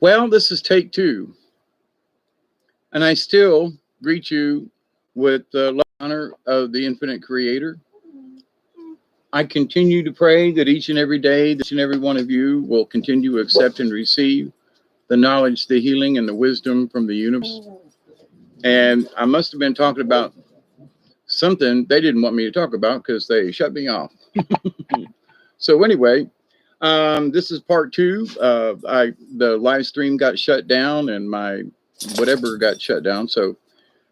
Well, this is take two, and I still greet you with the love and honor of the infinite creator. I continue to pray that each and every day, that each and every one of you will continue to accept and receive the knowledge, the healing, and the wisdom from the universe. And I must have been talking about something they didn't want me to talk about because they shut me off. So anyway, this is part two. The live stream got shut down and my whatever got shut down. So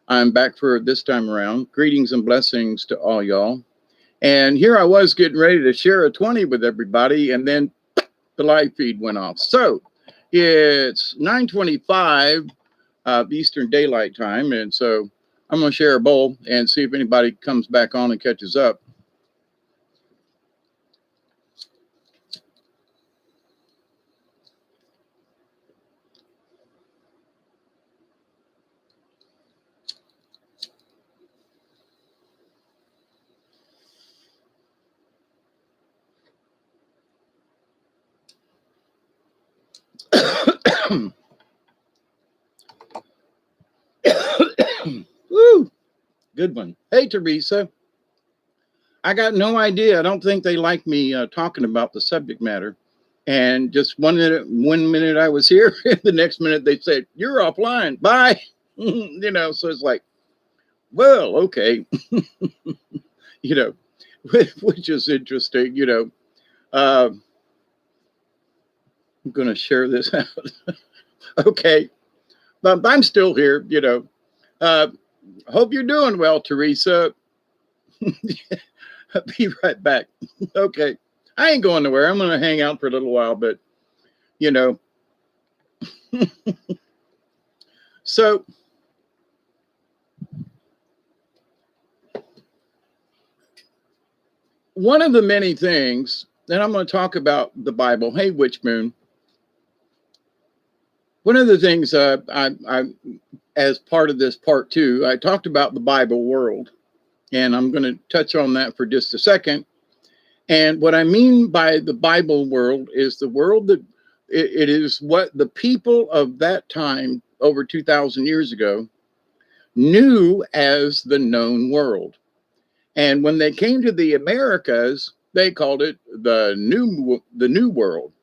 I'm back for this time around. Greetings and blessings to all y'all. And here I was getting ready to share a 20 with everybody, and then the live feed went off. So it's 9:25 Eastern Daylight Time, and so I'm going to share a bowl and see if anybody comes back on and catches up. Woo, good one. Hey, Teresa. I got no idea. I don't think they like me talking about the subject matter. And just 1 minute I was here, and the next minute they said, "You're offline. Bye." So it's like, well, okay. you know, which is interesting. I'm going to share this out. Okay. But I'm still here, Hope you're doing well, Teresa. Be right back. Okay. I ain't going nowhere. I'm going to hang out for a little while, but, So, one of the many things, and I'm going to talk about the Bible. Hey, Witch Moon. One of the things I as part of this part two, I talked about the Bible world, and I'm going to touch on that for just a second. And what I mean by the Bible world is the world that it is what the people of that time, over 2,000 years ago, knew as the known world. And when they came to the Americas, they called it the new world.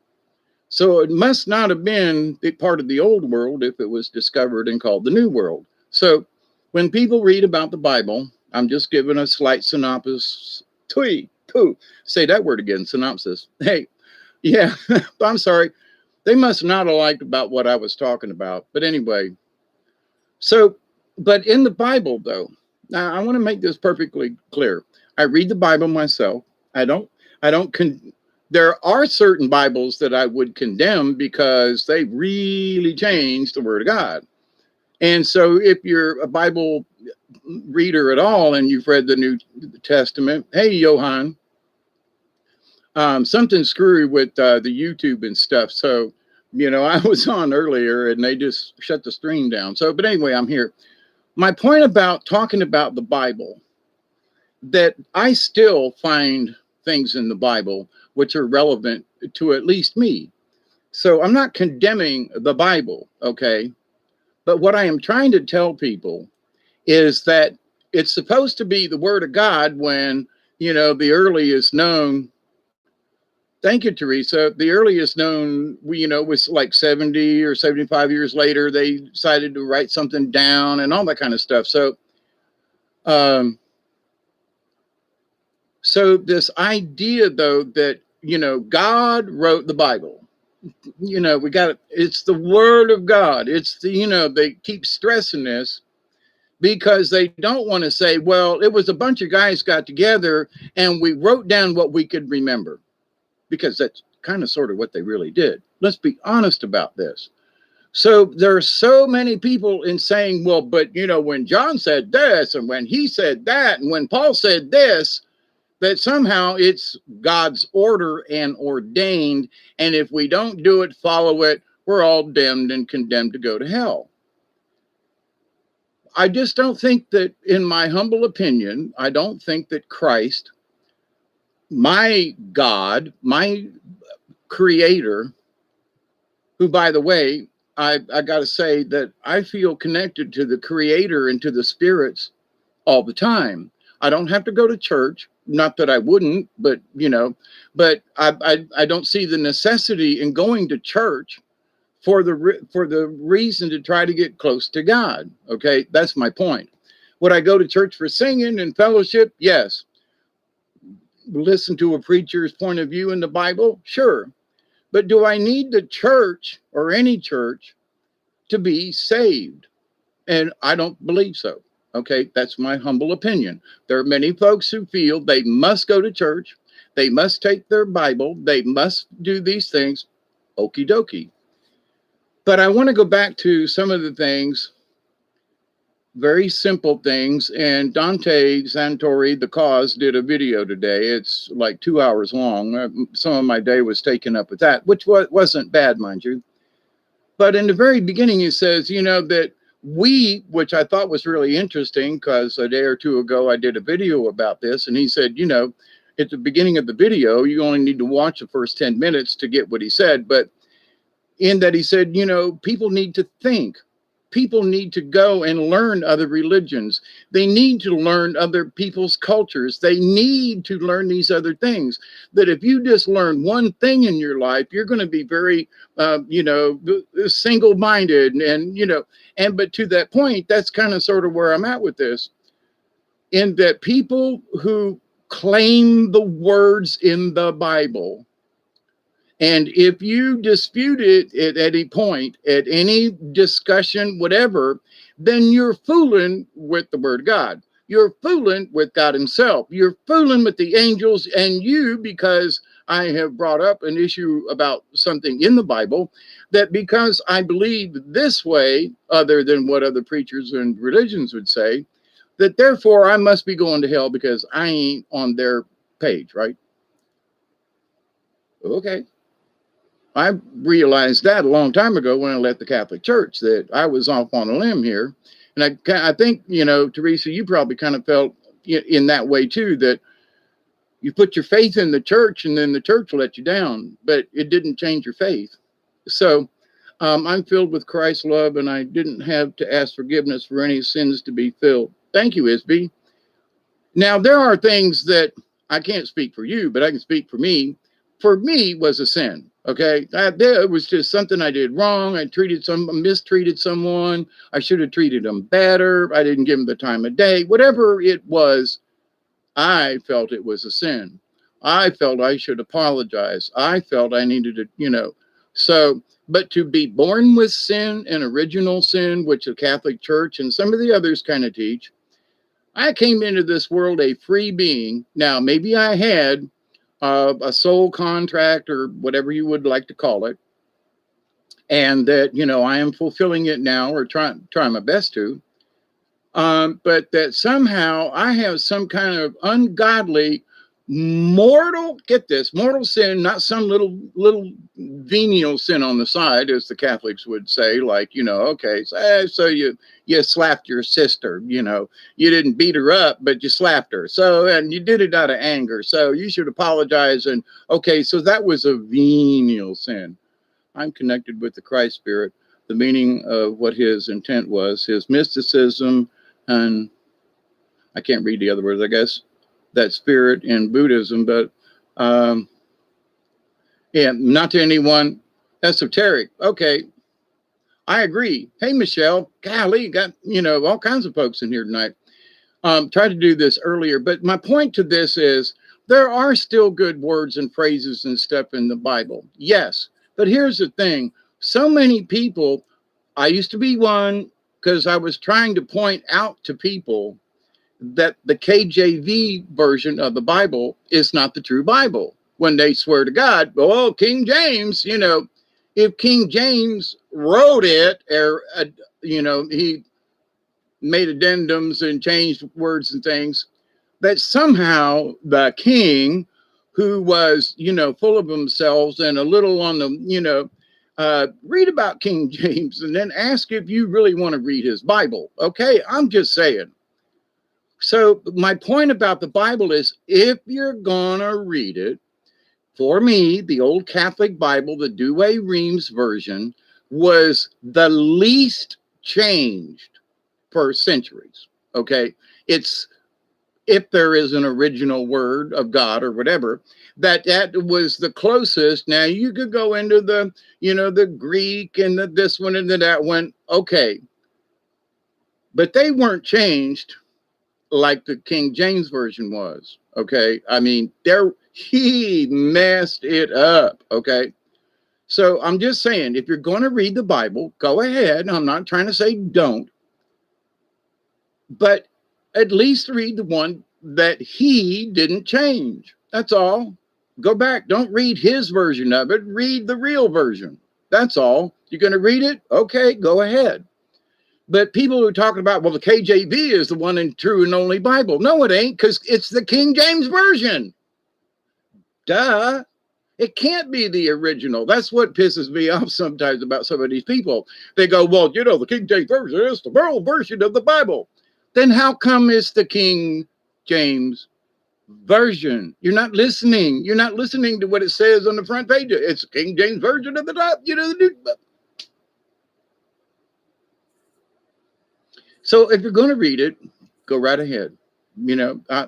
So it must not have been part of the old world if it was discovered and called the new world. So when people read about the Bible, I'm just giving a slight synopsis. Say that word again, synopsis. Hey, yeah, I'm sorry. They must not have liked about what I was talking about. But anyway, but in the Bible, though, now I want to make this perfectly clear. I read the Bible myself. There are certain Bibles that I would condemn because they really changed the Word of God. And so if you're a Bible reader at all and you've read the New Testament, hey, Johan, something screwy with the YouTube and stuff. So, I was on earlier and they just shut the stream down. So, but anyway, I'm here. My point about talking about the Bible, that I still find things in the Bible which are relevant to at least me. So I'm not condemning the Bible, okay? But what I am trying to tell people is that it's supposed to be the Word of God when, the earliest known, thank you, Teresa, the earliest known, was like 70 or 75 years later, they decided to write something down and all that kind of stuff. So, so this idea, though, that, God wrote the Bible. It's the Word of God. It's they keep stressing this because they don't want to say, well, it was a bunch of guys got together and we wrote down what we could remember, because that's kind of sort of what they really did. Let's be honest about this. So there are so many people in saying, well, but, when John said this and when he said that and when Paul said this, that somehow it's God's order and ordained. And if we don't do it, follow it, we're all damned and condemned to go to hell. I just don't think that, in my humble opinion, I don't think that Christ, my God, my creator, who, by the way, I got to say that I feel connected to the Creator and to the spirits all the time. I don't have to go to church. Not that I wouldn't, but but I don't see the necessity in going to church for the reason to try to get close to God. Okay, that's my point. Would I go to church for singing and fellowship? Yes. Listen to a preacher's point of view in the Bible? Sure. But do I need the church or any church to be saved? And I don't believe so. Okay, that's my humble opinion. There are many folks who feel they must go to church, they must take their Bible, they must do these things. Okie dokie. But I want to go back to some of the things, very simple things. And Dante Santori, The Cause, did a video today. It's like 2 hours long. Some of my day was taken up with that, which wasn't bad, mind you. But in the very beginning, he says, that which I thought was really interesting, because a day or two ago, I did a video about this. And he said, at the beginning of the video, you only need to watch the first 10 minutes to get what he said. But in that he said, people need to think. People need to go and learn other religions. They need to learn other people's cultures. They need to learn these other things. That if you just learn one thing in your life, you're going to be very, single-minded. But to that point, that's kind of sort of where I'm at with this. In that people who claim the words in the Bible, and if you dispute it at any point, at any discussion, whatever, then you're fooling with the word of God. You're fooling with God himself. You're fooling with the angels, and because I have brought up an issue about something in the Bible, that because I believe this way, other than what other preachers and religions would say, that therefore I must be going to hell because I ain't on their page, right? Okay. I realized that a long time ago when I left the Catholic Church, that I was off on a limb here. And I think, Teresa, you probably kind of felt in that way too, that you put your faith in the church and then the church let you down, but it didn't change your faith. So I'm filled with Christ's love, and I didn't have to ask forgiveness for any sins to be filled. Thank you, Isby. Now, there are things that I can't speak for you, but I can speak for me. For me, was a sin. Okay, it was just something I did wrong. I mistreated someone. I should have treated them better. I didn't give them the time of day. Whatever it was, I felt it was a sin. I felt I should apologize. I felt I needed to, So, but to be born with sin and original sin, which the Catholic Church and some of the others kind of teach, I came into this world a free being. Now, maybe I had a soul contract or whatever you would like to call it, and that I am fulfilling it now, or trying my best to, but that somehow I have some kind of ungodly mortal sin, not some little venial sin on the side, as the Catholics would say, like, okay, so you slapped your sister, you didn't beat her up, but you slapped her. So, and you did it out of anger. So you should apologize. And okay, so that was a venial sin. I'm connected with the Christ Spirit, the meaning of what his intent was, his mysticism, and I can't read the other words, I guess, that spirit in Buddhism, but not to anyone esoteric. Okay, I agree. Hey, Michelle, golly, got all kinds of folks in here tonight. Tried to do this earlier, but my point to this is there are still good words and phrases and stuff in the Bible. Yes, but here's the thing. So many people, I used to be one, because I was trying to point out to people that the KJV version of the Bible is not the true Bible. When they swear to God, oh, King James, if King James wrote it, or, he made addendums and changed words and things, that somehow the king, who was, full of themselves and a little on the, read about King James and then ask if you really want to read his Bible. Okay, I'm just saying. So my point about the Bible is, if you're gonna read it, for me, the old Catholic Bible, the Douay-Rheims version, was the least changed for centuries. Okay. It's, if there is an original word of God or whatever, that was the closest. Now you could go into the, the Greek and the this one and the that one. Okay. But they weren't changed like the King James version was. Okay. I mean, he messed it up. Okay. So I'm just saying, if you're going to read the Bible, go ahead. I'm not trying to say don't, but at least read the one that he didn't change. That's all. Go back. Don't read his version of it. Read the real version. That's all. You're going to read it? Okay, go ahead. But people who are talking about, well, the KJV is the one and true and only Bible. No, it ain't, because it's the King James Version. Duh. It can't be the original. That's what pisses me off sometimes about some of these people. They go, well, the King James Version is the world version of the Bible. Then how come it's the King James Version? You're not listening. You're not listening to what it says on the front page. It's the King James Version at the top. So if you're going to read it, go right ahead.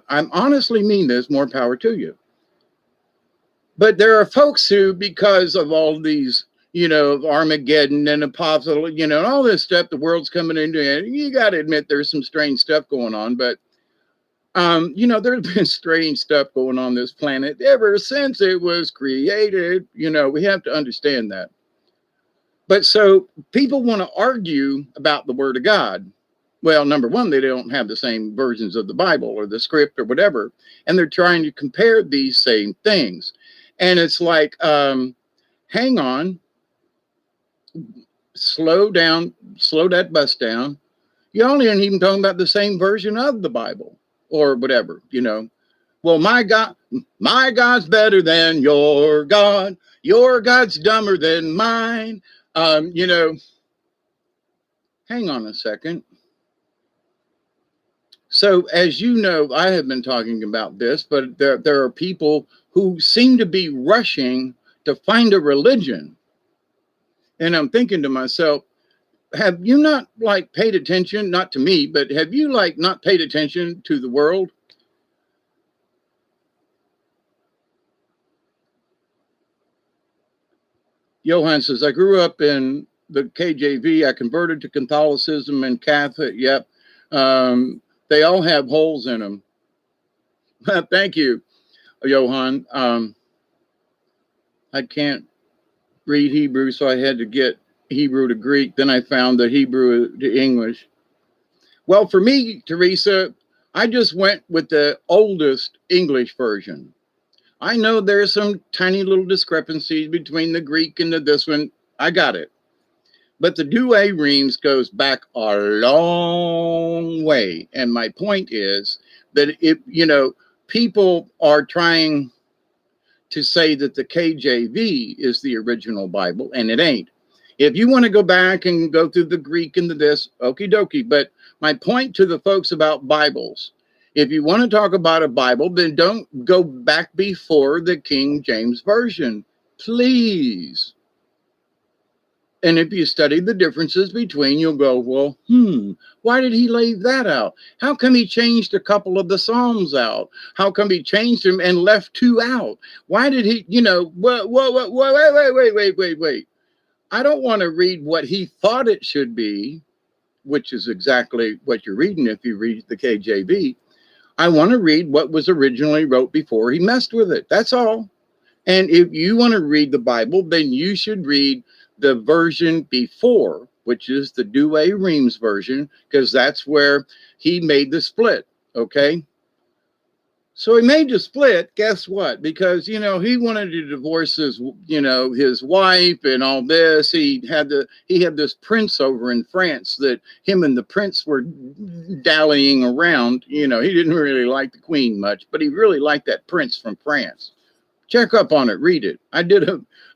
I'm honestly mean this, more power to you. But there are folks who, because of all these, Armageddon and Apostle, and all this stuff, the world's coming into it. You got to admit there's some strange stuff going on. But, there's been strange stuff going on this planet ever since it was created. We have to understand that. But so people want to argue about the Word of God. Well, number one, they don't have the same versions of the Bible or the script or whatever. And they're trying to compare these same things. And it's like, hang on, slow down, slow that bus down. Y'all aren't even talking about the same version of the Bible or whatever, Well, my God's better than your God. Your God's dumber than mine. Hang on a second. So, as you know, I have been talking about this, but there are people who seem to be rushing to find a religion. And I'm thinking to myself, have you not paid attention, not to me, but have you not paid attention to the world? Johan says, I grew up in the KJV. I converted to Catholicism and Catholic. Yep. They all have holes in them. Thank you, Johan. I can't read Hebrew, so I had to get Hebrew to Greek. Then I found the Hebrew to English. Well, for me, Teresa, I just went with the oldest English version. I know there's some tiny little discrepancies between the Greek and this one. I got it. But the Douay Rheims goes back a long way. And my point is that if, people are trying to say that the KJV is the original Bible, and it ain't. If you want to go back and go through the Greek and the this, okie dokie. But my point to the folks about Bibles, if you want to talk about a Bible, then don't go back before the King James Version, please. And if you study the differences between, you'll go, well, why did he leave that out? How come he changed a couple of the Psalms out? How come he changed them and left two out? Why did he, wait. I don't want to read what he thought it should be, which is exactly what you're reading if you read the KJV. I want to read what was originally wrote before he messed with it. That's all. And if you want to read the Bible, then you should read the version before, which is the Douay Rheims version, because that's where he made the split. Okay. So he made the split. Guess what? Because, he wanted to divorce his wife and all this. He had this prince over in France that him and the prince were dallying around. He didn't really like the queen much, but he really liked that prince from France. Check up on it, read it. I did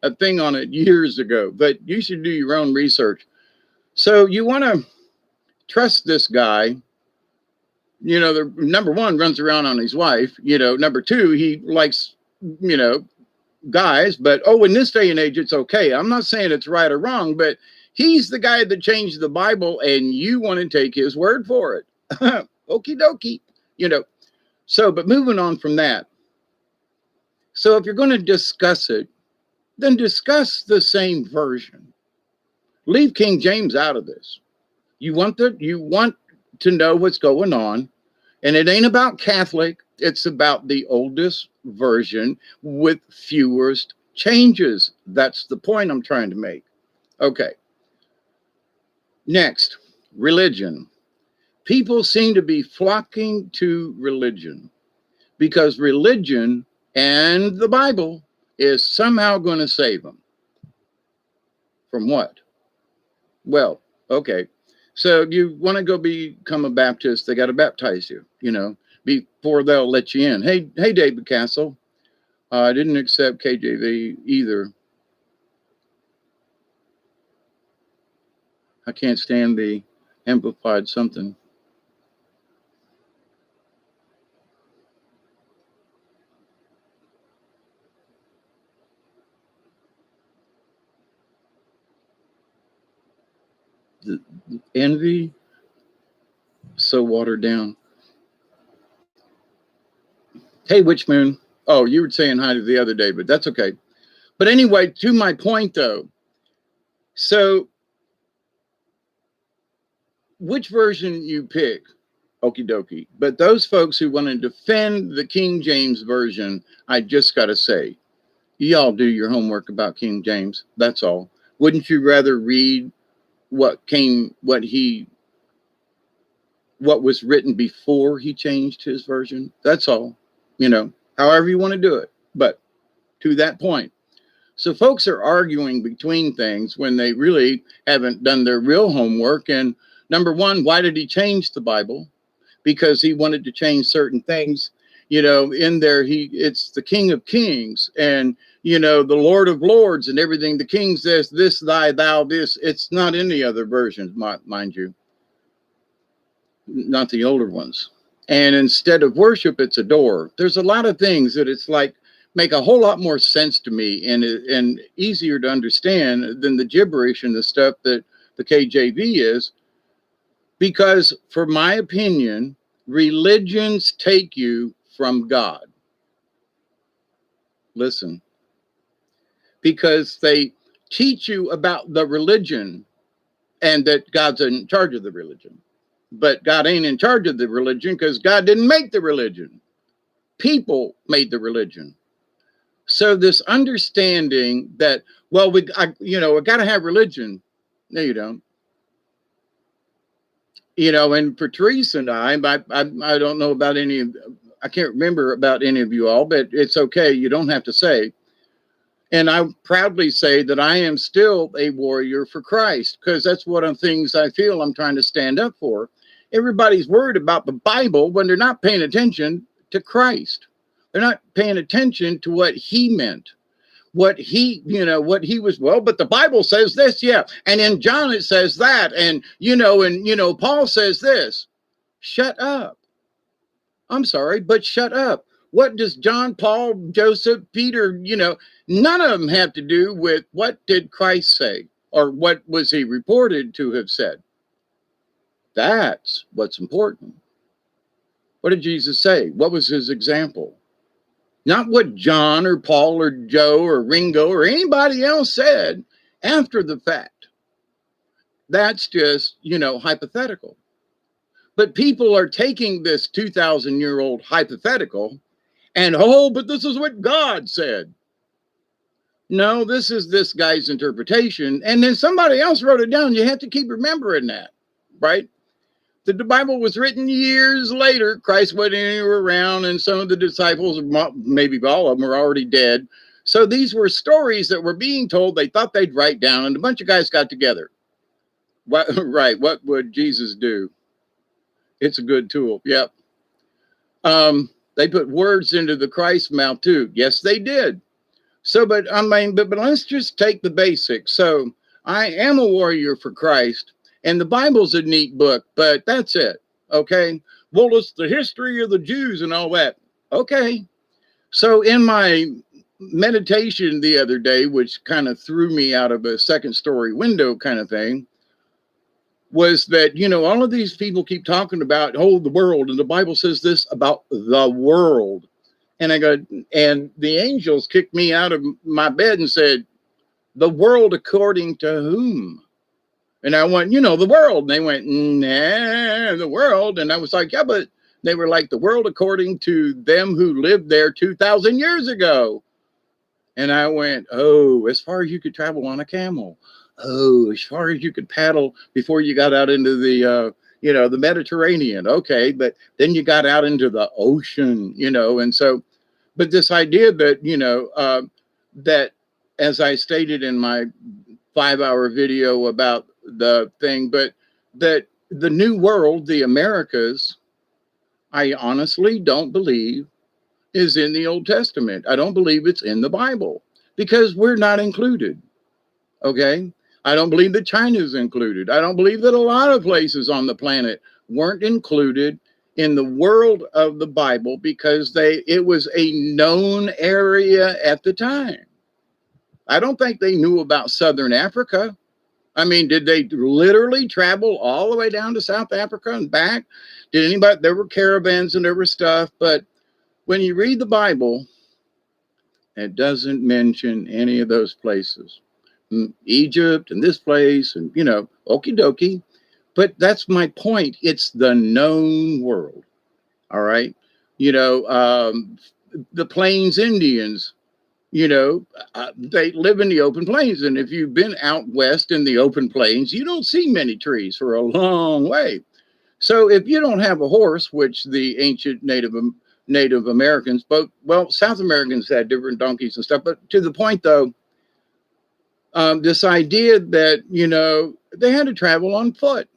a thing on it years ago, but you should do your own research. So you want to trust this guy. The number one runs around on his wife. Number two, he likes, guys, but in this day and age, it's okay. I'm not saying it's right or wrong, but he's the guy that changed the Bible and you want to take his word for it. Okie dokie, So, but moving on from that. So if you're going to discuss it, then discuss the same version. Leave King James out of this. You want to know what's going on, and it ain't about Catholic. It's about the oldest version with fewest changes. That's the point I'm trying to make. Okay. Next, religion. People seem to be flocking to religion because religion and the Bible is somehow going to save them. From what? Well, okay. So you want to go become a Baptist, they got to baptize you, before they'll let you in. Hey, David Castle. I didn't accept KJV either. I can't stand the amplified something. The envy, so watered down. Hey, Witch Moon. Oh, you were saying hi to the other day, but that's okay. But anyway, to my point though. So which version you pick, okie dokie. But those folks who want to defend the King James version, I just got to say, y'all do your homework about King James. That's all. Wouldn't you rather read what was written before he changed his version? That's all. However you want to do it. But to that point. So folks are arguing between things when they really haven't done their real homework. And number one, why did he change the Bible? Because he wanted to change certain things. In there, it's the King of Kings and, the Lord of Lords and everything. The King says, this, thy, thou, this. It's not in the other versions, mind you. Not the older ones. And instead of worship, it's adore. There's a lot of things that it's like, make a whole lot more sense to me and easier to understand than the gibberish and the stuff that the KJV is. Because, for my opinion, religions take you from God. Listen. Because they teach you about the religion and that God's in charge of the religion. But God ain't in charge of the religion because God didn't make the religion. People made the religion. So this understanding that, well, we got to have religion. No, you don't. And for Teresa and I don't know about I can't remember about any of you all, but it's okay. You don't have to say. And I proudly say that I am still a warrior for Christ because that's one of the things I feel I'm trying to stand up for. Everybody's worried about the Bible when they're not paying attention to Christ. They're not paying attention to what he meant, what he was. Well, but the Bible says this, yeah. And in John, it says that. And, Paul says this. Shut up. I'm sorry, but shut up. What does John, Paul, Joseph, Peter, none of them have to do with what did Christ say or what was he reported to have said. That's what's important. What did Jesus say? What was his example? Not what John or Paul or Joe or Ringo or anybody else said after the fact. That's just, hypothetical. But people are taking this 2,000-year-old hypothetical and, but this is what God said. No, this is this guy's interpretation. And then somebody else wrote it down. You have to keep remembering that, right? That the Bible was written years later. Christ wasn't anywhere around, and some of the disciples, maybe all of them, were already dead. So these were stories that were being told. They thought they'd write down, and a bunch of guys got together. Right, what would Jesus do? It's a good tool. Yep. They put words into the Christ mouth too. Yes, they did. So, but let's just take the basics. So I am a warrior for Christ. And the Bible's a neat book, but that's it. Okay. Well, it's the history of the Jews and all that. Okay. So in my meditation the other day, which kind of threw me out of a second story window kind of thing, was that, all of these people keep talking about, oh, the world, and the Bible says this about the world. And I go, and the angels kicked me out of my bed and said, the world according to whom? And I went, the world. And they went, nah, the world. And I was like, yeah, but they were like, the world according to them who lived there 2,000 years ago. And I went, oh, as far as you could travel on a camel. Oh, as far as you could paddle before you got out into the, the Mediterranean. Okay, but then you got out into the ocean, and so, but this idea that, that, as I stated in my 5-hour video about the thing, but that the new world, the Americas, I honestly don't believe is in the Old Testament. I don't believe it's in the Bible because we're not included. Okay. I don't believe that China is included. I don't believe that a lot of places on the planet weren't included in the world of the Bible because it was a known area at the time. I don't think they knew about Southern Africa. I mean, did they literally travel all the way down to South Africa and back? Did anybody? There were caravans and there was stuff, but when you read the Bible, it doesn't mention any of those places. Egypt and this place and, okie dokie. But that's my point. It's the known world. All right. The Plains Indians, they live in the open plains. And if you've been out west in the open plains, you don't see many trees for a long way. So if you don't have a horse, which the ancient Native Americans, South Americans had different donkeys and stuff. But to the point, though, this idea that, they had to travel on foot.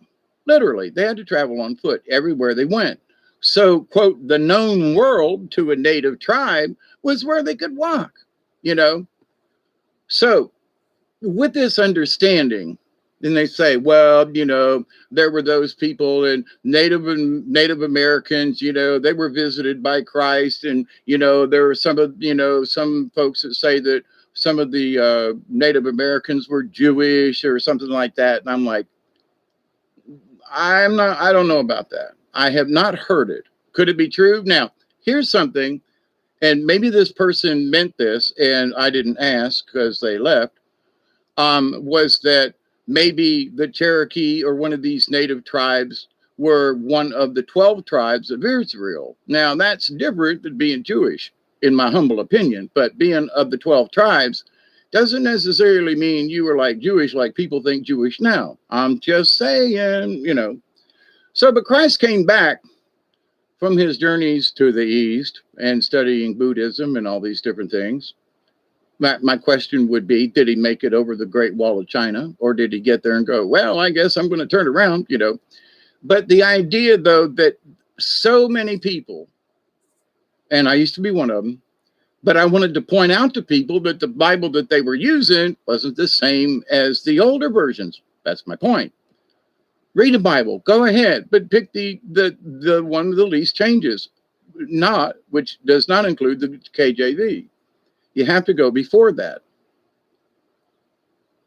Literally, they had to travel on foot everywhere they went. So, quote, the known world to a native tribe was where they could walk, So, with this understanding, then they say, well, there were those people and Native Americans, they were visited by Christ. And, there were some folks that say that some of the Native Americans were Jewish or something like that. And I'm like, I don't know about that. I have not heard it. Could it be true? Now, here's something, and maybe this person meant this and I didn't ask because they left, was that maybe the Cherokee or one of these native tribes were one of the 12 tribes of Israel. Now, that's different than being Jewish, in my humble opinion, but being of the 12 tribes doesn't necessarily mean you were like Jewish, like people think Jewish now. I'm just saying, So, but Christ came back from his journeys to the East and studying Buddhism and all these different things. My question would be, did he make it over the Great Wall of China? Or did he get there and go, well, I guess I'm going to turn around, But the idea, though, that so many people, and I used to be one of them, but I wanted to point out to people that the Bible that they were using wasn't the same as the older versions. That's my point. Read the Bible, go ahead, but pick the one with the least changes, which does not include the KJV. You have to go before that.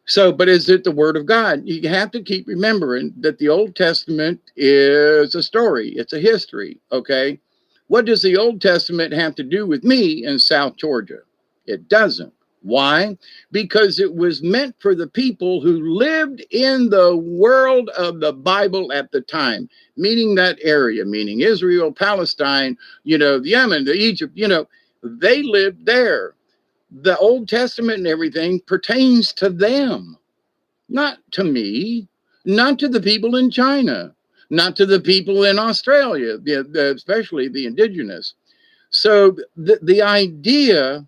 So, but is it the Word of God? You have to keep remembering that the Old Testament is a story. It's a history, okay? What does the Old Testament have to do with me in South Georgia? It doesn't. Why? Because it was meant for the people who lived in the world of the Bible at the time, meaning that area, meaning Israel, Palestine, the Yemen, the Egypt, they lived there. The Old Testament and everything pertains to them, not to me, not to the people in China, not to the people in Australia, especially the indigenous. So the idea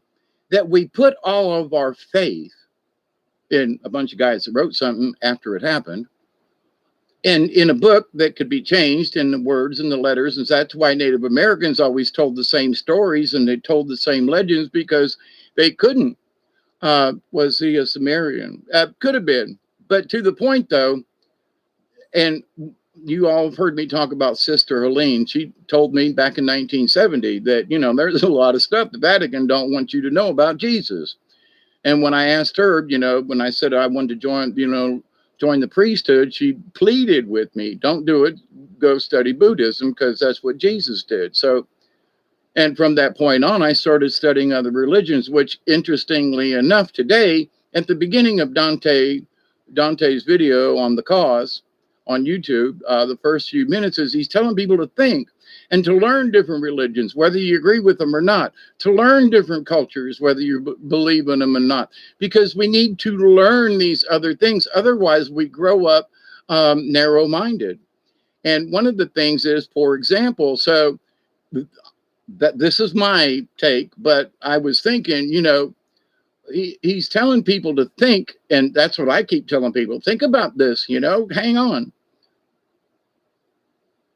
that we put all of our faith in a bunch of guys that wrote something after it happened, and in a book that could be changed in the words and the letters, and that's why Native Americans always told the same stories and they told the same legends, because they couldn't. Was he a Sumerian? Could have been. But to the point, though, and you all have heard me talk about Sister Helene. She told me back in 1970 that, there's a lot of stuff the Vatican don't want you to know about Jesus. And when I asked her, when I said I wanted to join the priesthood, she pleaded with me, don't do it, go study Buddhism, because that's what Jesus did. So, and from that point on, I started studying other religions, which interestingly enough, today, at the beginning of Dante's video on the cause on YouTube, the first few minutes is he's telling people to think and to learn different religions, whether you agree with them or not, to learn different cultures, whether you believe in them or not, because we need to learn these other things. Otherwise, we grow up narrow-minded. And one of the things is, for example, so that this is my take, but I was thinking, he's telling people to think, and that's what I keep telling people. Think about this, hang on.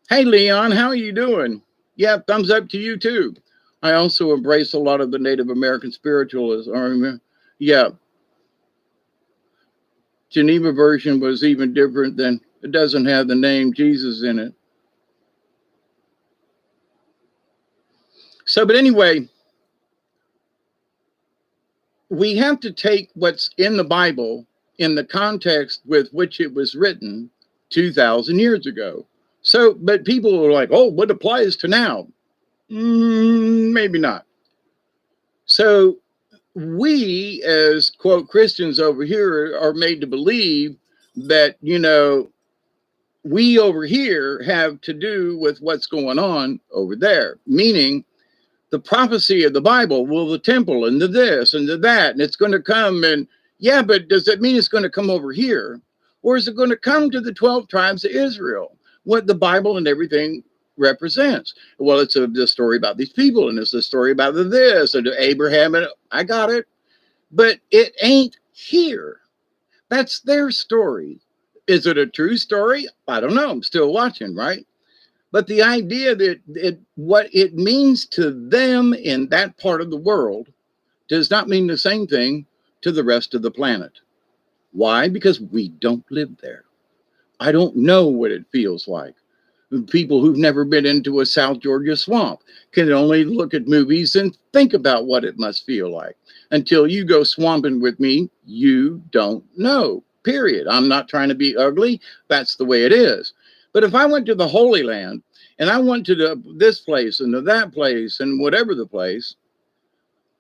Hey, Leon, how are you doing? Yeah, thumbs up to you too. I also embrace a lot of the Native American spiritualists. Yeah. Geneva version was even different than, it doesn't have the name Jesus in it. So, but anyway, we have to take what's in the Bible in the context with which it was written 2,000 years ago. So, but people are like, oh, what applies to now? Maybe not. So we, as quote Christians over here, are made to believe that, we over here have to do with what's going on over there, meaning the prophecy of the Bible, well, the temple and the this and the that, and it's going to come. And yeah, but does that mean it's going to come over here? Or is it going to come to the 12 tribes of Israel? What the Bible and everything represents. Well, it's the story about these people, and it's the story about the this and Abraham, and I got it. But it ain't here. That's their story. Is it a true story? I don't know. I'm still watching, right? But the idea that what it means to them in that part of the world does not mean the same thing to the rest of the planet. Why? Because we don't live there. I don't know what it feels like. People who've never been into a South Georgia swamp can only look at movies and think about what it must feel like. Until you go swamping with me, you don't know, period. I'm not trying to be ugly. That's the way it is. But if I went to the Holy Land and I went to this place and to that place and whatever the place,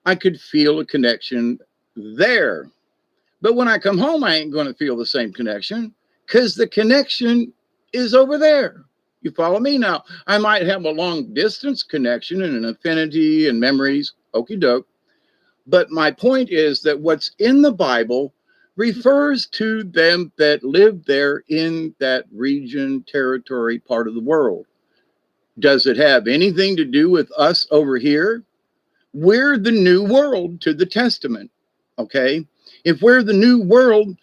I could feel a connection there. But when I come home, I ain't going to feel the same connection because the connection is over there. You follow me? Now, I might have a long distance connection and an affinity and memories, okie doke. But my point is that what's in the Bible refers to them that live there in that region, territory, part of the world. Does it have anything to do with us over here? We're the new world to the Testament, okay? If we're the new world,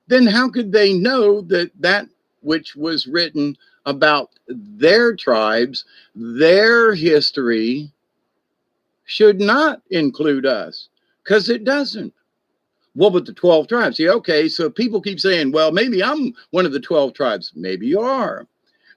then how could they know that that which was written about their tribes, their history, should not include us? Because it doesn't. What about the 12 tribes? Yeah, okay, so people keep saying, well, maybe I'm one of the 12 tribes. Maybe you are.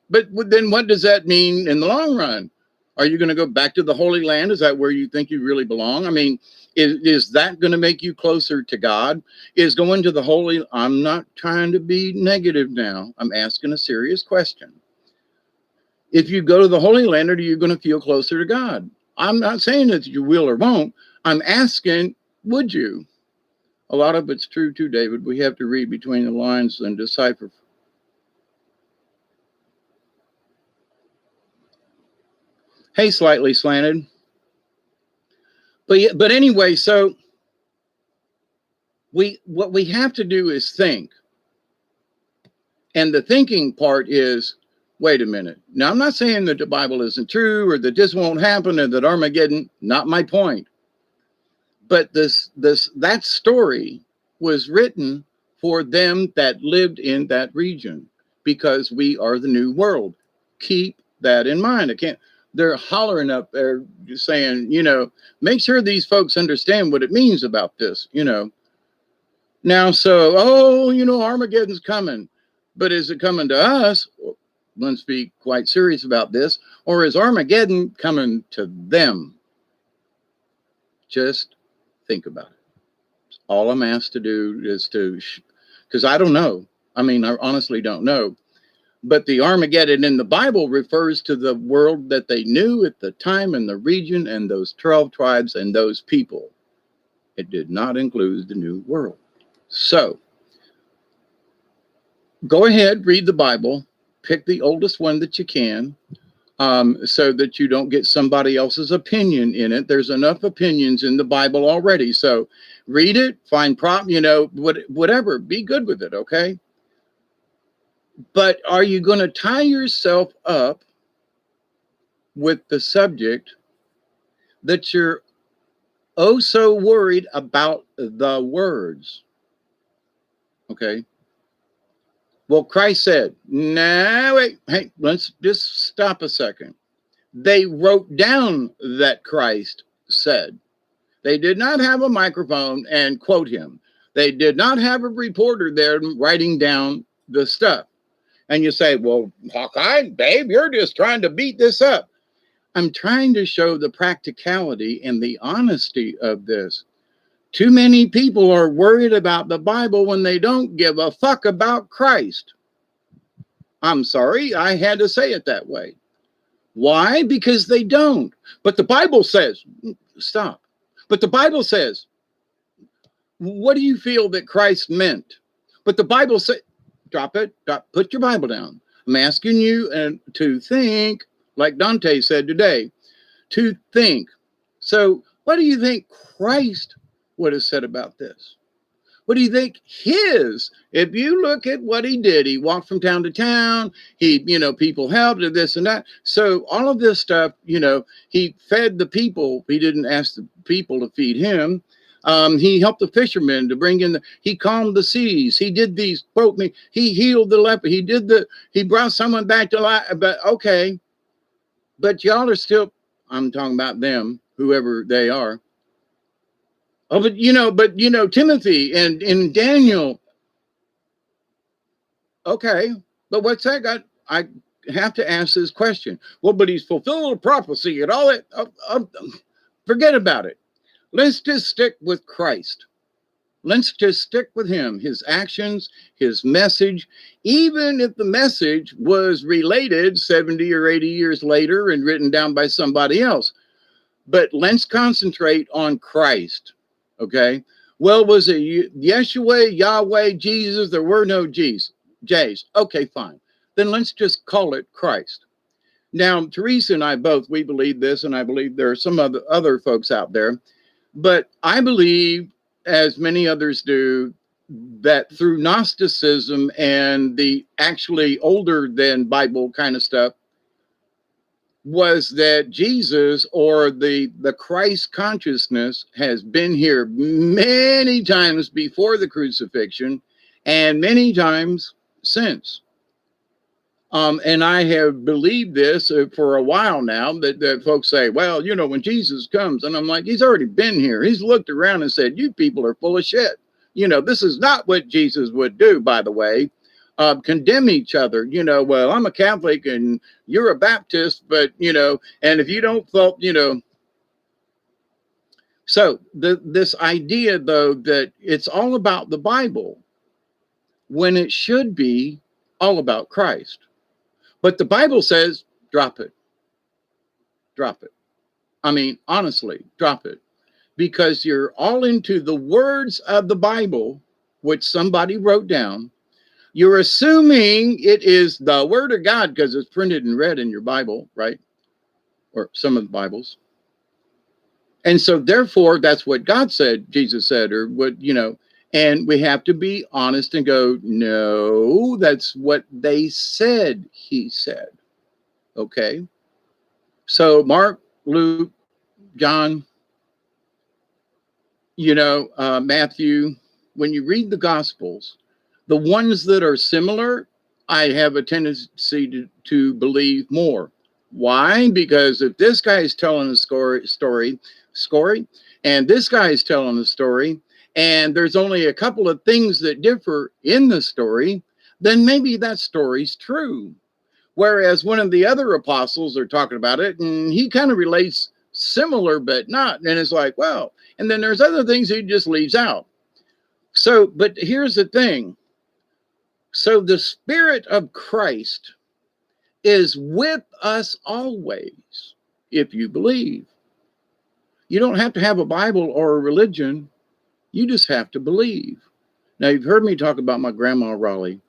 But then what does that mean in the long run? Are you going to go back to the Holy Land? Is that where you think you really belong? I mean, is that going to make you closer to God? Is going to the Holy... I'm not trying to be negative now. I'm asking a serious question. If you go to the Holy Land, are you going to feel closer to God? I'm not saying that you will or won't. I'm asking, would you? A lot of it's true too, David. We have to read between the lines and decipher. Hey, slightly slanted. But anyway, so what we have to do is think. And the thinking part is, wait a minute. Now, I'm not saying that the Bible isn't true or that this won't happen or that Armageddon, not my point. But that story was written for them that lived in that region because we are the new world. Keep that in mind. They're hollering up there saying, make sure these folks understand what it means about this, Now, so, Armageddon's coming. But is it coming to us? let's be quite serious about this. Or is Armageddon coming to them? Just think about it. All I'm asked to do is because I don't know. I mean, I honestly don't know. But the Armageddon in the Bible refers to the world that they knew at the time and the region and those 12 tribes and those people. It did not include the New World. So go ahead, read the Bible, pick the oldest one that you can, so that you don't get somebody else's opinion in it. There's enough opinions in the Bible already. So read it, find whatever, be good with it, okay? But are you going to tie yourself up with the subject that you're oh so worried about the words? Okay. Well, Christ said, "No, wait, hey, let's just stop a second." They wrote down that Christ said. They did not have a microphone and quote him. They did not have a reporter there writing down the stuff. And you say, well, Hawkeye, babe, you're just trying to beat this up. I'm trying to show the practicality and the honesty of this. Too many people are worried about the Bible when they don't give a fuck about Christ. I'm sorry, I had to say it that way. Why? Because they don't. But the Bible says, stop. But the Bible says, what do you feel that Christ meant? But the Bible says, drop it, put your Bible down. I'm asking you to think, like Dante said today, to think. So what do you think Christ would have said about this? What do you think if you look at what he did, he walked from town to town, people helped and this and that. So all of this stuff, he fed the people. He didn't ask the people to feed him. He helped the fishermen to bring in he calmed the seas. He did these, quote me, he healed the leper. He brought someone back to life. But okay, but y'all are still, I'm talking about them, whoever they are. Oh, but Timothy and Daniel. Okay, but what's that got? I have to ask this question. Well, but he's fulfilled a prophecy and all that. Forget about it. Let's just stick with Christ. Let's just stick with him, his actions, his message, even if the message was related 70 or 80 years later and written down by somebody else. But let's concentrate on Christ. Okay. Well, was it Yeshua, Yahweh, Jesus? There were no J's. Okay, fine. Then let's just call it Christ. Now, Teresa and I both, we believe this, and I believe there are some other folks out there. But I believe, as many others do, that through Gnosticism and the actually older than Bible kind of stuff, was that Jesus or the Christ consciousness has been here many times before the crucifixion and many times since. And I have believed this for a while now, that folks say, well, when Jesus comes, and I'm like, he's already been here. He's looked around and said, you people are full of shit. This is not what Jesus would do, by the way. Condemn each other, well, I'm a Catholic and you're a Baptist, but, and if you don't vote, So this idea, though, that it's all about the Bible when it should be all about Christ. But the Bible says, drop it. Drop it. I mean, honestly, drop it. Because you're all into the words of the Bible, which somebody wrote down. You're assuming it is the word of God because it's printed in red in your Bible, right? Or some of the Bibles. And so therefore, that's what God said, Jesus said, or what, and we have to be honest and go, no, that's what they said, he said. Okay. So Mark, Luke, John, Matthew, when you read the Gospels, the ones that are similar, I have a tendency to believe more. Why? Because if this guy is telling a story, and this guy is telling a story, and there's only a couple of things that differ in the story, then maybe that story's true. Whereas one of the other apostles are talking about it, and he kind of relates similar, but not. And it's like, well, and then there's other things he just leaves out. So, but here's the thing. So the Spirit of Christ is with us always if you believe. You don't have to have a Bible or a religion. You just have to believe. Now, you've heard me talk about my grandma Raleigh,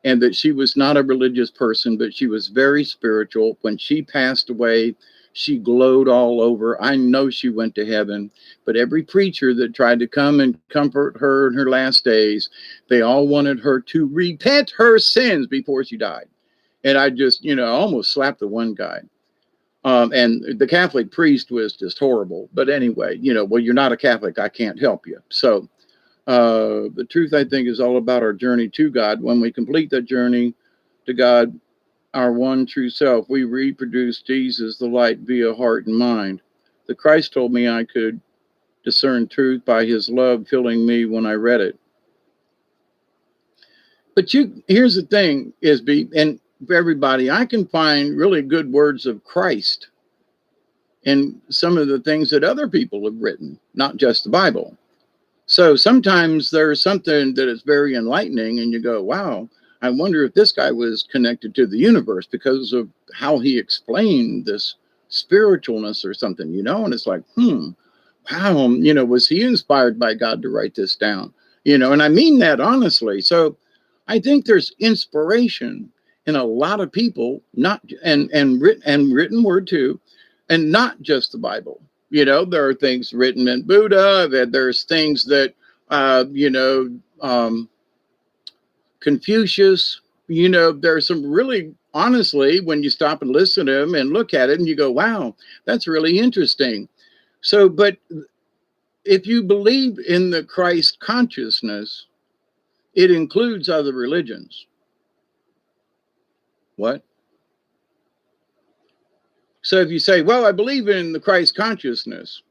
and that she was not a religious person, but she was very spiritual. When she passed away, she glowed all over. I know she went to heaven, but every preacher that tried to come and comfort her in her last days, they all wanted her to repent her sins before she died. And I just, almost slapped the one guy. And the Catholic priest was just horrible. But anyway, well, you're not a Catholic. I can't help you. So the truth, I think, is all about our journey to God. When we complete that journey to God, our one true self, we reproduce Jesus, the light, via heart and mind. The Christ told me I could discern truth by his love filling me when I read it. But here's the thing, Isby, and for everybody, I can find really good words of Christ in some of the things that other people have written, not just the Bible. So sometimes there's something that is very enlightening and you go, wow, I wonder if this guy was connected to the universe because of how he explained this spiritualness or something, and it's like, wow, was he inspired by God to write this down? And I mean that honestly. So I think there's inspiration in a lot of people, not and written word too, and not just the Bible. There are things written in Buddha, that there's things that Confucius, there's some really, honestly, when you stop and listen to them and look at it and you go, wow, that's really interesting. So, but if you believe in the Christ consciousness, it includes other religions. What? So if you say, well, I believe in the Christ consciousness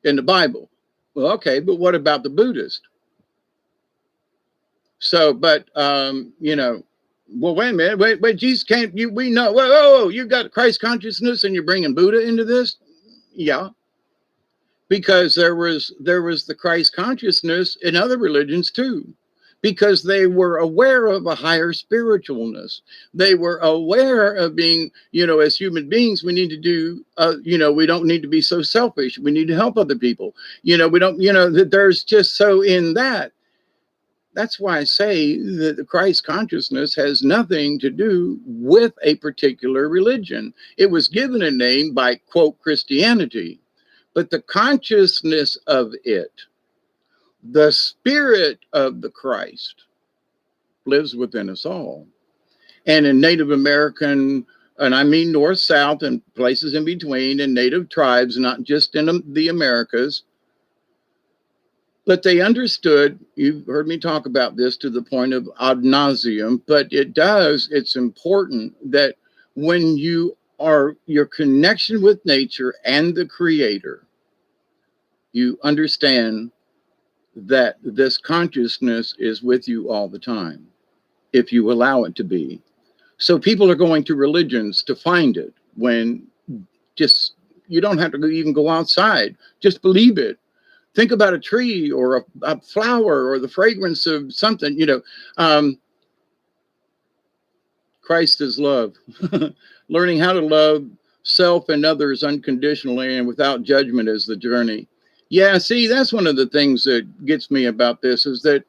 in the Bible. Well, okay, but what about the Buddhist? So, but, well, wait a minute, wait, Jesus can't, we know, whoa, you've got Christ consciousness and you're bringing Buddha into this? Yeah. Because there was the Christ consciousness in other religions too, because they were aware of a higher spiritualness. They were aware of being, as human beings, we need to do, we don't need to be so selfish. We need to help other people. We don't, that there's just so in that. That's why I say that the Christ consciousness has nothing to do with a particular religion. It was given a name by, quote, Christianity, but the consciousness of it, the spirit of the Christ, lives within us all. And in Native American, and I mean North, South, and places in between, and Native tribes, not just in the Americas, but they understood, you've heard me talk about this to the point of ad nauseum, but it's important that when your connection with nature and the Creator, you understand that this consciousness is with you all the time, if you allow it to be. So people are going to religions to find it, when just, you don't have to even go outside, just believe it. Think about a tree or a flower or the fragrance of something, Christ is love. Learning how to love self and others unconditionally and without judgment is the journey. Yeah, see, that's one of the things that gets me about this, is that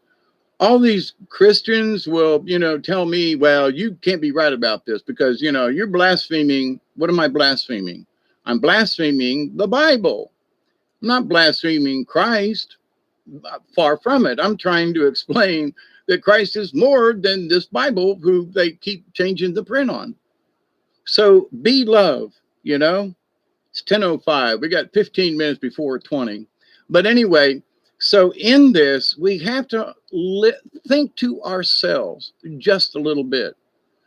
all these Christians will, tell me, well, you can't be right about this because, you're blaspheming. What am I blaspheming? I'm blaspheming the Bible. I'm not blaspheming Christ. Far from it. I'm trying to explain that Christ is more than this Bible who they keep changing the print on. So be love, It's 10:05. We got 15 minutes before 20. But anyway, so in this, we have to think to ourselves just a little bit.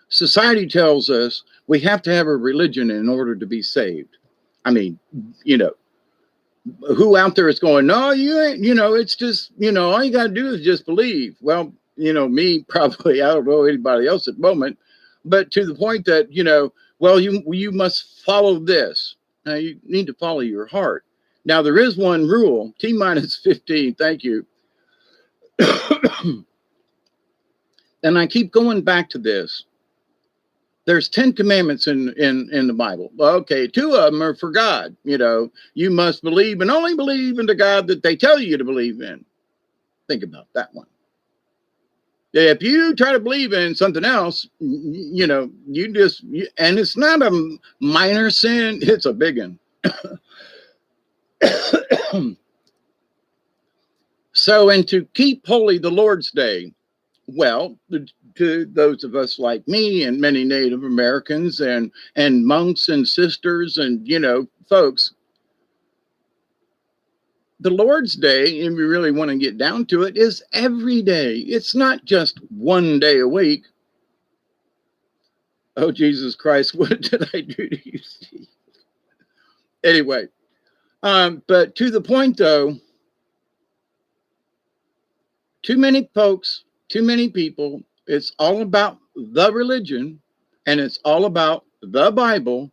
Society tells us we have to have a religion in order to be saved. I mean, who out there is going, no, you ain't, it's just, all you got to do is just believe. Well, me, probably, I don't know anybody else at the moment, but to the point that, well, you must follow this. Now you need to follow your heart. Now there is one rule, T minus 15. Thank you. And I keep going back to this. There's 10 commandments in the Bible. Well, okay, 2 of them are for God. You must believe and only believe in the God that they tell you to believe in. Think about that one. If you try to believe in something else, and it's not a minor sin, it's a big one. So, and to keep holy the Lord's Day, well, to those of us like me and many Native Americans and monks and sisters and, folks, the Lord's Day, and we really want to get down to it, is every day. It's not just one day a week. Oh, Jesus Christ, what did I do to you, Steve? Anyway, but to the point, though, too many folks, too many people, it's all about the religion, and it's all about the Bible,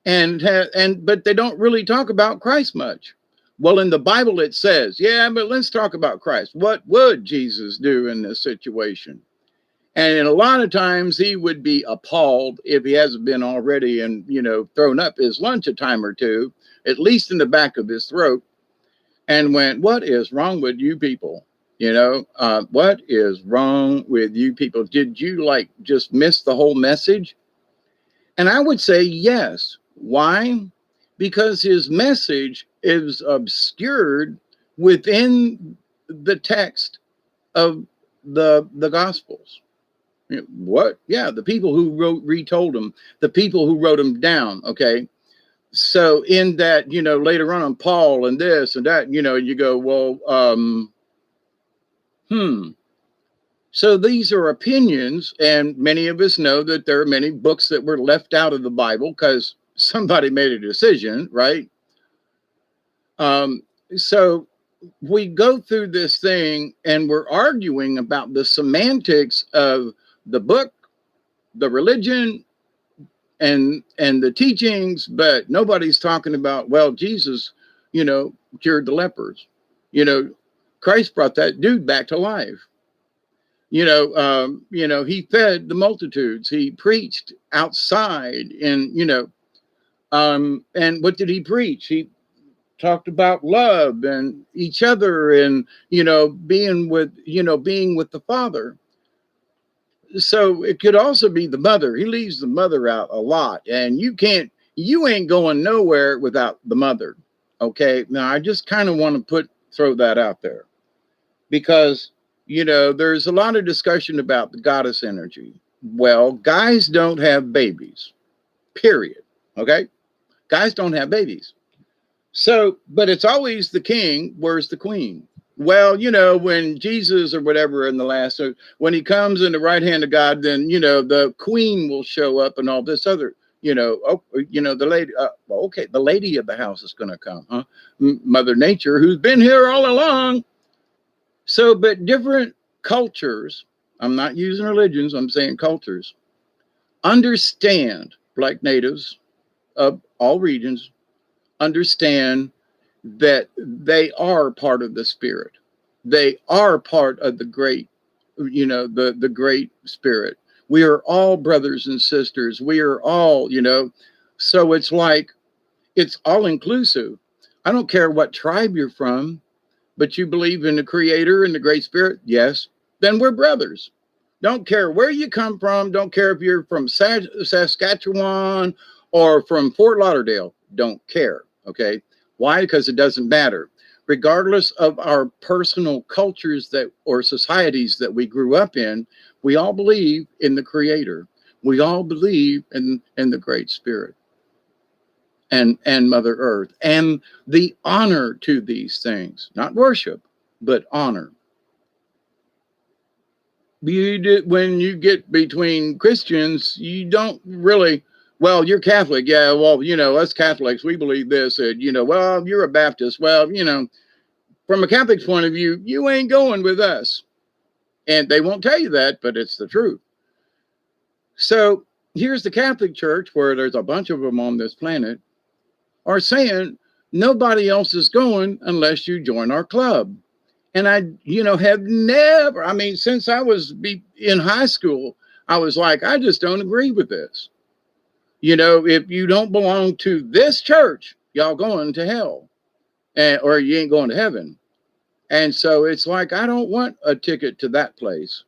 but they don't really talk about Christ much. Well, in the Bible, it says, yeah, but let's talk about Christ. What would Jesus do in this situation? And a lot of times he would be appalled if he hasn't been already and, thrown up his lunch a time or two, at least in the back of his throat, and went, what is wrong with you people? What is wrong with you people? Did you just miss the whole message? And I would say yes. Why? Because his message is obscured within the text of the Gospels. What? Yeah, the people who retold them, the people who wrote them down. Okay. So in that, later on Paul and this and that, you go, well, So these are opinions, and many of us know that there are many books that were left out of the Bible because somebody made a decision, right? So we go through this thing and we're arguing about the semantics of the book, the religion, and the teachings, but nobody's talking about, well, Jesus, cured the lepers. Christ brought that dude back to life. He fed the multitudes. He preached outside, and and what did he preach? He talked about love and each other, and being with the Father. So it could also be the mother. He leaves the mother out a lot, and you ain't going nowhere without the mother. Okay, now I just kind of want to throw that out there, because there's a lot of discussion about the goddess energy. Well, guys don't have babies, period. Okay, guys don't have babies. So, but it's always the king. Where's the queen? Well, when Jesus or whatever in the last, when he comes in the right hand of God, then, the queen will show up and all this other, the lady, okay, the lady of the house is going to come, huh? Mother Nature, who's been here all along. So, but different cultures, I'm not using religions, I'm saying cultures, understand, Black natives of all regions, understand that they are part of the spirit. They are part of the great, the great spirit. We are all brothers and sisters. We are all, so it's all inclusive. I don't care what tribe you're from, but you believe in the creator and the great spirit. Yes, then we're brothers. Don't care where you come from. Don't care if you're from Saskatchewan or from Fort Lauderdale. Don't care. Okay. Why? Because it doesn't matter. Regardless of our personal cultures or societies that we grew up in, we all believe in the creator. We all believe in the great spirit and Mother Earth, and the honor to these things, not worship, but honor. When you get between Christians, you don't really, well, you're Catholic. Yeah, well, us Catholics, we believe this. And, well, you're a Baptist. Well, from a Catholic's point of view, you ain't going with us. And they won't tell you that, but it's the truth. So here's the Catholic Church, where there's a bunch of them on this planet, are saying nobody else is going unless you join our club. And I, have never, I mean, since I was in high school, I was like, I just don't agree with this. If you don't belong to this church, y'all going to hell, or you ain't going to heaven. And so it's like, I don't want a ticket to that place.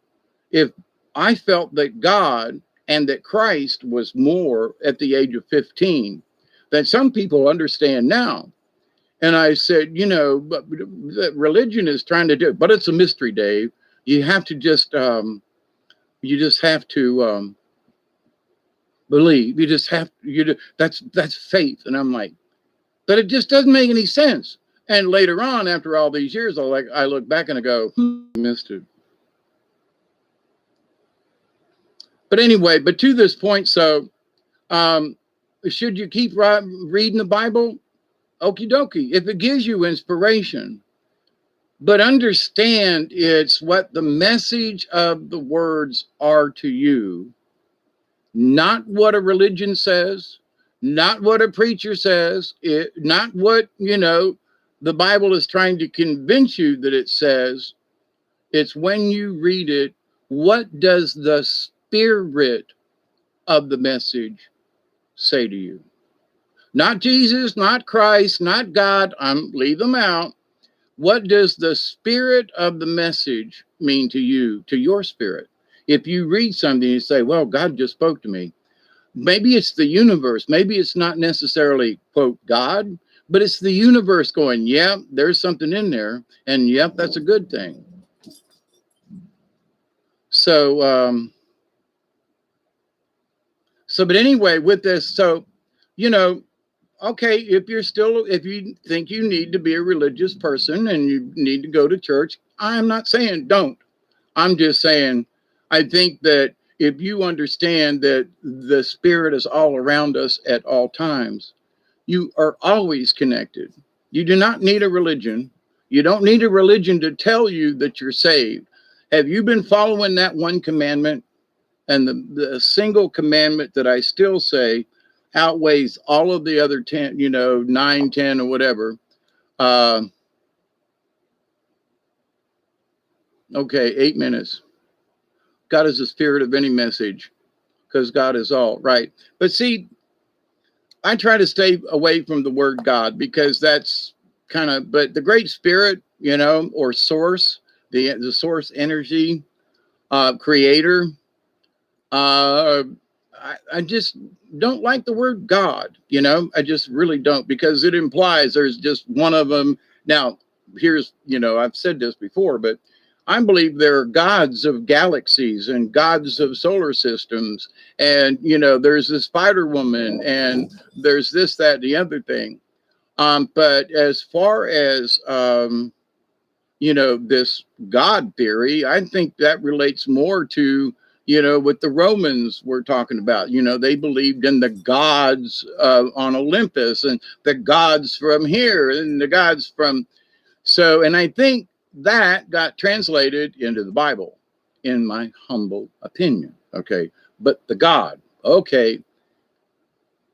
If I felt that God and that Christ was more at the age of 15 than some people understand now. And I said, but religion is trying to do it, but it's a mystery, Dave. You have to just have to believe. You just have that's faith. And I'm like, but it just doesn't make any sense. And later on, after all these years, I look back and I go, I missed it. But anyway, but to this point, so should you keep reading the Bible? Okie dokie. If it gives you inspiration, but understand it's what the message of the words are to you, not what a religion says, not what a preacher says, not what, the Bible is trying to convince you that it says. It's when you read it, what does the spirit of the message say to you? Not Jesus, not Christ, not God. Leave them out. What does the spirit of the message mean to you, to your spirit? If you read something, you say, well, God just spoke to me. Maybe it's the universe. Maybe it's not necessarily, quote, God, but it's the universe going, yeah, there's something in there. And yep, that's a good thing. So, but anyway, with this, okay, if you think you need to be a religious person and you need to go to church, I'm not saying don't. I'm just saying, I think that if you understand that the spirit is all around us at all times, you are always connected. You do not need a religion. You don't need a religion to tell you that you're saved. Have you been following that one commandment? And the single commandment that I still say outweighs all of the other 10, 9, 10, or whatever. Okay, 8 minutes. God is the spirit of any message, because God is all, right? But see, I try to stay away from the word God, because that's but the great spirit, or source, the source energy, creator, I just don't like the word God, I just really don't, because it implies there's just one of them. Now, here's, I've said this before, but I believe there are gods of galaxies and gods of solar systems. And, there's this Spider Woman and there's this, that, the other thing. But as far as, this God theory, I think that relates more to, what the Romans were talking about. They believed in the gods on Olympus and the gods from here and the gods from. So, and I think that got translated into the Bible, in my humble opinion. Okay. But the God, okay.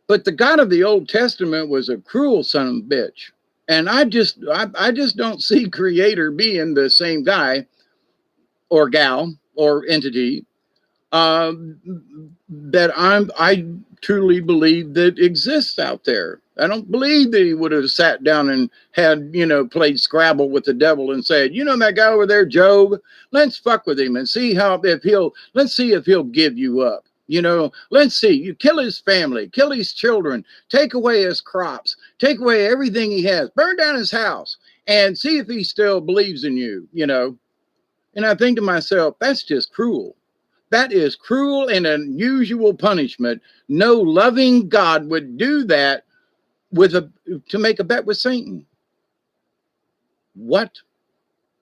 But the God of the Old Testament was a cruel son of a bitch. And I just don't see creator being the same guy or gal or entity that I truly believe that exists out there. I don't believe that he would have sat down and had, played Scrabble with the devil and said, that guy over there, Job, let's fuck with him and see let's see if he'll give you up. Let's see, you kill his family, kill his children, take away his crops, take away everything he has, burn down his house, and see if he still believes in you, And I think to myself, that's just cruel. That is cruel and unusual punishment. No loving God would do that to make a bet with Satan. What?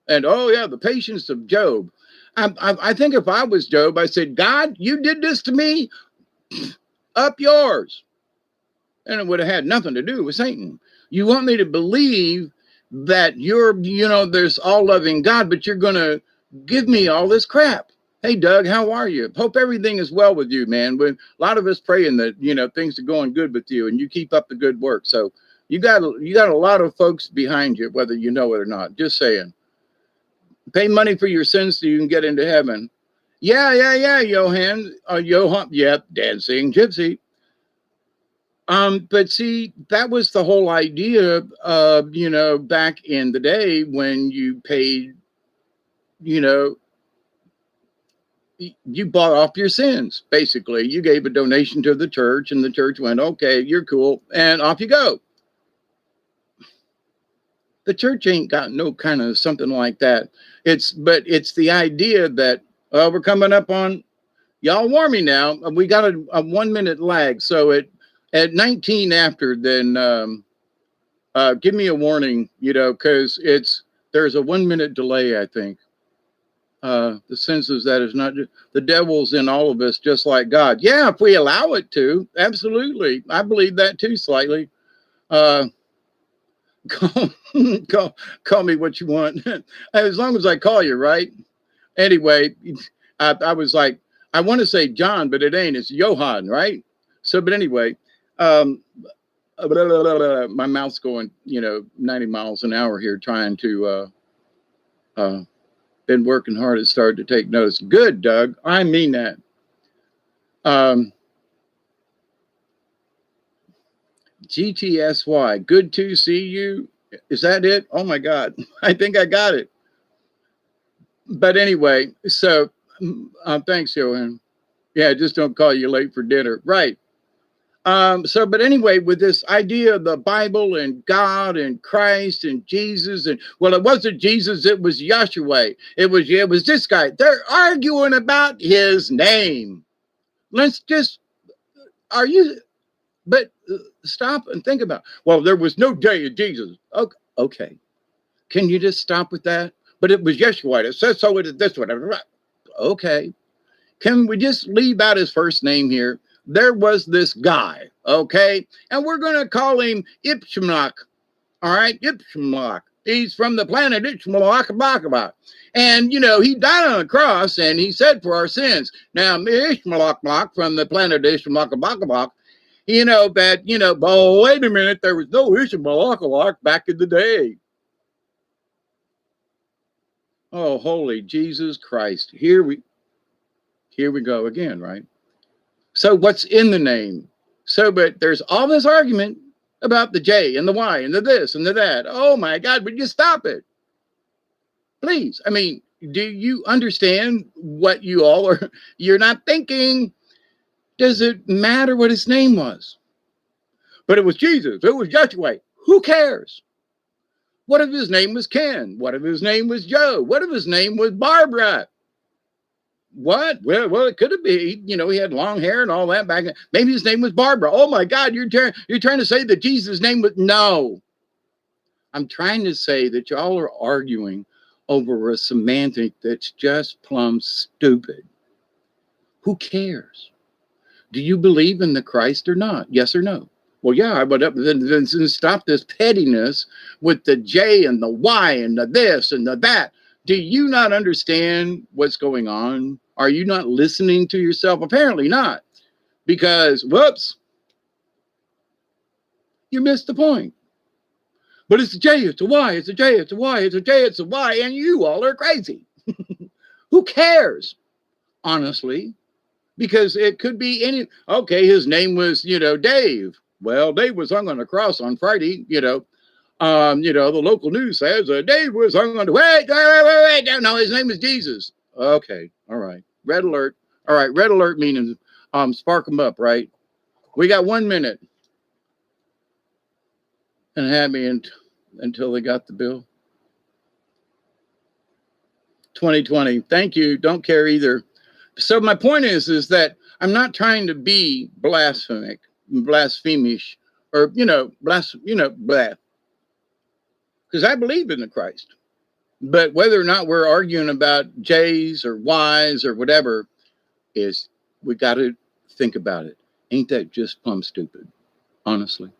And oh yeah, the patience of Job. I think if I was Job, I said, God, you did this to me, up yours. And it would have had nothing to do with Satan. You want me to believe that you're, there's all loving God, but you're going to give me all this crap. Hey, Doug, how are you? Hope everything is well with you, man. With a lot of us praying that things are going good with you, and you keep up the good work. So you got a lot of folks behind you, whether you know it or not. Just saying, pay money for your sins so you can get into heaven. Yeah, yeah, yeah, Johan, yep, dancing gypsy. But see, that was the whole idea of back in the day when you paid, you know, you bought off your sins. Basically, you gave a donation to the church, and the church went, "Okay, you're cool," and off you go. The church ain't got no kind of something like that. It's the idea that we're coming up on y'all warn me now. We got a 1 minute lag, so at 19 after, then give me a warning, because there's a 1 minute delay, I think. The sense is that is not the devil's in all of us, just like God. Yeah, if we allow it to, absolutely. I believe that too, slightly. Uh, call, call me what you want, as long as I call you, right? Anyway, I was like, I want to say John, but it ain't. It's Johan, right? So, but anyway, um, my mouth's going, 90 miles an hour here, trying to. Been working hard at starting to take notes. Good, Doug. I mean that. Um, GTSY. Good to see you. Is that it? Oh my God. I think I got it. But anyway, so thanks, Johan. Yeah, just don't call you late for dinner. Right. But anyway, with this idea of the Bible and God and Christ and Jesus, and well, it wasn't Jesus, it was Yahshua. It was this guy. They're arguing about his name. Let's just are you but stop and think about, well, there was no day of Jesus. Okay, okay. Can you just stop with that? But it was Yeshua. It says so. It is this one. Okay. Can we just leave out his first name here? There was this guy, okay? And we're going to call him Ipshmach, all right? Ipshmach. He's from the planet Ishmalak. And, he died on a cross and he said for our sins. Now, Ishmalak from the planet Ishmalak, oh, wait a minute, there was no Ishmalak back in the day. Oh, holy Jesus Christ. Here we go again, right? So what's in the name? So, but there's all this argument about the J and the Y and the this and the that. Oh my God, would you stop it? Please. I mean, do you understand what you all are? You're not thinking. Does it matter what his name was? But it was Jesus. It was Joshua. Who cares? What if his name was Ken? What if his name was Joe? What if his name was Barbara? What? Well, it could have been. He had long hair and all that back then. Maybe his name was Barbara. Oh my God, you're trying to say that Jesus' name was no. I'm trying to say that y'all are arguing over a semantic that's just plumb stupid. Who cares? Do you believe in the Christ or not? Yes or no? Well, yeah, but then stop this pettiness with the J and the Y and the this and the that. Do you not understand what's going on? Are you not listening to yourself? Apparently not, because whoops, you missed the point. But it's a J, it's a Y, it's a J, it's a Y, it's a J, it's a Y, and you all are crazy. Who cares? Honestly, because it could be any. Okay, his name was Dave. Well, Dave was hung on a cross on Friday. The local news says Dave was hung on. Wait. No, his name is Jesus. Okay, all right. Red alert. All right, red alert meaning spark them up. Right. We got 1 minute, and had me until they got the bill. 2020. Thank you. Don't care either. So my point is that I'm not trying to be blasphemic, blasphemish, or blah, because I believe in the Christ. But whether or not we're arguing about J's or Y's or whatever, is we got to think about it. Ain't that just plumb stupid? Honestly.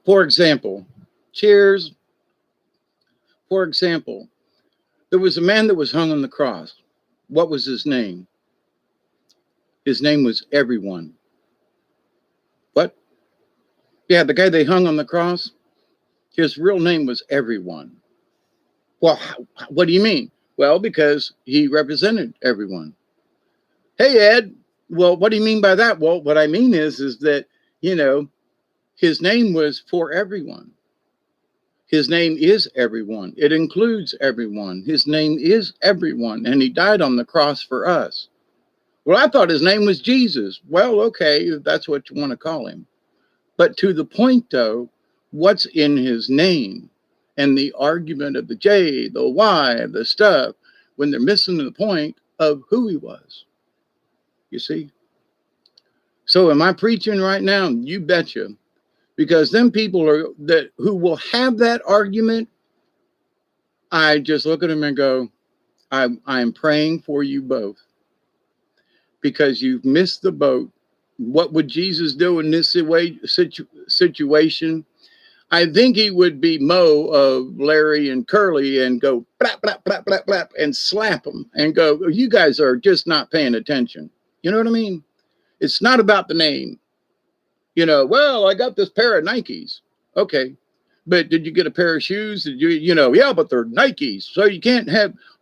For example, cheers. For example, there was a man that was hung on the cross. What was his name? His name was Everyone. What? Yeah, the guy they hung on the cross, his real name was Everyone. Well, what do you mean? Well, because he represented everyone. Hey, Ed. Well, what do you mean by that? Well, what I mean is that, his name was for everyone. His name is everyone. It includes everyone. His name is everyone. And he died on the cross for us. Well, I thought his name was Jesus. Well, okay, if that's what you want to call him. But to the point, though, what's in his name and the argument of the J, the Y, the stuff, when they're missing the point of who he was. You see? So am I preaching right now? You betcha. Because them people who will have that argument, I just look at them and go, I'm praying for you both. Because you've missed the boat. What would Jesus do in this situation? I think he would be Mo of Larry and Curly and go blap, blap, blap, blap, blap, and slap them and go, you guys are just not paying attention. You know what I mean? It's not about the name. Well, I got this pair of Nikes. Okay. But did you get a pair of shoes? Did yeah, but they're Nikes. So you can't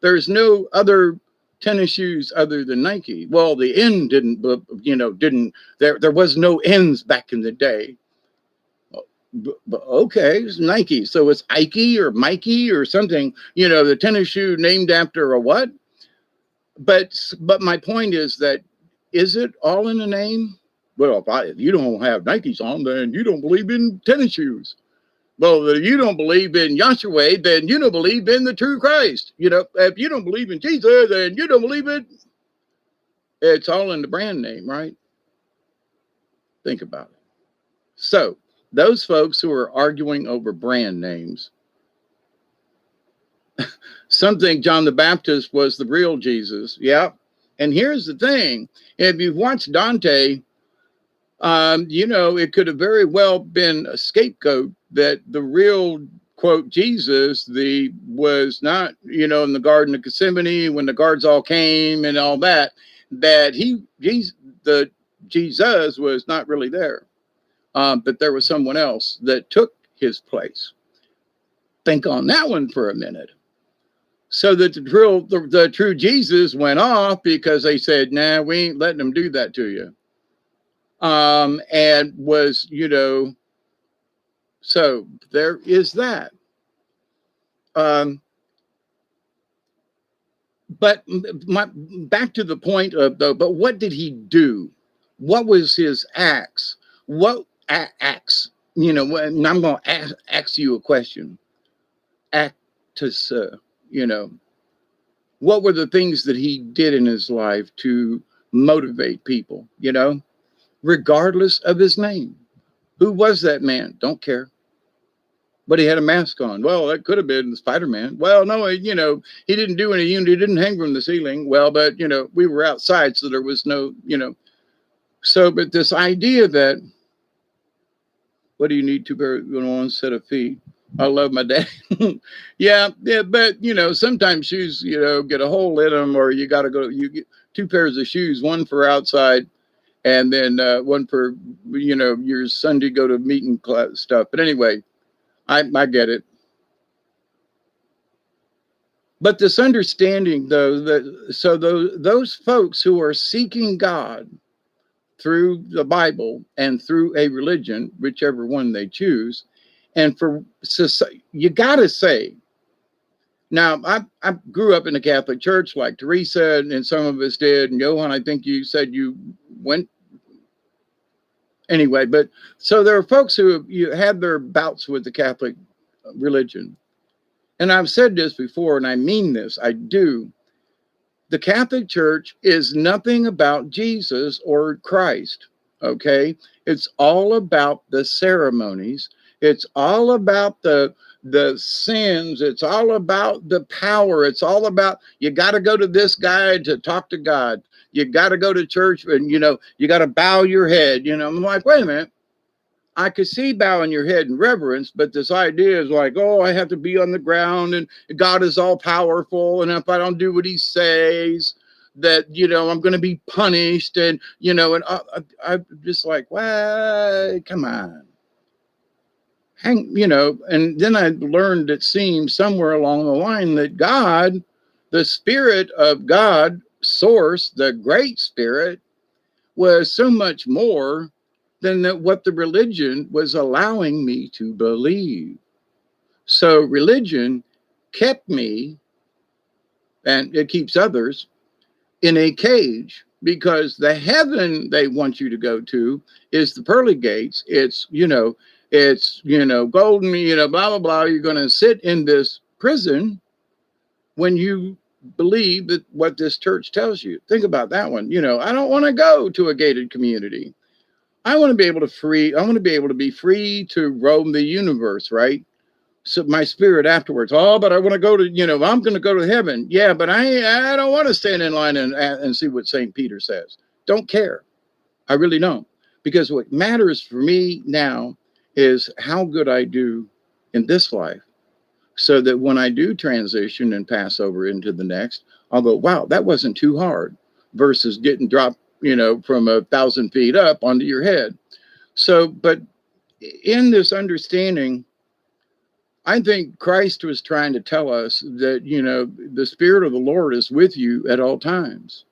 there's no other tennis shoes other than Nike. Well, the N didn't, there was no N's back in the day. But okay, it's Nike. So it's Ike or Mikey or something, the tennis shoe named after a what? But my point is that, is it all in the name? Well, if you don't have Nikes on, then you don't believe in tennis shoes. Well, if you don't believe in Yahshua, then you don't believe in the true Christ. If you don't believe in Jesus, then you don't believe it. It's all in the brand name, right? Think about it. So those folks who are arguing over brand names, some think John the Baptist was the real Jesus. Yeah. And here's the thing. If you've watched Dante, it could have very well been a scapegoat that the real, quote, Jesus, was not, in the Garden of Gethsemane when the guards all came and all that Jesus was not really there. But there was someone else that took his place. Think on that one for a minute. So that the true Jesus went off because they said, nah, we ain't letting them do that to you. And was, so there is that. But back to the point of but what did he do? What was his acts? What acts? And I'm going to ask you a question. Actus, what were the things that he did in his life to motivate people, regardless of his name? Who was that man? Don't care. But he had a mask on. Well, that could have been Spider-Man. Well, no, he didn't do any, he didn't hang from the ceiling. Well, but, we were outside, so there was no, So, but this idea that, what do you need 2 pairs on 1 set of feet? I love my dad. yeah, but, sometimes shoes, get a hole in them, or you got to go, you get 2 pairs of shoes, one for outside, and then one for, your Sunday go to meeting class stuff. But anyway, I get it. But this understanding, though, that those folks who are seeking God through the Bible and through a religion, whichever one they choose, and for society, you got to say, now, I grew up in the Catholic Church like Teresa, and some of us did. And Johan, I think you said you went. Anyway, but so there are folks who you had their bouts with the Catholic religion. And I've said this before, and I mean this, I do. The Catholic Church is nothing about Jesus or Christ, okay? It's all about the ceremonies. It's all about the sins. It's all about the power. It's all about, you got to go to this guy to talk to God. You got to go to church and, you got to bow your head. I'm like, wait a minute. I could see bowing your head in reverence, but this idea is like, oh, I have to be on the ground and God is all powerful. And if I don't do what he says, that, I'm going to be punished. And, and I'm just like, well, come on. And then I learned, it seems, somewhere along the line that God, the Spirit of God, Source, the Great Spirit, was so much more than what the religion was allowing me to believe. So religion kept me, and it keeps others, in a cage, because the heaven they want you to go to is the pearly gates. It's golden, blah blah blah. You're going to sit in this prison when you believe that what this church tells you. Think about that one. I don't want to go to a gated community. I want to be able to be free to roam the universe, right? So my spirit afterwards, oh, but I want to go to, I'm going to go to heaven. Yeah, but I don't want to stand in line and see what St. Peter says. Don't care. I really don't. Because what matters for me now is how good I do in this life, so that when I do transition and pass over into the next, I'll go, wow, that wasn't too hard, versus getting dropped, from 1,000 feet up onto your head. So, but in this understanding, I think Christ was trying to tell us that, the Spirit of the Lord is with you at all times.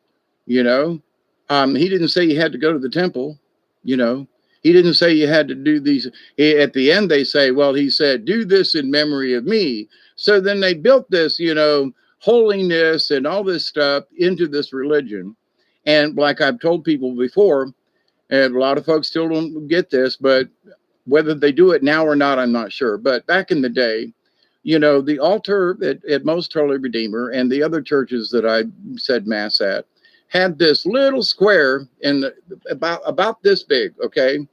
He didn't say you had to go to the temple. He didn't say you had to do these. At the end, they say, well, he said, do this in memory of me. So then they built this, holiness and all this stuff into this religion. And like I've told people before, and a lot of folks still don't get this, but whether they do it now or not, I'm not sure. But back in the day, the altar at Most Holy Redeemer and the other churches that I said Mass at had this little square about this big, okay,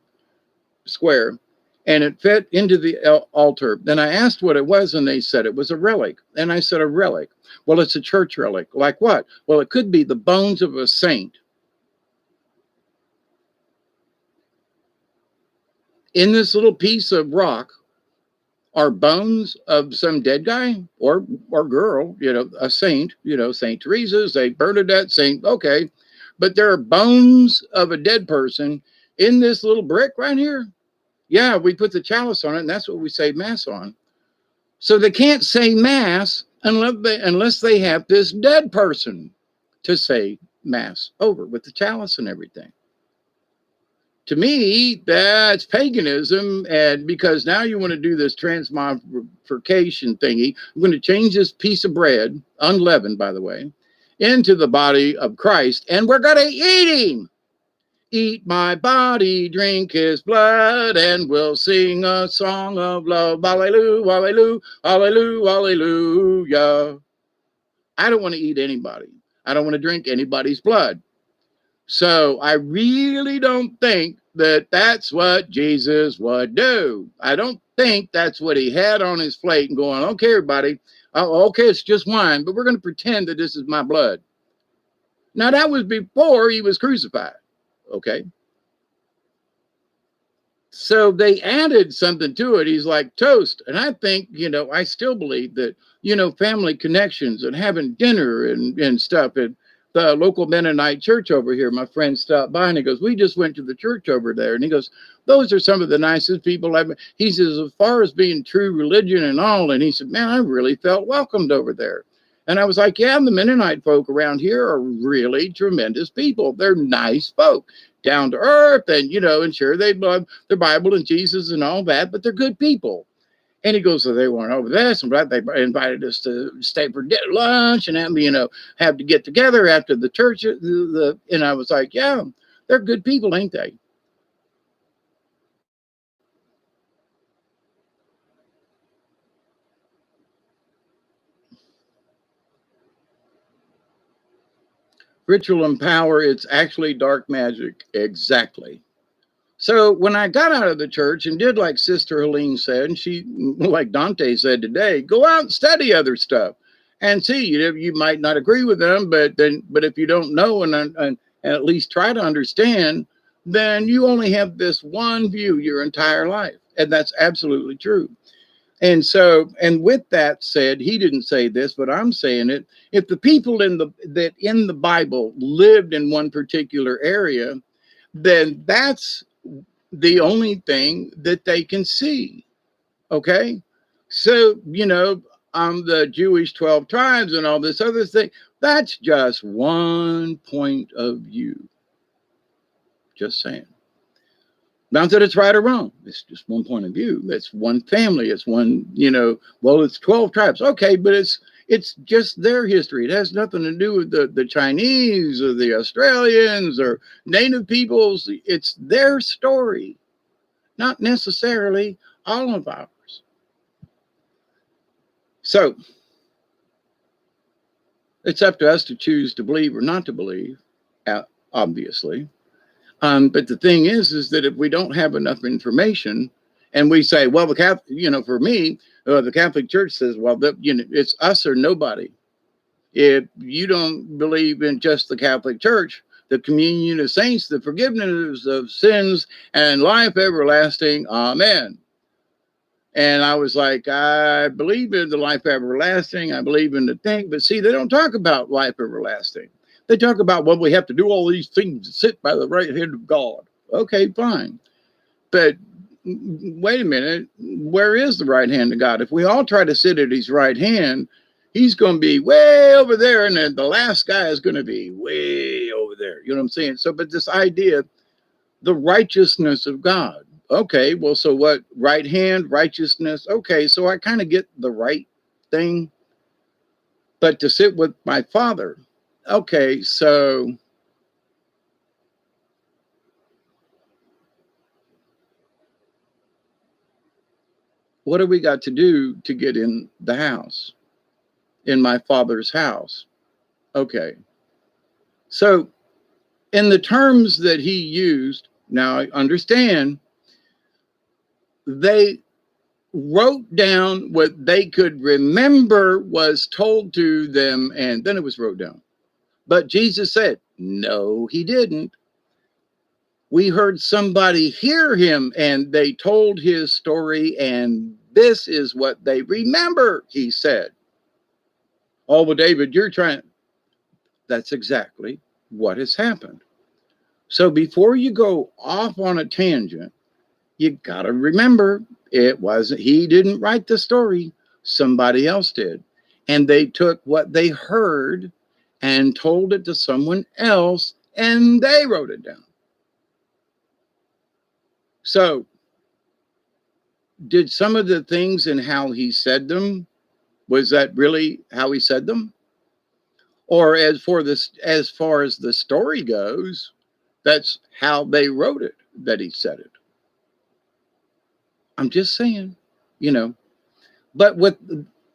square, and it fit into the altar. Then I asked what it was, and they said it was a relic. And I said, a relic? Well, it's a church relic. Like what? Well, it could be the bones of a saint. In this little piece of rock are bones of some dead guy or girl, a saint, Saint Teresa, Saint Bernadette, okay. But there are bones of a dead person in this little brick right here. Yeah, we put the chalice on it, and that's what we say Mass on. So they can't say Mass unless they have this dead person to say Mass over with the chalice and everything. To me, that's paganism, and because now you want to do this transmogrification thingy, I'm going to change this piece of bread, unleavened, by the way, into the body of Christ, and we're going to eat him. Eat my body, drink his blood, and we'll sing a song of love. Hallelujah, hallelujah, hallelujah, hallelujah. I don't want to eat anybody. I don't want to drink anybody's blood. So I really don't think that that's what Jesus would do. I don't think that's what he had on his plate and going, okay, everybody, okay, it's just wine, but we're going to pretend that this is my blood. Now, that was before he was crucified, okay? So they added something to it. He's like toast. And I think, I still believe that, family connections and having dinner and stuff. And the local Mennonite church over here, my friend stopped by and he goes, we just went to the church over there. And he goes, those are some of the nicest people I've met. He says, as far as being true religion and all. And he said, man, I really felt welcomed over there. And I was like, yeah, the Mennonite folk around here are really tremendous people. They're nice folk, down to earth, and, and sure, they love their Bible and Jesus and all that, but they're good people. And he goes, so they weren't over this, and they invited us to stay for lunch and have to get together after the church. And I was like, yeah, they're good people, ain't they? Ritual and power, it's actually dark magic. Exactly. So when I got out of the church and did like Sister Helene said, and she, like Dante said today, go out and study other stuff and see. You might not agree with them, but if you don't know and at least try to understand then you only have this one view your entire life. And that's absolutely true. And so, and with that said, he didn't say this, but I'm saying it. If the people in the Bible lived in one particular area, then that's the only thing that they can see. Okay. So, the Jewish 12 tribes and all this other thing, that's just one point of view. Just saying. Not that it's right or wrong. It's just one point of view. It's one family. It's one, it's 12 tribes. Okay, but it's just their history. It has nothing to do with the Chinese or the Australians or native peoples. It's their story, not necessarily all of ours. So it's up to us to choose to believe or not to believe, obviously. But the thing is that if we don't have enough information and we say, well, the Catholic, for me, the Catholic Church says, well, it's us or nobody. If you don't believe in just the Catholic Church, the communion of saints, the forgiveness of sins, and life everlasting, amen. And I was like, I believe in the life everlasting. I believe in the thing. But see, they don't talk about life everlasting. They talk about, well, we have to do all these things to sit by the right hand of God. Okay, fine. But wait a minute. Where is the right hand of God? If we all try to sit at his right hand, he's going to be way over there. And then the last guy is going to be way over there. You know what I'm saying? So, but this idea, the righteousness of God. Okay, well, so what? Right hand, righteousness. Okay, so I kind of get the right thing. But to sit with my Father, okay, so what do we got to do to get in the house? In my Father's house. Okay. So in the terms that he used, now I understand, they wrote down what they could remember was told to them, and then it was wrote down. But Jesus said, no, he didn't. We heard somebody hear him, and they told his story, and this is what they remember, he said. Oh, well, David, you're trying. That's exactly what has happened. So before you go off on a tangent, you got to remember he didn't write the story, somebody else did. And they took what they heard and told it to someone else, and they wrote it down. So did some of the things and how he said them, was that really how he said them? Or as far as the story goes, that's how they wrote it, that he said it. I'm just saying, but with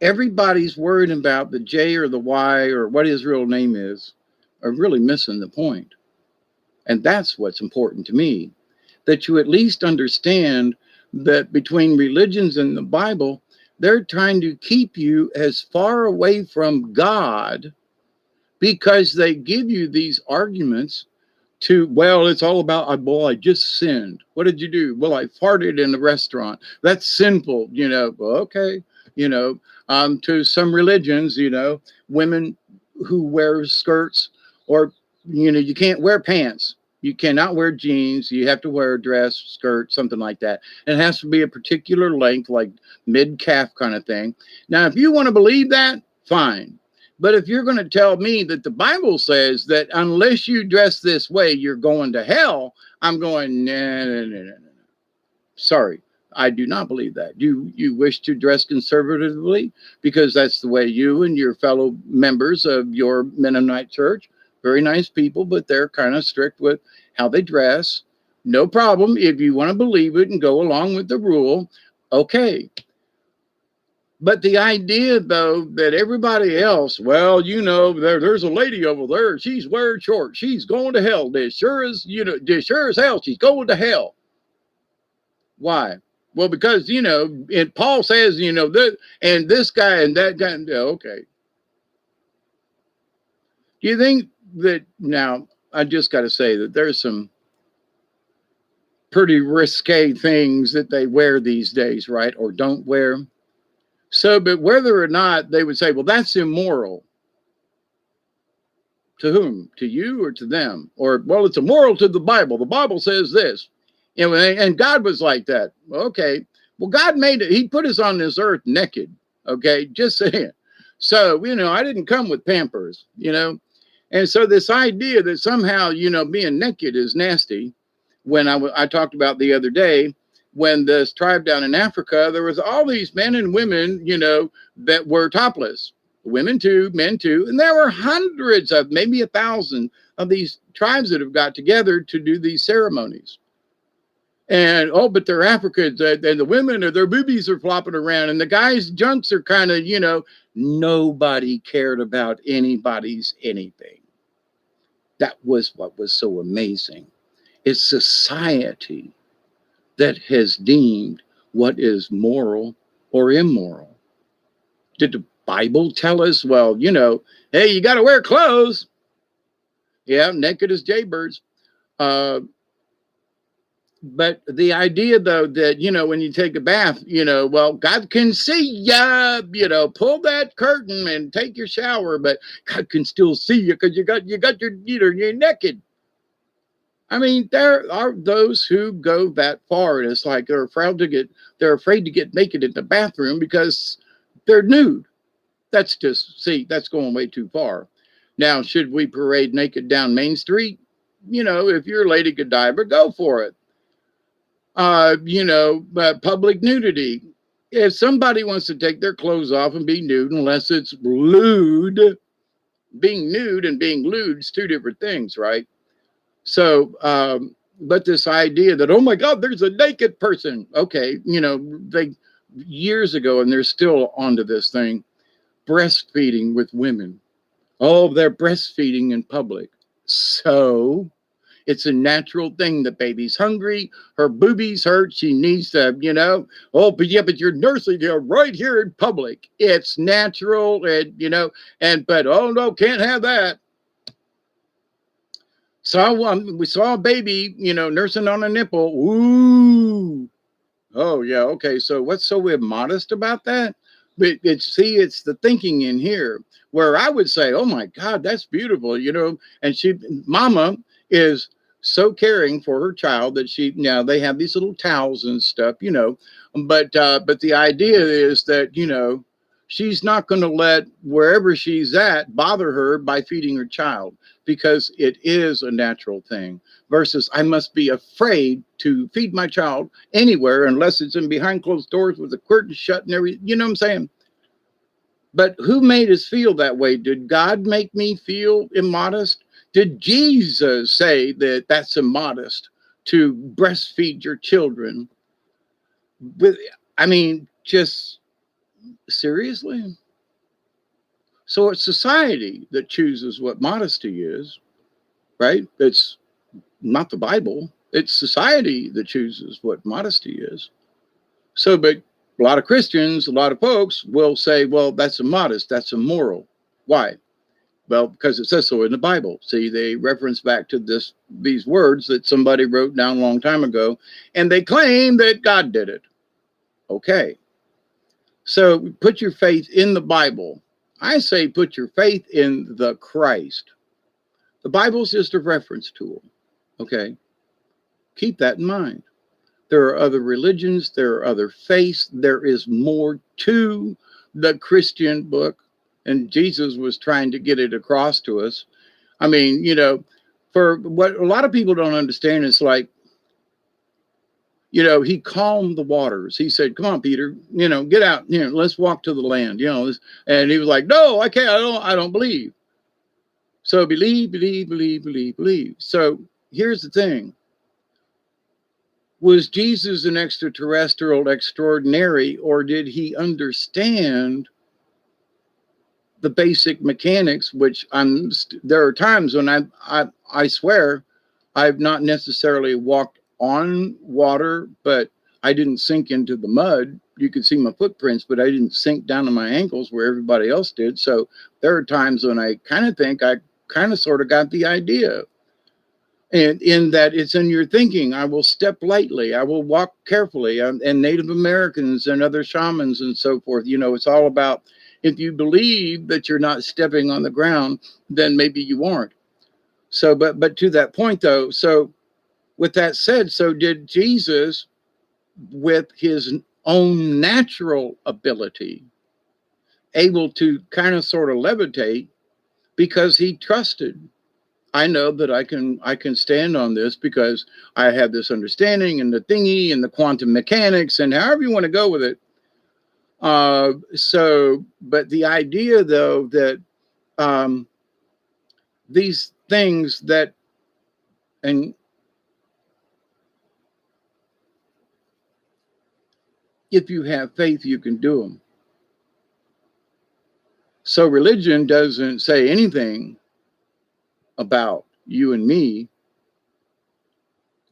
everybody's worried about the J or the Y or what his real name is, are really missing the point. And that's what's important to me, that you at least understand that between religions and the Bible, they're trying to keep you as far away from God because they give you these arguments it's all about, I just sinned. What did you do? Well, I farted in a restaurant. That's sinful, okay. To some religions, women who wear skirts or, you can't wear pants. You cannot wear jeans. You have to wear a dress, skirt, something like that. And it has to be a particular length, like mid-calf kind of thing. Now, if you want to believe that, fine. But if you're going to tell me that the Bible says that unless you dress this way, you're going to hell, I'm going, no. Sorry, I do not believe that. You wish to dress conservatively because that's the way you and your fellow members of your Mennonite church, very nice people, but they're kind of strict with how they dress. No problem. If you want to believe it and go along with the rule, okay. But the idea, though, that everybody else, there's a lady over there. She's wearing shorts. She's going to hell. Sure as hell, she's going to hell. Why? Well, because, and Paul says, and this guy and that guy. Okay. Do you think that now, I just got to say that there's some pretty risque things that they wear these days, right? Or don't wear. So, but whether or not they would say, well, that's immoral. To whom? To you or to them? Or, well, it's immoral to the Bible. The Bible says this. You know, and God was like that. Okay. Well, God made it. He put us on this earth naked. Okay. Just saying. So, you know, I didn't come with Pampers, you know. And so this idea that somehow, you know, being naked is nasty. When I talked about the other day, when this tribe down in Africa, there was all these men and women, you know, that were topless. Women too, men too. And there were hundreds of, maybe 1,000 of these tribes that have got together to do these ceremonies. And, oh, but they're Africans, and the women, or their boobies are flopping around, and the guys' junks are kind of, you know, nobody cared about anybody's anything. That was what was so amazing. It's society that has deemed what is moral or immoral. Did the Bible tell us, well, you know, hey, you got to wear clothes? Yeah, naked as jaybirds. But the idea, though, that, you know, when you take a bath, you know, well, God can see ya, you know, pull that curtain and take your shower, but God can still see you because you got your, you know, you're naked. I mean, there are those who go that far, and it's like they're afraid to get naked in the bathroom because they're nude. That's just, see, that's going way too far. Now, should we parade naked down Main Street? You know, if you're Lady Godiva, go for it. You know, public nudity. If somebody wants to take their clothes off and be nude, unless it's lewd, being nude and being lewd is two different things, right? So, but this idea that, oh my God, there's a naked person. Okay, you know, they years ago, and they're still onto this thing, breastfeeding with women. Oh, they're breastfeeding in public. So it's a natural thing. The baby's hungry. Her boobies hurt. She needs to, you know, oh, but yeah, but you're nursing her right here in public. It's natural. And, you know, but, oh no, can't have that. So we saw a baby, you know, nursing on a nipple. Ooh. Oh, yeah. Okay. So what's so immodest about that? But it's the thinking in here where I would say, oh my God, that's beautiful, you know. And mama is so caring for her child that they have these little towels and stuff, you know. But the idea is that, you know, she's not going to let wherever she's at bother her by feeding her child, because it is a natural thing, versus I must be afraid to feed my child anywhere unless it's in behind closed doors with the curtain shut and everything. You know what I'm saying? But who made us feel that way? Did God make me feel immodest? Did Jesus say that that's immodest to breastfeed your children? I mean, just seriously? So it's society that chooses what modesty is, right? It's not the Bible. It's society that chooses what modesty is. So, but a lot of Christians, a lot of folks will say, well, that's immodest, that's immoral. Why? Well, because it says so in the Bible. See, they reference back to these words that somebody wrote down a long time ago, and they claim that God did it. Okay. So put your faith in the Bible. I say put your faith in the Christ. The Bible's just a reference tool. Okay. Keep that in mind. There are other religions. There are other faiths. There is more to the Christian book. And Jesus was trying to get it across to us. I mean, you know, for what a lot of people don't understand is like, you know, he calmed the waters. He said, come on, Peter, you know, get out, you know, let's walk to the land, you know. And he was like, no, I can't. I don't believe. So believe. So here's the thing. Was Jesus an extraterrestrial extraordinary, or did he understand the basic mechanics, which there are times when I swear I've not necessarily walked on water, but I didn't sink into the mud. You could see my footprints, but I didn't sink down to my ankles where everybody else did. So there are times when I kind of think I kind of sort of got the idea. And in that it's in your thinking. I will step lightly. I will walk carefully. And Native Americans and other shamans and so forth, it's all about, if you believe that you're not stepping on the ground, then maybe you aren't. So, but to that point though, so with that said, so did Jesus with his own natural ability, able to kind of sort of levitate because he trusted. I know that I can stand on this because I have this understanding and the thingy and the quantum mechanics and however you want to go with it. But the idea though that these things that, and if you have faith, you can do them. So religion doesn't say anything about you and me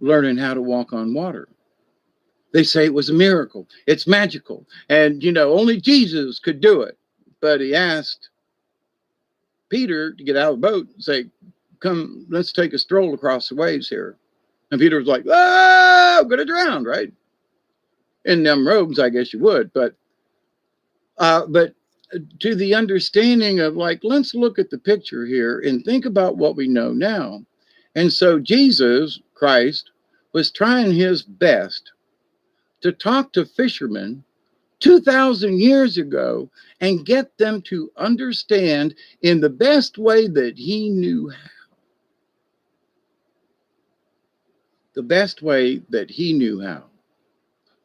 learning how to walk on water. They say it was a miracle. It's magical. And, only Jesus could do it. But he asked Peter to get out of the boat and say, come, let's take a stroll across the waves here. And Peter was like, oh, I'm going to drown, right? In them robes, I guess you would. But to the understanding of like, let's look at the picture here and think about what we know now. And so Jesus Christ was trying his best to talk to fishermen 2,000 years ago and get them to understand in the best way that he knew how. The best way that he knew how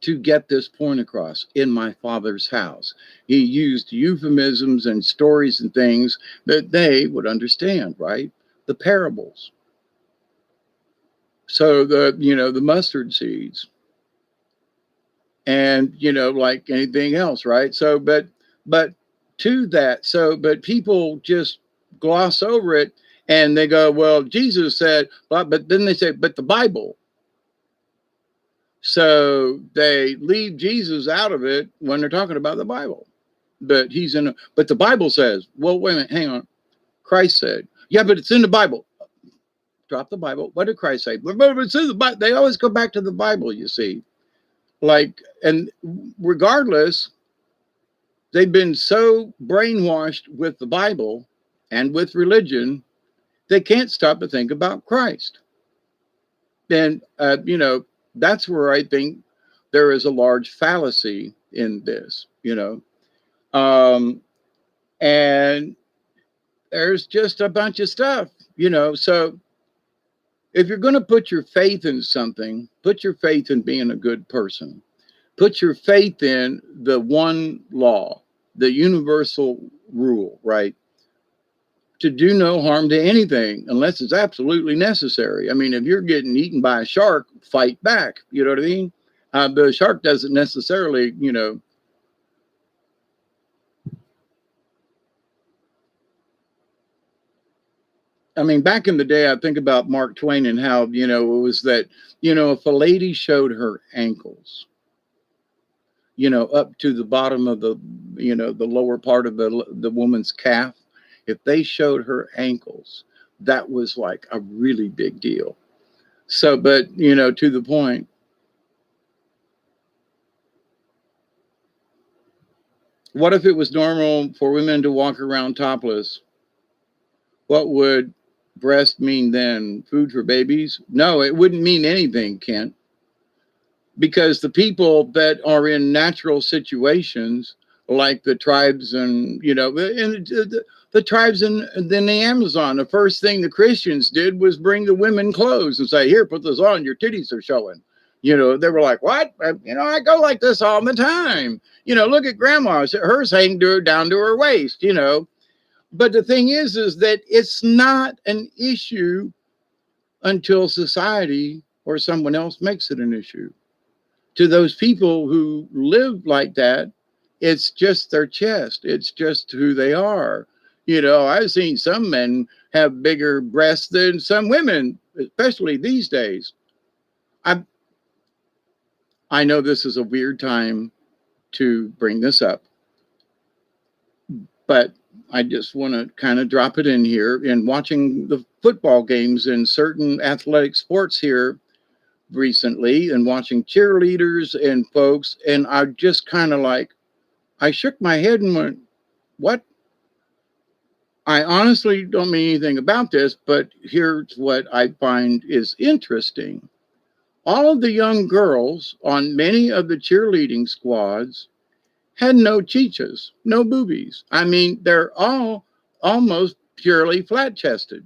to get this point across. In my Father's house, he used euphemisms and stories and things that they would understand, right? The parables. So the mustard seeds and, like anything else, right? So, but to that, but people just gloss over it and they go, well, Jesus said, but then they say, but the Bible. So they leave Jesus out of it when they're talking about the Bible. But but the Bible says, well, wait a minute, hang on. Christ said, yeah, but it's in the Bible. Drop the Bible. What did Christ say? But it's in the Bible. They always go back to the Bible, you see. Like, and regardless, they've been so brainwashed with the Bible and with religion, they can't stop to think about Christ. And, that's where I think there is a large fallacy in this, and there's just a bunch of stuff, so if you're going to put your faith in something, put your faith in being a good person, put your faith in the one law, the universal rule, right? To do no harm to anything unless it's absolutely necessary. I mean, if you're getting eaten by a shark, fight back. You know what I mean? The shark doesn't necessarily, I mean, back in the day, I think about Mark Twain and how, it was that, if a lady showed her ankles, up to the bottom of the, the lower part of the woman's calf, if they showed her ankles, that was like a really big deal. So, but, to the point, what if it was normal for women to walk around topless? What would breast mean then? Food for babies? No, it wouldn't mean anything, Kent, because the people that are in natural situations, like the tribes and, the tribes in the Amazon, the first thing the Christians did was bring the women clothes and say, here, put this on, your titties are showing. They were like, what? I go like this all the time. Look at grandma, hers hang down to her waist, But the thing is that it's not an issue until society or someone else makes it an issue. To those people who live like that, it's just their chest. It's just who they are. I've seen some men have bigger breasts than some women, especially these days. I know this is a weird time to bring this up, but I just want to kind of drop it in here. In watching the football games in certain athletic sports here recently, and watching cheerleaders and folks, and I just kind of like, I shook my head and went, what? I honestly don't mean anything about this, but here's what I find is interesting. All of the young girls on many of the cheerleading squads had no chichas, no boobies. I mean, they're all almost purely flat chested.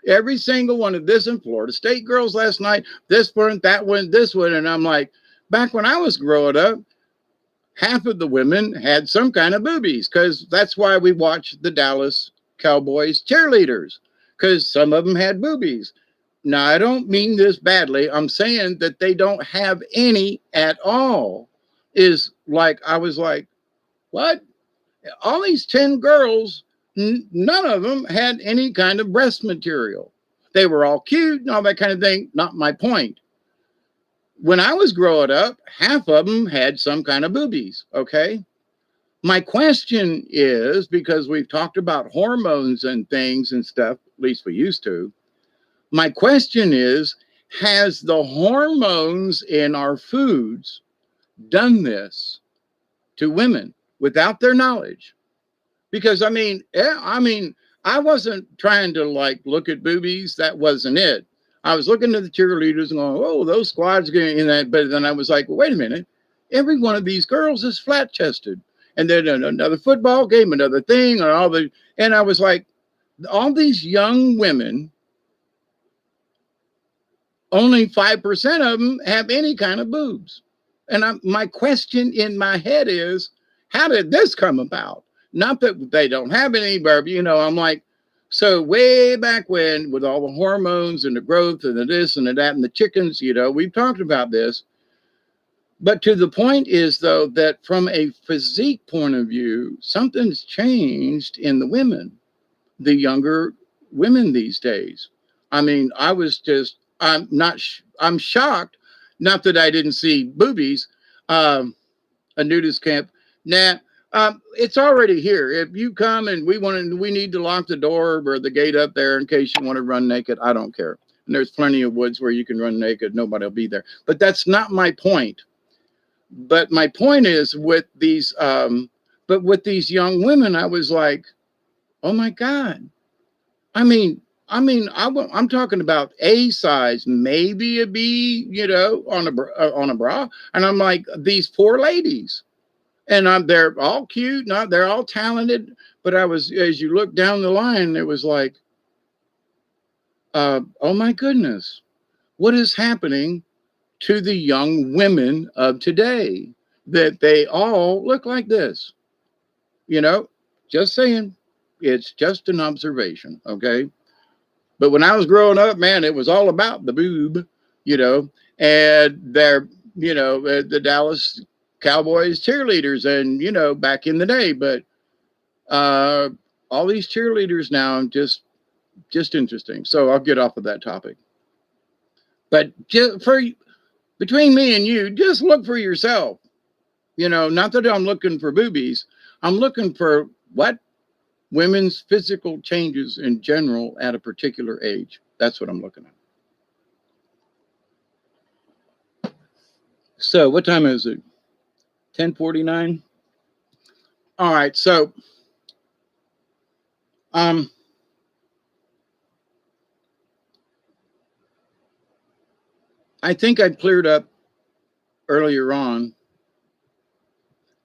Every single one of this in Florida State girls last night, this one, that one, this one. And I'm like, back when I was growing up, half of the women had some kind of boobies because that's why we watched the Dallas Cowboys cheerleaders, because some of them had boobies. Now, I don't mean this badly. I'm saying that they don't have any at all. Is like, I was like, what? All these 10 girls, none of them had any kind of breast material. They were all cute and all that kind of thing. Not my point. When I was growing up, half of them had some kind of boobies. Okay. My question is, because we've talked about hormones and things and stuff, at least we used to. My question is, has the hormones in our foods done this to women without their knowledge? Because I wasn't trying to like look at boobies. That wasn't it. I was looking at the cheerleaders and going, oh, those squads getting in that. But then I was like, well, wait a minute. Every one of these girls is flat chested. And then another football game, another thing, and I was like, all these young women, only 5% of them have any kind of boobs. And my question in my head is, how did this come about? Not that they don't have any, but, I'm like, so way back when, with all the hormones and the growth and the this and the that and the chickens, we've talked about this. But to the point is, though, that from a physique point of view, something's changed in the women, the younger women these days. I mean, I'm shocked. Not that I didn't see boobies, a nudist camp. Nah, it's already here. If you come and we need to lock the door or the gate up there in case you want to run naked. I don't care. And there's plenty of woods where you can run naked. Nobody will be there. But that's not my point. But my point is with these young women, I was like, oh my God. I'm talking about A size, maybe a B, on a bra. And I'm like, these poor ladies. And they're all cute, they're all talented. But as you look down the line, it was like, oh my goodness, what is happening to the young women of today that they all look like this? Just saying, it's just an observation, okay? But when I was growing up, man, it was all about the boob, and they're, the Dallas Cowboys cheerleaders and, back in the day. But all these cheerleaders now, just interesting. So I'll get off of that topic. But between me and you, just look for yourself. Not that I'm looking for boobies. I'm looking for what? Women's physical changes in general at a particular age. That's what I'm looking at. So what time is it? 10:49. All right. So, I think I cleared up earlier on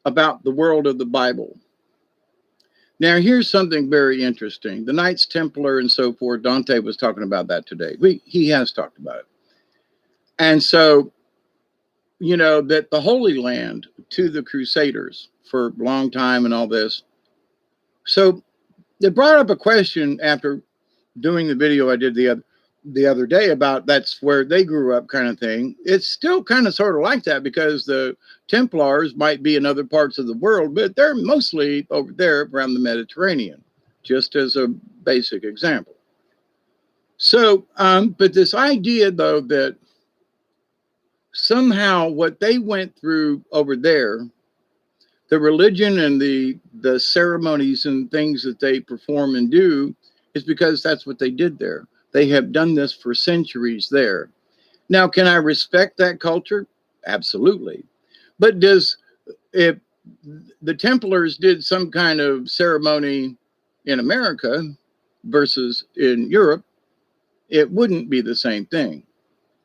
about the world of the Bible. Now, here's something very interesting. The Knights Templar and so forth, Dante was talking about that today. He has talked about it. And so, that the Holy Land to the Crusaders for a long time and all this. So it brought up a question after doing the video I did the other day about that's where they grew up kind of thing. It's still kind of sort of like that because the Templars might be in other parts of the world, but they're mostly over there around the Mediterranean, just as a basic example. So, but this idea though that somehow what they went through over there The religion and the ceremonies and things that they perform and do is because that's what they did there. They have done this for centuries there. Now, can I respect that culture? Absolutely. But if the Templars did some kind of ceremony in America versus in Europe, it wouldn't be the same thing.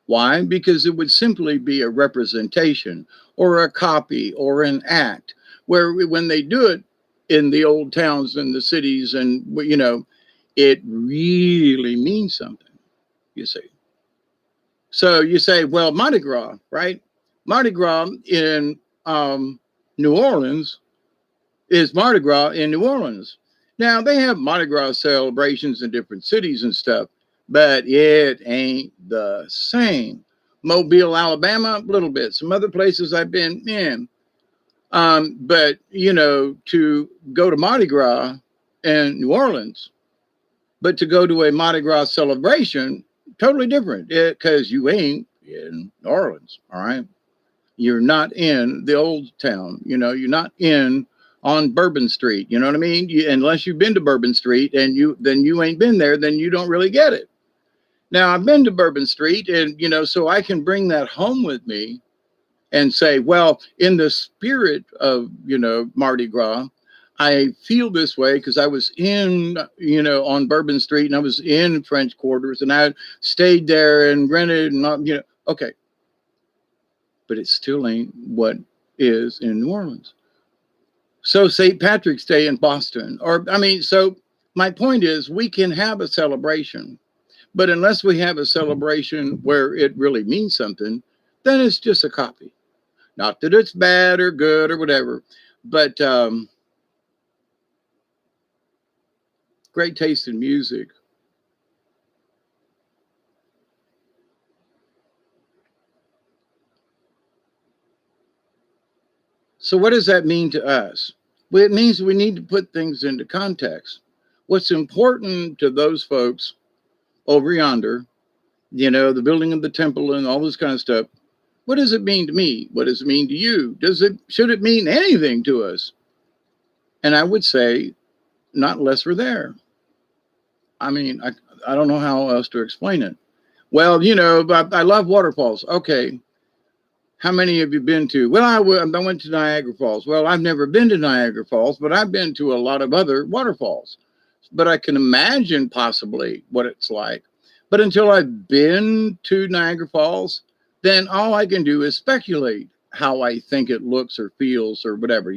Why? Because it would simply be a representation or a copy or an act where when they do it in the old towns and the cities and, it really means something, you see. So you say, well, Mardi Gras, right? Mardi Gras in New Orleans is Mardi Gras in New Orleans. Now, they have Mardi Gras celebrations in different cities and stuff, but it ain't the same. Mobile, Alabama, a little bit. Some other places I've been in. But, to go to Mardi Gras in New Orleans, but to go to a Mardi Gras celebration, totally different, because you ain't in New Orleans, all right? You're not in the old town, you're not on Bourbon Street, you know what I mean? Unless you've been to Bourbon Street and you ain't been there, then you don't really get it. Now, I've been to Bourbon Street and, so I can bring that home with me and say, well, in the spirit of, Mardi Gras, I feel this way because I was in, on Bourbon Street and I was in French Quarters and I stayed there and rented and, okay. But it still ain't what is in New Orleans. So St. Patrick's Day in Boston, so my point is we can have a celebration, but unless we have a celebration where it really means something, then it's just a copy. Not that it's bad or good or whatever, but great taste in music. So what does that mean to us? Well, it means we need to put things into context. What's important to those folks over yonder, the building of the temple and all this kind of stuff, what does it mean to me? What does it mean to you? Should it mean anything to us? And I would say not unless we're there. I don't know how else to explain it. Well, I love waterfalls. Okay. How many have you been to? Well, I went to Niagara Falls. Well, I've never been to Niagara Falls, but I've been to a lot of other waterfalls. But I can imagine possibly what it's like. But until I've been to Niagara Falls, then all I can do is speculate how I think it looks or feels or whatever,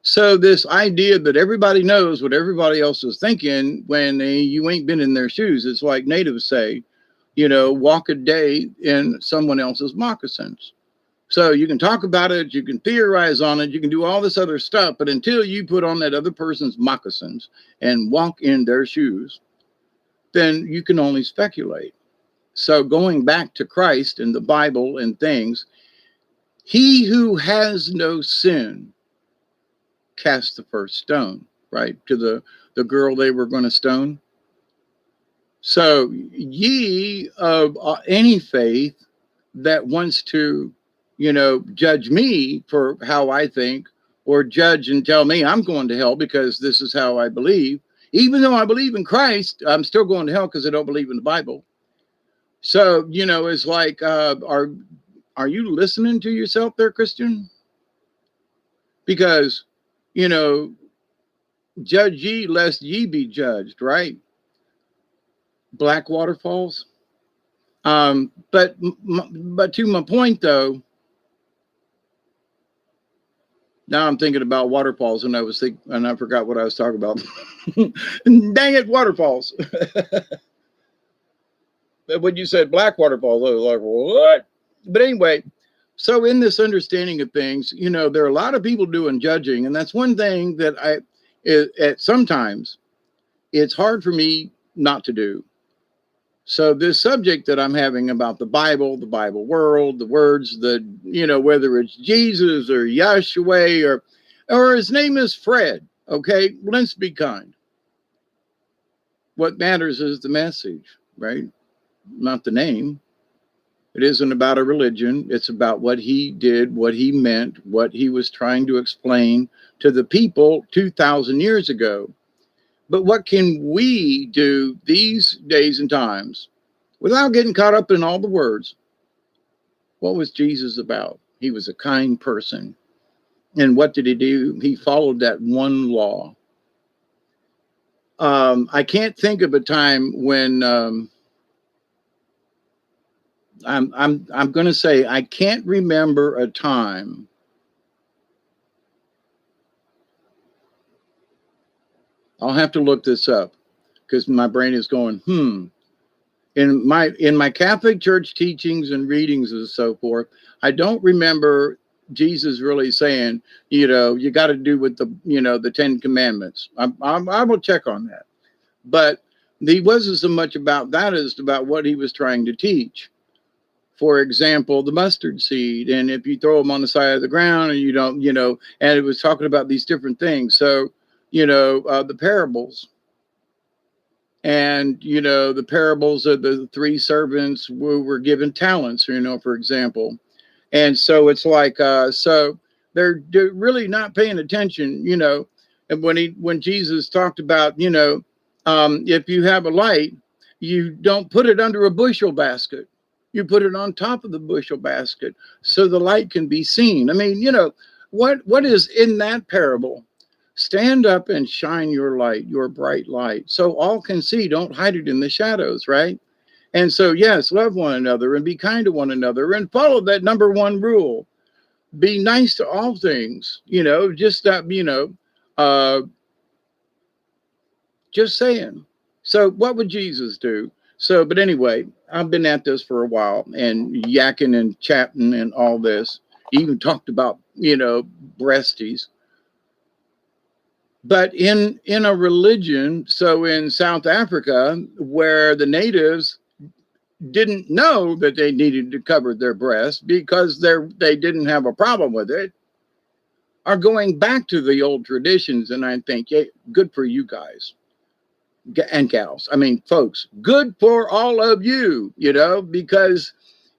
So this idea that everybody knows what everybody else is thinking when you ain't been in their shoes, it's like natives say, walk a day in someone else's moccasins. So you can talk about it, you can theorize on it, you can do all this other stuff, but until you put on that other person's moccasins and walk in their shoes, then you can only speculate. So going back to Christ and the Bible and things, he who has no sin cast the first stone, right? To the girl they were going to stone. So ye of any faith that wants to, judge me for how I think or judge and tell me I'm going to hell because this is how I believe. Even though I believe in Christ, I'm still going to hell because I don't believe in the Bible. So, it's like, are you listening to yourself there, Christian? Because, judge ye lest ye be judged, right? Black waterfalls. But to my point though, now I'm thinking about waterfalls and I forgot what I was talking about. Dang it, waterfalls. But when you said black waterfalls, I was like, what? But anyway, so in this understanding of things, there are a lot of people doing judging. And that's one thing that sometimes it's hard for me not to do. So this subject that I'm having about the Bible world, the words, whether it's Jesus or Yahshua or his name is Fred. Okay, let's be kind. What matters is the message, right? Not the name. It isn't about a religion. It's about what he did, what he meant, what he was trying to explain to the people 2,000 years ago. But what can we do these days and times without getting caught up in all the words? What was Jesus about? He was a kind person. And what did he do? He followed that one law. I can't think of a time when I'm going to say I can't remember a time I'll have to look this up because my brain is going, In my Catholic Church teachings and readings and so forth, I don't remember Jesus really saying, you got to do with the 10 Commandments. I will check on that. But he wasn't so much about that as about what he was trying to teach. For example, the mustard seed, and if you throw them on the side of the ground and you don't, and it was talking about these different things. So, the parables. And, the parables of the three servants who were given talents, for example. And so it's like, so they're really not paying attention, and when Jesus talked about, if you have a light, you don't put it under a bushel basket. You put it on top of the bushel basket so the light can be seen. I mean, what is in that parable? Stand up and shine your light, your bright light, so all can see. Don't hide it in the shadows, right? And so, yes, love one another and be kind to one another and follow that number one rule. Be nice to all things, just that, just saying. So what would Jesus do? So, but anyway, I've been at this for a while and yakking and chatting and all this. Even talked about, breasties. But in a religion, so in South Africa, where the natives didn't know that they needed to cover their breasts because they didn't have a problem with it, are going back to the old traditions. And I think, yeah, good for you guys and gals. I mean, folks, good for all of you, because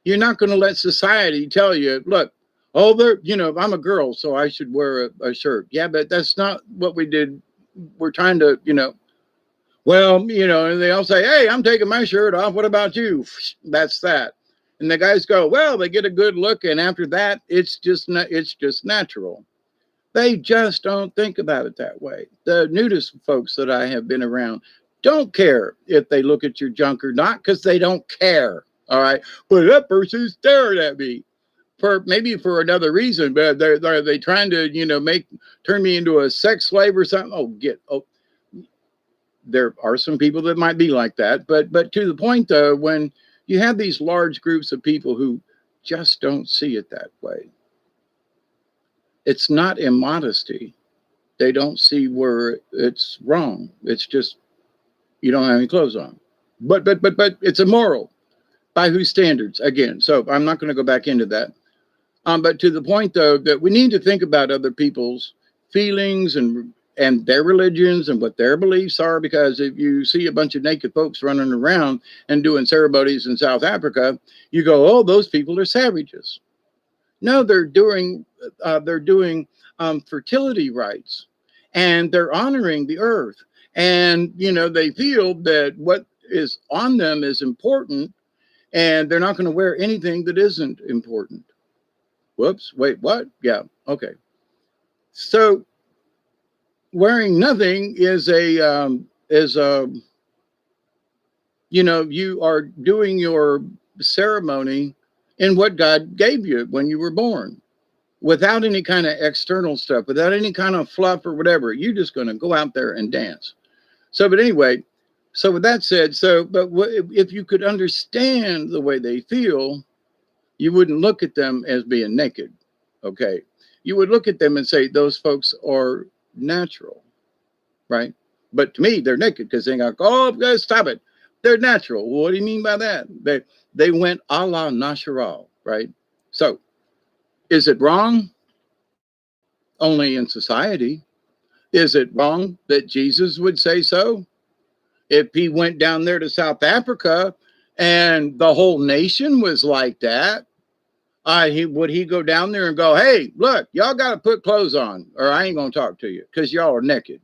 you're not going to let society tell you, look, I'm a girl, so I should wear a shirt. Yeah, but that's not what we did. We're trying to, and they all say, hey, I'm taking my shirt off. What about you? That's that. And the guys go, well, they get a good look. And after that, it's just natural. They just don't think about it that way. The nudist folks that I have been around don't care if they look at your junk or not because they don't care. All right. But that person's staring at me maybe for another reason, but are they trying to, turn me into a sex slave or something? There are some people that might be like that. But to the point, though, when you have these large groups of people who just don't see it that way, it's not immodesty. They don't see where it's wrong. It's just you don't have any clothes on. But it's immoral. By whose standards? Again, so I'm not going to go back into that. But to the point, though, that we need to think about other people's feelings and their religions and what their beliefs are, because if you see a bunch of naked folks running around and doing ceremonies in South Africa, you go, oh, those people are savages. No, they're doing fertility rites, and they're honoring the earth. And, they feel that what is on them is important, and they're not going to wear anything that isn't important. Whoops, wait, what? Yeah, okay. So wearing nothing is you are doing your ceremony in what God gave you when you were born, without any kind of external stuff, without any kind of fluff or whatever. You're just going to go out there and dance. So, but anyway, so with that said, if you could understand the way they feel, you wouldn't look at them as being naked. Okay. You would look at them and say, those folks are natural, right? But to me, they're naked because they go, oh, stop it. They're natural. Well, what do you mean by that? They went a la natural, right? So is it wrong? Only in society. Is it wrong that Jesus would say so? If he went down there to South Africa and the whole nation was like that, would he go down there and go, hey, look, y'all got to put clothes on or I ain't going to talk to you because y'all are naked.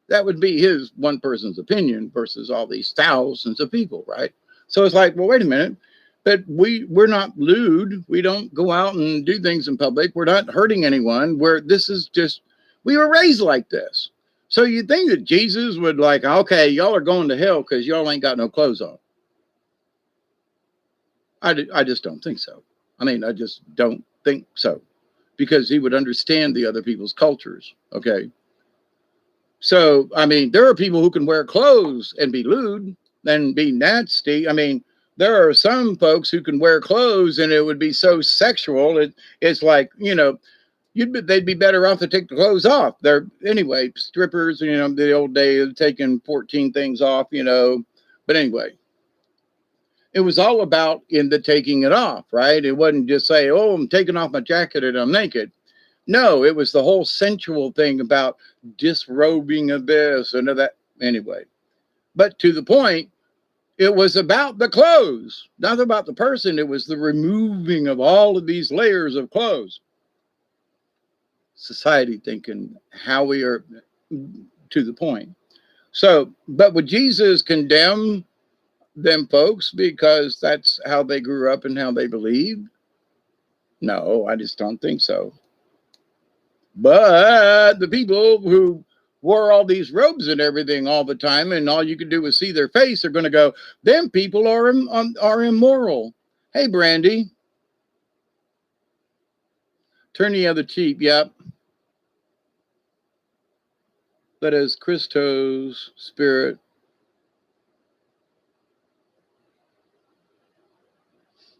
That would be his one person's opinion versus all these thousands of people, right? So it's like, well, wait a minute. But we're not lewd. We don't go out and do things in public. We're not hurting anyone. This is just, we were raised like this. So you think that Jesus would like, okay, y'all are going to hell because y'all ain't got no clothes on. I just don't think so. I mean, I just don't think so, because he would understand the other people's cultures. Okay. So, I mean, there are people who can wear clothes and be lewd and be nasty. I mean, there are some folks who can wear clothes and it would be so sexual. It's like, you know, they'd be better off to take the clothes off. They're anyway, strippers, you know, the old day of taking 14 things off, you know, but anyway. It was all about in the taking it off, right? It wasn't just say, oh, I'm taking off my jacket and I'm naked. No, it was the whole sensual thing about disrobing of this and of that. Anyway, but to the point, it was about the clothes, not about the person. It was the removing of all of these layers of clothes. Society thinking how we are to the point. So, but would Jesus condemn them folks because that's how they grew up and how they believe? No, I just don't think so. But the people who wore all these robes and everything all the time and all you could do was see their face are going to go, them people are immoral. Hey, Brandy. Turn the other cheek. Yep. That is Christos spirit.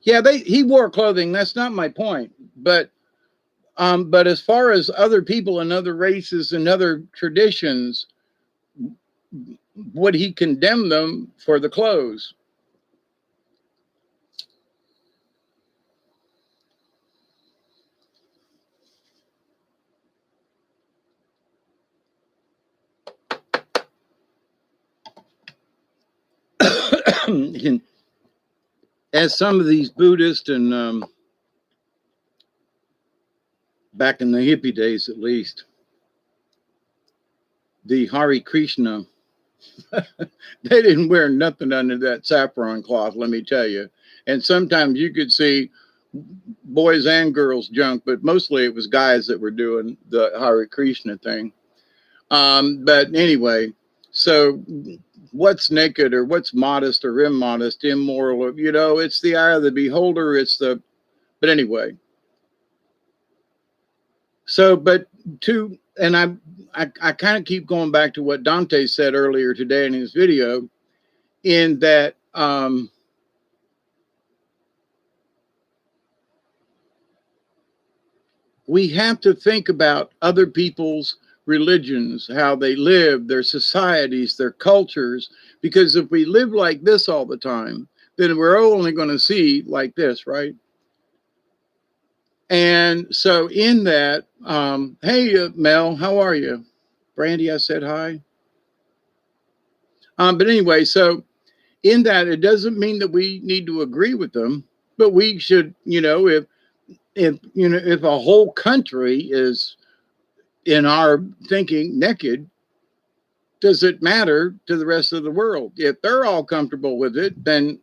Yeah, he wore clothing. That's not my point. But as far as other people and other races and other traditions, would he condemn them for the clothes? As some of these Buddhists and back in the hippie days, at least, the Hare Krishna, they didn't wear nothing under that saffron cloth, let me tell you. And sometimes you could see boys and girls junk, but mostly it was guys that were doing the Hare Krishna thing. But anyway, so what's naked or what's modest or immodest, immoral, or, you know, it's the eye of the beholder. But anyway. So, but and I kind of keep going back to what Dante said earlier today in his video, in that we have to think about other people's religions, how they live, their societies, their cultures, because if we live like this all the time, then we're only going to see like this, right? And so in that, hey, Mel, how are you? Brandy, I said hi. But anyway, so in that, it doesn't mean that we need to agree with them, but we should, you know, if a whole country is in our thinking naked, does it matter to the rest of the world? If they're all comfortable with it, then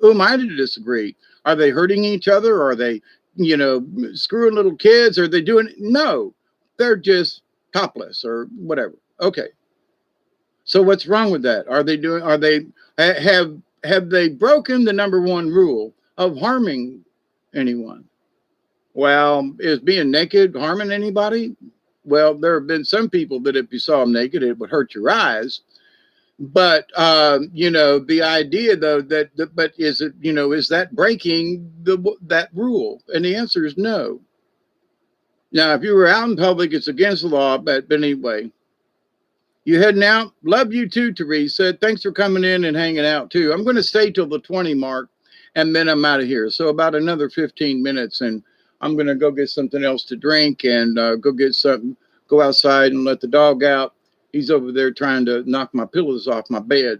who am I to disagree? Are they hurting each other? Are they, you know, screwing little kids? Are they doing? No, they're just topless or whatever. Okay. So what's wrong with that? Are they have they broken the number one rule of harming anyone? Well, is being naked harming anybody? Well, there have been some people that if you saw them naked, it would hurt your eyes. But you know, the idea though but is it, you know, is that breaking that rule? And the answer is no. Now, if you were out in public, it's against the law. But anyway, you heading out? Love you too, Teresa. Thanks for coming in and hanging out too. I'm going to stay till the 20 mark, and then I'm out of here. So about another 15 minutes, and I'm going to go get something else to drink and go get something. Go outside and let the dog out. He's over there trying to knock my pillows off my bed.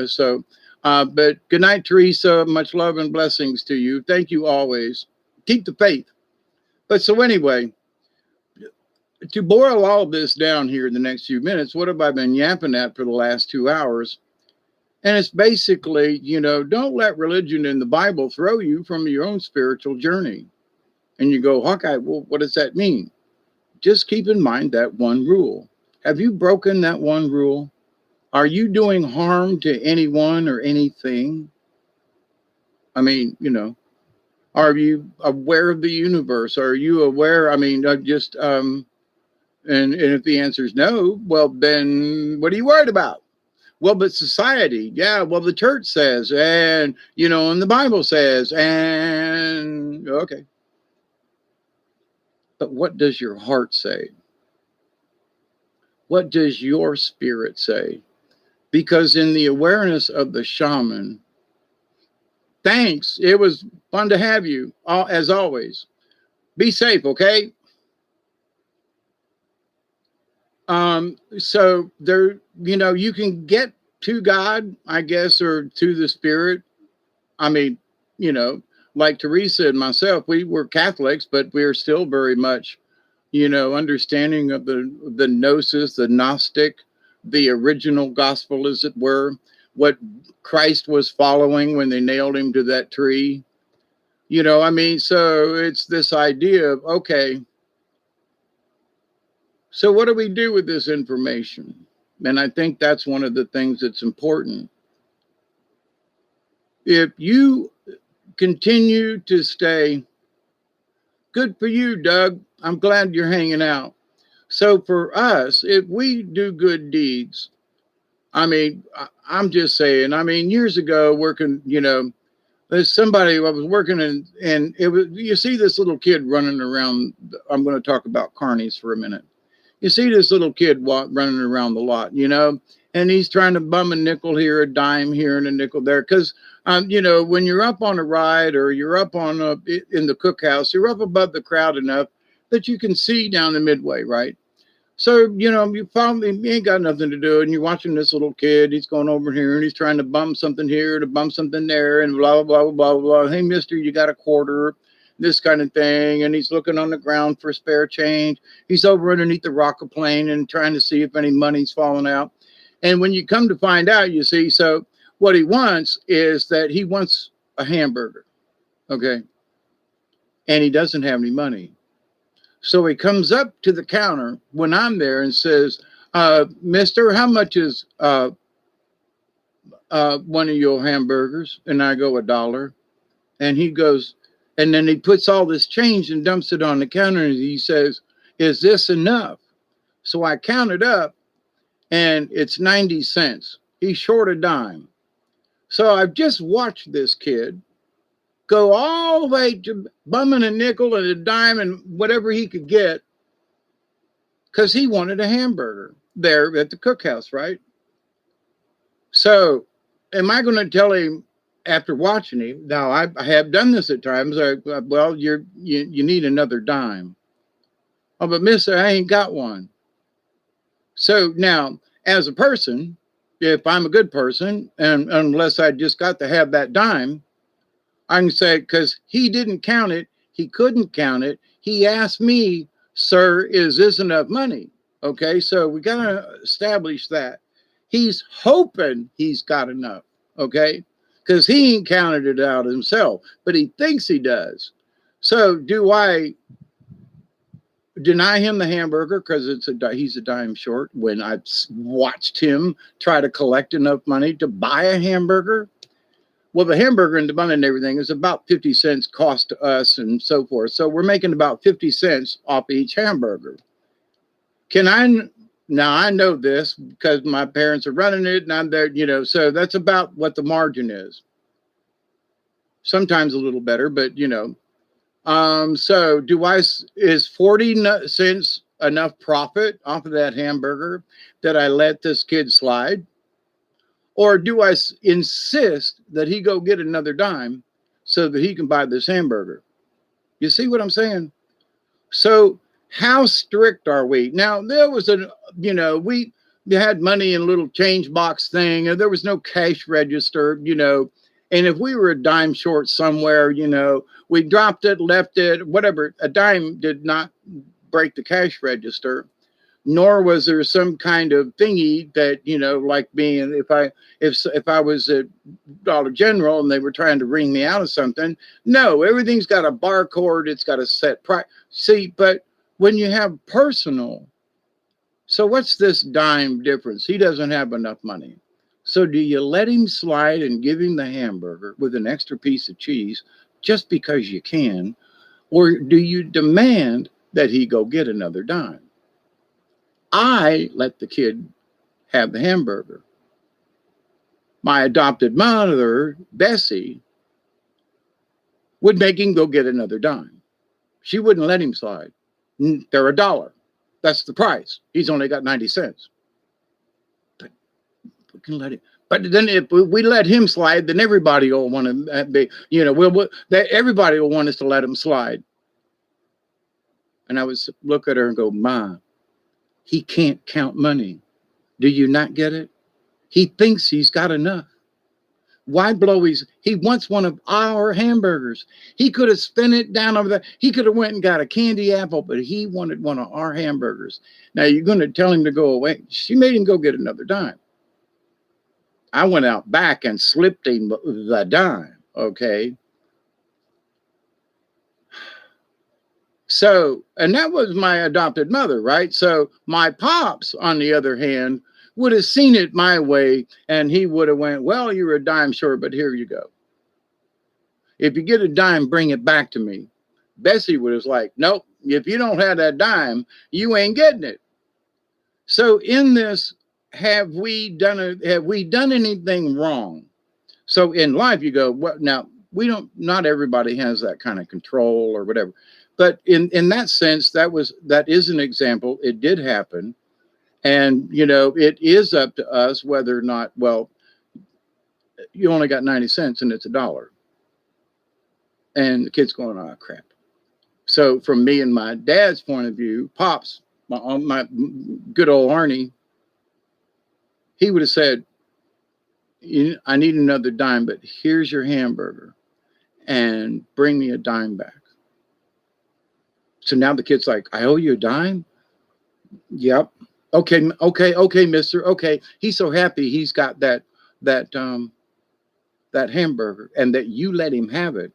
So But good night, Teresa. Much love and blessings to you. Thank you always. Keep the faith. But so anyway, to boil all this down here in the next few minutes, what have I been yapping at for the last 2 hours? And it's basically, don't let religion and the Bible throw you from your own spiritual journey. And you go, Hawkeye, well, what does that mean? Just keep in mind that one rule. Have you broken that one rule? Are you doing harm to anyone or anything? I mean, are you aware of the universe? Are you aware? I mean, and if the answer is no, well, then what are you worried about? Well, but society, yeah, well, the church says, and, and the Bible says, and okay. But what does your heart say? What does your spirit say? Because in the awareness of the shaman, thanks. It was fun to have you, as always. Be safe, okay? So there, you can get to God, I guess, or to the spirit. I mean, like Teresa and myself, we were Catholics, but we're still very much, understanding of the gnosis, the Gnostic, the original gospel, as it were, what Christ was following when they nailed him to that tree. So it's this idea of, okay, so what do we do with this information? And I think that's one of the things that's important. If you continue to stay, good for you, Doug. I'm glad you're hanging out. So for us, if we do good deeds, I'm just saying, years ago working, there's somebody I was working in, and it was, you see this little kid running around. I'm going to talk about carnies for a minute. You see this little kid running around the lot, and he's trying to bum a nickel here, a dime here, and a nickel there. Because, when you're up on a ride or you're up on in the cookhouse, you're up above the crowd enough that you can see down the midway, right? So, you probably you ain't got nothing to do, and you're watching this little kid. He's going over here, and he's trying to bum something here, to bum something there, and blah, blah, blah, blah, blah. Hey, mister, you got a quarter? This kind of thing. And he's looking on the ground for spare change. He's over underneath the rocket plane and trying to see if any money's falling out. And when you come to find out, you see, so what he wants is that he wants a hamburger. Okay. And he doesn't have any money. So he comes up to the counter when I'm there and says, mister, how much is one of your hamburgers? And I go, $1. And he goes, and then he puts all this change and dumps it on the counter. And he says, is this enough? So I counted up, and it's 90 cents. He's short a dime. So I've just watched this kid go all the way to bumming a nickel and a dime and whatever he could get, because he wanted a hamburger there at the cookhouse, right? So am I going to tell him, after watching him, now I have done this at times, well, you need another dime. Oh, but mister, I ain't got one. So now, as a person, if I'm a good person, and unless I just got to have that dime, I can say, because he didn't count it, he couldn't count it. He asked me, sir, is this enough money? Okay, so we got to establish that. He's hoping he's got enough, okay? Because he ain't counted it out himself, but he thinks he does. So do I deny him the hamburger because he's a dime short when I've watched him try to collect enough money to buy a hamburger? Well, the hamburger and the bun and everything is about 50 cents cost to us and so forth. So we're making about 50 cents off each hamburger. Now I know this because my parents are running it and I'm there, so that's about what the margin is. Sometimes a little better, but so is 40 cents enough profit off of that hamburger that I let this kid slide? Or do I insist that he go get another dime so that he can buy this hamburger? You see what I'm saying? So how strict are we? Now, there was they had money in a little change box thing, and there was no cash register, And if we were a dime short somewhere, we dropped it, left it, whatever. A dime did not break the cash register, nor was there some kind of thingy that, like being, if I was at Dollar General and they were trying to ring me out of something. No, everything's got a barcode, it's got a set price. See, but when you have personal, so what's this dime difference? He doesn't have enough money. So do you let him slide and give him the hamburger with an extra piece of cheese just because you can? Or do you demand that he go get another dime? I let the kid have the hamburger. My adopted mother, Bessie, would make him go get another dime. She wouldn't let him slide. They're $1. That's the price. He's only got 90 cents. But we can let him. But then if we let him slide, then everybody will want to be, everybody will want us to let him slide. And I would look at her and go, Ma, he can't count money. Do you not get it? He thinks he's got enough. Why blow he wants one of our hamburgers. He could have spent it down over there. He could have went and got a candy apple, but he wanted one of our hamburgers. Now you're going to tell him to go away. She made him go get another dime. I went out back and slipped him the dime. Okay. So, and that was my adopted mother, right? So my pops, on the other hand, would have seen it my way, and he would have went, well, you're a dime short, but here you go. If you get a dime, bring it back to me. Bessie was like, nope, if you don't have that dime, you ain't getting it. So in this, have we done anything wrong? So in life, you go, well, now not everybody has that kind of control or whatever. But in that sense, that is an example. It did happen. And, it is up to us whether or not, well, you only got 90 cents and it's $1. And the kid's going, oh, crap. So from me and my dad's point of view, Pops, my good old Arnie, he would have said, I need another dime, but here's your hamburger and bring me a dime back. So now the kid's like, I owe you a dime? Yep. Okay, mister. Okay. He's so happy he's got that hamburger and that you let him have it.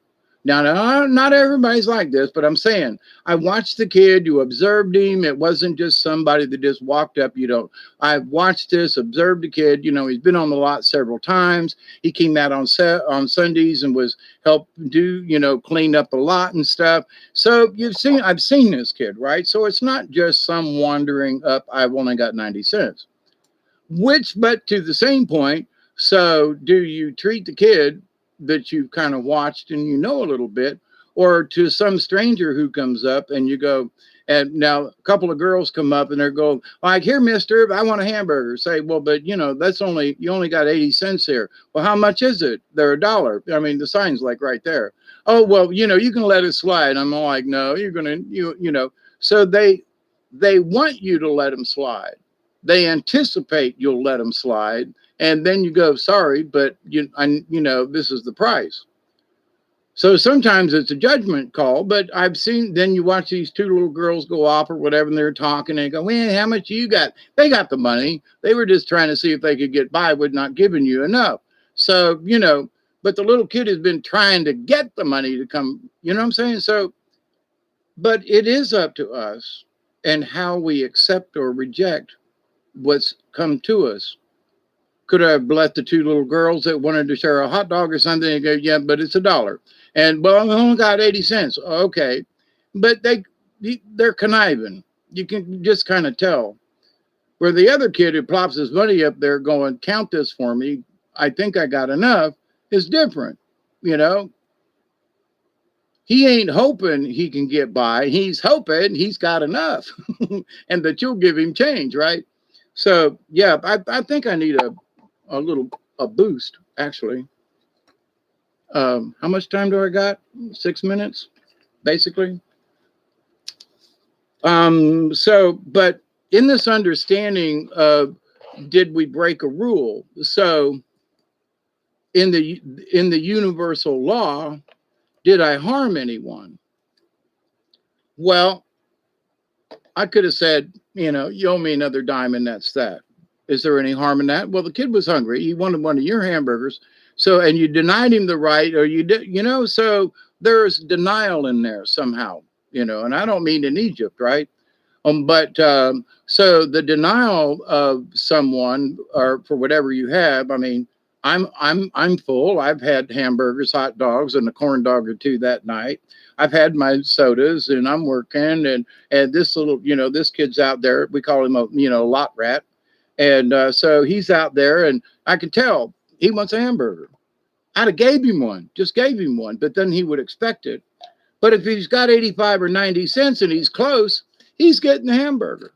Now, not everybody's like this, but I'm saying I watched the kid, you observed him. It wasn't just somebody that just walked up, I watched this, observed the kid, he's been on the lot several times. He came out on Sundays and was helped do, clean up the lot and stuff. So I've seen this kid, right? So it's not just some wandering up, I've only got 90 cents. But to the same point, so do you treat the kid that you've kind of watched and a little bit, or to some stranger who comes up and you go, and now a couple of girls come up and they're going like, here, mister, I want a hamburger. Say, well, but you only got 80 cents here. Well, how much is it? They're $1. I mean, the sign's like right there. Oh, well, you can let it slide. I'm like, no, you're going to, so they want you to let them slide. They anticipate you'll let them slide. And then you go, sorry, but this is the price. So sometimes it's a judgment call, but I've seen, then you watch these two little girls go off or whatever, and they're talking and they go, man, how much you got? They got the money. They were just trying to see if they could get by with not giving you enough. So, but the little kid has been trying to get the money to come, you know what I'm saying? So, but it is up to us and how we accept or reject what's come to us. Could I have let the two little girls that wanted to share a hot dog or something and go, yeah, but it's $1. And, well, I only got 80 cents. Okay. But they're conniving. You can just kind of tell. Where the other kid who plops his money up there going, count this for me, I think I got enough, is different. He ain't hoping he can get by. He's hoping he's got enough and that you'll give him change, right? So, yeah, I think I need a boost, actually. How much time do I got? 6 minutes, basically. But in this understanding of did we break a rule? So in the universal law, did I harm anyone? Well, I could have said, you know, you owe me another dime and that's that. Is there any harm in that? Well, the kid was hungry. He wanted one of your hamburgers. So, and you denied him the right, or you did, you know, so there's denial in there somehow, you know, and I don't mean in Egypt, right? But so the denial of someone or for whatever you have, I mean, I'm full. I've had hamburgers, hot dogs, and a corn dog or two that night. I've had my sodas, and I'm working, and this little, you know, this kid's out there. We call him a, you know, lot rat, and so he's out there, and I can tell he wants a hamburger. I'd have gave him one, just gave him one, but then he would expect it. But if he's got 85 or 90 cents and he's close, he's getting the hamburger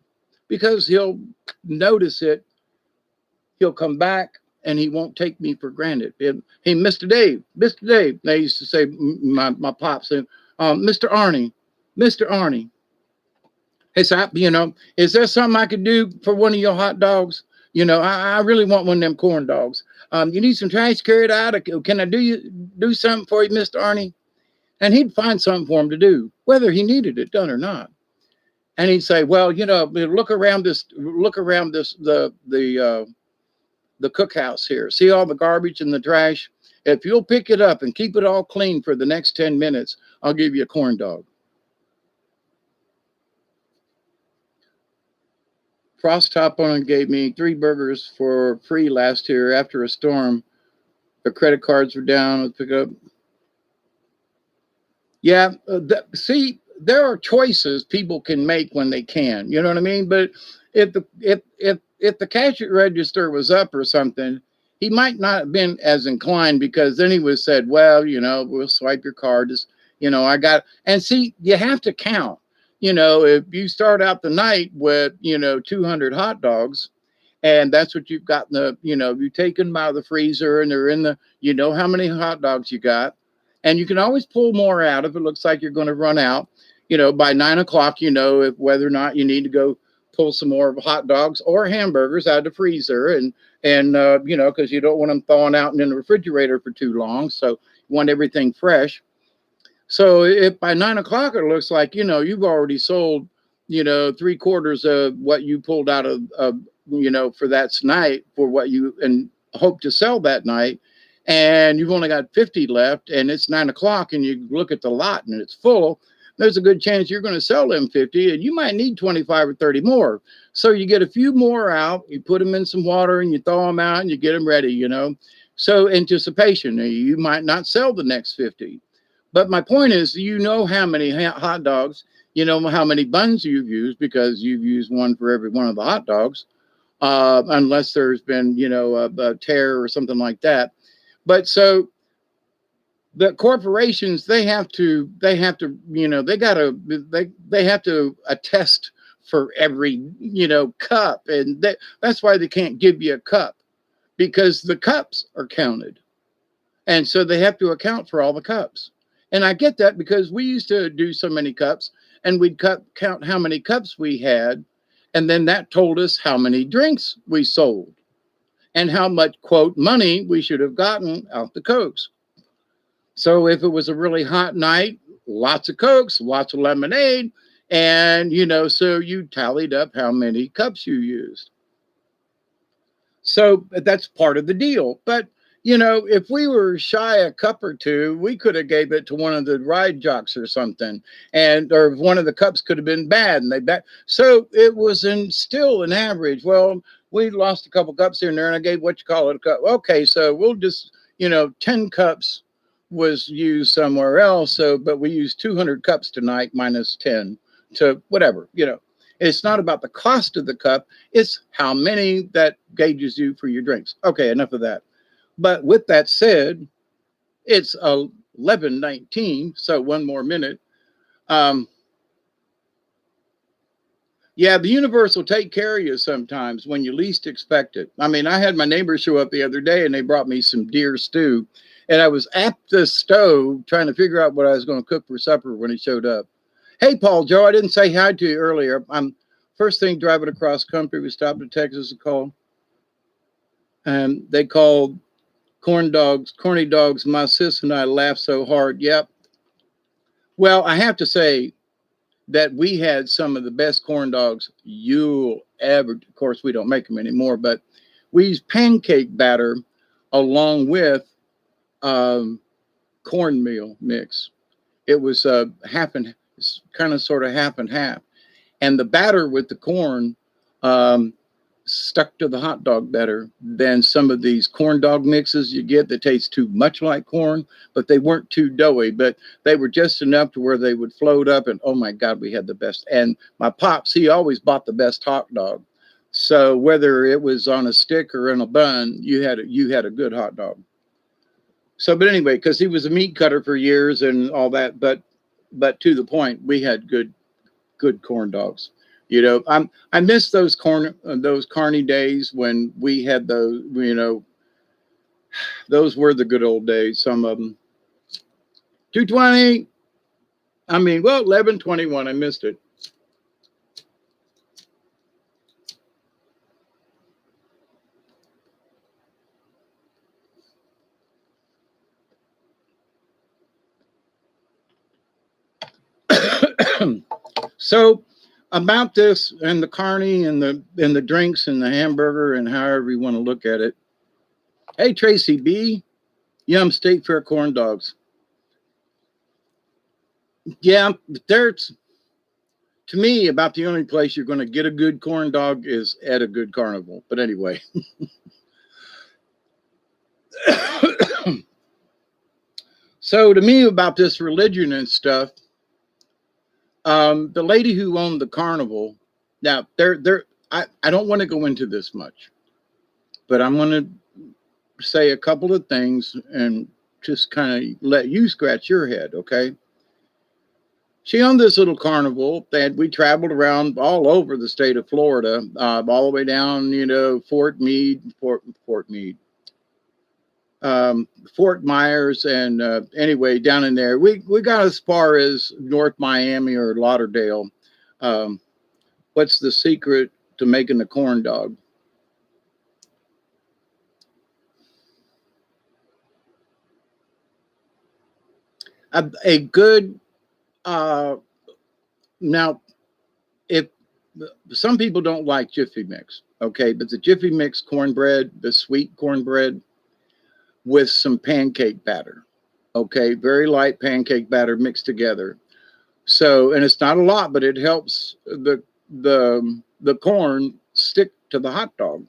because he'll notice it. He'll come back and he won't take me for granted. Hey, Mr. Dave, Mr. Dave. They used to say, my pops, Mr. Arnie, Mr. Arnie. Hey, so, you know, is there something I could do for one of your hot dogs? You know, I really want one of them corn dogs. You need some trash carried out? Can I do something for you, Mr. Arnie? And he'd find something for him to do, whether he needed it done or not. And he'd say, well, you know, look around the cookhouse here. See all the garbage and the trash? If you'll pick it up and keep it all clean for the next 10 minutes, I'll give you a corn dog. Frost Top Owner gave me 3 burgers for free last year after a storm. The credit cards were down. Let's pick up. Yeah, see, there are choices people can make when they can. You know what I mean? But if the cash register was up or something, he might not have been as inclined, because then he would have said, well, you know, we'll swipe your card. Just, you know, and see, you have to count. You know, if you start out the night with, you know, 200 hot dogs, and that's what you've got in the, you know, you take them out of the freezer and they're in the, you know, how many hot dogs you got. And you can always pull more out if it looks like you're going to run out. You know, by 9 o'clock, you know, if whether or not you need to go pull some more hot dogs or hamburgers out of the freezer, and you know, because you don't want them thawing out in the refrigerator for too long. So you want everything fresh. So if by 9 o'clock it looks like, you know, you've already sold, you know, 3/4 of what you pulled out of you know, for that night, for what you and hope to sell that night, and you've only got 50 left, and it's 9 o'clock, and you look at the lot and it's full, there's a good chance you're going to sell them 50, and you might need 25 or 30 more. So you get a few more out, you put them in some water, and you thaw them out, and you get them ready, you know. So anticipation, you might not sell the next 50. But my point is, you know how many hot dogs, you know how many buns you've used, because you've used one for every one of the hot dogs, unless there's been, you know, a tear or something like that. But so the corporations, they have to, you know, they have to attest for every, you know, cup. And that's why they can't give you a cup, because the cups are counted. And so they have to account for all the cups. And I get that, because we used to do so many cups, and we'd count how many cups we had. And then that told us how many drinks we sold and how much, quote, money we should have gotten out the Cokes. So if it was a really hot night, lots of Cokes, lots of lemonade, and, you know, so you tallied up how many cups you used. So that's part of the deal. But, you know, if we were shy a cup or two, we could have gave it to one of the ride jocks or something, or one of the cups could have been bad, and so it was still an average. Well, we lost a couple cups here and there, and I gave what you call it a cup. Okay, so we'll just, you know, 10 cups was used somewhere else. So, but we used 200 cups tonight minus 10 to whatever, you know. It's not about the cost of the cup. It's how many that gauges you for your drinks. Okay, enough of that. But with that said, it's 11:19, so one more minute. Yeah, the universe will take care of you sometimes when you least expect it. I mean, I had my neighbors show up the other day, and they brought me some deer stew. And I was at the stove trying to figure out what I was going to cook for supper when he showed up. Hey, Paul Joe, I didn't say hi to you earlier. I'm first thing driving across country. We stopped at Texas and called. They called corny dogs. My sis and I laughed so hard. Yep. Well, I have to say that we had some of the best corn dogs you'll ever. Of course, we don't make them anymore, but we used pancake batter along with um, cornmeal mix. It was half and kind of sort of half and half, and the batter with the corn um, stuck to the hot dog better than some of these corn dog mixes you get that taste too much like corn, but they weren't too doughy, but they were just enough to where they would float up. And oh my God, we had the best. And my pops, he always bought the best hot dog. So whether it was on a stick or in a bun, you had a good hot dog. So, but anyway, because he was a meat cutter for years and all that, but to the point, we had good corn dogs. You know, I miss those carny days when we had those. You know, those were the good old days. Some of them. 220. I mean, well, 11:21. I missed it. So about this and the carny and the drinks and the hamburger and however you want to look at it. Hey Tracy B, Yum State Fair corn dogs. Yeah, there's to me about the only place you're going to get a good corn dog is at a good carnival. But anyway. So to me about this religion and stuff, the lady who owned the carnival, now I don't want to go into this much, but I'm going to say a couple of things and just kind of let you scratch your head, okay? She owned this little carnival that we traveled around all over the state of Florida, all the way down, you know, Fort Myers, and anyway, down in there, we got as far as North Miami or Lauderdale. Um, what's the secret to making the corn dog? A good now, if some people don't like Jiffy Mix, okay, but the Jiffy Mix cornbread, the sweet cornbread with some pancake batter, okay, very light pancake batter mixed together. So, and it's not a lot, but it helps the corn stick to the hot dog.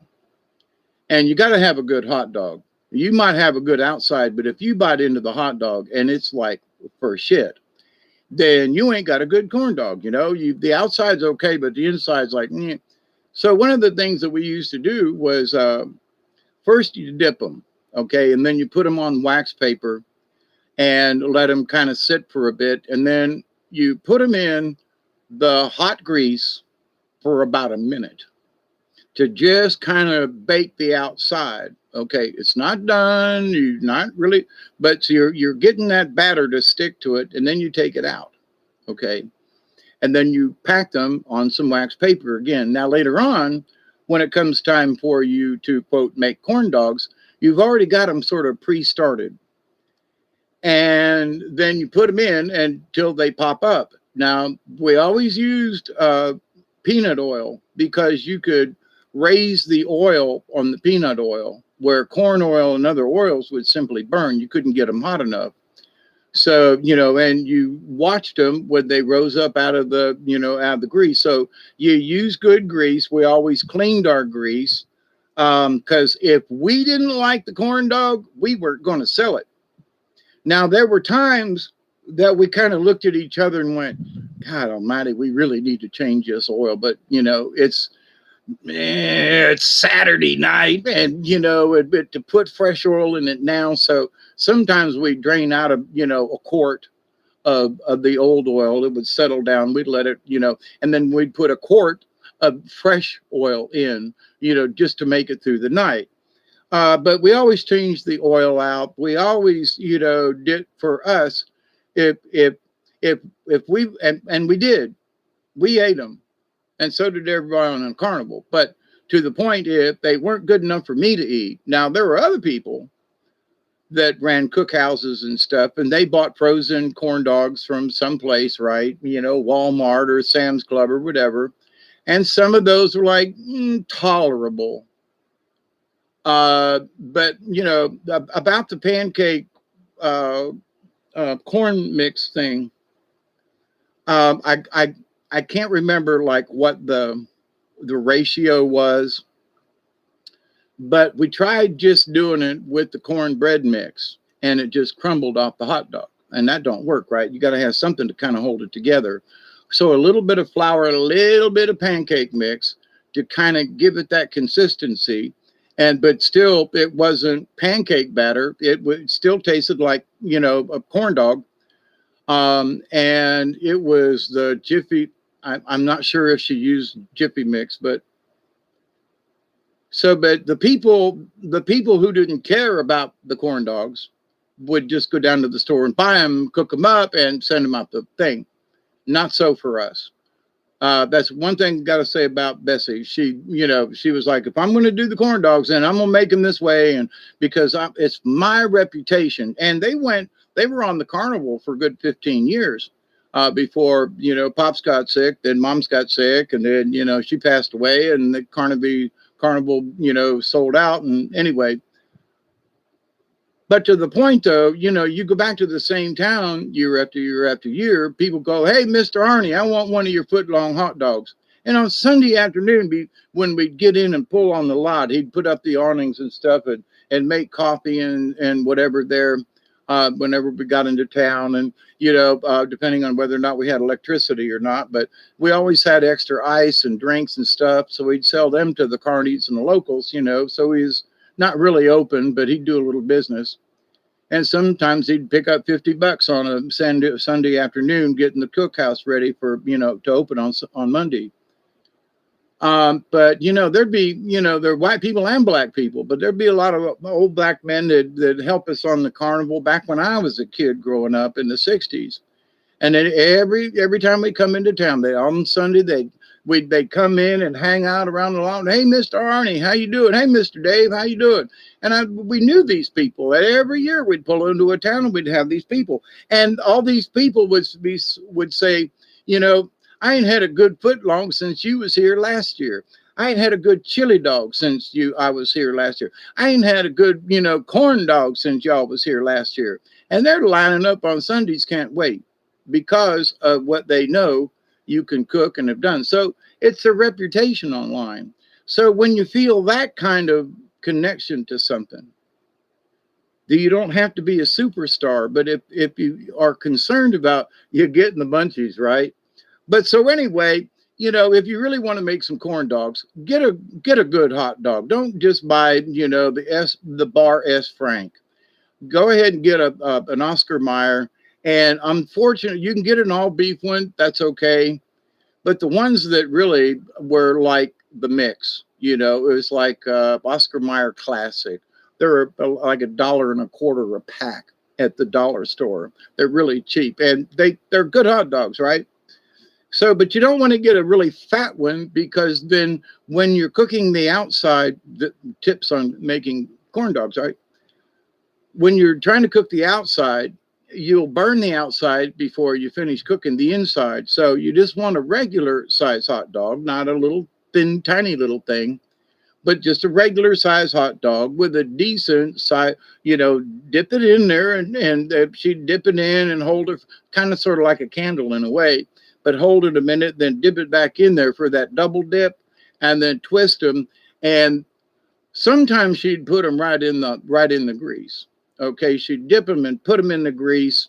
And you got to have a good hot dog. You might have a good outside, but if you bite into the hot dog and it's like for shit, then you ain't got a good corn dog. You know, the outside's okay, but the inside's like. Meh. So one of the things that we used to do was first you dip them, okay, and then you put them on wax paper and let them kind of sit for a bit, and then you put them in the hot grease for about a minute to just kind of bake the outside. Okay, it's not done. You're not really, but so you're getting that batter to stick to it, and then you take it out. Okay, and then you pack them on some wax paper again. Now later on, when it comes time for you to quote make corn dogs, you've already got them sort of pre-started, and then you put them in until they pop up. Now we always used peanut oil because you could raise the oil on the peanut oil, where corn oil and other oils would simply burn. You couldn't get them hot enough. So, you know, and you watched them when they rose up out of the, you know, out of the grease. So you use good grease. We always cleaned our grease because if we didn't like the corn dog, we weren't going to sell it. Now, there were times that we kind of looked at each other and went, God almighty, we really need to change this oil. But, you know, it's Saturday night, and you know, to put fresh oil in it now. So sometimes we drain out a quart of the old oil. It would settle down. We'd let it, you know, and then we'd put a quart of fresh oil in, you know, just to make it through the night. But we always changed the oil out. We always, you know, did for us. If we and we did, we ate them, and so did everybody on the carnival. But to the point if they weren't good enough for me to eat. Now, there were other people that ran cookhouses and stuff, and they bought frozen corn dogs from someplace, right? You know, Walmart or Sam's Club or whatever. And some of those were like tolerable. But, you know, about the pancake corn mix thing, I can't remember like what the ratio was, but we tried just doing it with the cornbread mix, and it just crumbled off the hot dog, and that don't work, right? You got to have something to kind of hold it together. So a little bit of flour, a little bit of pancake mix to kind of give it that consistency, but still it wasn't pancake batter. It still tasted like, you know, a corn dog. And it was the Jiffy. I'm not sure if she used Jiffy mix, but the people who didn't care about the corn dogs would just go down to the store and buy them, cook them up, and send them out the thing. Not so for us. That's one thing I got to say about Bessie. She, you know, she was like, if I'm going to do the corn dogs, then I'm going to make them this way, and because it's my reputation. And they were on the carnival for a good 15 years before, you know, Pops got sick, then Mom's got sick, and then, you know, she passed away, and the carnival, you know, sold out. And anyway, but to the point though, you know, you go back to the same town year after year after year, people go, hey, Mr. Arnie, I want one of your foot-long hot dogs. And on Sunday afternoon, when we'd get in and pull on the lot, he'd put up the awnings and stuff and make coffee and whatever there whenever we got into town. And, you know, depending on whether or not we had electricity or not, but we always had extra ice and drinks and stuff. So we'd sell them to the carnies and the locals, you know, so he's not really open, but he'd do a little business. And sometimes he'd pick up $50 on a Sunday afternoon, getting the cookhouse ready for, you know, to open on Monday. But, you know, there'd be, you know, there are white people and black people, but there'd be a lot of old black men that help us on the carnival back when I was a kid growing up in the 60s. And then every time we come into town, on Sunday, they'd come in and hang out around the lawn. Hey, Mr. Arnie, how you doing? Hey, Mr. Dave, how you doing? And we knew these people. Every year we'd pull into a town and we'd have these people. And all these people would say, you know, I ain't had a good foot long since you was here last year. I ain't had a good chili dog since I was here last year. I ain't had a good, you know, corn dog since y'all was here last year. And they're lining up on Sundays, can't wait, because of what they know you can cook and have done. So it's a reputation online. So when you feel that kind of connection to something, you don't have to be a superstar, but if you are concerned about you getting the munchies, right? But so anyway, you know, if you really want to make some corn dogs, get a good hot dog. Don't just buy, you know, the Bar S Frank. Go ahead and get an Oscar Mayer. And unfortunately, you can get an all beef one. That's okay. But the ones that really were like the mix, you know, it was like Oscar Mayer Classic. They're like $1.25 a pack at the dollar store. They're really cheap, and they're good hot dogs, right? So, but you don't want to get a really fat one, because then when you're cooking the outside, the tips on making corn dogs, right? When you're trying to cook the outside, you'll burn the outside before you finish cooking the inside. So you just want a regular size hot dog, not a little thin, tiny little thing, but just a regular size hot dog with a decent size, you know, dip it in there and she'd dip it in and hold it kind of sort of like a candle in a way, but hold it a minute, then dip it back in there for that double dip and then twist them. And sometimes she'd put them right in the grease. Okay, she'd dip them and put them in the grease,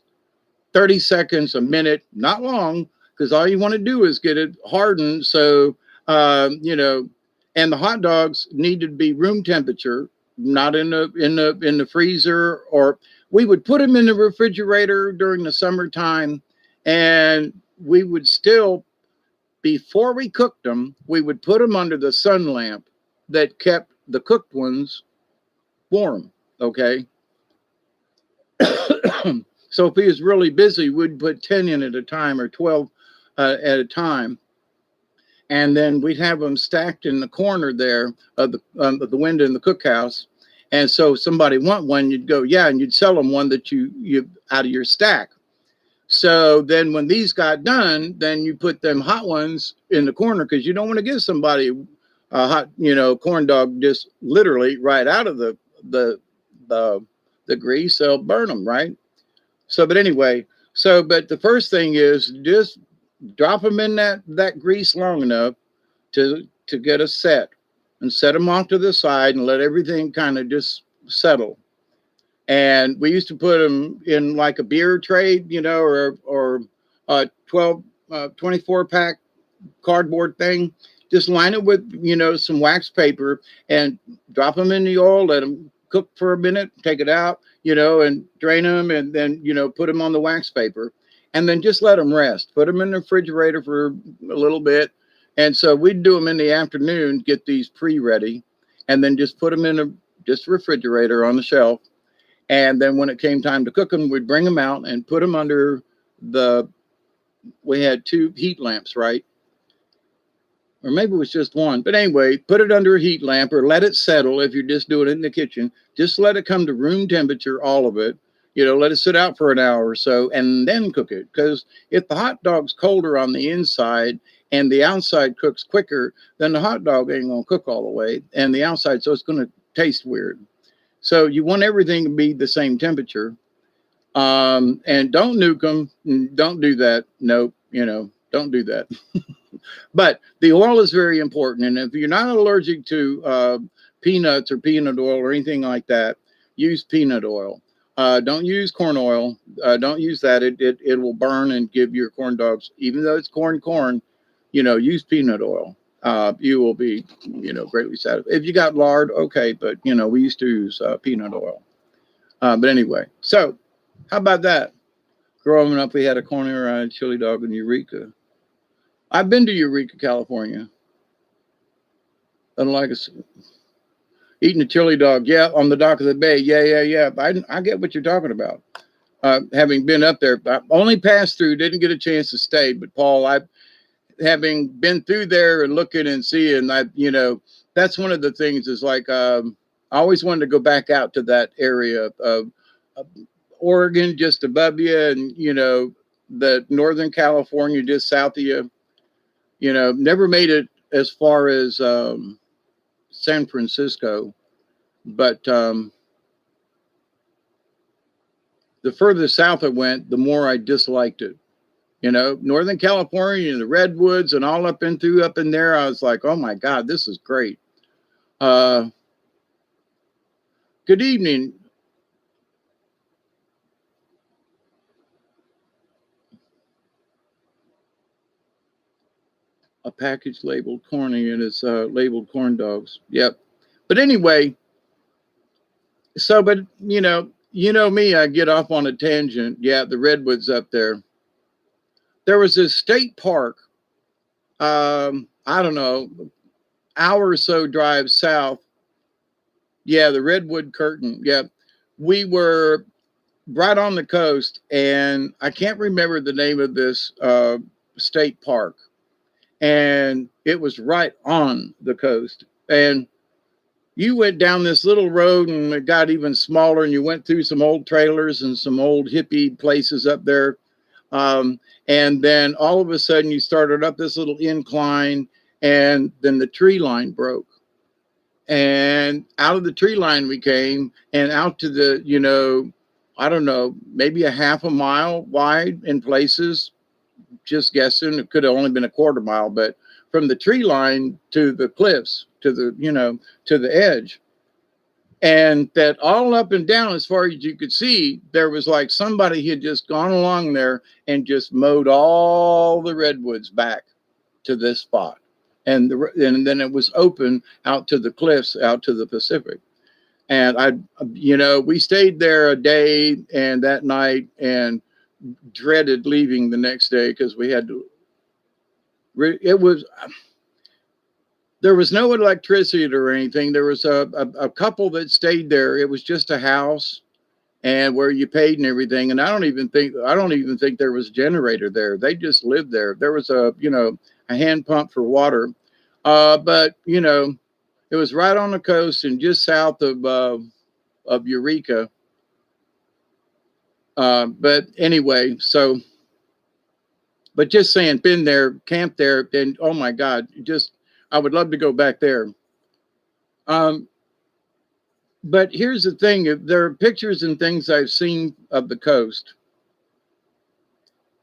30 seconds, a minute, not long, because all you want to do is get it hardened. So, you know, and the hot dogs need to be room temperature, not in the freezer. Or we would put them in the refrigerator during the summertime, and we would still, before we cooked them, we would put them under the sun lamp that kept the cooked ones warm. Okay. So if he was really busy, we'd put 10 in at a time or 12 at a time. and then we'd have them stacked in the corner there of the window in the cookhouse. And so somebody want one, you'd go, yeah, and you'd sell them one that you out of your stack. So then when these got done, then you put them hot ones in the corner because you don't want to give somebody a hot, corn dog just literally right out of the the grease. They'll burn them, right? So, but anyway, but the first thing is just drop them in that grease long enough to get a set, and set them off to the side and let everything kind of just settle. And we used to put them in like a beer tray, or a 24 pack cardboard thing. Just line it with, some wax paper and drop them in the oil, let them cook for a minute, take it out, and drain them, and then, put them on the wax paper, and then just let them rest. Put them in the refrigerator for a little bit. And so we'd do them in the afternoon, get these pre-ready, and then just put them in a refrigerator on the shelf. And then when it came time to cook them, we'd bring them out and put them under we had 2 heat lamps, right? Or maybe it was just one. But anyway, put it under a heat lamp or let it settle if you're just doing it in the kitchen. Just let it come to room temperature, all of it. Let it sit out for an hour or so and then cook it. Because if the hot dog's colder on the inside and the outside cooks quicker, then the hot dog ain't going to cook all the way. And the outside, so it's going to taste weird. So you want everything to be the same temperature. And don't nuke them. Don't do that. Nope. Don't do that. But the oil is very important. And if you're not allergic to peanuts or peanut oil or anything like that, use peanut oil. Don't use corn oil. Don't use that. It will burn and give your corn dogs, even though it's corn, use peanut oil. You will be, greatly satisfied. If you got lard, okay, but, we used to use peanut oil. But anyway, so how about that? Growing up, we had a corn-fried chili dog in Eureka. I've been to Eureka, California. Unlike eating a chili dog, yeah, on the dock of the bay, yeah. I get what you're talking about. Having been up there, I only passed through, didn't get a chance to stay. But Paul, having been through there and looking and seeing, that's one of the things is like, I always wanted to go back out to that area of Oregon, just above you, and, the Northern California, just south of you. Never made it as far as San Francisco, but the further south I went, the more I disliked it. Northern California and the redwoods and all up in there, I was like, oh my God, this is great. Good evening. A package labeled corny, and it's labeled corn dogs. Yep. But anyway, so, but me, I get off on a tangent. Yeah, the redwoods up there. There was this state park, I don't know, hour or so drive south. Yeah, the Redwood Curtain. Yeah, we were right on the coast, and I can't remember the name of this state park. And it was right on the coast. And you went down this little road, and it got even smaller, and you went through some old trailers and some old hippie places up there. And then all of a sudden you started up this little incline, and then the tree line broke. And out of the tree line we came, and out to the, I don't know, maybe a half a mile wide in places, just guessing. It could have only been a quarter mile, but from the tree line to the cliffs, to the edge. And that all up and down, as far as you could see, there was like somebody had just gone along there and just mowed all the redwoods back to this spot. And then it was open out to the cliffs, out to the Pacific. And we stayed there a day and that night, and dreaded leaving the next day because we had to. There was no electricity or anything. There was a couple that stayed there. It was just a house, and where you paid and everything. And I don't even think there was a generator there. They just lived there. There was a a hand pump for water. But you know, it was right on the coast and just south of Eureka. But anyway, so but just saying, been there, camped there, and oh my God, just I would love to go back there. Um, but here's the thing: if there are pictures and things I've seen of the coast,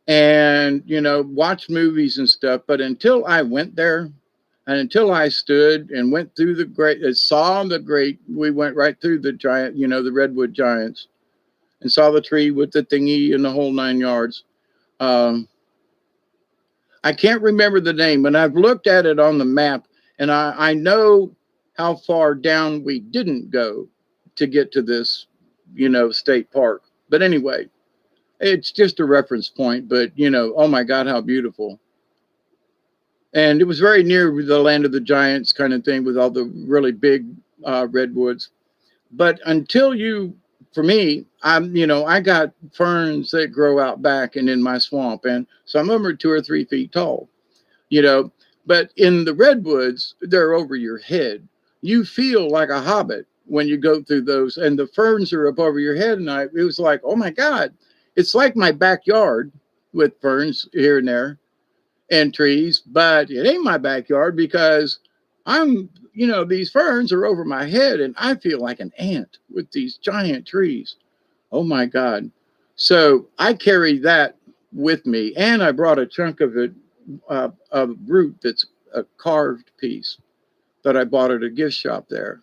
and you know, watched movies and stuff. But until I went there, and until I stood and went through the great, saw the great, we went right through the giant, you know, the redwood giants, and saw the tree with the thingy and the whole 9 yards. Um, I can't remember the name, and I've looked at it on the map, and I know how far down we didn't go to get to this, you know, state park. But anyway, it's just a reference point. But you know, oh my God, how beautiful! And it was very near the land of the giants kind of thing with all the really big redwoods. But until you, for me, you know, I got ferns that grow out back and in my swamp, and some of them are 2 or 3 feet tall, you know. But in the redwoods, they're over your head. You feel like a hobbit when you go through those, and the ferns are up over your head. And it was like, oh my God, it's like my backyard with ferns here and there and trees, but it ain't my backyard because I'm, you know, these ferns are over my head and I feel like an ant with these giant trees. Oh my God. So I carry that with me, and I brought a chunk of it, of root that's a carved piece that I bought at a gift shop there.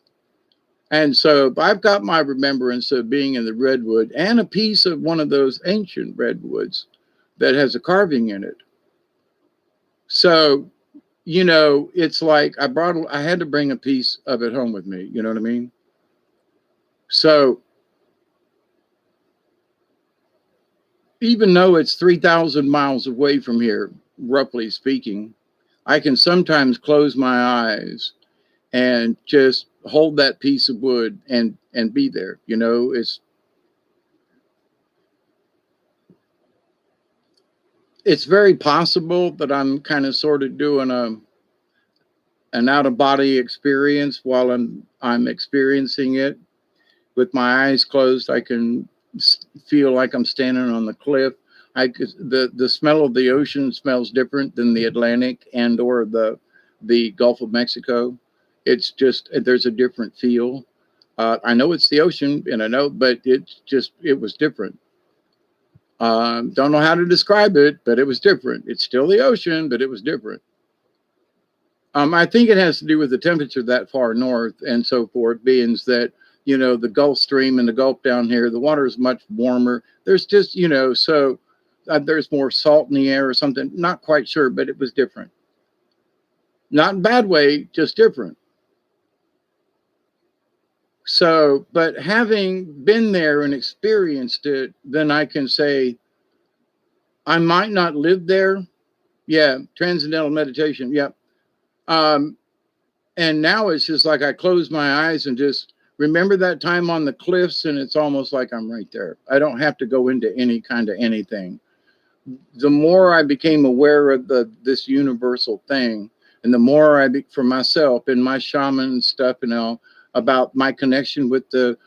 And so I've got my remembrance of being in the redwood and a piece of one of those ancient redwoods that has a carving in it. So, you know, it's like I had to bring a piece of it home with me. You know what I mean? So even though it's 3,000 miles away from here, roughly speaking, I can sometimes close my eyes and just hold that piece of wood and be there. You know, it's very possible that I'm kind of sort of doing an out of body experience while I'm experiencing it. With my eyes closed, I can feel like I'm standing on the cliff. The smell of the ocean smells different than the Atlantic and or the Gulf of Mexico. It's just there's a different feel. I know it's the ocean, and I know, but it was different. Don't know how to describe it, but it was different. It's still the ocean, but it was different. I think it has to do with the temperature that far north and so forth, being that, you know, the Gulf Stream and the Gulf down here, the water is much warmer. There's just, you know, so there's more salt in the air or something. Not quite sure, but it was different. Not in a bad way, just different. So, but having been there and experienced it, then I can say, I might not live there. Yeah, transcendental meditation. Yep. And now it's just like I close my eyes and just remember that time on the cliffs, and it's almost like I'm right there. I don't have to go into any kind of anything. The more I became aware of this universal thing, and the more for myself and my shaman stuff, you know, about my connection with the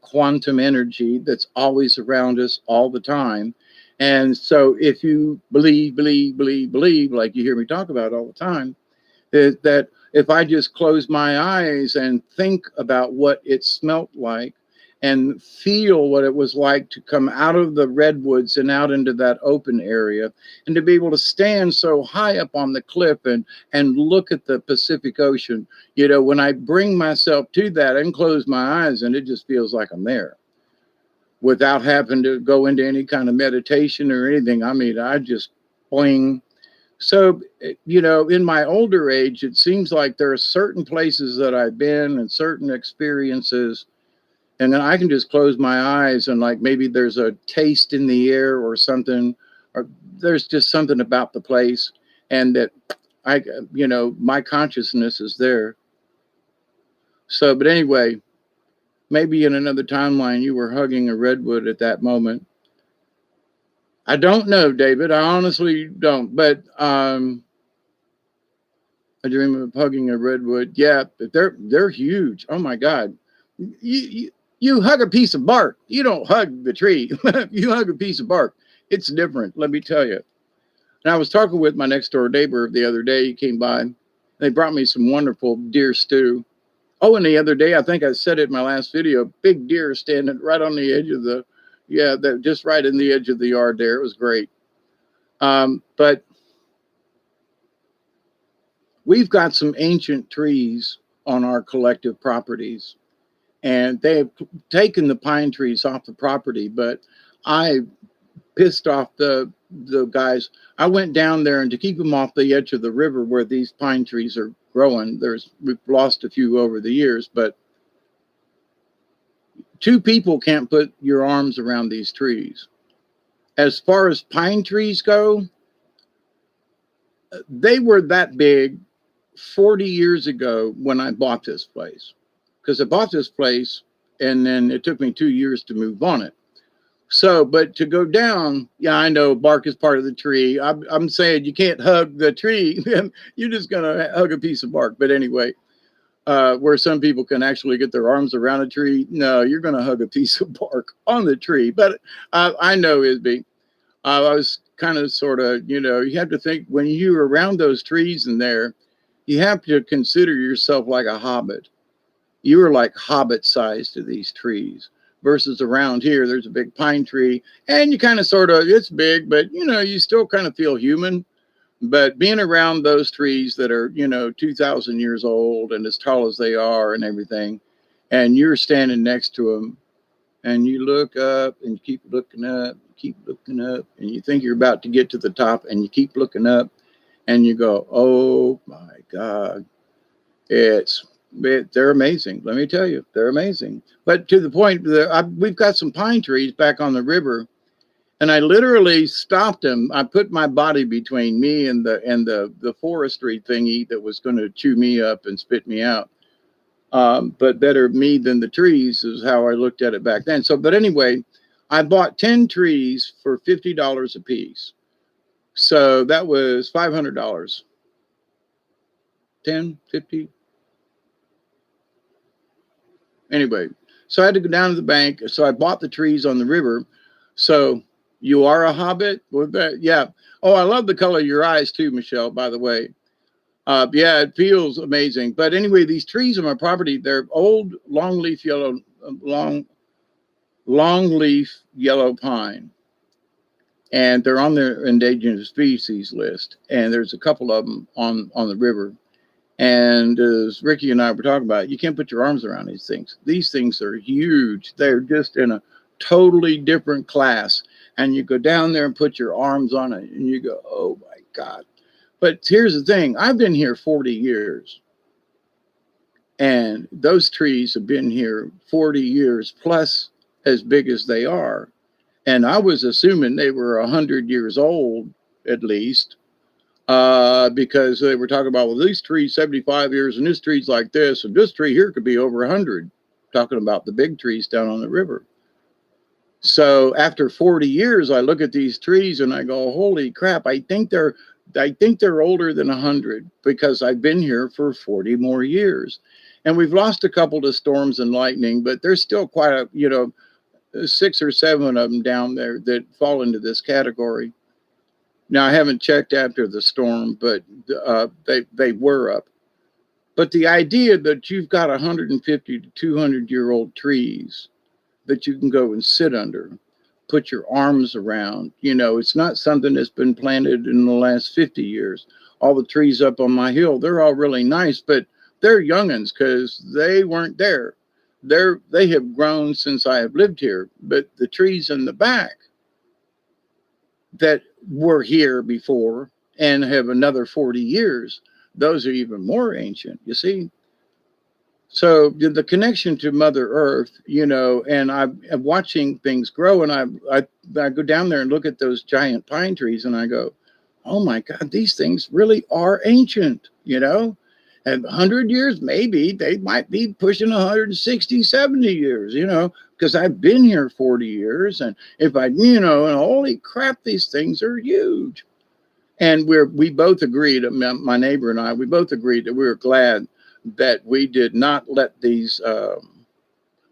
quantum energy that's always around us all the time. And so if you believe, like you hear me talk about all the time, is that if I just close my eyes and think about what it smelt like and feel what it was like to come out of the redwoods and out into that open area, and to be able to stand so high up on the cliff and look at the Pacific Ocean, you know, when I bring myself to that and close my eyes, and it just feels like I'm there without having to go into any kind of meditation or anything. I mean, I just bling. So, you know, in my older age, it seems like there are certain places that I've been and certain experiences, and then I can just close my eyes and like maybe there's a taste in the air or something, or there's just something about the place, and that you know, my consciousness is there. So, but anyway, maybe in another timeline, you were hugging a redwood at that moment. I don't know, David. I honestly don't. But I dream of hugging a redwood. Yeah, but they're huge. Oh my God. You hug a piece of bark. You don't hug the tree. You hug a piece of bark. It's different, let me tell you. And I was talking with my next door neighbor the other day. He came by. They brought me some wonderful deer stew. Oh, and the other day, I think I said it in my last video, big deer standing right on the edge of the, yeah, that just right in the edge of the yard there. It was great. But we've got some ancient trees on our collective properties, and they have taken the pine trees off the property, but I pissed off the guys. I went down there, and to keep them off the edge of the river where these pine trees are growing, we've lost a few over the years, but two people can't put your arms around these trees. As far as pine trees go, they were that big 40 years ago when I bought this place, because I bought this place and then it took me 2 years to move on it. So, but to go down, yeah, I know bark is part of the tree. I'm saying you can't hug the tree. You're just going to hug a piece of bark. But anyway, where some people can actually get their arms around a tree, no, you're going to hug a piece of bark on the tree. But I know, Isby, I was kind of sort of, you have to think when you're around those trees in there, you have to consider yourself like a hobbit. You are like hobbit size to these trees. Versus around here, there's a big pine tree, and you kind of sort of, it's big, but you still kind of feel human. But being around those trees that are, 2,000 years old and as tall as they are and everything, and you're standing next to them, and you look up and you keep looking up, and you think you're about to get to the top, and you keep looking up, and you go, oh my God, they're amazing. Let me tell you, they're amazing. But to the point that we've got some pine trees back on the river, and I literally stopped them. I put my body between me and the forestry thingy that was going to chew me up and spit me out. But better me than the trees is how I looked at it back then. So, but anyway, I bought 10 trees for $50 a piece. So that was $500. 10, 50. Anyway, so I had to go down to the bank. So I bought the trees on the river. So you are a hobbit with that? Yeah. Oh, I love the color of your eyes too, Michelle, by the way. Yeah, it feels amazing. But anyway, these trees on my property, they're old longleaf yellow pine. And they're on their endangered species list. And there's a couple of them on the river. And as Ricky and I were talking about, you can't put your arms around these things. These things are huge. They're just in a totally different class. And you go down there and put your arms on it and you go, oh my God. But here's the thing. I've been here 40 years. And those trees have been here 40 years plus as big as they are. And I was assuming they were 100 years old at least. Because they were talking about, well, this tree's 75 years and this tree's like this, and this tree here could be over 100, talking about the big trees down on the river. So after 40 years, I look at these trees and I go, holy crap, I think they're older than 100 because I've been here for 40 more years. And we've lost a couple to storms and lightning, but there's still quite a, 6 or 7 of them down there that fall into this category. Now, I haven't checked after the storm, but they were up. But the idea that you've got 150 to 200-year-old trees that you can go and sit under, put your arms around, it's not something that's been planted in the last 50 years. All the trees up on my hill, they're all really nice, but they're young'uns because they weren't there. They have grown since I have lived here, but the trees in the back that were here before and have another 40 years, those are even more ancient, you see. So the connection to Mother Earth, and I'm watching things grow, and I go down there and look at those giant pine trees and I go, oh my God, these things really are ancient, And 100 years, maybe they might be pushing 160, 70 years, because I've been here 40 years. And if and holy crap, these things are huge. And we both agreed, my neighbor and I, we both agreed that we were glad that we did not let these,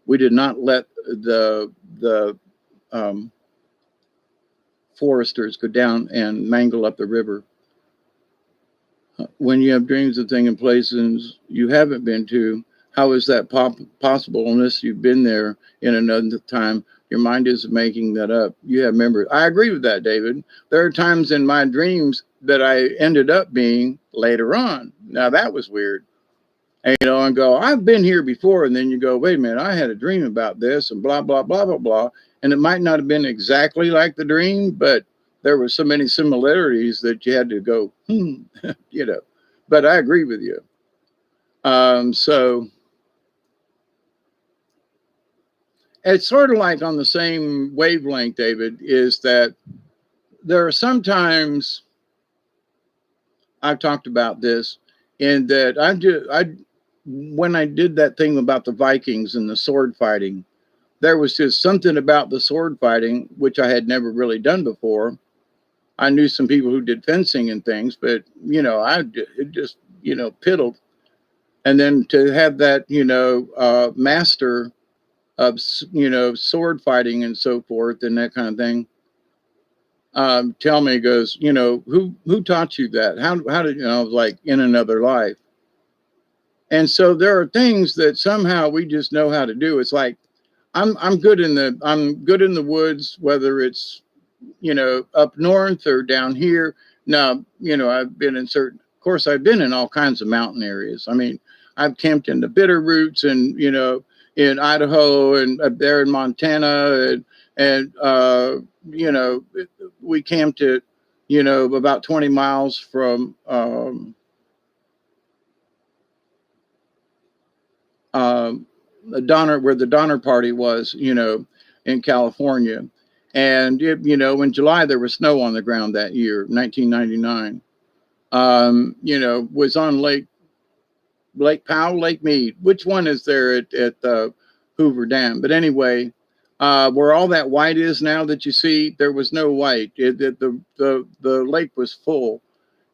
we did not let the um, foresters go down and mangle up the river. When you have dreams of things in places you haven't been to, how is that possible unless you've been there in another time? Your mind is making that up. You have memories. I agree with that, David. There are times in my dreams that I ended up being later on. Now that was weird. And, and go, I've been here before. And then you go, wait a minute, I had a dream about this and blah, blah, blah, blah, blah. And it might not have been exactly like the dream, but there were so many similarities that you had to go, but I agree with you. So it's sort of like on the same wavelength, David, is that there are sometimes, I've talked about this, in that when I did that thing about the Vikings and the sword fighting, there was just something about the sword fighting, which I had never really done before. I knew some people who did fencing and things, but, it just, piddled. And then to have that, master of, sword fighting and so forth and that kind of thing, tell me, goes, who taught you that? How did, I was like, in another life. And so there are things that somehow we just know how to do. It's like, I'm good in the woods, whether it's, up north or down here. Now, I've been in I've been in all kinds of mountain areas. I mean, I've camped in the Bitterroots and, in Idaho and there in Montana and we camped at, about 20 miles from, the Donner, where the Donner Party was, in California. And, in July, there was snow on the ground that year, 1999. Was on Lake Powell, Lake Mead. Which one is there at Hoover Dam? But anyway, where all that white is now that you see, there was no white. The lake was full.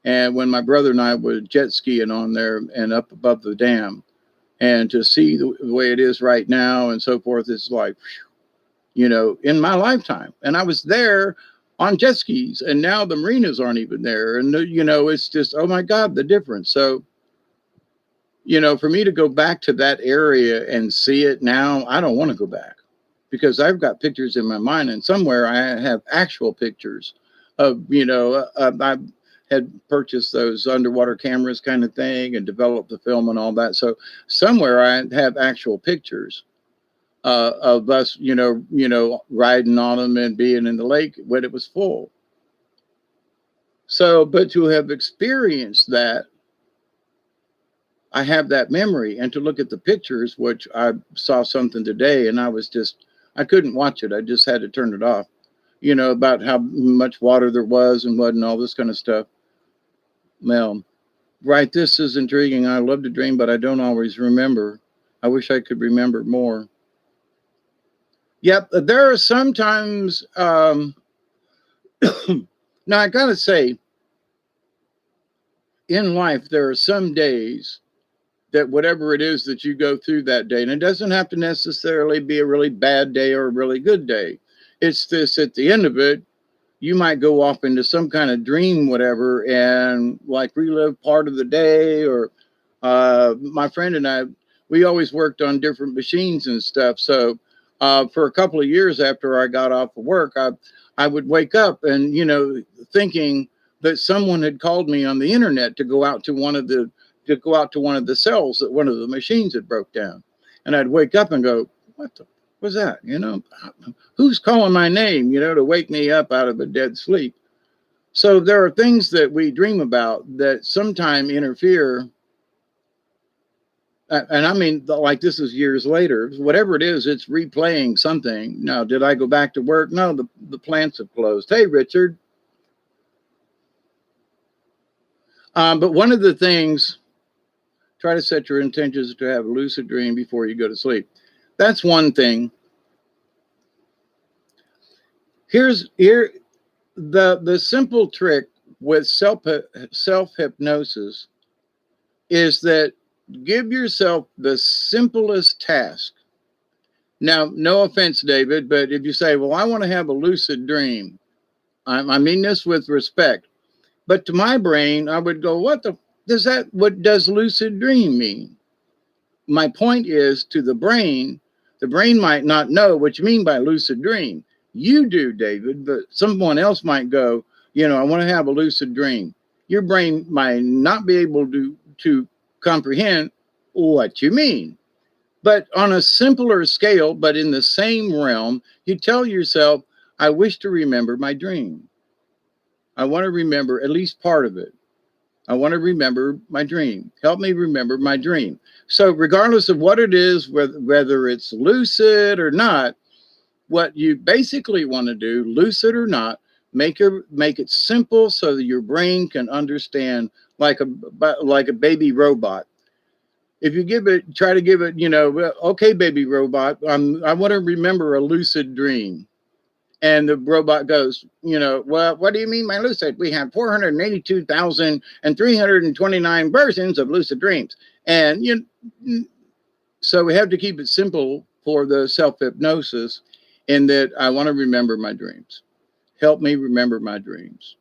And when my brother and I were jet skiing on there and up above the dam, and to see the way it is right now and so forth, it's like, in my lifetime. And I was there on jet skis, and now the marinas aren't even there. And, it's just, oh my God, the difference. So, for me to go back to that area and see it now, I don't want to go back because I've got pictures in my mind, and somewhere I have actual pictures of, I had purchased those underwater cameras kind of thing and developed the film and all that. So somewhere I have actual pictures of us, riding on them and being in the lake when it was full. So, but to have experienced that, I have that memory, and to look at the pictures, which I saw something today, and I couldn't watch it. I just had to turn it off, about how much water there was and what and all this kind of stuff. Well, right, this is intriguing. I love to dream, but I don't always remember. I wish I could remember more. Yep, there are sometimes, now I gotta say, in life, there are some days that whatever it is that you go through that day, and it doesn't have to necessarily be a really bad day or a really good day. It's this, at the end of it, you might go off into some kind of dream, whatever, and like relive part of the day. Or my friend and I, we always worked on different machines and stuff. So for a couple of years after I got off of work, I would wake up and, thinking that someone had called me on the internet to go out to one of the cells that one of the machines had broke down. And I'd wake up and go, what the was that? Who's calling my name, to wake me up out of a dead sleep? So there are things that we dream about that sometimes interfere. And I mean, like, this is years later, whatever it is, it's replaying something. Now, did I go back to work? No, the plants have closed. Hey, Richard. But one of the things, try to set your intentions to have a lucid dream before you go to sleep. That's one thing. Here, the simple trick with self hypnosis is that give yourself the simplest task. Now, no offense, David, but if you say, well, I want to have a lucid dream, I mean this with respect. But to my brain, I would go, what does lucid dream mean? My point is, to the brain might not know what you mean by lucid dream. You do, David, but someone else might go, I want to have a lucid dream. Your brain might not be able to comprehend what you mean. But on a simpler scale, but in the same realm, you tell yourself, I wish to remember my dream. I want to remember at least part of it. I want to remember my dream. Help me remember my dream. So regardless of what it is, whether it's lucid or not, what you basically want to do, lucid or not, make it simple so that your brain can understand, like a baby robot. If you try to give it, okay, baby robot, I want to remember a lucid dream. And the robot goes, well, what do you mean by lucid? We have 482,329 versions of lucid dreams. And so we have to keep it simple for the self-hypnosis, in that I want to remember my dreams. Help me remember my dreams.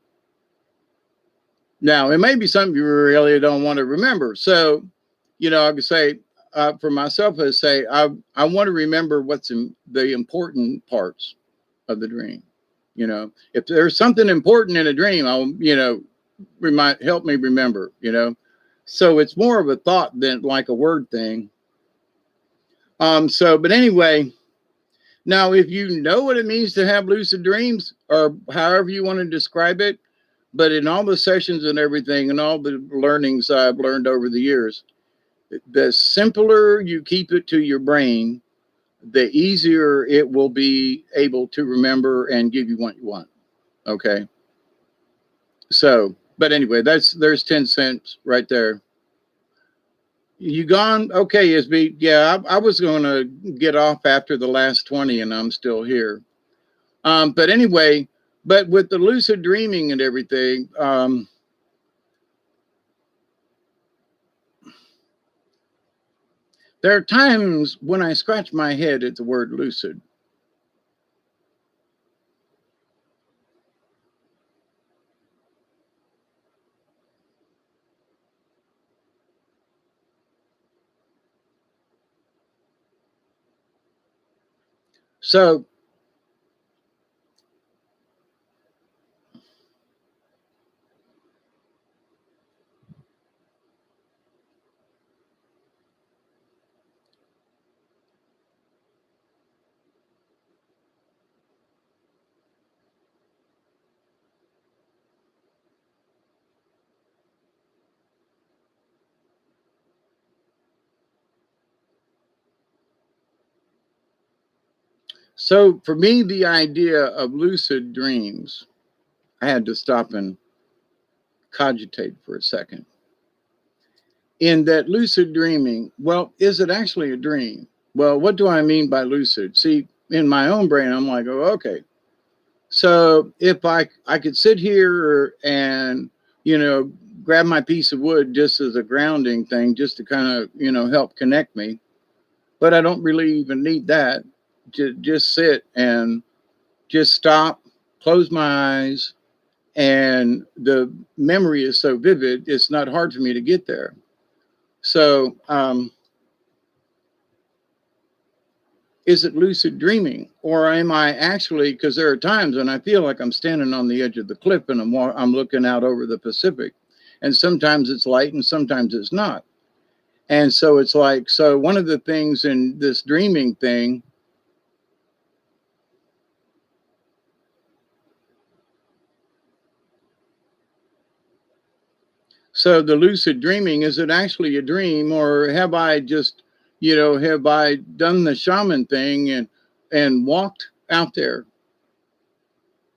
Now, it may be something you really don't want to remember. So, I could say, for myself, I say, I want to remember what's in the important parts of the dream. If there's something important in a dream, I'll, help me remember, So it's more of a thought than like a word thing. But anyway, now, if you know what it means to have lucid dreams, or however you want to describe it, but in all the sessions and everything and all the learnings I've learned over the years, the simpler you keep it to your brain, the easier it will be able to remember and give you what you want. Okay. So, but anyway, there's 10 cents right there. You gone? Okay, Isby. Yeah, I was going to get off after the last 20 and I'm still here. But anyway, but with the lucid dreaming and everything, there are times when I scratch my head at the word lucid. So for me, the idea of lucid dreams, I had to stop and cogitate for a second. In that lucid dreaming, well, is it actually a dream? Well, what do I mean by lucid? See, in my own brain, I'm like, oh, okay. So if I could sit here and, grab my piece of wood just as a grounding thing, just to kind of, help connect me. But I don't really even need that. Just sit and just stop, close my eyes, and the memory is so vivid, it's not hard for me to get there. So, is it lucid dreaming, or am I actually, because there are times when I feel like I'm standing on the edge of the cliff and I'm looking out over the Pacific, and sometimes it's light and sometimes it's not. And so it's like, so one of the things in this dreaming thing, so the lucid dreaming, is it actually a dream, or have I just, have I done the shaman thing and walked out there?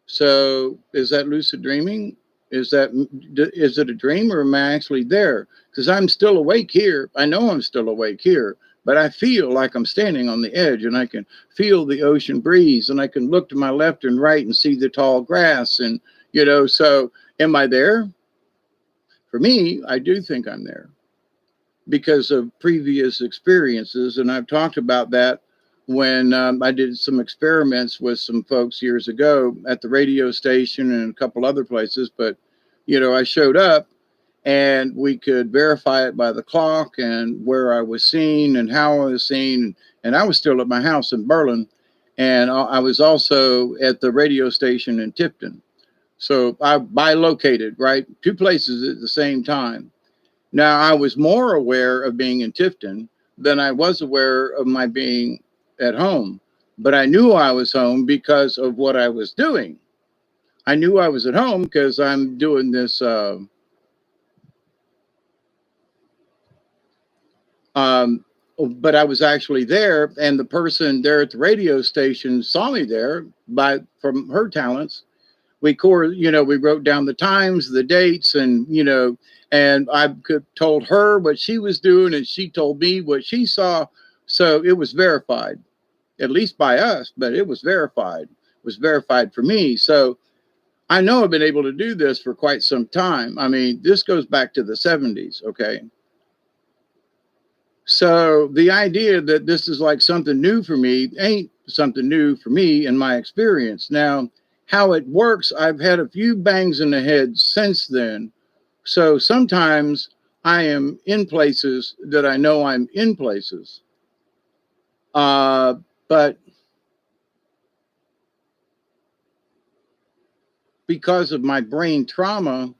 So is that lucid dreaming? Is it a dream, or am I actually there? Because I'm still awake here. I know I'm still awake here, but I feel like I'm standing on the edge, and I can feel the ocean breeze, and I can look to my left and right and see the tall grass. And, so Am I there? For me, I do think I'm there because of previous experiences. And I've talked about that when I did some experiments with some folks years ago at the radio station and a couple other places. But, I showed up and we could verify it by the clock and where I was seen and how I was seen. And I was still at my house in Berlin. And I was also at the radio station in Tipton. So I bilocated, right? Two places at the same time. Now, I was more aware of being in Tifton than I was aware of my being at home, but I knew I was home because of what I was doing. I knew I was at home because I'm doing this. But I was actually there, and the person there at the radio station saw me there from her talents. We wrote down the times, the dates, and I told her what she was doing, and she told me what she saw. So it was verified, at least by us, but it was verified. It was verified for me. So I know I've been able to do this for quite some time. I mean, this goes back to the 70s, okay? So the idea that this is like something new for me ain't something new for me in my experience. Now, how it works, I've had a few bangs in the head since then. So sometimes I am in places that I know I'm in places. But because of my brain trauma,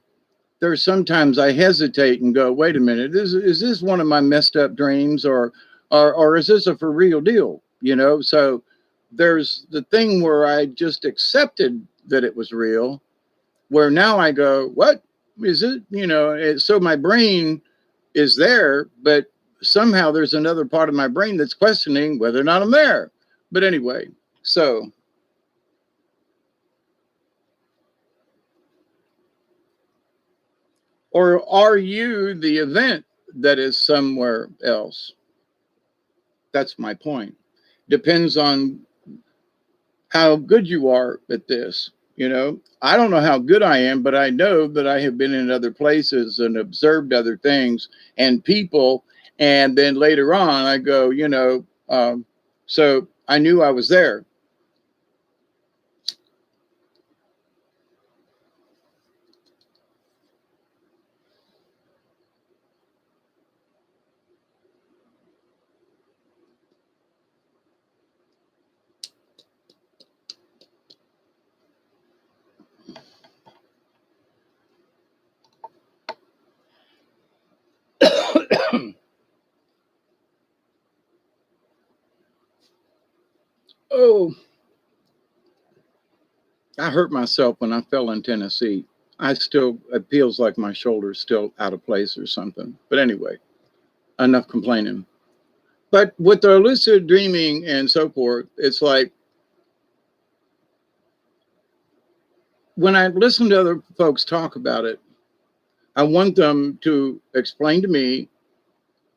there's sometimes I hesitate and go, wait a minute, is this one of my messed up dreams or is this a for real deal? So there's the thing where I just accepted that it was real, where now I go, what is it? So my brain is there, but somehow there's another part of my brain that's questioning whether or not I'm there. But anyway, so or are you the event that is somewhere else? That's my point. Depends on how good you are at this. I don't know how good I am, but I know that I have been in other places and observed other things and people. And then later on, I go, so I knew I was there. Oh, I hurt myself when I fell in Tennessee. It feels like my shoulder's still out of place or something. But anyway, enough complaining. But with the lucid dreaming and so forth, it's like when I listen to other folks talk about it, I want them to explain to me,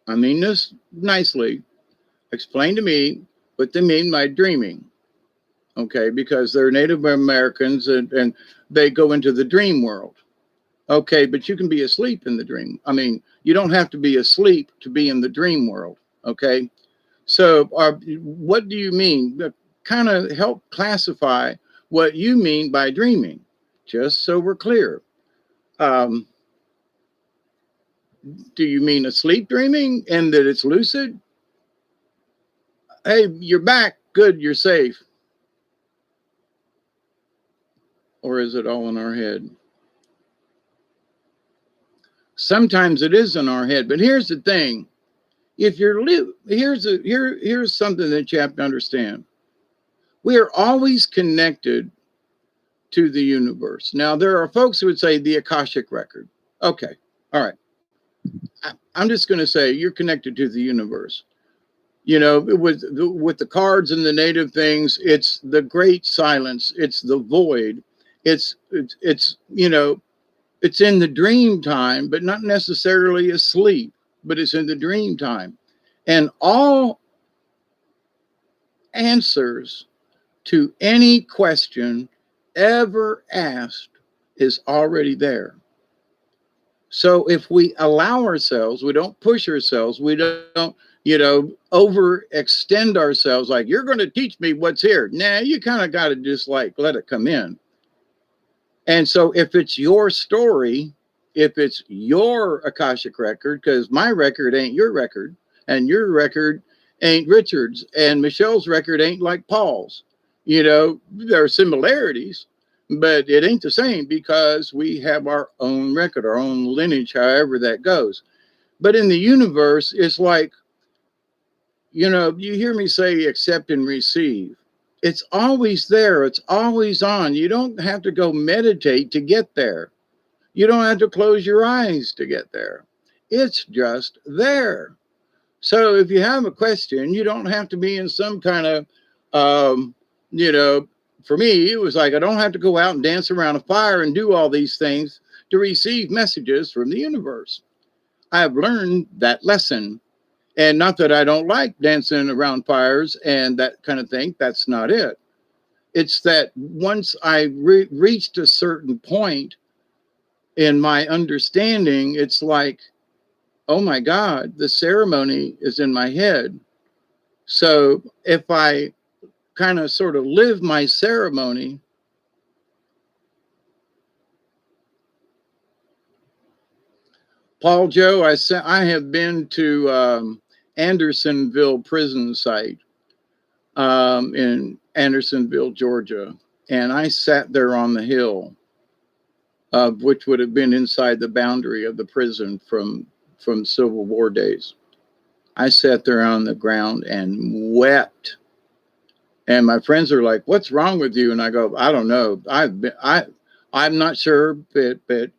I mean this nicely, explain to me what they mean by dreaming. Okay, because they're Native Americans and they go into the dream world. Okay, but you can be asleep in the dream. I mean, you don't have to be asleep to be in the dream world. Okay, so what do you mean? Kind of help classify what you mean by dreaming, just so we're clear. Do you mean asleep dreaming and that it's lucid? Hey, you're back. Good, you're safe. Or is it all in our head? Sometimes it is in our head, but here's the thing. If you're here's something that you have to understand. We are always connected to the universe. Now, there are folks who would say the Akashic record. Okay, all right. I'm just going to say you're connected to the universe. With the cards and the native things, it's the great silence. It's the void. It's in the dream time, but not necessarily asleep, but it's in the dream time. And all answers to any question ever asked is already there. So if we allow ourselves, we don't push ourselves, we don't, overextend ourselves like, you're going to teach me what's here. Nah, you kind of got to just like let it come in. And so if it's your story, if it's your Akashic record, because my record ain't your record, and your record ain't Richard's, and Michelle's record ain't like Paul's. There are similarities, but it ain't the same because we have our own record, our own lineage, however that goes. But in the universe, it's like, you hear me say accept and receive. It's always there. It's always on. You don't have to go meditate to get there. You don't have to close your eyes to get there. It's just there. So if you have a question, you don't have to be in some kind of, for me, it was like, I don't have to go out and dance around a fire and do all these things to receive messages from the universe. I have learned that lesson. And not that I don't like dancing around fires and that kind of thing. That's not it. It's that once I reached a certain point in my understanding, it's like, oh my God, the ceremony is in my head. So if I kind of sort of live my ceremony, Paul Joe, I have been to Andersonville prison site in Andersonville, Georgia. And I sat there on the hill, which would have been inside the boundary of the prison from Civil War days. I sat there on the ground and wept. And my friends are like, "What's wrong with you?" And I go, "I don't know. I'm not sure, but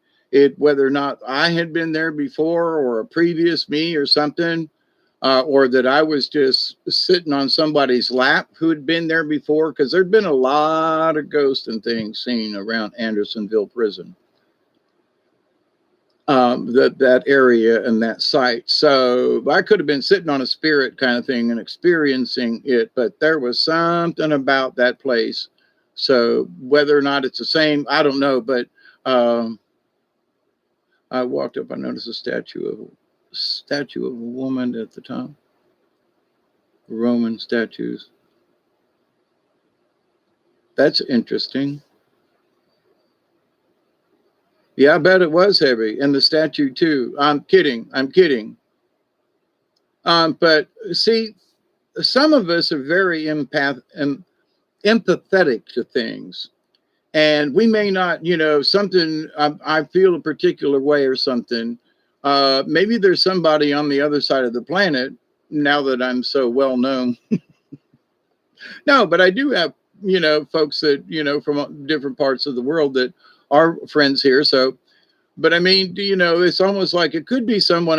whether or not I had been there before or a previous me or something, or that I was just sitting on somebody's lap who had been there before, because there'd been a lot of ghosts and things seen around Andersonville prison, that area and that site. So I could have been sitting on a spirit kind of thing and experiencing it, but there was something about that place. So whether or not it's the same, I don't know, but I walked up, I noticed a statue of a woman at the top. Roman statues. That's interesting. Yeah, I bet it was heavy. And the statue too. I'm kidding. But see, some of us are very empathetic to things. And we may not, something, I feel a particular way or something. Maybe there's somebody on the other side of the planet, now that I'm so well known. No, but I do have, folks that, from different parts of the world that are friends here. So, but I mean, it's almost like it could be someone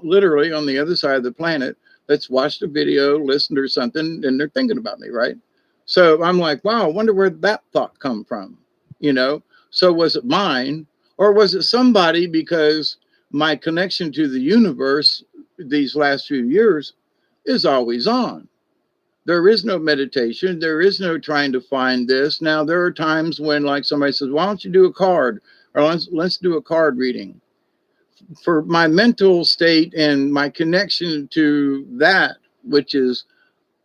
literally on the other side of the planet that's watched a video, listened or something, and they're thinking about me, right? So I'm like, wow, I wonder where that thought come from, So was it mine, or was it somebody, because my connection to the universe these last few years is always on. There is no meditation. There is no trying to find this. Now, there are times when, like, somebody says, why don't you do a card? Or let's do a card reading. For my mental state and my connection to that, which is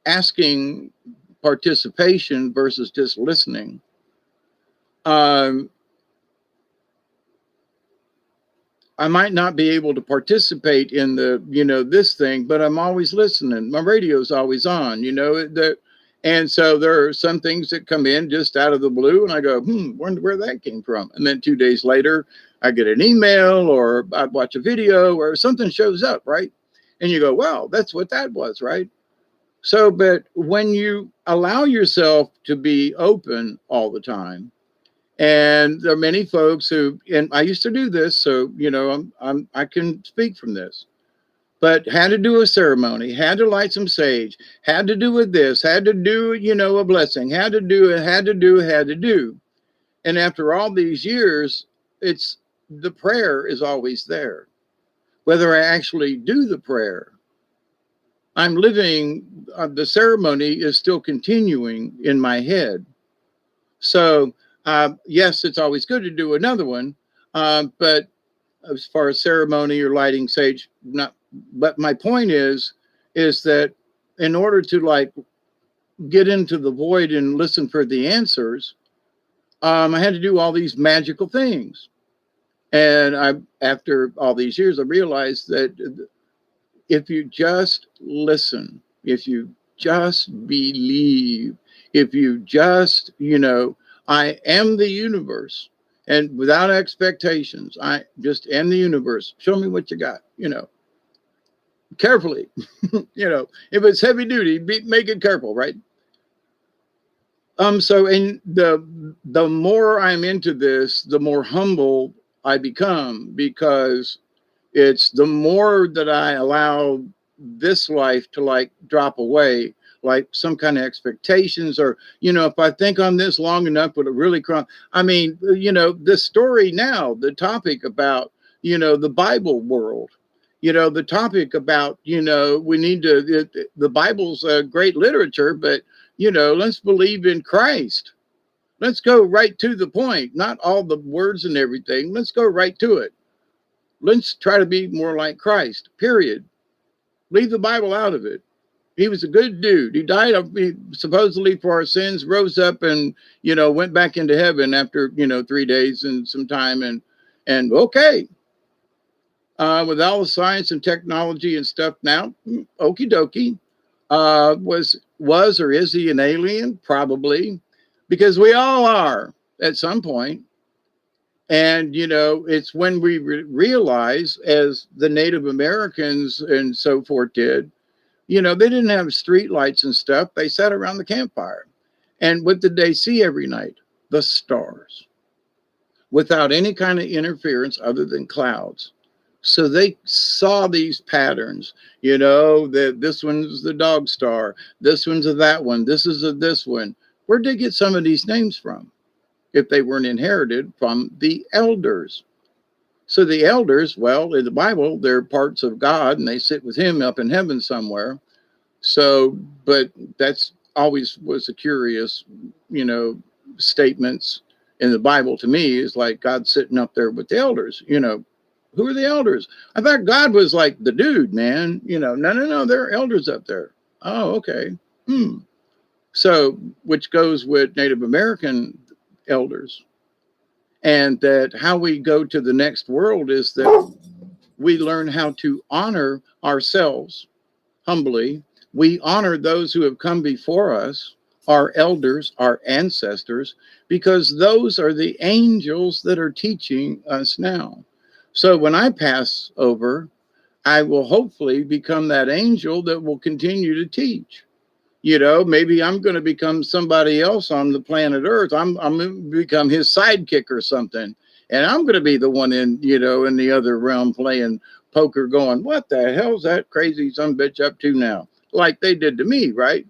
asking participation versus just listening, I might not be able to participate in the, this thing, but I'm always listening. My radio's always on, and so there are some things that come in just out of the blue, and I go, wonder where that came from. And then 2 days later, I get an email, or I watch a video, or something shows up, right? And you go, wow, that's what that was, right? So, but when you allow yourself to be open all the time, and there are many folks who, and I used to do this, so I can speak from this, but had to do a ceremony, had to light some sage, had to do with this, had to do, a blessing, had to do. And after all these years, it's the prayer is always there. Whether I actually do the prayer, I'm living, the ceremony is still continuing in my head. So Yes, it's always good to do another one, but as far as ceremony or lighting sage, not. But my point is that in order to like get into the void and listen for the answers, I had to do all these magical things. And after all these years, I realized that if you just listen, if you just believe, if you just, I am the universe and without expectations, I just am the universe. Show me what you got, carefully, if it's heavy duty, make it careful, right? So in the more I'm into this, the more humble I become, because it's the more that I allow this life to like drop away, like some kind of expectations, or if I think on this long enough, would it really come? I mean, the story now, the topic about the Bible world, the topic about we need to. The Bible's a great literature, but let's believe in Christ. Let's go right to the point, not all the words and everything. Let's go right to it. Let's try to be more like Christ, period. Leave the Bible out of it. He was a good dude. He died supposedly for our sins, rose up and, went back into heaven after, 3 days and some time. And okay, with all the science and technology and stuff now, okie dokie. Was or is he an alien? Probably, because we all are at some point. And, it's when we realize, as the Native Americans and so forth did, they didn't have street lights and stuff. They sat around the campfire. And what did they see every night? The stars, without any kind of interference other than clouds. So they saw these patterns, that this one's the dog star, this one's a that one, this is a this one. Where'd they get some of these names from, if they weren't inherited from the elders? So the elders, well, in the Bible, they're parts of God and they sit with him up in heaven somewhere. So, but that's always was a curious, statements in the Bible to me, is like God sitting up there with the elders, who are the elders? I thought God was like the dude, man, no, there are elders up there. Oh, okay. So, which goes with Native American elders. And that how we go to the next world is that we learn how to honor ourselves humbly. We honor those who have come before us, our elders, our ancestors, because those are the angels that are teaching us now. So when I pass over, I will hopefully become that angel that will continue to teach. Maybe I'm going to become somebody else on the planet Earth. I'm going to become his sidekick or something. And I'm going to be the one in the other realm playing poker going, what the hell's that crazy son bitch up to now? Like they did to me, right?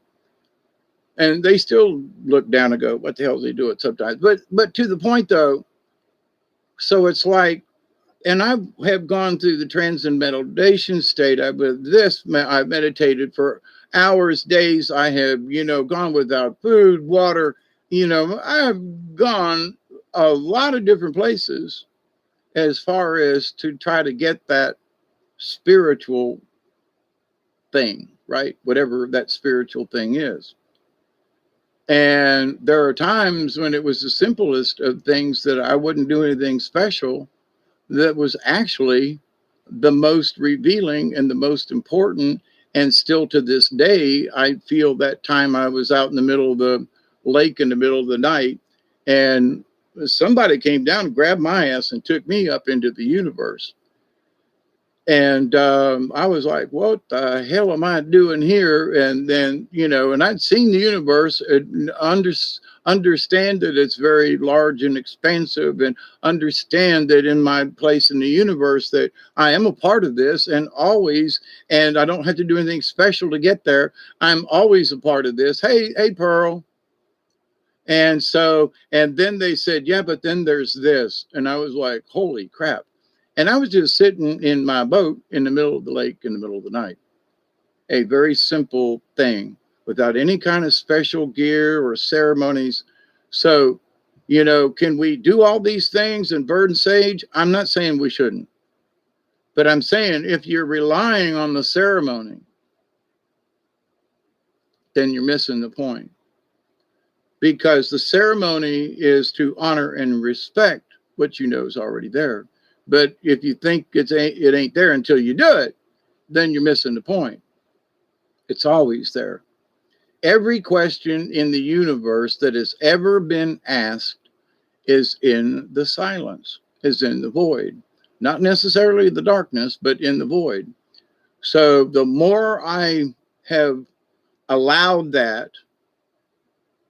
And they still look down and go, what the hell's he doing sometimes? But to the point though, so it's like, and I have gone through the transcendental state. I've meditated for hours, days. I have, gone without food, water. I've gone a lot of different places as far as to try to get that spiritual thing, right? Whatever that spiritual thing is. And there are times when it was the simplest of things that I wouldn't do anything special, that was actually the most revealing and the most important. And still to this day, I feel that time I was out in the middle of the lake in the middle of the night, and somebody came down and grabbed my ass and took me up into the universe. And I was like, what the hell am I doing here? And then, and I'd seen the universe and understand that it's very large and expansive, and understand that in my place in the universe that I am a part of this, and always, and I don't have to do anything special to get there. I'm always a part of this. Hey, Pearl. And so, and then they said, yeah, but then there's this. And I was like, holy crap. And I was just sitting in my boat in the middle of the lake in the middle of the night. A very simple thing without any kind of special gear or ceremonies. So, You know, can we do all these things and burn sage? I'm not saying we shouldn't. But I'm saying if you're relying on the ceremony, then you're missing the point. Because the ceremony is to honor and respect what you know is already there. But if you think it ain't there until you do it, then you're missing the point. It's always there. Every question in the universe that has ever been asked is in the silence, is in the void. Not necessarily the darkness, but in the void. So the more I have allowed that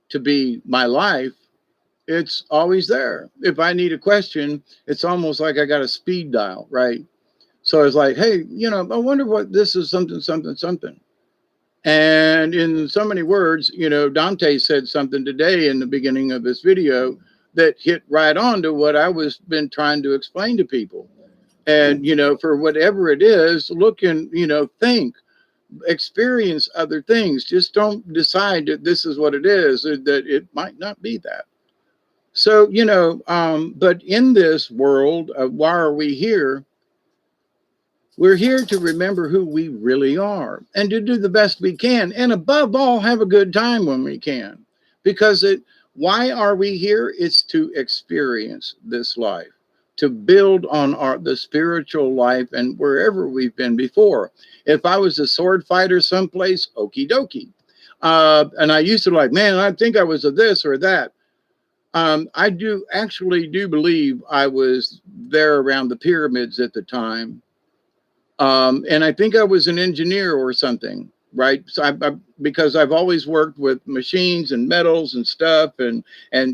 to be my life, it's always there. If I need a question, it's almost like I got a speed dial, right? So it's like, hey, you know, I wonder what this is, something, something, something. And in so many words, you know, Dante said something today in the beginning of this video that hit right on to what I was been trying to explain to people. And, you know, for whatever it is, look and, you know, think, experience other things. Just don't decide that this is what it is, that it might not be that. So, you know, but in this world, why are we here? We're here to remember who we really are and to do the best we can. And above all, have a good time when we can. Because why are we here? It's to experience this life, to build on the spiritual life and wherever we've been before. If I was a sword fighter someplace, okie dokie. And I used to like, man, I think I was a this or that. I do believe I was there around the pyramids at the time. And I think I was an engineer or something, right? So because I've always worked with machines and metals and stuff and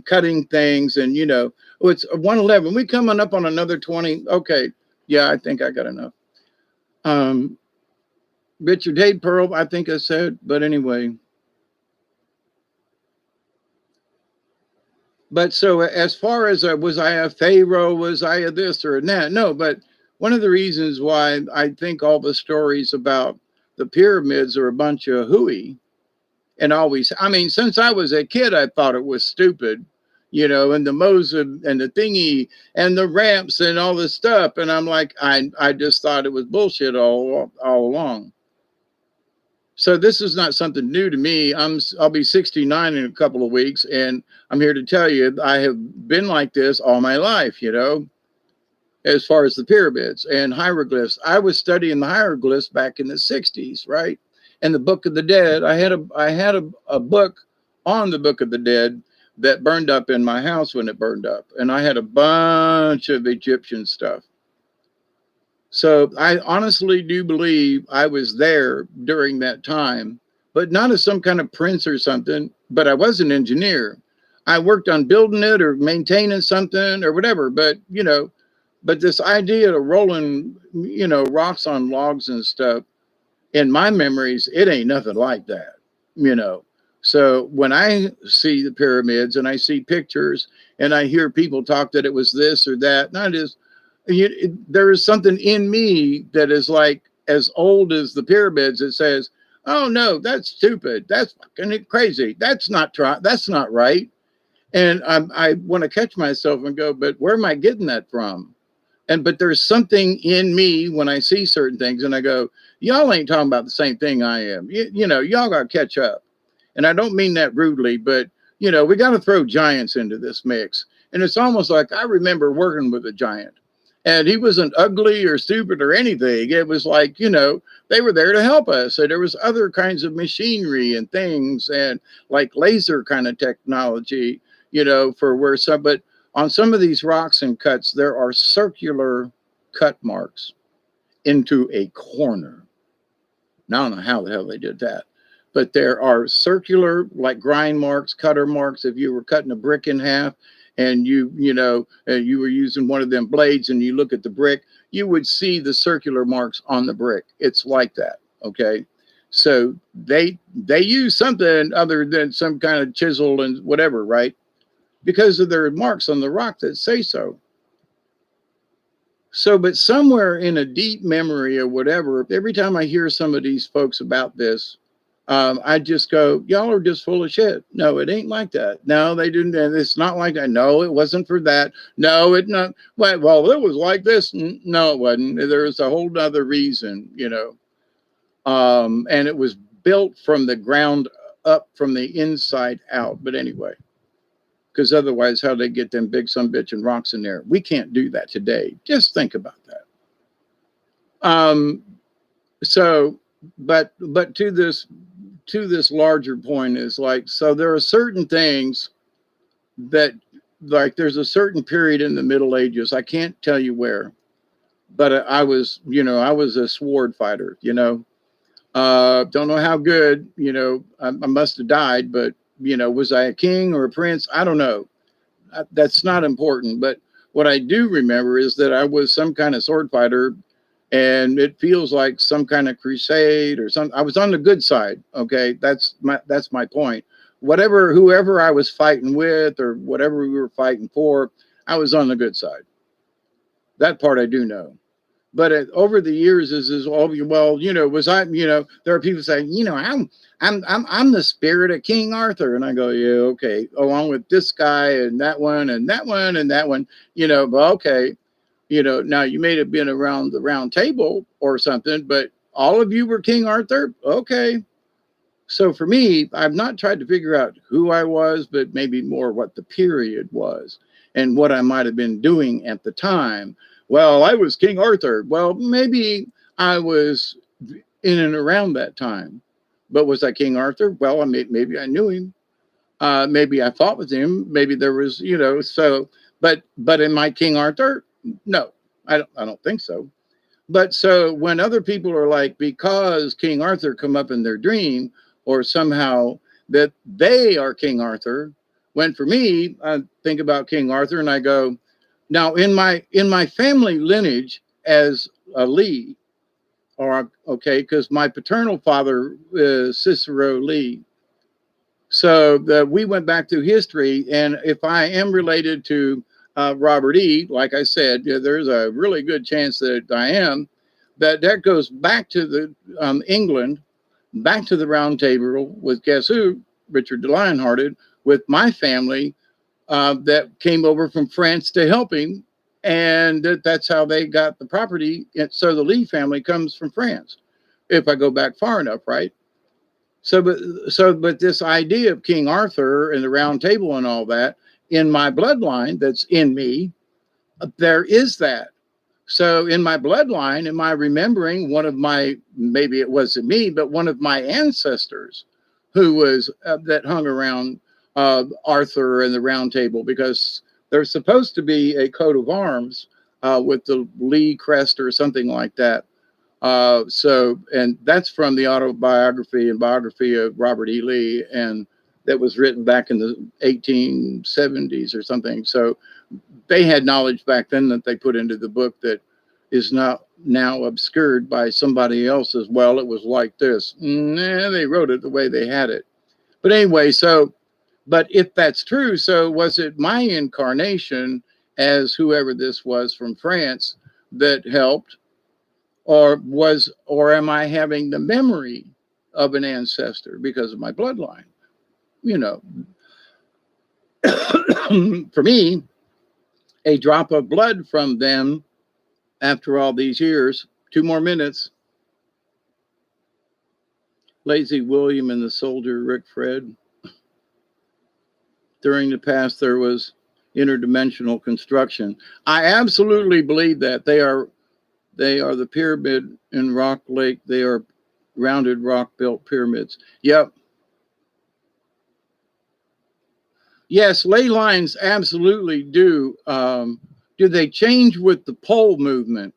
cutting things. And, you know, it's 111. We coming up on another 20. Okay. Yeah, I think I got enough. Richard, hey, Pearl, I think I said, but anyway. But so as far as was I a pharaoh, was I a this or that? No, but one of the reasons why I think all the stories about the pyramids are a bunch of hooey, and always, I mean, since I was a kid, I thought it was stupid, you know, and the Moses and the thingy and the ramps and all this stuff. And I'm like, I just thought it was bullshit all along. So this is not something new to me. I'll be 69 in a couple of weeks, and I'm here to tell you I have been like this all my life, you know, as far as the pyramids and hieroglyphs. I was studying the hieroglyphs back in the 60s, right? And the Book of the Dead. I had a book on the Book of the Dead that burned up in my house when it burned up. And I had a bunch of Egyptian stuff. So I honestly do believe I was there during that time, but not as some kind of prince or something, but I was an engineer. I worked on building it or maintaining something or whatever, but, you know, but this idea of rolling, you know, rocks on logs and stuff, in my memories, it ain't nothing like that, you know. So when I see the pyramids and I see pictures and I hear people talk that it was this or that, not just, there is something in me that is like as old as the pyramids that says, oh no, that's stupid, that's fucking crazy, that's not right. And I want to catch myself and go, but where am I getting that from? But there's something in me when I see certain things and I go, y'all ain't talking about the same thing I am. You know, y'all got to catch up. And I don't mean that rudely, but, you know, we got to throw giants into this mix. And it's almost like I remember working with a giant. And he wasn't ugly or stupid or anything. It was like, you know, they were there to help us. And there was other kinds of machinery and things and like laser kind of technology, you know, for where some, but on some of these rocks and cuts, there are circular cut marks into a corner. Now, I don't know how the hell they did that, but there are circular like grind marks, cutter marks. If you were cutting a brick in half, and you were using one of them blades and you look at the brick, you would see the circular marks on the brick. It's like that, okay? So they use something other than some kind of chisel and whatever, right? Because of their marks on the rock that say so. So, but somewhere in a deep memory or whatever, every time I hear some of these folks about this, I just go, y'all are just full of shit. No, it ain't like that. No, they didn't. It's not like that. No, it wasn't for that. No, it not. Well, it was like this. No, it wasn't. There was a whole other reason, and it was built from the ground up, from the inside out. But anyway, because otherwise, how they get them big sumbitch and rocks in there? We can't do that today. Just think about that. So, but to this larger point is like, so there are certain things that, like, there's a certain period in the Middle Ages. I can't tell you where, but I was a sword fighter. Don't know how good. I must have died, but was I a king or a prince? I don't know. That's not important. But what I do remember is that I was some kind of sword fighter, and it feels like some kind of crusade or something. I was on the good side. Okay, that's my point. Whoever I was fighting with, or whatever we were fighting for, I was on the good side. That part I do know. But over the years, well, was I? There are people saying, I'm the spirit of King Arthur, and I go, yeah, okay, along with this guy and that one and that one and that one, but okay. Now you may have been around the round table or something, but all of you were King Arthur? Okay. So for me, I've not tried to figure out who I was, but maybe more what the period was and what I might have been doing at the time. Well, I was King Arthur. Well, maybe I was in and around that time. But was I King Arthur? Well, maybe I knew him. Maybe I fought with him. Maybe there was, so, but am I King Arthur? No, I don't think so. But so when other people are like, because King Arthur come up in their dream, or somehow that they are King Arthur, when for me, I think about King Arthur and I go, now in my family lineage as a Lee, or okay, because my paternal father is Cicero Lee. So we went back through history, and if I am related to Robert E., like I said, there's a really good chance that I am. That goes back to the England, back to the Round Table with guess who? Richard the Lionhearted, with my family that came over from France to help him, and that's how they got the property. And so the Lee family comes from France, if I go back far enough, right? So, but this idea of King Arthur and the Round Table and all that in my bloodline, that's in me, there is that. So in my bloodline, am I remembering one of my, maybe it wasn't me, but one of my ancestors who was that hung around Arthur and the Round Table, because there's supposed to be a coat of arms with the Lee crest or something like that. And that's from the autobiography and biography of Robert E. Lee, and that was written back in the 1870s or something. So they had knowledge back then that they put into the book that is not now obscured by somebody else as well. It was like this. Nah, they wrote it the way they had it. But anyway, but if that's true, so was it my incarnation as whoever this was from France that helped? Or am I having the memory of an ancestor because of my bloodline? For me, a drop of blood from them after all these years, 2 more minutes. Lazy William and the soldier Rick Fred. During the past, there was interdimensional construction. I absolutely believe that they are the pyramid in Rock Lake. They are rounded rock-built pyramids. Yep. Yes, ley lines absolutely do. Do they change with the pole movement?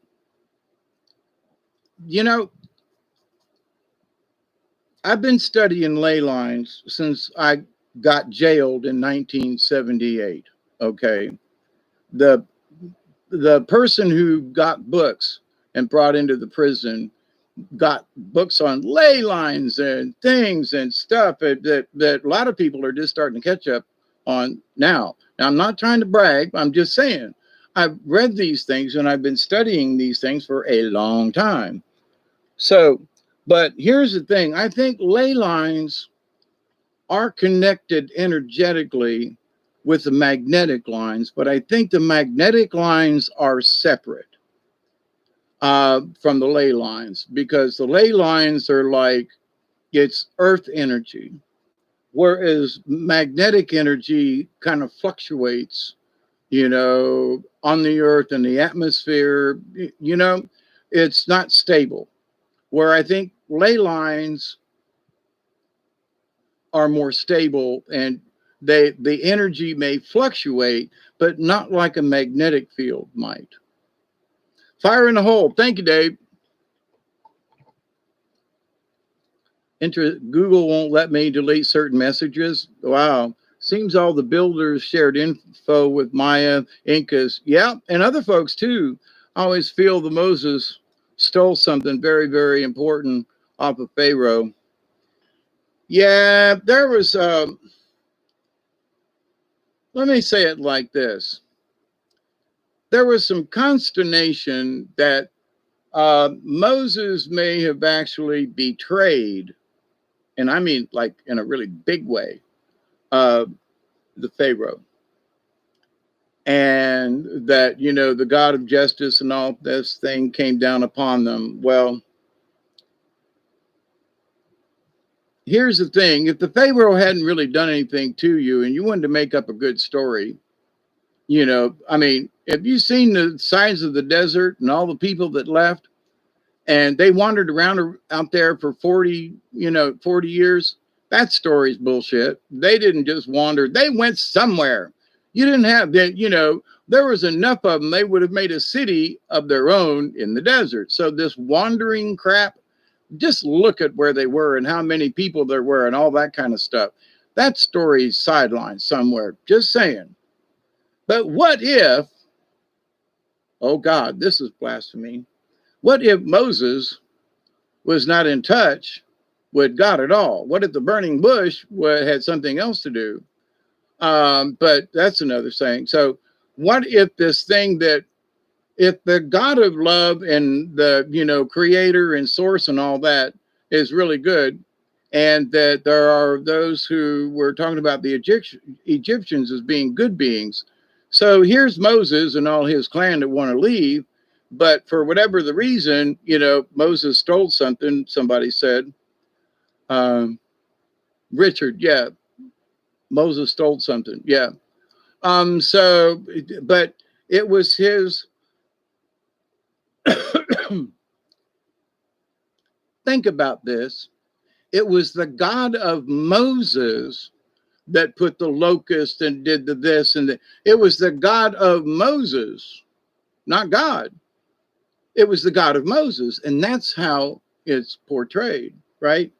I've been studying ley lines since I got jailed in 1978. Okay. The person who got books and brought into the prison got books on ley lines and things and stuff that a lot of people are just starting to catch up on now. Now, I'm not trying to brag. I'm just saying I've read these things and I've been studying these things for a long time. So, But here's the thing. I think ley lines are connected energetically with the magnetic lines, but I think the magnetic lines are separate from the ley lines, because the ley lines are like, it's earth energy, whereas magnetic energy kind of fluctuates, on the earth and the atmosphere. It's not stable. Where I think ley lines are more stable, and the energy may fluctuate, but not like a magnetic field might. Fire in the hole. Thank you, Dave. Google won't let me delete certain messages. Wow. Seems all the builders shared info with Maya, Incas. Yeah, and other folks too. I always feel the Moses stole something very, very important off of Pharaoh. Yeah, there was, let me say it like this. There was some consternation that Moses may have actually betrayed, and I mean like in a really big way, the Pharaoh. And that, the God of justice and all this thing came down upon them. Well, here's the thing. If the Pharaoh hadn't really done anything to you and you wanted to make up a good story, I mean, have you seen the signs of the desert and all the people that left? And they wandered around out there for 40 years. That story's bullshit. They didn't just wander. They went somewhere. You didn't have that, there was enough of them. They would have made a city of their own in the desert. So this wandering crap, just look at where they were and how many people there were and all that kind of stuff. That story's sidelined somewhere. Just saying. But what if, oh God, this is blasphemy. What if Moses was not in touch with God at all? What if the burning bush had something else to do? But that's another thing. So what if this thing if the God of love and the, creator and source and all that is really good, and that there are those who were talking about the Egyptians as being good beings. So here's Moses and all his clan that want to leave. But for whatever the reason, Moses stole something, somebody said. Richard, yeah. Moses stole something, yeah. So, but it was his, think about this. It was the God of Moses that put the locust and did this and it was the God of Moses, not God. It was the God of Moses. And that's how it's portrayed, right?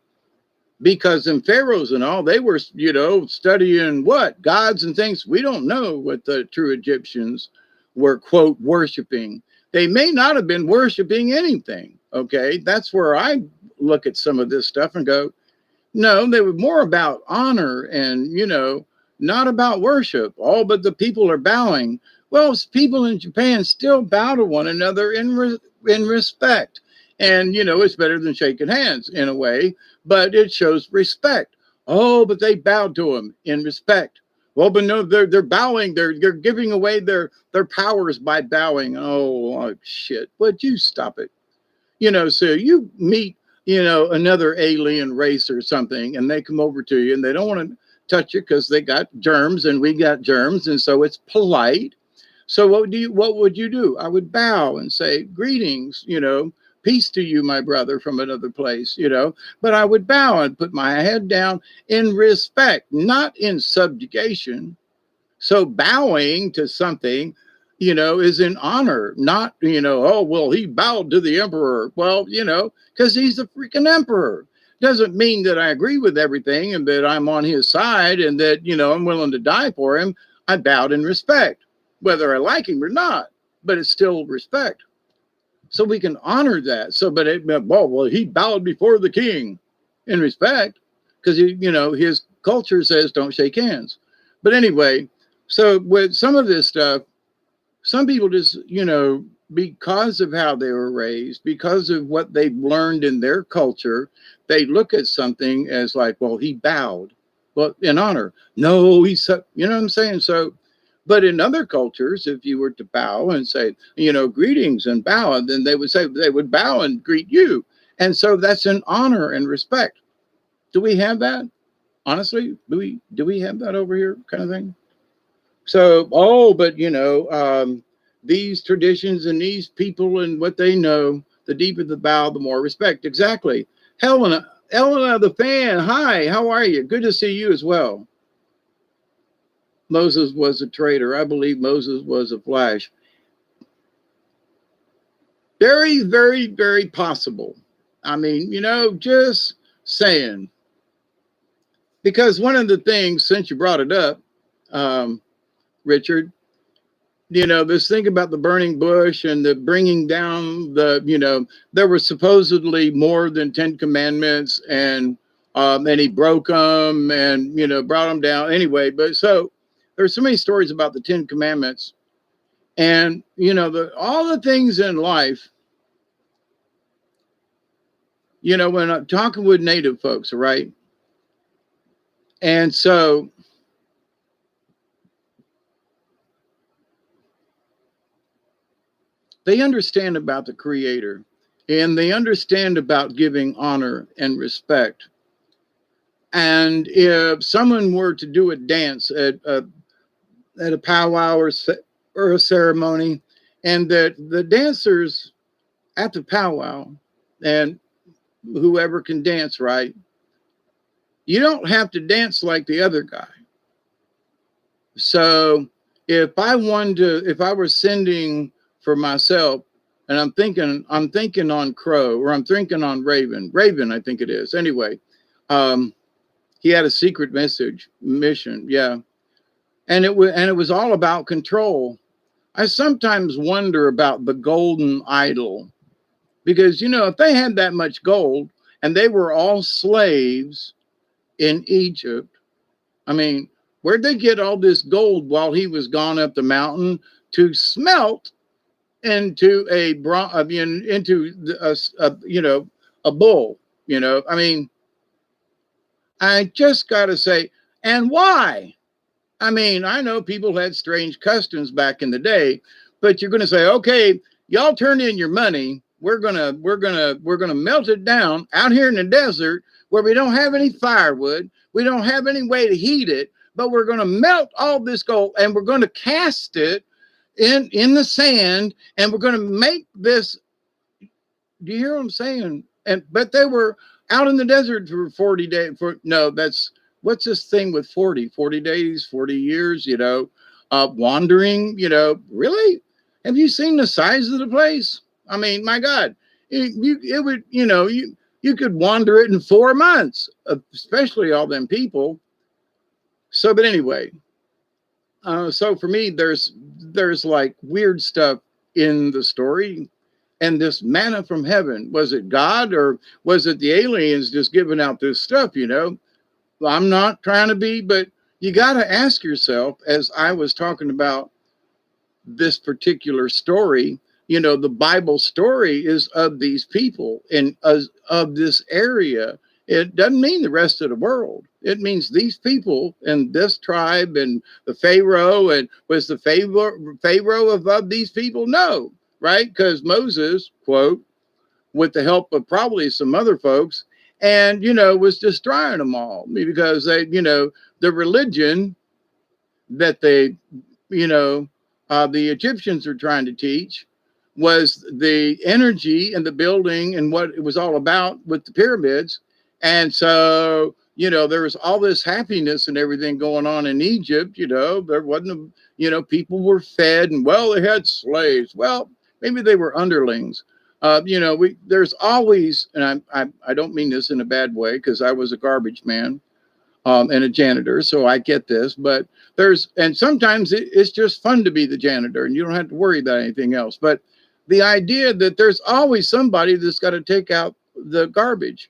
Because in Pharaohs and all, they were, studying what? Gods and things. We don't know what the true Egyptians were, quote, worshiping. They may not have been worshiping anything, okay? That's where I look at some of this stuff and go, no, they were more about honor and, not about worship. All but the people are bowing. Well, people in Japan still bow to one another in respect. And, it's better than shaking hands in a way, but it shows respect. Oh, but they bowed to him in respect. Well, but no, they're bowing. They're giving away their powers by bowing. Oh, shit. Would you stop it? So you meet, another alien race or something, and they come over to you and they don't want to touch you because they got germs and we got germs. And so it's polite. So what would you do? I would bow and say, greetings, peace to you, my brother from another place, but I would bow and put my head down in respect, not in subjugation. So bowing to something, is in honor, not, oh, well, he bowed to the emperor. Well, because he's the freaking emperor. Doesn't mean that I agree with everything and that I'm on his side and that, I'm willing to die for him. I bowed in respect, whether I like him or not, but it's still respect. So we can honor that. So, but well, he bowed before the king in respect because, his culture says don't shake hands. But anyway, so with some of this stuff, some people just, because of how they were raised, because of what they've learned in their culture, they look at something as like, well, he bowed. Well, in honor. No, you know what I'm saying? So, but in other cultures, if you were to bow and say, greetings and bow, and then they would say, they would bow and greet you. And so that's an honor and respect. Do we have that? Honestly, do we have that over here kind of thing? So, but these traditions and these people and what they know, the deeper the bow, the more respect. Exactly. Helena the fan. Hi, how are you? Good to see you as well. Moses was a traitor. I believe Moses was a flash. Very, very, very possible. I mean, just saying. Because one of the things, since you brought it up, Richard, this thing about the burning bush and the bringing down there were supposedly more than 10 commandments, and he broke them and, brought them down anyway. But so there's so many stories about the 10 commandments, and, all the things in life, when I'm talking with native folks, right? And so they understand about the creator, and they understand about giving honor and respect. And if someone were to do a dance at a powwow or a ceremony, and that the dancers at the powwow, and whoever can dance right, you don't have to dance like the other guy. So if I was sending for myself, and I'm thinking on Crow, or I'm thinking on Raven, I think it is. Anyway, he had a secret mission, yeah, and it was all about control. I sometimes wonder about the golden idol, because if they had that much gold and they were all slaves in Egypt, I mean, where'd they get all this gold while he was gone up the mountain to smelt into a bull? I mean, I just got to say, and why? I mean, I know people had strange customs back in the day, but you're going to say, okay, y'all turn in your money. We're gonna melt it down out here in the desert where we don't have any firewood. We don't have any way to heat it, but we're going to melt all this gold and we're going to cast it in the sand, and we're going to make this. Do you hear what I'm saying? But they were out in the desert for 40 days. What's this thing with 40 days, 40 years, wandering, really? Have you seen the size of the place? I mean, my God, you could wander it in 4 months, especially all them people. So, but anyway, so for me, there's like weird stuff in the story. And this manna from heaven, was it God, or was it the aliens just giving out this stuff? I'm not trying to be, but you got to ask yourself, as I was talking about this particular story, the Bible story is of these people and of this area. It doesn't mean the rest of the world. It means these people and this tribe and the Pharaoh. And was the Pharaoh of these people? No, right? Because Moses, quote, with the help of probably some other folks, and was destroying them all, because they, the religion that they, the Egyptians were trying to teach was the energy and the building and what it was all about with the pyramids. And so, there was all this happiness and everything going on in Egypt. There wasn't, people were fed, and they had slaves. Well, maybe they were underlings. There's always, and I don't mean this in a bad way, because I was a garbage man and a janitor, so I get this. But and sometimes it's just fun to be the janitor, and you don't have to worry about anything else. But the idea that there's always somebody that's got to take out the garbage,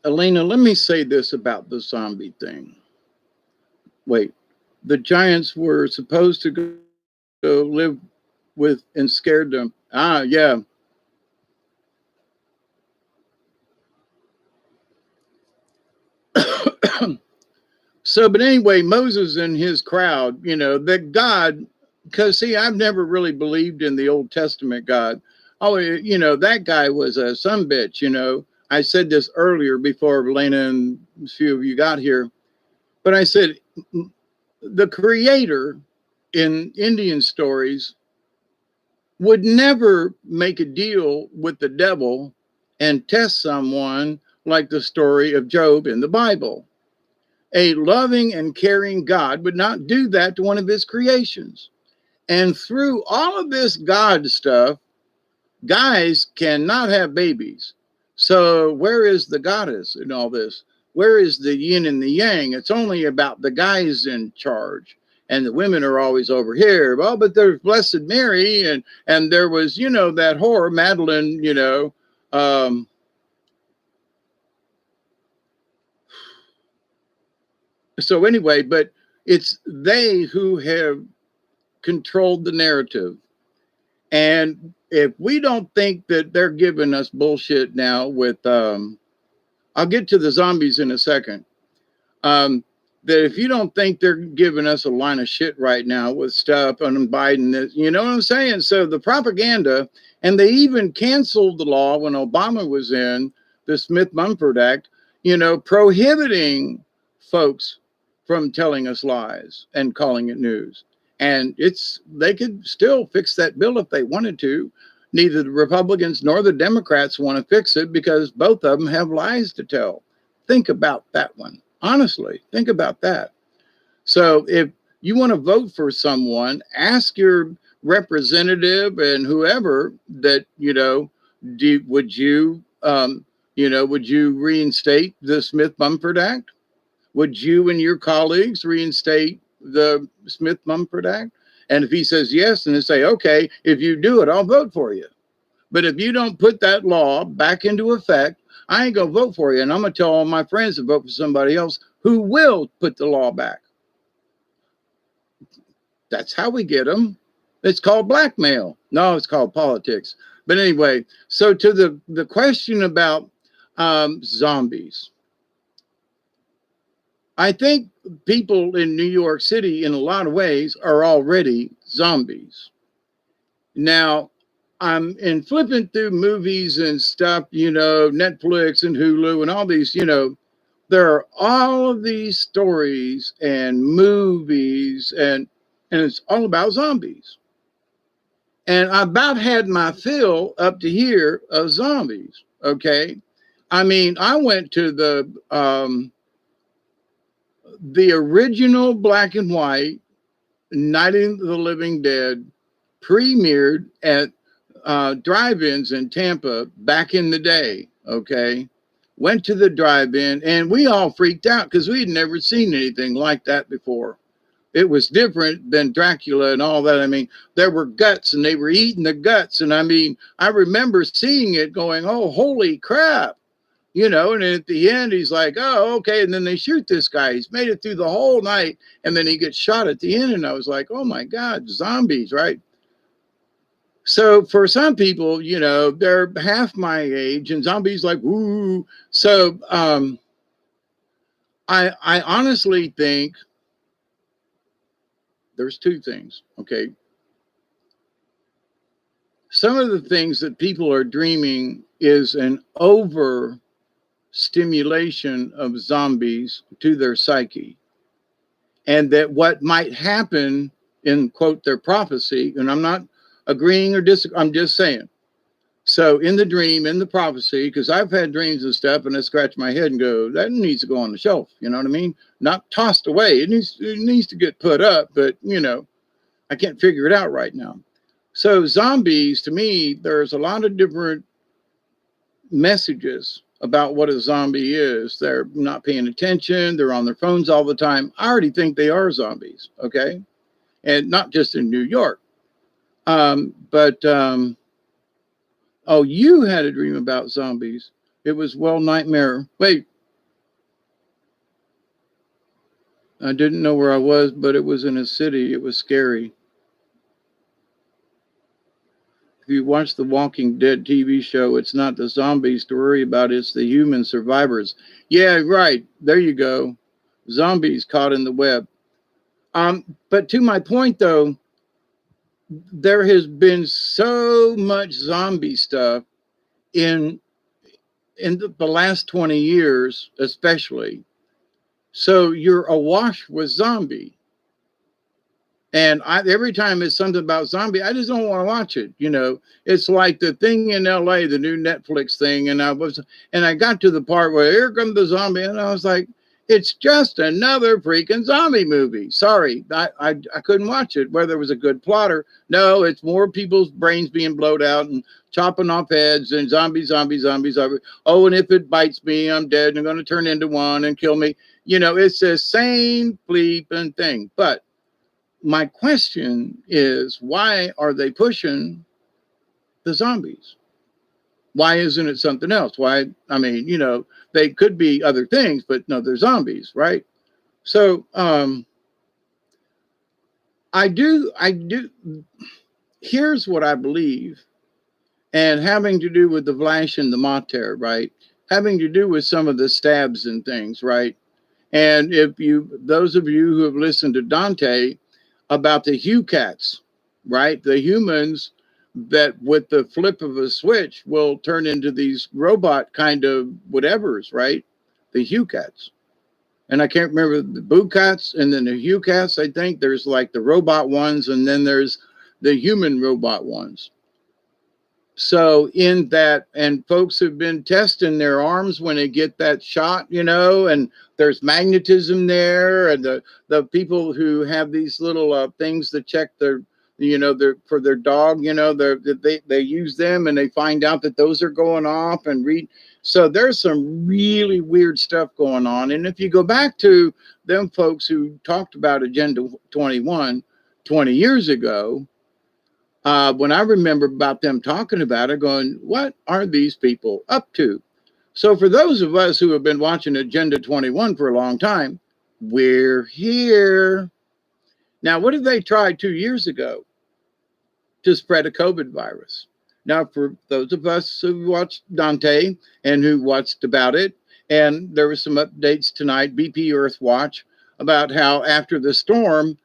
Elena, let me say this about the zombie thing. Wait, the giants were supposed to go live with and scared them. Ah, yeah. So, but anyway, Moses and his crowd, that God, because see, I've never really believed in the Old Testament God. Oh, that guy was a sumbitch. I said this earlier before Elena and a few of you got here, but I said the creator in Indian stories would never make a deal with the devil and test someone like the story of Job in the Bible. A loving and caring God would not do that to one of his creations. And through all of this God stuff, guys cannot have babies. So where is the goddess in all this? Where is the yin and the yang? It's only about the guys in charge. And the women are always over here. Well, but there's Blessed Mary, and there was, that whore, Madeline, so anyway, but it's they who have controlled the narrative. And if we don't think that they're giving us bullshit now with, I'll get to the zombies in a second. That if you don't think they're giving us a line of shit right now with stuff on Biden, you know what I'm saying? So the propaganda, and they even canceled the law when Obama was in, the Smith-Mumford Act, prohibiting folks from telling us lies and calling it news. And they could still fix that bill if they wanted to. Neither the Republicans nor the Democrats want to fix it because both of them have lies to tell. Think about that one. Honestly, think about that. So if you want to vote for someone, ask your representative and whoever that, would you reinstate the Smith-Mumford Act? Would you and your colleagues reinstate the Smith-Mumford Act? And if he says yes, then they say, okay, if you do it, I'll vote for you. But if you don't put that law back into effect, I ain't going to vote for you. And I'm going to tell all my friends to vote for somebody else who will put the law back. That's how we get them. It's called blackmail. No, it's called politics. But anyway, so to the question about zombies. I think people in New York City, in a lot of ways, are already zombies. Now, I'm in flipping through movies and stuff, Netflix and Hulu and all these, there are all of these stories and movies, and it's all about zombies. And I about had my fill up to here of zombies. Okay. I mean, I went to the original black and white Night of the Living Dead premiered at drive-ins in Tampa back in the day. Okay. Went to the drive-in and we all freaked out because we had never seen anything like that before. It was different than Dracula and all that. I mean, there were guts and they were eating the guts. And I mean, I remember seeing it going, oh, holy crap. And at the end, he's like, oh, okay. And then they shoot this guy. He's made it through the whole night. And then he gets shot at the end. And I was like, oh, my God, zombies, right? So for some people, they're half my age and zombies like, woo. So I honestly think there's two things, okay? Some of the things that people are dreaming is an overstimulation of zombies to their psyche. And that what might happen in, quote, their prophecy, and I'm not agreeing or disagreeing, I'm just saying. So in the dream, in the prophecy, because I've had dreams and stuff, and I scratch my head and go, that needs to go on the shelf. You know what I mean? Not tossed away. It needs to get put up, but I can't figure it out right now. So zombies, to me, there's a lot of different messages about what a zombie is. They're not paying attention. They're on their phones all the time. I already think they are zombies. Okay. And not just in New York. Oh, you had a dream about zombies. It was nightmare. Wait, I didn't know where I was, but it was in a city. It was scary. If you watch the Walking Dead TV show, it's not the zombies to worry about, it's the human survivors. Yeah, right. There you go. Zombies caught in the web. But to my point though, there has been so much zombie stuff in the last 20 years, especially. So you're awash with zombie. And every time it's something about zombie, I just don't want to watch it. You know, it's like the thing in LA, the new Netflix thing. And I got to the part where here comes the zombie. And I was like, it's just another freaking zombie movie. Sorry, I couldn't watch it, whether it was a good plot or no. It's more people's brains being blown out and chopping off heads and zombie. Oh, and if it bites me, I'm dead and I'm going to turn into one and kill me. You know, it's the same bleeping thing. But my question is, why are they pushing the zombies? Why isn't it something else? Why? I mean, you know, they could be other things, but no, they're zombies, right? So, I do. Here's what I believe, and having to do with the Vlash and the Mater, right? Having to do with some of the stabs and things, right? And those of you who have listened to Dante about the Hugh cats, right? The humans that with the flip of a switch will turn into these robot kind of whatevers, right? The Hugh cats. And I can't remember the Boo cats and then the Hugh cats. I think there's like the robot ones and then there's the human robot ones. So in that, and folks have been testing their arms when they get that shot, you know, and there's magnetism there, and the people who have these little things that check their, you know, for their dog, you know, they use them and they find out that those are going off and read. So there's some really weird stuff going on. And if you go back to them folks who talked about Agenda 21 20 years ago, when I remember about them talking about it, going, what are these people up to? So for those of us who have been watching Agenda 21 for a long time, we're here. Now, what did they try 2 years ago? To spread a COVID virus. Now, for those of us who watched Dante and who watched about it, and there were some updates tonight, BP Earth Watch, about how after the storm,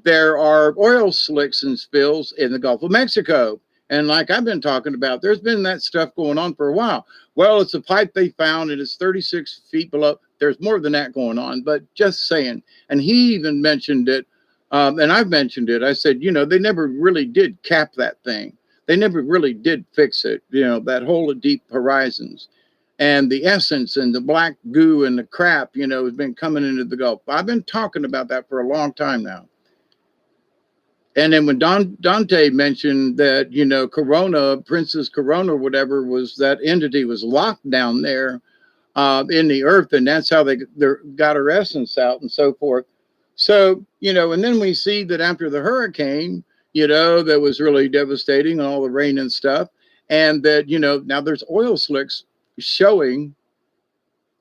there are oil slicks and spills in the Gulf of Mexico. And like I've been talking about, there's been that stuff going on for a while. Well, it's a pipe they found and it's 36 feet below. There's more than that going on, but just saying. And he even mentioned it. And I've mentioned it. I said, you know, they never really did cap that thing. They never really did fix it. You know, that whole Deep Horizons and the essence and the black goo and the crap, you know, has been coming into the Gulf. I've been talking about that for a long time now. And then when Dante mentioned that, you know, Corona, Princess Corona, whatever, was that entity was locked down there in the earth, and that's how they got her essence out and so forth. So, you know, and then we see that after the hurricane, you know, that was really devastating, all the rain and stuff, and that, you know, now there's oil slicks showing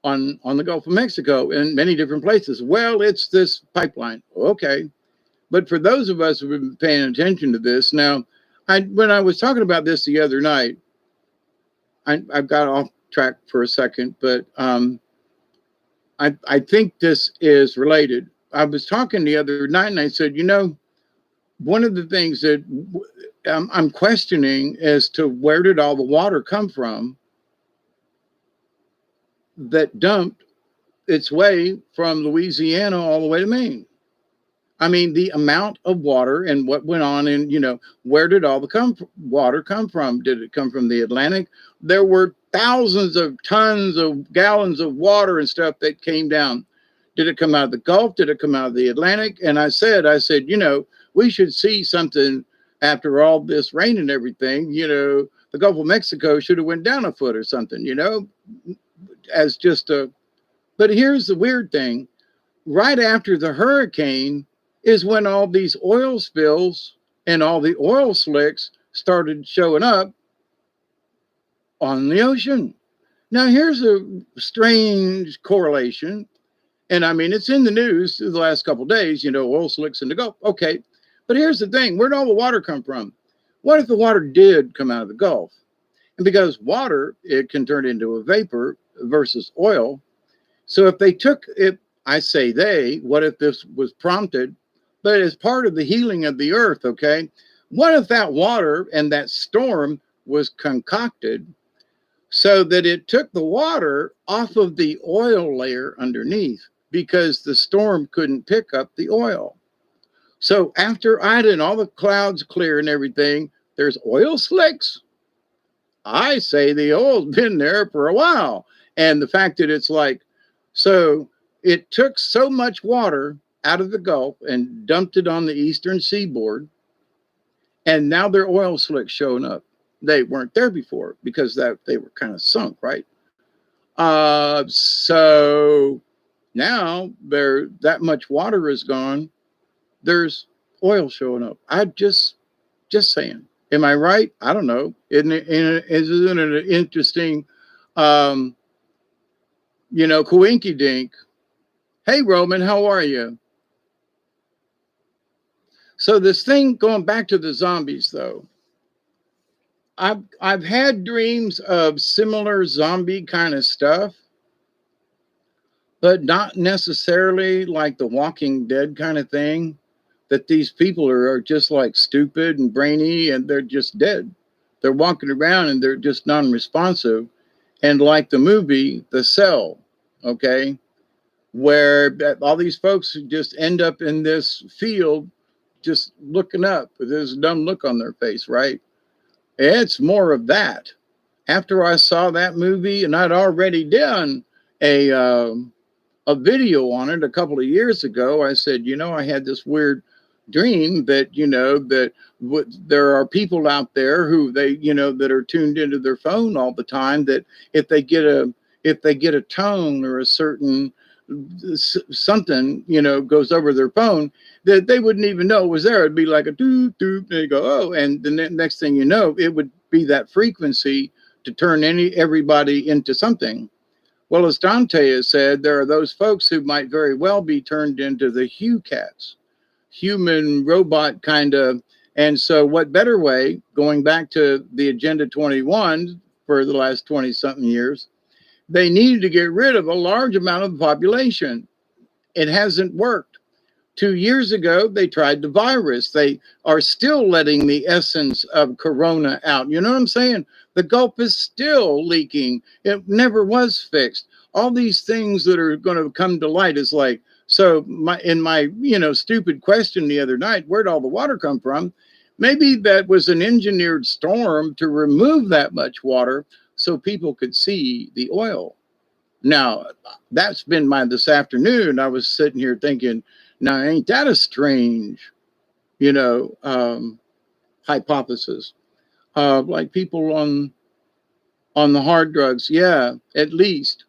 on the Gulf of Mexico in many different places. Well, it's this pipeline. Okay. But for those of us who've been paying attention to this, now, when I was talking about this the other night, I've got off track for a second, but I think this is related. I was talking the other night and I said, you know, one of the things that I'm questioning as to where did all the water come from that dumped its way from Louisiana all the way to Maine. I mean, the amount of water and what went on, and you know, where did all the water come from? Did it come from the Atlantic? There were thousands of tons of gallons of water and stuff that came down. Did it come out of the Gulf? Did it come out of the Atlantic? And I said, you know, we should see something after all this rain and everything. You know, the Gulf of Mexico should have went down a foot or something, you know, as just a. But here's the weird thing. Right after the hurricane is when all these oil spills and all the oil slicks started showing up on the ocean. Now, here's a strange correlation. And I mean, it's in the news the last couple of days, oil slicks in the Gulf. Okay. But here's the thing, where'd all the water come from? What if the water did come out of the Gulf? And because water, it can turn into a vapor versus oil. So if they took it, I say they, what if this was prompted, but as part of the healing of the earth, okay? What if that water and that storm was concocted so that it took the water off of the oil layer underneath because the storm couldn't pick up the oil? So after Ida and all the clouds clear and everything, there's oil slicks. I say the oil's been there for a while. And the fact that it's like, so it took so much water out of the Gulf and dumped it on the eastern seaboard. And now there are oil slicks showing up. They weren't there before because they were kind of sunk, right? So now that much water is gone. There's oil showing up. I just saying. Am I right? I don't know. Isn't it an interesting, coinky dink? Hey, Roman, how are you? So this thing, going back to the zombies, though, I've had dreams of similar zombie kind of stuff, but not necessarily like the Walking Dead kind of thing. That these people are just like stupid and brainy and they're just dead. They're walking around and they're just non-responsive. And like the movie, The Cell, okay, where all these folks just end up in this field just looking up with this dumb look on their face, right? It's more of that. After I saw that movie, and I'd already done a video on it a couple of years ago, I said, I had this weird dream that there are people out there who that are tuned into their phone all the time, that if they get a tone or a certain something goes over their phone, that they wouldn't even know it was there. It'd be like a doop doop, and they go, oh, and the next thing you know, it would be that frequency to turn everybody into something. Well, as Dante has said, there are those folks who might very well be turned into the Hugh cats, human robot kind of. And so what better way, going back to the Agenda 21 for the last 20 something years, they needed to get rid of a large amount of the population. It hasn't worked. 2 years ago, they tried the virus. They are still letting the essence of Corona out. You know what I'm saying? The Gulf is still leaking. It never was fixed. All these things that are going to come to light is like, so in my stupid question the other night, where'd all the water come from? Maybe that was an engineered storm to remove that much water so people could see the oil. Now, that's been this afternoon. I was sitting here thinking, now, ain't that a strange, hypothesis? Like people on the hard drugs, yeah, at least.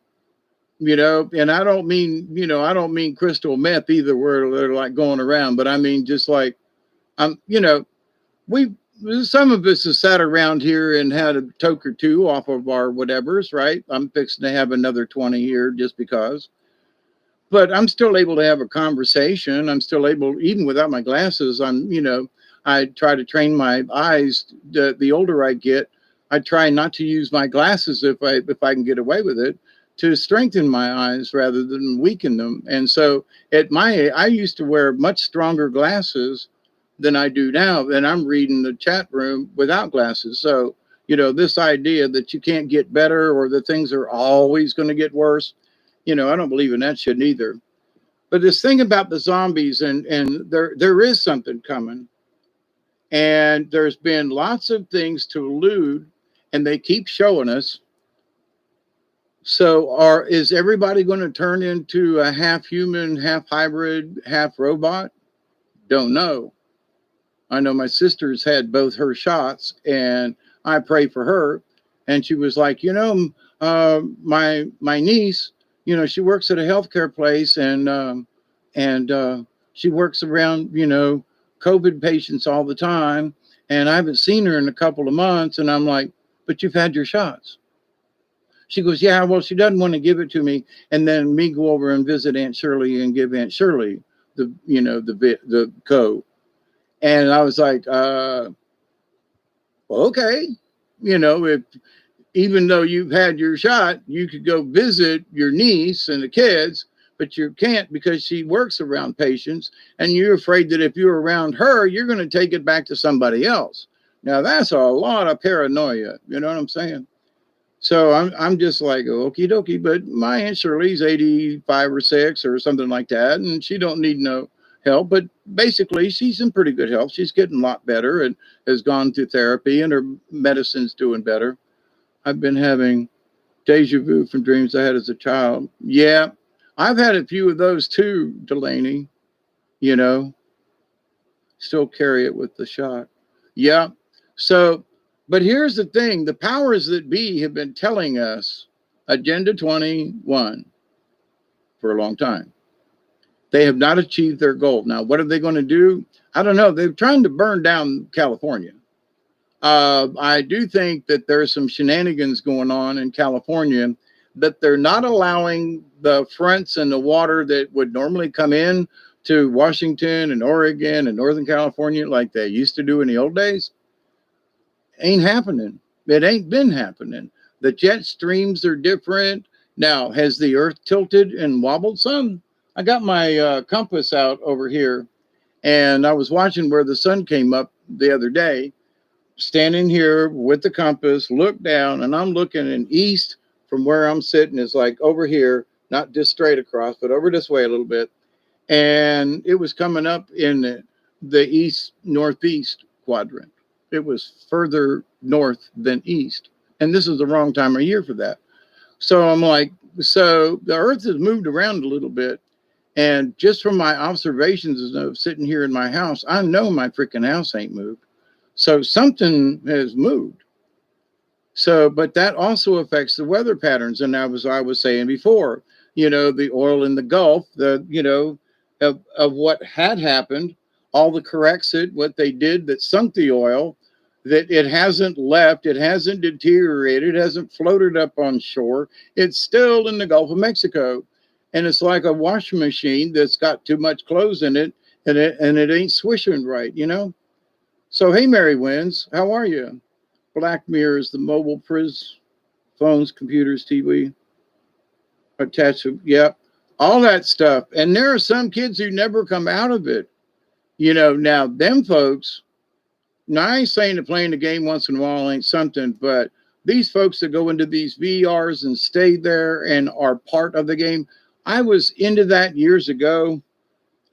And I don't mean crystal meth either, where they're like going around, but I mean just like, some of us have sat around here and had a toke or two off of our whatevers, right? I'm fixing to have another 20 here just because. But I'm still able to have a conversation. I'm still able, even without my glasses, I try to train my eyes. The older I get, I try not to use my glasses if I can get away with it, to strengthen my eyes rather than weaken them. And so I used to wear much stronger glasses than I do now. And I'm reading the chat room without glasses. So, this idea that you can't get better or that things are always going to get worse, I don't believe in that shit either. But this thing about the zombies, and there is something coming. And there's been lots of things to allude, and they keep showing us. So is everybody going to turn into a half human, half hybrid, half robot? Don't know. I know my sister's had both her shots, and I pray for her. And she was like, my niece, she works at a healthcare place, and she works around, COVID patients all the time. And I haven't seen her in a couple of months. And I'm like, but you've had your shots. She goes, yeah, well, she doesn't want to give it to me. And then me go over and visit Aunt Shirley and give Aunt Shirley the code. And I was like, well, okay. If even though you've had your shot, you could go visit your niece and the kids, but you can't because she works around patients, and you're afraid that if you're around her, you're going to take it back to somebody else. Now that's a lot of paranoia. You know what I'm saying? So I'm just like, okie dokie. But my Aunt Shirley's 85 or 6 or something like that, and she don't need no help. But basically, she's in pretty good health. She's getting a lot better and has gone through therapy, and her medicine's doing better. I've been having deja vu from dreams I had as a child. Yeah, I've had a few of those too, Delaney. You know, still carry it with the shot. Yeah. So, but here's the thing, the powers that be have been telling us Agenda 21 for a long time. They have not achieved their goal. Now, what are they going to do? I don't know. They're trying to burn down California. I do think that there's some shenanigans going on in California, that they're not allowing the fronts and the water that would normally come in to Washington and Oregon and Northern California like they used to do in the old days. Ain't happening. It ain't been happening. The jet streams are different. Now, has the earth tilted and wobbled some? I got my compass out over here, and I was watching where the sun came up the other day, standing here with the compass, look down, and I'm looking in east from where I'm sitting is like over here, not just straight across, but over this way a little bit. And it was coming up in the east northeast quadrant. It was further north than east. And this is the wrong time of year for that. So I'm like, so the earth has moved around a little bit. And just from my observations of sitting here in my house, I know my freaking house ain't moved. So something has moved. So, but that also affects the weather patterns. And as I was saying before, the oil in the Gulf, of what had happened, all the Corexit, what they did that sunk the oil, that it hasn't left, it hasn't deteriorated, it hasn't floated up on shore. It's still in the Gulf of Mexico. And it's like a washing machine that's got too much clothes in it, and it ain't swishing right, So, hey, Mary Wins, how are you? Black mirrors, the mobile phones, computers, TV, attached to, all that stuff. And there are some kids who never come out of it. Now, them folks, now I ain't saying that playing the game once in a while ain't something, but these folks that go into these VRs and stay there and are part of the game, I was into that years ago,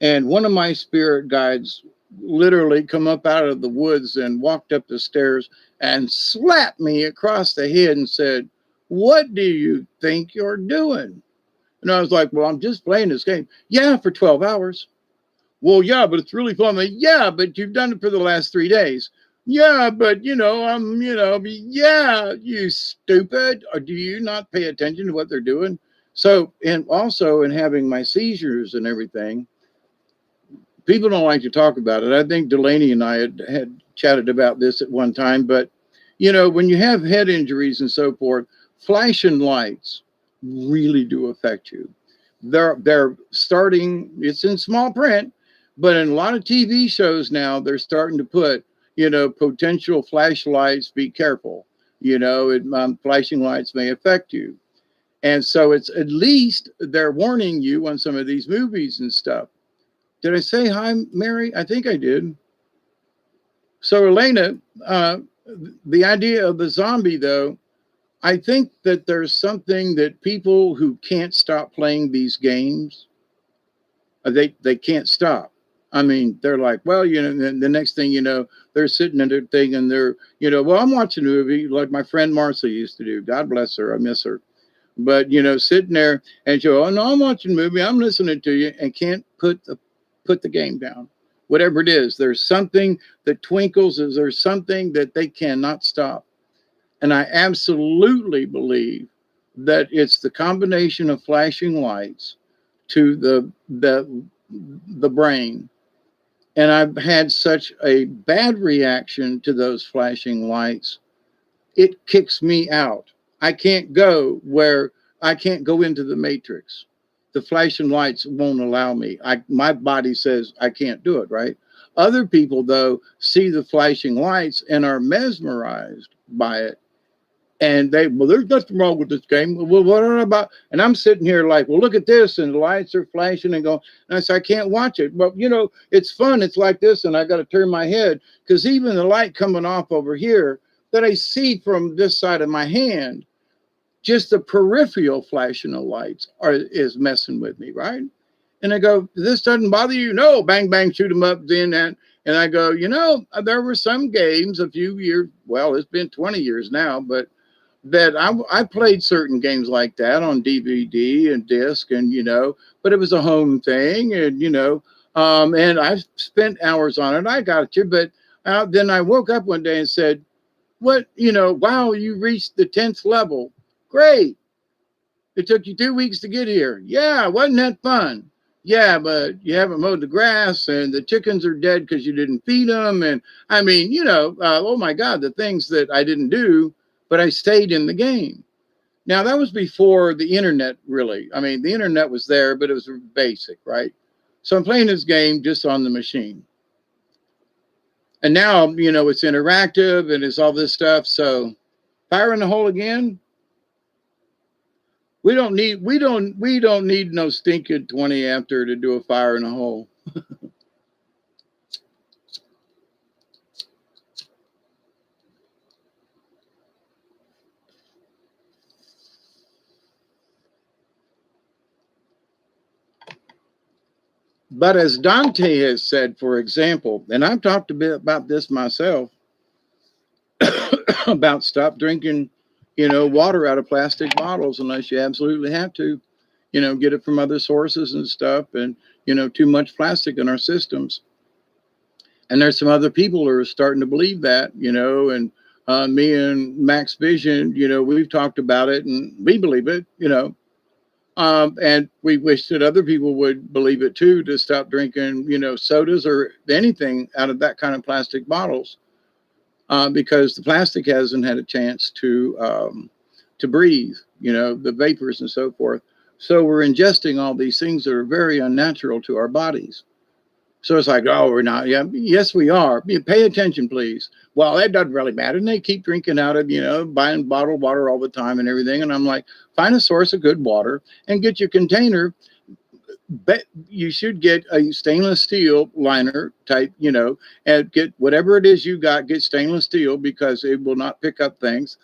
and one of my spirit guides literally come up out of the woods and walked up the stairs and slapped me across the head and said, "What do you think you're doing?" And I was like, "Well, I'm just playing this game." "Yeah, for 12 hours. "Well, yeah, but it's really fun." Like, "Yeah, but you've done it for the last 3 days." "Yeah, but yeah, you stupid. Or do you not pay attention to what they're doing?" So, and also in having my seizures and everything, people don't like to talk about it. I think Delaney and I had chatted about this at one time, but when you have head injuries and so forth, flashing lights really do affect you. They're starting, it's in small print, but in a lot of TV shows now, they're starting to put, potential flashlights, be careful. Flashing lights may affect you. And so it's at least they're warning you on some of these movies and stuff. Did I say hi, Mary? I think I did. So, Elena, the idea of the zombie, though, I think that there's something that people who can't stop playing these games, they can't stop. I mean, they're like, well, the next thing you know, they're sitting in their thing and they're, well, I'm watching a movie like my friend Marcia used to do. God bless her. I miss her. But, sitting there and you go, "Oh, no, I'm watching a movie. I'm listening to you," and can't put the game down. Whatever it is, there's something that twinkles, there's something that they cannot stop. And I absolutely believe that it's the combination of flashing lights to the brain. And I've had such a bad reaction to those flashing lights. It kicks me out. I can't go where I can't go into the matrix. The flashing lights won't allow me. My body says I can't do it, right? Other people, though, see the flashing lights and are mesmerized by it. And well, there's nothing wrong with this game. Well, what about? And I'm sitting here like, well, look at this, and the lights are flashing and going. And I say, I can't watch it. But it's fun. It's like this, and I got to turn my head because even the light coming off over here that I see from this side of my hand, just the peripheral flashing of lights is messing with me, right? And I go, this doesn't bother you? No, bang, bang, shoot them up, then that. And I go, there were some games a few years, well, it's been 20 years now, but that I played certain games like that on DVD and disc, and but it was a home thing, and and I spent hours on it. I got you, but then I woke up one day and said, "What? Wow, you reached the 10th level. Great! It took you 2 weeks to get here. Yeah, wasn't that fun? Yeah, but you haven't mowed the grass, and the chickens are dead because you didn't feed them, and I mean, oh my God, the things that I didn't do." But I stayed in the game. Now, that was before the internet, really. I mean, the internet was there, but it was basic, right? So I'm playing this game just on the machine. And now, it's interactive and it's all this stuff. So fire in the hole again. We don't need no stinking 20 after to do a fire in the hole. But as Dante has said, for example, and I've talked a bit about this myself, about stop drinking, water out of plastic bottles unless you absolutely have to, get it from other sources and stuff, and, too much plastic in our systems. And there's some other people who are starting to believe that, and me and Max Vision, we've talked about it and we believe it, and we wish that other people would believe it too, to stop drinking, sodas or anything out of that kind of plastic bottles, because the plastic hasn't had a chance to breathe, the vapors and so forth. So we're ingesting all these things that are very unnatural to our bodies. So it's like, oh, we're not. Yeah, yes, we are. Pay attention, please. Well, that doesn't really matter. And they keep drinking out of, buying bottled water all the time and everything. And I'm like, find a source of good water and get your container. But you should get a stainless steel liner type, and get whatever it is you got, get stainless steel because it will not pick up things.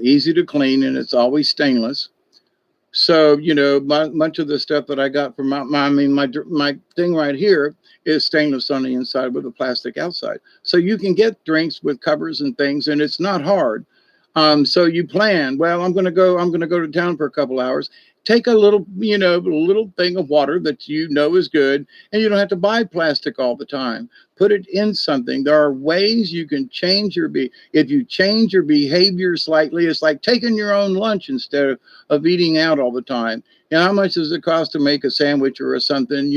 Easy to clean, and it's always stainless. So, much of the stuff that I got from my thing right here is stainless on the inside with a plastic outside. So you can get drinks with covers and things, and it's not hard. So you plan, well, I'm going to go to town for a couple hours. Take a little, little thing of water that is good, and you don't have to buy plastic all the time. Put it in something. There are ways you can change if you change your behavior slightly. It's like taking your own lunch instead of eating out all the time. How much does it cost to make a sandwich or something,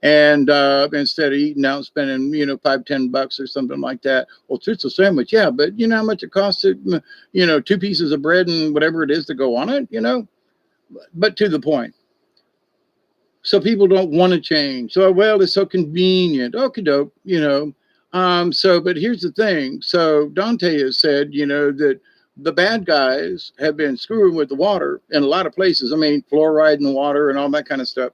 and instead of eating out, spending, $5-10 or something like that. Well, it's just a sandwich. Yeah, but you know how much it costs to, 2 pieces of bread and whatever it is to go on it, but to the point. So people don't want to change. So, well, it's so convenient. Okie doke, but here's the thing. So Dante has said, that the bad guys have been screwing with the water in a lot of places. I mean, fluoride in the water and all that kind of stuff.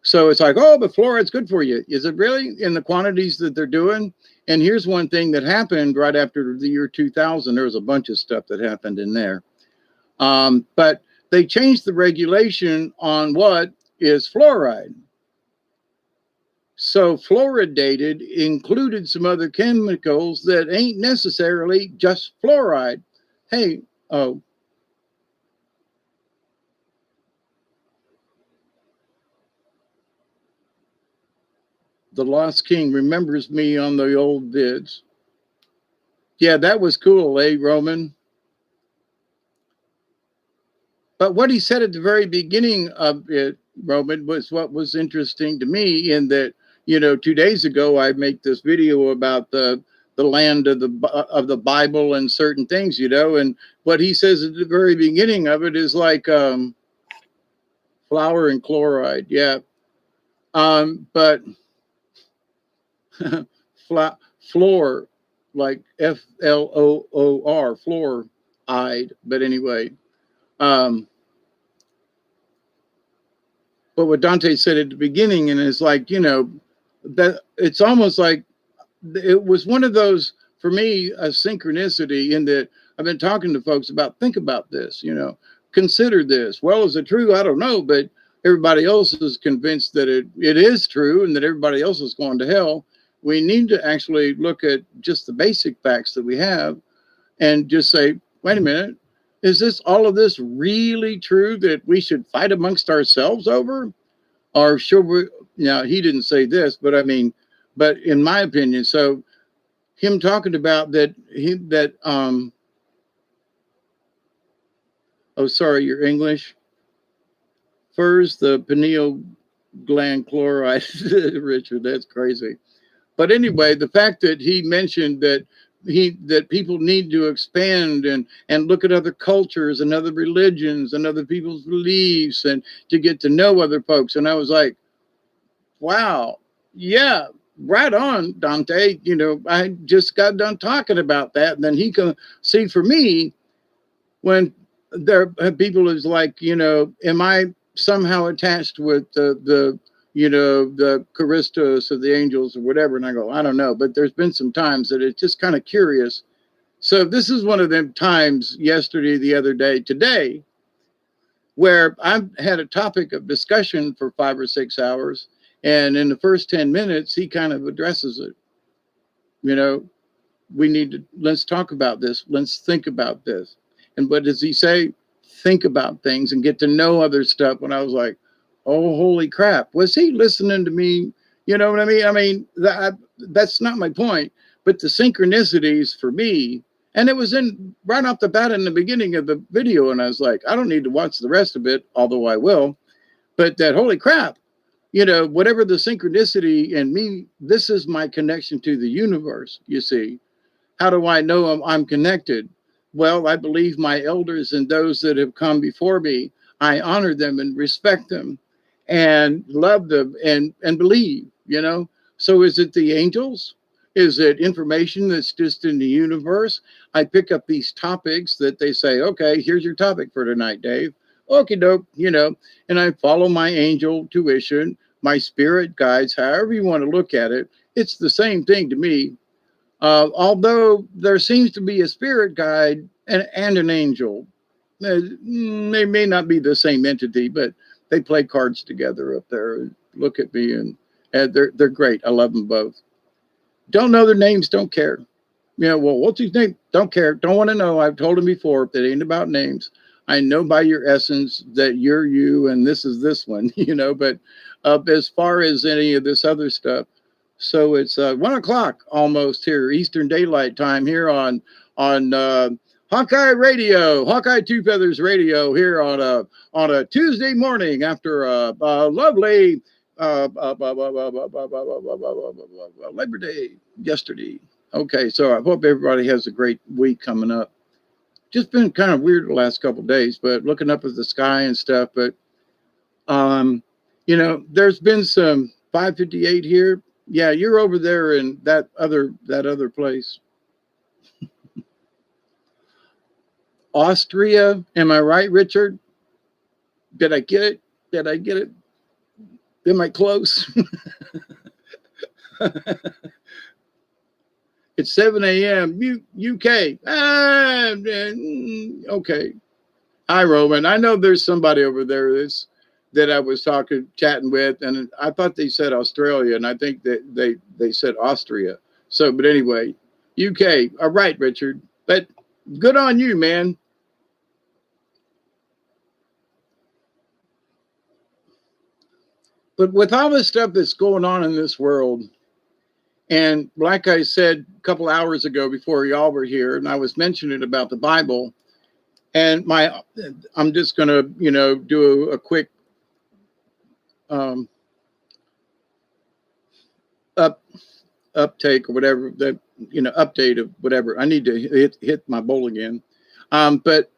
So it's like, oh, but fluoride's good for you. Is it really in the quantities that they're doing? And here's one thing that happened right after the year 2000. There was a bunch of stuff that happened in there. But they changed the regulation on what is fluoride. So fluoridated included some other chemicals that ain't necessarily just fluoride. Hey, oh. The Lost King remembers me on the old vids. Yeah, that was cool, Roman? But what he said at the very beginning of it, Roman, was what was interesting to me, in that, 2 days ago, I made this video about the the land of the Bible and certain things, you know. And what he says at the very beginning of it is like flour and chloride, yeah. But floor, like FLOOR, fluoride. But anyway, but what Dante said at the beginning, and it's like, you know, that it's almost like it was one of those, for me, a synchronicity in that I've been talking to folks about, think about this, you know, consider this. Well, is it true? I don't know, but everybody else is convinced that it is true and that everybody else is going to hell. We need to actually look at just the basic facts that we have and just say, wait a minute, is this, all of this really true that we should fight amongst ourselves over? Or should we, now he didn't say this, but I mean, but in my opinion, so him talking about that, oh, sorry, you're English. First, the pineal gland chloride, Richard, that's crazy. But anyway, the fact that he mentioned that that people need to expand and look at other cultures and other religions and other people's beliefs and to get to know other folks. And I was like, wow, yeah, right on, Dante. You know, I just got done talking about that. And then he can see, for me, when there are people is like, you know, am I somehow attached with the you know, the Charistos of the angels or whatever? And I go, I don't know. But there's been some times that it's just kind of curious. So this is one of them times, yesterday, the other day, today, where I've had a topic of discussion for 5 or 6 hours. And in the first 10 minutes, he kind of addresses it. You know, we need to, let's talk about this. Let's think about this. And what does he say? Think about things and get to know other stuff. When I was like, oh, holy crap, was he listening to me? You know what I mean? I mean, that's not my point. But the synchronicities for me, and it was in right off the bat in the beginning of the video. And I was like, I don't need to watch the rest of it, although I will. But that, holy crap, you know, whatever the synchronicity in me, this is my connection to the universe, you see. How do I know I'm connected? Well, I believe my elders and those that have come before me, I honor them and respect them and love them and believe, you know. So is it the angels? Is it information that's just in the universe? I pick up these topics that they say, okay, here's your topic for tonight, Dave. Okie doke, you know, and I follow my angel tuition, my spirit guides, however you want to look at it. It's the same thing to me. Although there seems to be a spirit guide and an angel. They may not be the same entity, but they play cards together up there. Look at me, and they're great. I love them both. Don't know their names, don't care. You know, well, what's his name? Don't care. Don't want to know. I've told him before, it ain't about names. I know by your essence that you're you and this is this one, you know, but as far as any of this other stuff, so it's 1 o'clock almost here, Eastern Daylight Time here on Hawkeye Radio, Hawkeye Two Feathers Radio here on a Tuesday morning after a lovely Labor Day yesterday. Okay, so I hope everybody has a great week coming up. Just been kind of weird the last couple of days, but looking up at the sky and stuff. But you know, there's been some 558 here. Yeah, you're over there in that other place. Austria, am I right, Richard? Did I get it? Did I get it? Am I close? It's 7 a.m. UK. Okay. Hi, Roman. I know there's somebody over there that I was chatting with, and I thought they said Australia, and I think that they said Austria. So, but anyway, UK. All right, Richard. But good on you, man. But with all the stuff that's going on in this world, and like I said a couple hours ago before y'all were here, and I was mentioning about the Bible, and I'm just going to, you know, do a quick uptake or whatever that, update of whatever. I need to hit my bowl again. But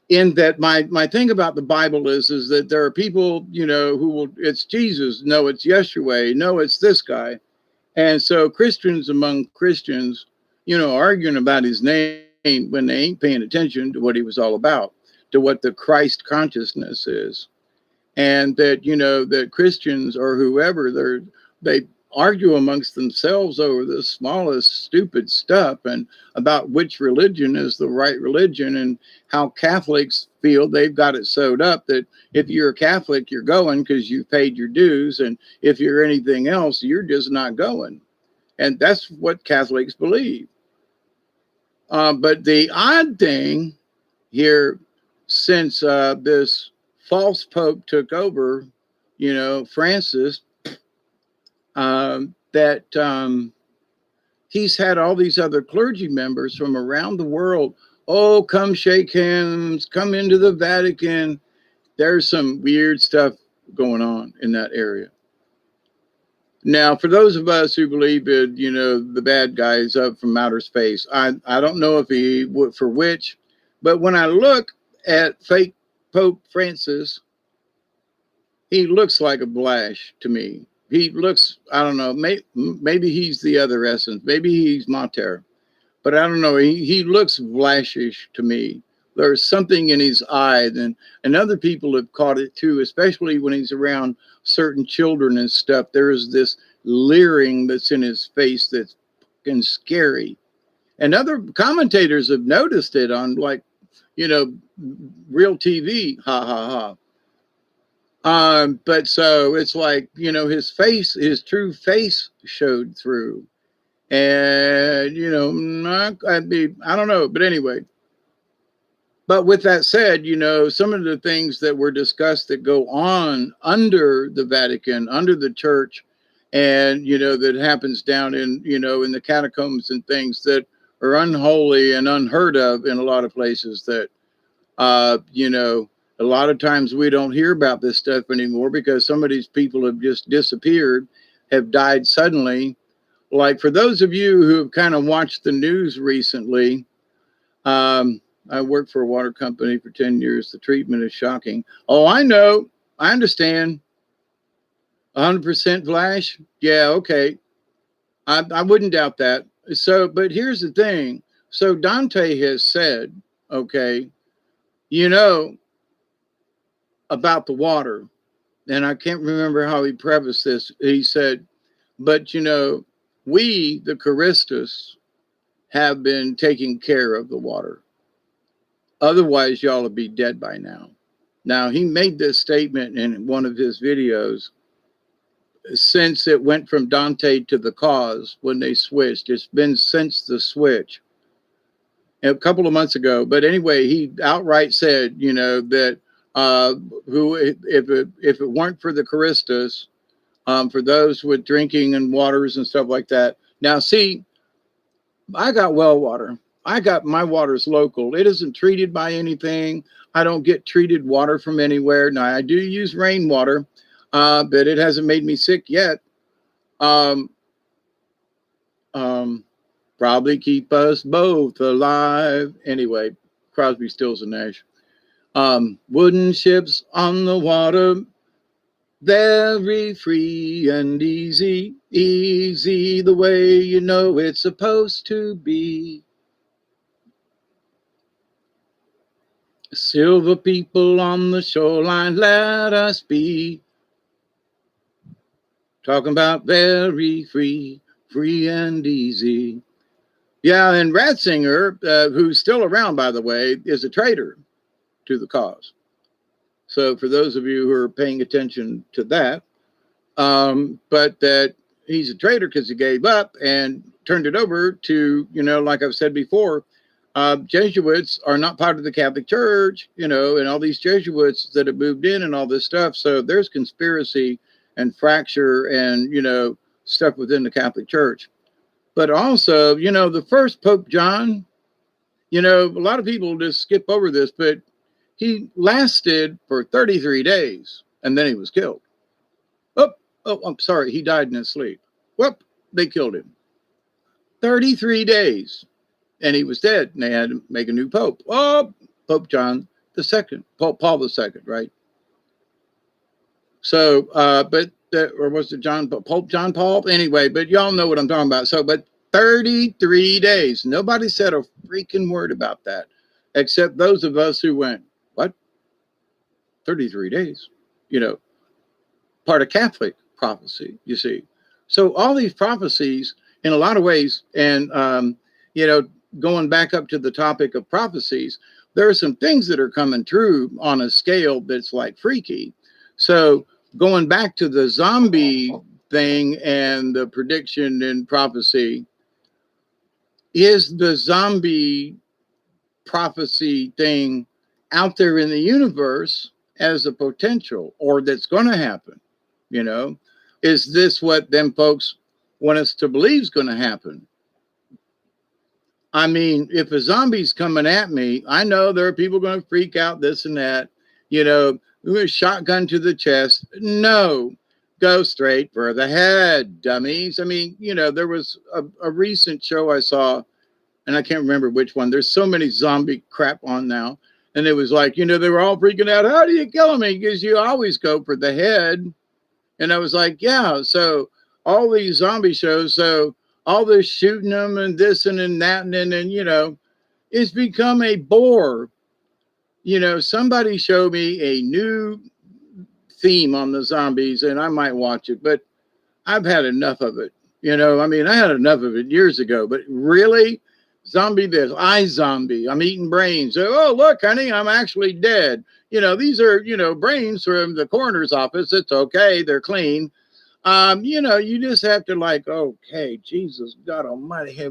in that, my thing about the Bible is that there are people, who will, it's Jesus. No, it's Yeshua. No, it's this guy. And so Christians among Christians, arguing about his name when they ain't paying attention to what he was all about, to what the Christ consciousness is. And that, that Christians or whoever, they argue amongst themselves over the smallest stupid stuff and about which religion is the right religion, and how Catholics feel they've got it sewed up that if you're a Catholic, you're going because you've paid your dues. And if you're anything else, you're just not going. And that's what Catholics believe. But the odd thing here, since this false Pope took over, Francis, that he's had all these other clergy members from around the world. Oh, come shake hands, come into the Vatican. There's some weird stuff going on in that area. Now, for those of us who believe that, the bad guy is up from outer space, I don't know if he would for which, but when I look at fake Pope Francis, he looks like a Blash to me. He looks, I don't know, maybe he's the other essence. Maybe he's Mater. But I don't know. He looks Blashish to me. There's something in his eye. And other people have caught it too, especially when he's around certain children and stuff. There's this leering that's in his face that's fucking scary. And other commentators have noticed it on, like, real TV. Ha, ha, ha. But so it's like, his face, his true face showed through. And, I don't know. But anyway, but with that said, some of the things that were discussed that go on under the Vatican, under the church, and, that happens down in, in the catacombs and things that are unholy and unheard of in a lot of places that, a lot of times we don't hear about this stuff anymore because some of these people have just disappeared, have died suddenly. Like for those of you who have kind of watched the news recently, I worked for a water company for 10 years. The treatment is shocking. Oh, I know. I understand. 100% flash. Yeah, okay. I wouldn't doubt that. So, but here's the thing. So Dante has said, okay, about the water, and I can't remember how he prefaced this. He said, but we, the Charistus, have been taking care of the water. Otherwise, y'all would be dead by now. Now, he made this statement in one of his videos since it went from Dante to the Cause when they switched. It's been since the switch a couple of months ago. But anyway, he outright said, that if it weren't for the Charistus, for those with drinking and waters and stuff like that. Now, see, I got well water. My water's local. It isn't treated by anything. I don't get treated water from anywhere. Now, I do use rainwater, but it hasn't made me sick yet. Probably keep us both alive. Anyway, Crosby, Stills, and Nash. Wooden ships on the water, very free and easy, easy the way it's supposed to be. Silver people on the shoreline, let us be. Talking about very free, free and easy. Yeah, and Ratzinger, who's still around, by the way, is a traitor to the cause. So for those of you who are paying attention to that, but that he's a traitor because he gave up and turned it over to, like I've said before, Jesuits are not part of the Catholic Church, and all these Jesuits that have moved in and all this stuff. So there's conspiracy and fracture and, stuff within the Catholic Church. But also, the first Pope John, a lot of people just skip over this, but he lasted for 33 days and then he was killed. Oh, I'm sorry. He died in his sleep. Whoop, they killed him. 33 days. And he was dead. And they had to make a new pope. Oh, Pope John II, Pope Paul II, right? So, or was it Pope John Paul? Anyway, but y'all know what I'm talking about. So, but 33 days. Nobody said a freaking word about that, except those of us who went, what? 33 days? You know, part of Catholic prophecy, you see. So all these prophecies, in a lot of ways, and, you know, going back up to the topic of prophecies, there are some things that are coming true on a scale that's like freaky. So going back to the zombie thing and the prediction and prophecy, is the zombie prophecy thing out there in the universe as a potential, or that's going to happen? You know, is this what them folks want us to believe is going to happen? I mean, if a zombie's coming at me, I know there are people going to freak out, this and that. You know, shotgun to the chest. No, go straight for the head, dummies. I mean, you know, there was a recent show I saw, and I can't remember which one. There's so many zombie crap on now. And it was like, you know, they were all freaking out. How do you kill me? Because you always go for the head. And I was like, yeah, so all these zombie shows, so all this shooting them and this and that, and you know, it's become a bore. You know, somebody showed me a new theme on the zombies, and I might watch it, but I've had enough of it. You know, I mean, I had enough of it years ago, but really, zombie this, I zombie, I'm eating brains. Oh, look, honey, I'm actually dead. You know, these are, you know, brains from the coroner's office. It's okay. They're clean. You know, you just have to like, okay, Jesus, God Almighty,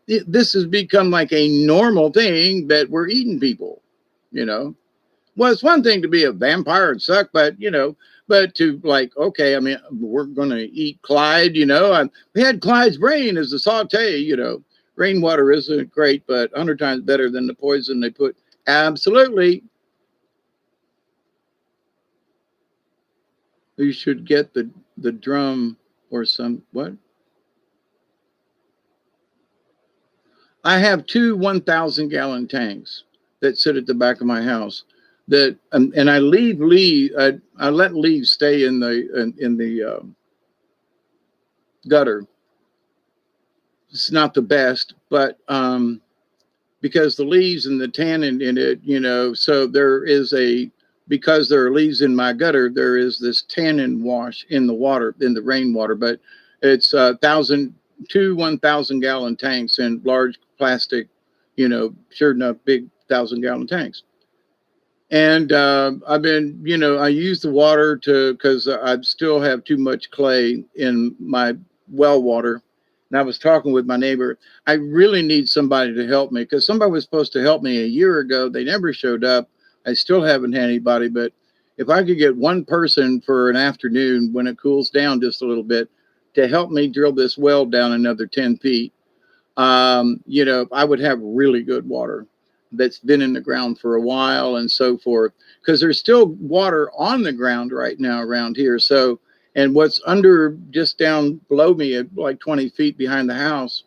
this has become like a normal thing that we're eating people, you know. Well, it's one thing to be a vampire and suck, but you know, but to like, okay, I mean, we're going to eat Clyde, you know. We had Clyde's brain as a saute, you know. Rainwater isn't great, but 100 times better than the poison they put. Absolutely. You should get the drum or some, what? I have two 1,000 gallon tanks that sit at the back of my house that, and I I let leaves stay in the gutter. It's not the best, but because the leaves and the tannin in it, you know, so because there are leaves in my gutter, there is this tannin wash in the water, in the rainwater, but it's 1,000 gallon tanks in large plastic, you know, sure enough, big 1,000 gallon tanks. And I've been, you know, I use the water because I still have too much clay in my well water. And I was talking with my neighbor. I really need somebody to help me because somebody was supposed to help me a year ago. They never showed up. I still haven't had anybody. But if I could get one person for an afternoon when it cools down just a little bit to help me drill this well down another 10 feet, you know, I would have really good water that's been in the ground for a while and so forth, because there's still water on the ground right now around here. So, and what's under just down below me at like 20 feet behind the house,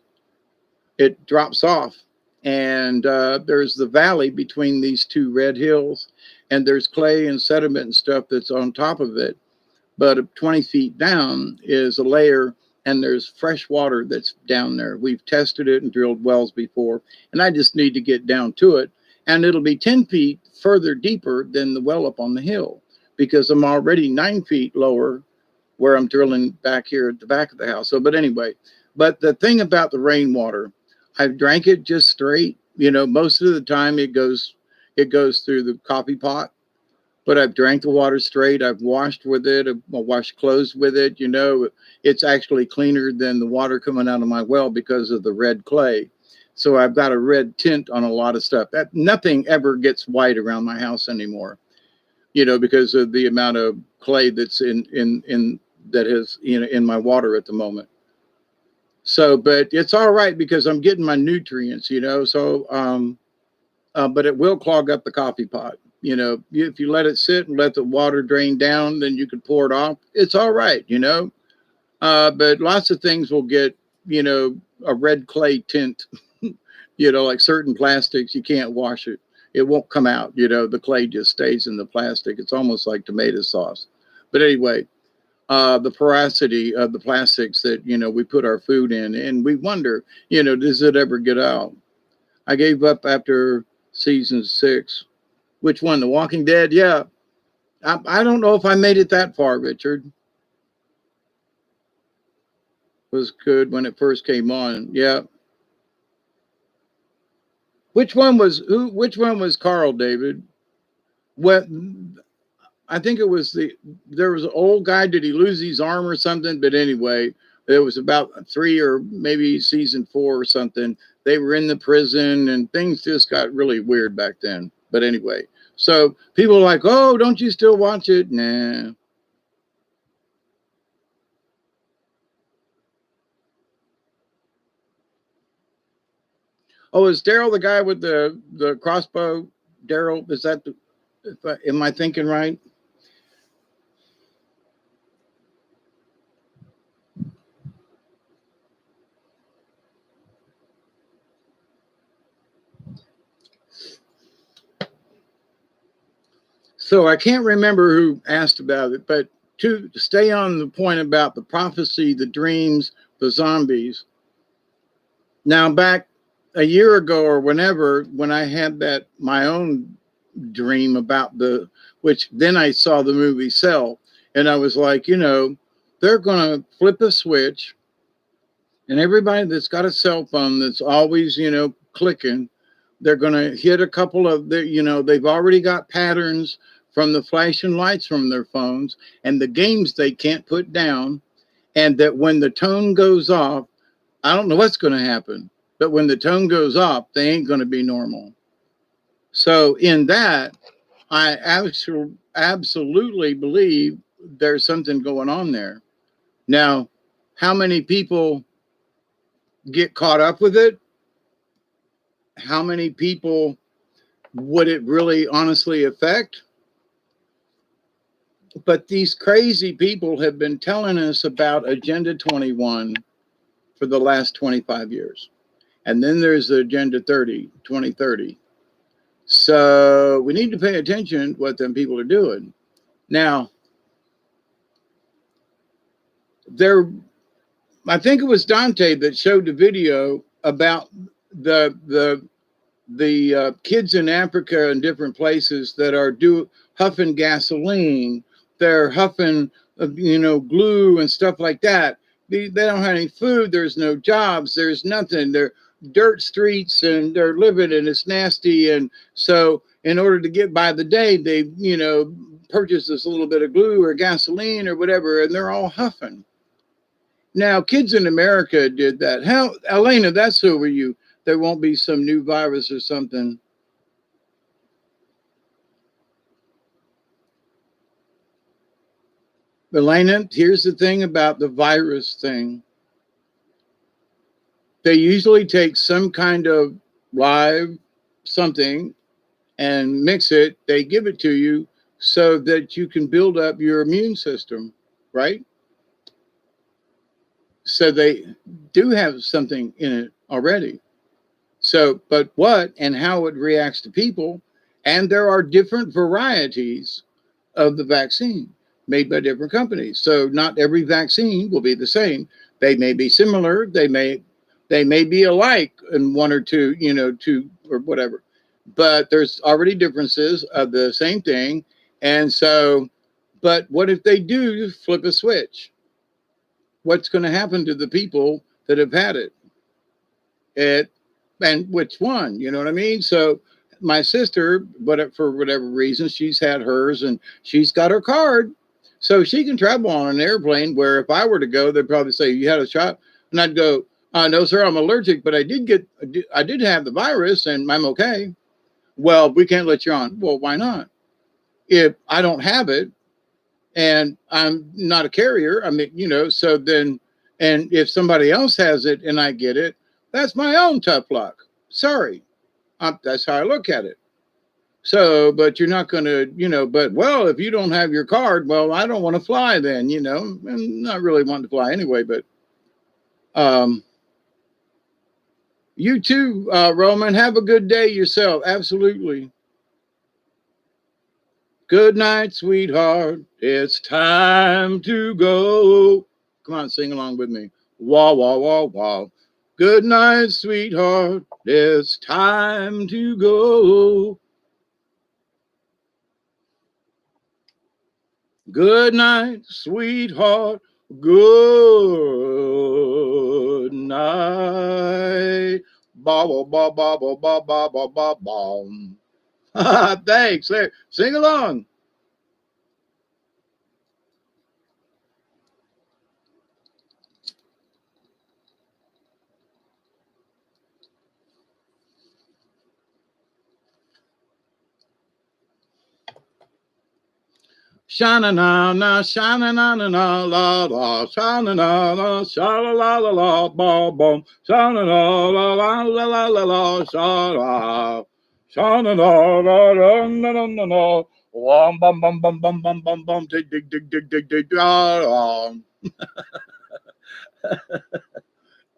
it drops off. And there's the valley between these two red hills, and there's clay and sediment and stuff that's on top of it. But 20 feet down is a layer, and there's fresh water that's down there. We've tested it and drilled wells before, and I just need to get down to it. And it'll be 10 feet further deeper than the well up on the hill, because I'm already 9 feet lower where I'm drilling back here at the back of the house. So, but anyway, but the thing about the rainwater, I've drank it just straight. You know, most of the time it goes through the coffee pot. But I've drank the water straight. I've washed with it. I've washed clothes with it. You know, it's actually cleaner than the water coming out of my well because of the red clay. So I've got a red tint on a lot of stuff. That nothing ever gets white around my house anymore, you know, because of the amount of clay that's in that is, you know, in my water at the moment. So, but it's all right because I'm getting my nutrients, you know. So, but it will clog up the coffee pot. You know, if you let it sit and let the water drain down, then you can pour it off. It's all right, you know. But lots of things will get, you know, a red clay tint. Like certain plastics, you can't wash it. It won't come out. The clay just stays in the plastic. It's almost like tomato sauce. But anyway, the porosity of the plastics that, we put our food in, and we wonder, does it ever get out? I gave up after season 6. Which one? The Walking Dead? Yeah. I don't know if I made it that far, Richard. It was good when it first came on. Yeah. Which one was Carl, David? What? I think it was there was an old guy. Did he lose his arm or something? But anyway, it was about 3 or maybe season 4 or something. They were in the prison and things just got really weird back then. But anyway, so people are like, oh, don't you still watch it? Nah. Oh, is Daryl the guy with the crossbow? Daryl, is that am I thinking right? So I can't remember who asked about it, but to stay on the point about the prophecy, the dreams, the zombies. Now, back a year ago or whenever, when I had my own dream about which then I saw the movie Cell, and I was like, they're going to flip a switch, and everybody that's got a cell phone that's always, clicking, they're going to hit a couple of they've already got patterns from the flashing lights from their phones and the games they can't put down. And that when the tone goes off, I don't know what's going to happen, but when the tone goes off, they ain't going to be normal. So in that, I absolutely believe there's something going on there. Now, how many people get caught up with it? How many people would it really honestly affect? But these crazy people have been telling us about Agenda 21 for the last 25 years. And then there's the Agenda 2030. So we need to pay attention to what them people are doing. Now, I think it was Dante that showed the video about the kids in Africa and different places that are huffing gasoline. They're huffing, glue and stuff like that. They don't have any food. There's no jobs. There's nothing. They're dirt streets and they're living and it's nasty. And so in order to get by the day, they, purchase this little bit of glue or gasoline or whatever, and they're all huffing. Now, kids in America did that. How, Elena, that's over you. There won't be some new virus or something. Elena, here's the thing about the virus thing. They usually take some kind of live something and mix it. They give it to you so that you can build up your immune system, right? So they do have something in it already. So, but what and how it reacts to people, and there are different varieties of the vaccine made by different companies. So not every vaccine will be the same. They may be similar. They may be alike in one or two, two or whatever. But there's already differences of the same thing. And so, but what if they do flip a switch? What's going to happen to the people that have had it? And which one? You know what I mean? So my sister, but for whatever reason, she's had hers and she's got her card. So she can travel on an airplane where if I were to go, they'd probably say, you had a shot? And I'd go, no, sir, I'm allergic, but I did have the virus and I'm okay. Well, we can't let you on. Well, why not? If I don't have it and I'm not a carrier, I mean, so then, and if somebody else has it and I get it, that's my own tough luck. Sorry. That's how I look at it. So, but you're not going to, but well, if you don't have your card, well, I don't want to fly then, I'm not really wanting to fly anyway, but, You too, Roman. Have a good day yourself. Absolutely. Good night, sweetheart. It's time to go. Come on, sing along with me. Wah, wah, wah, wah. Good night, sweetheart. It's time to go. Good night, sweetheart. Good night. Ba ba ba ba ba ba ba ba ba ba. Thanks. There, sing along. Shana na na, shana na na na la la, shana na na, shala la la la, ba bum, shana na la la la la la la, shana, shana na la la na na na na, wam bum bum bum bum bum bum bum, dig dig dig dig dig dig,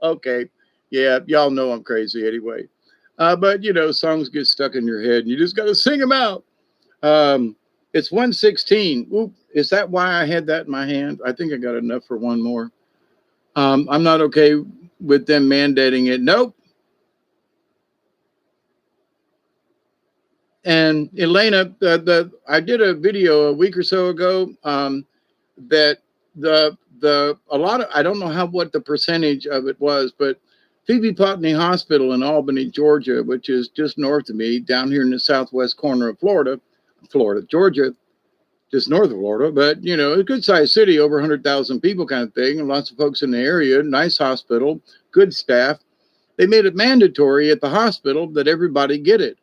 okay, yeah, y'all know I'm crazy anyway. But you know, songs get stuck in your head, and you just got to sing them out. Um, it's 116. Oop, is that why I had that in my hand? I think I got enough for one more. I'm not okay with them mandating it. Nope. And Elena, I did a video a week or so ago that the a lot of, I don't know how what the percentage of it was, but Phoebe Putney Hospital in Albany, Georgia, which is just north of me, down here in the southwest corner of Georgia, just north of Florida, but you know, a good sized city, over 100,000 people kind of thing, and lots of folks in the area, nice hospital, good staff. They made it mandatory at the hospital that everybody get it.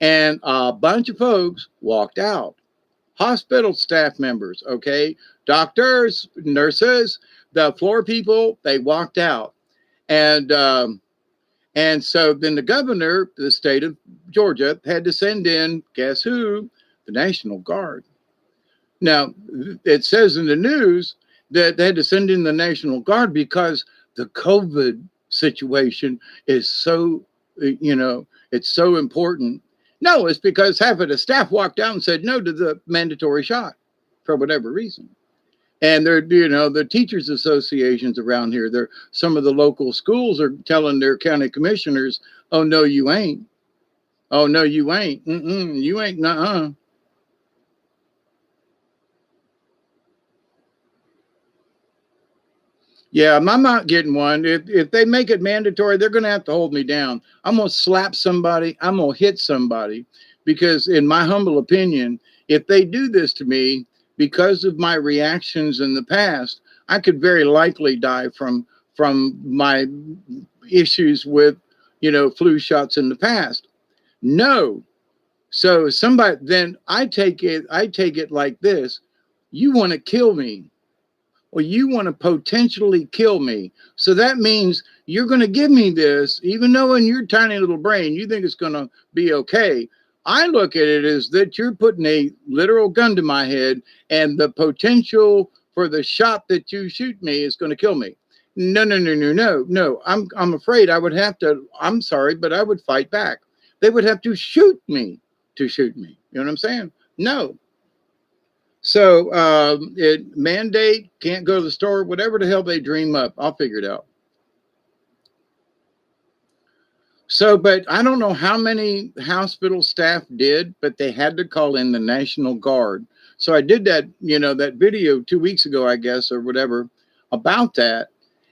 And a bunch of folks walked out. Hospital staff members, okay? Doctors, nurses, the floor people, they walked out. And so then the governor of the state of Georgia had to send in, guess who? The National Guard. Now, it says in the news that they had to send in the National Guard because the COVID situation is so, you know, it's so important. No, it's because half of the staff walked out and said no to the mandatory shot for whatever reason. And they're, you know, the teachers associations around here, they're, some of the local schools are telling their county commissioners, oh, no, you ain't. Oh, no, you ain't. You ain't, nuh-uh. Yeah, I'm not getting one. If they make it mandatory, they're going to have to hold me down. I'm going to slap somebody. I'm going to hit somebody because, in my humble opinion, if they do this to me because of my reactions in the past, I could very likely die from my issues with, you know, flu shots in the past. No. So somebody, then I take it like this. You want to kill me. Well, you want to potentially kill me. So that means you're going to give me this, even though in your tiny little brain you think it's going to be okay. I look at it as that you're putting a literal gun to my head, and the potential for the shot that you shoot me is going to kill me. No, no, no, no, no, no. I'm afraid I would have to. I'm sorry, but I would fight back. They would have to shoot me to shoot me. You know what I'm saying? No, so it mandate, can't go to the store, whatever the hell they dream up. I'll figure it out. So, but I don't know how many hospital staff did, but they had to call in the National Guard. So I did that, you know, that video 2 weeks ago, I guess, or whatever, about that.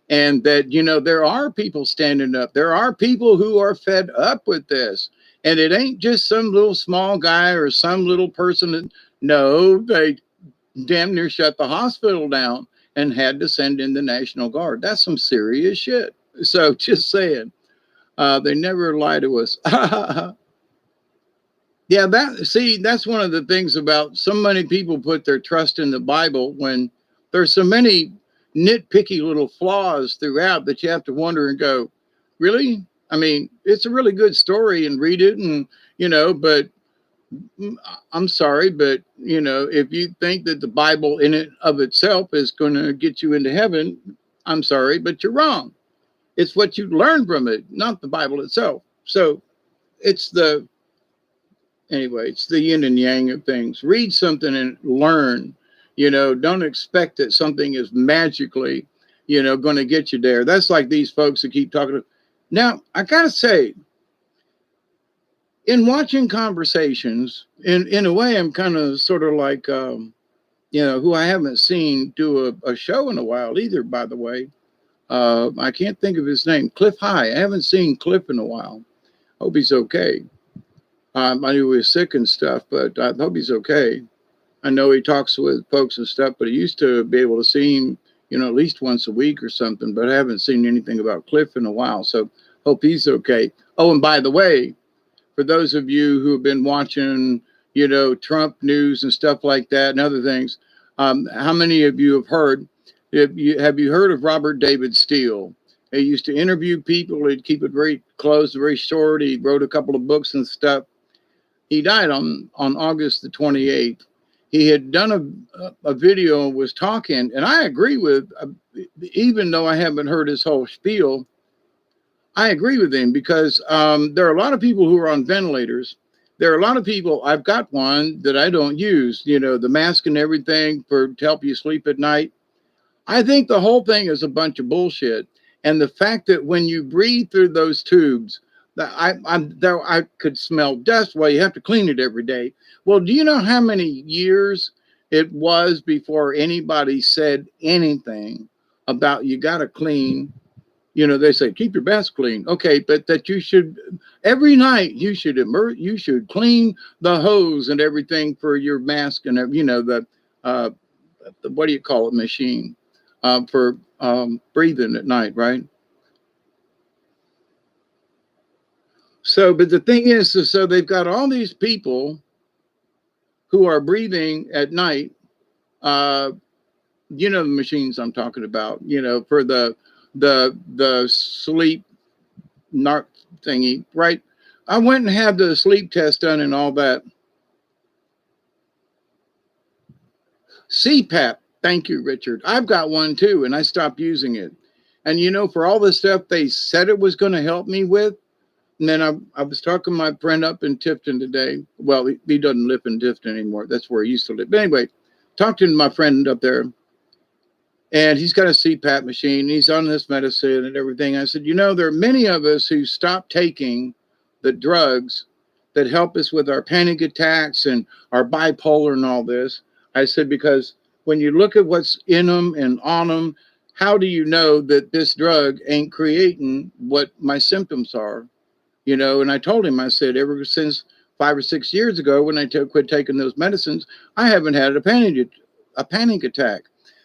And that, you know, there are people standing up. There are people who are fed up with this. And it ain't just some little small guy or some little person. No, they damn near shut the hospital down and had to send in the National Guard. That's some serious shit. So just saying, they never lie to us. Yeah, that's one of the things about so many people put their trust in the Bible when there's so many nitpicky little flaws throughout that you have to wonder and go, really? I mean, it's a really good story and read it and, you know, but I'm sorry, but you know, if you think that the Bible in it of itself is going to get you into heaven, I'm sorry, but you're wrong. It's what you learn from it, not the Bible itself. So it's the, anyway, it's the yin and yang of things. Read something and learn. Don't expect that something is magically, going to get you there. That's like these folks that keep talking. Now, I gotta say, in watching conversations, in a way, I'm kind of sort of like, who I haven't seen do a show in a while either, by the way. I can't think of his name. Cliff High. I haven't seen Cliff in a while. Hope he's okay. I knew he was sick and stuff, but I hope he's okay. I know he talks with folks and stuff, but I used to be able to see him, at least once a week or something, but I haven't seen anything about Cliff in a while. So hope he's okay. Oh, and by the way, for those of you who have been watching, Trump news and stuff like that and other things, how many of you have heard, have you heard of Robert David Steele? He used to interview people. He'd keep it very close, very short. He wrote a couple of books and stuff. He died on August the 28th. He had done a video and was talking, and I agree with, even though I haven't heard his whole spiel, I agree with him because there are a lot of people who are on ventilators. There are a lot of people, I've got one that I don't use, the mask and everything to help you sleep at night. I think the whole thing is a bunch of bullshit. And the fact that when you breathe through those tubes, that I could smell dust. Well, you have to clean it every day. Well, do you know how many years it was before anybody said anything about you got to clean? They say keep your mask clean. Okay, but that you should every night you should clean the hose and everything for your mask and the what do you call it, machine for breathing at night, right? So, but the thing is, so they've got all these people who are breathing at night. The machines I'm talking about. For the sleep narc thingy, right? I went and had the sleep test done and all that. CPAP. Thank you, Richard. I've got one too, and I stopped using it. And for all the stuff they said it was going to help me with. And then I was talking to my friend up in Tifton today. Well, he doesn't live in Tifton anymore. That's where he used to live. But anyway, talking to my friend up there. And he's got a CPAP machine. He's on this medicine and everything. I said, there are many of us who stopped taking the drugs that help us with our panic attacks and our bipolar and all this. I said, because when you look at what's in them and on them, how do you know that this drug ain't creating what my symptoms are? And I told him, I said, ever since 5 or 6 years ago, when I quit taking those medicines, I haven't had a panic attack.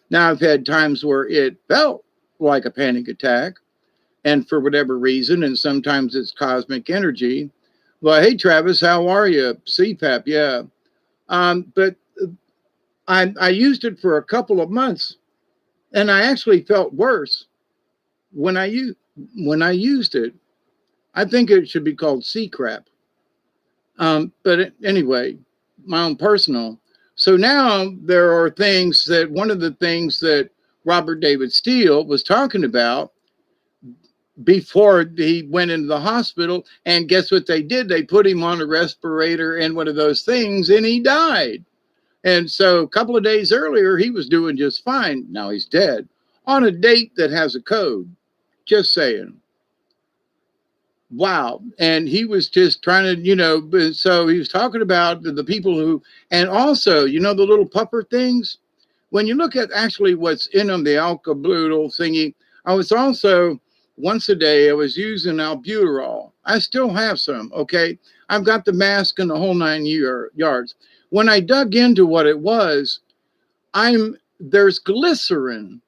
Now, I've had times where it felt like a panic attack, and for whatever reason, and sometimes it's cosmic energy. Well, hey, Travis, how are you? CPAP, yeah. But I used it for a couple of months, and I actually felt worse when I used it. I think it should be called C-crap. But anyway, my own personal. So now there are things that, one of the things that Robert David Steele was talking about before he went into the hospital, and guess what they did? They put him on a respirator and one of those things, and he died. And so a couple of days earlier, he was doing just fine. Now he's dead on a date that has a code. Just saying. Wow. And he was just trying to, so he was talking about the people who, and also, the little puffer things, when you look at actually what's in them, the alka-blue thingy, I was also, once a day, I was using albuterol. I still have some, okay? I've got the mask and the whole 9 yards. When I dug into what it was, there's glycerin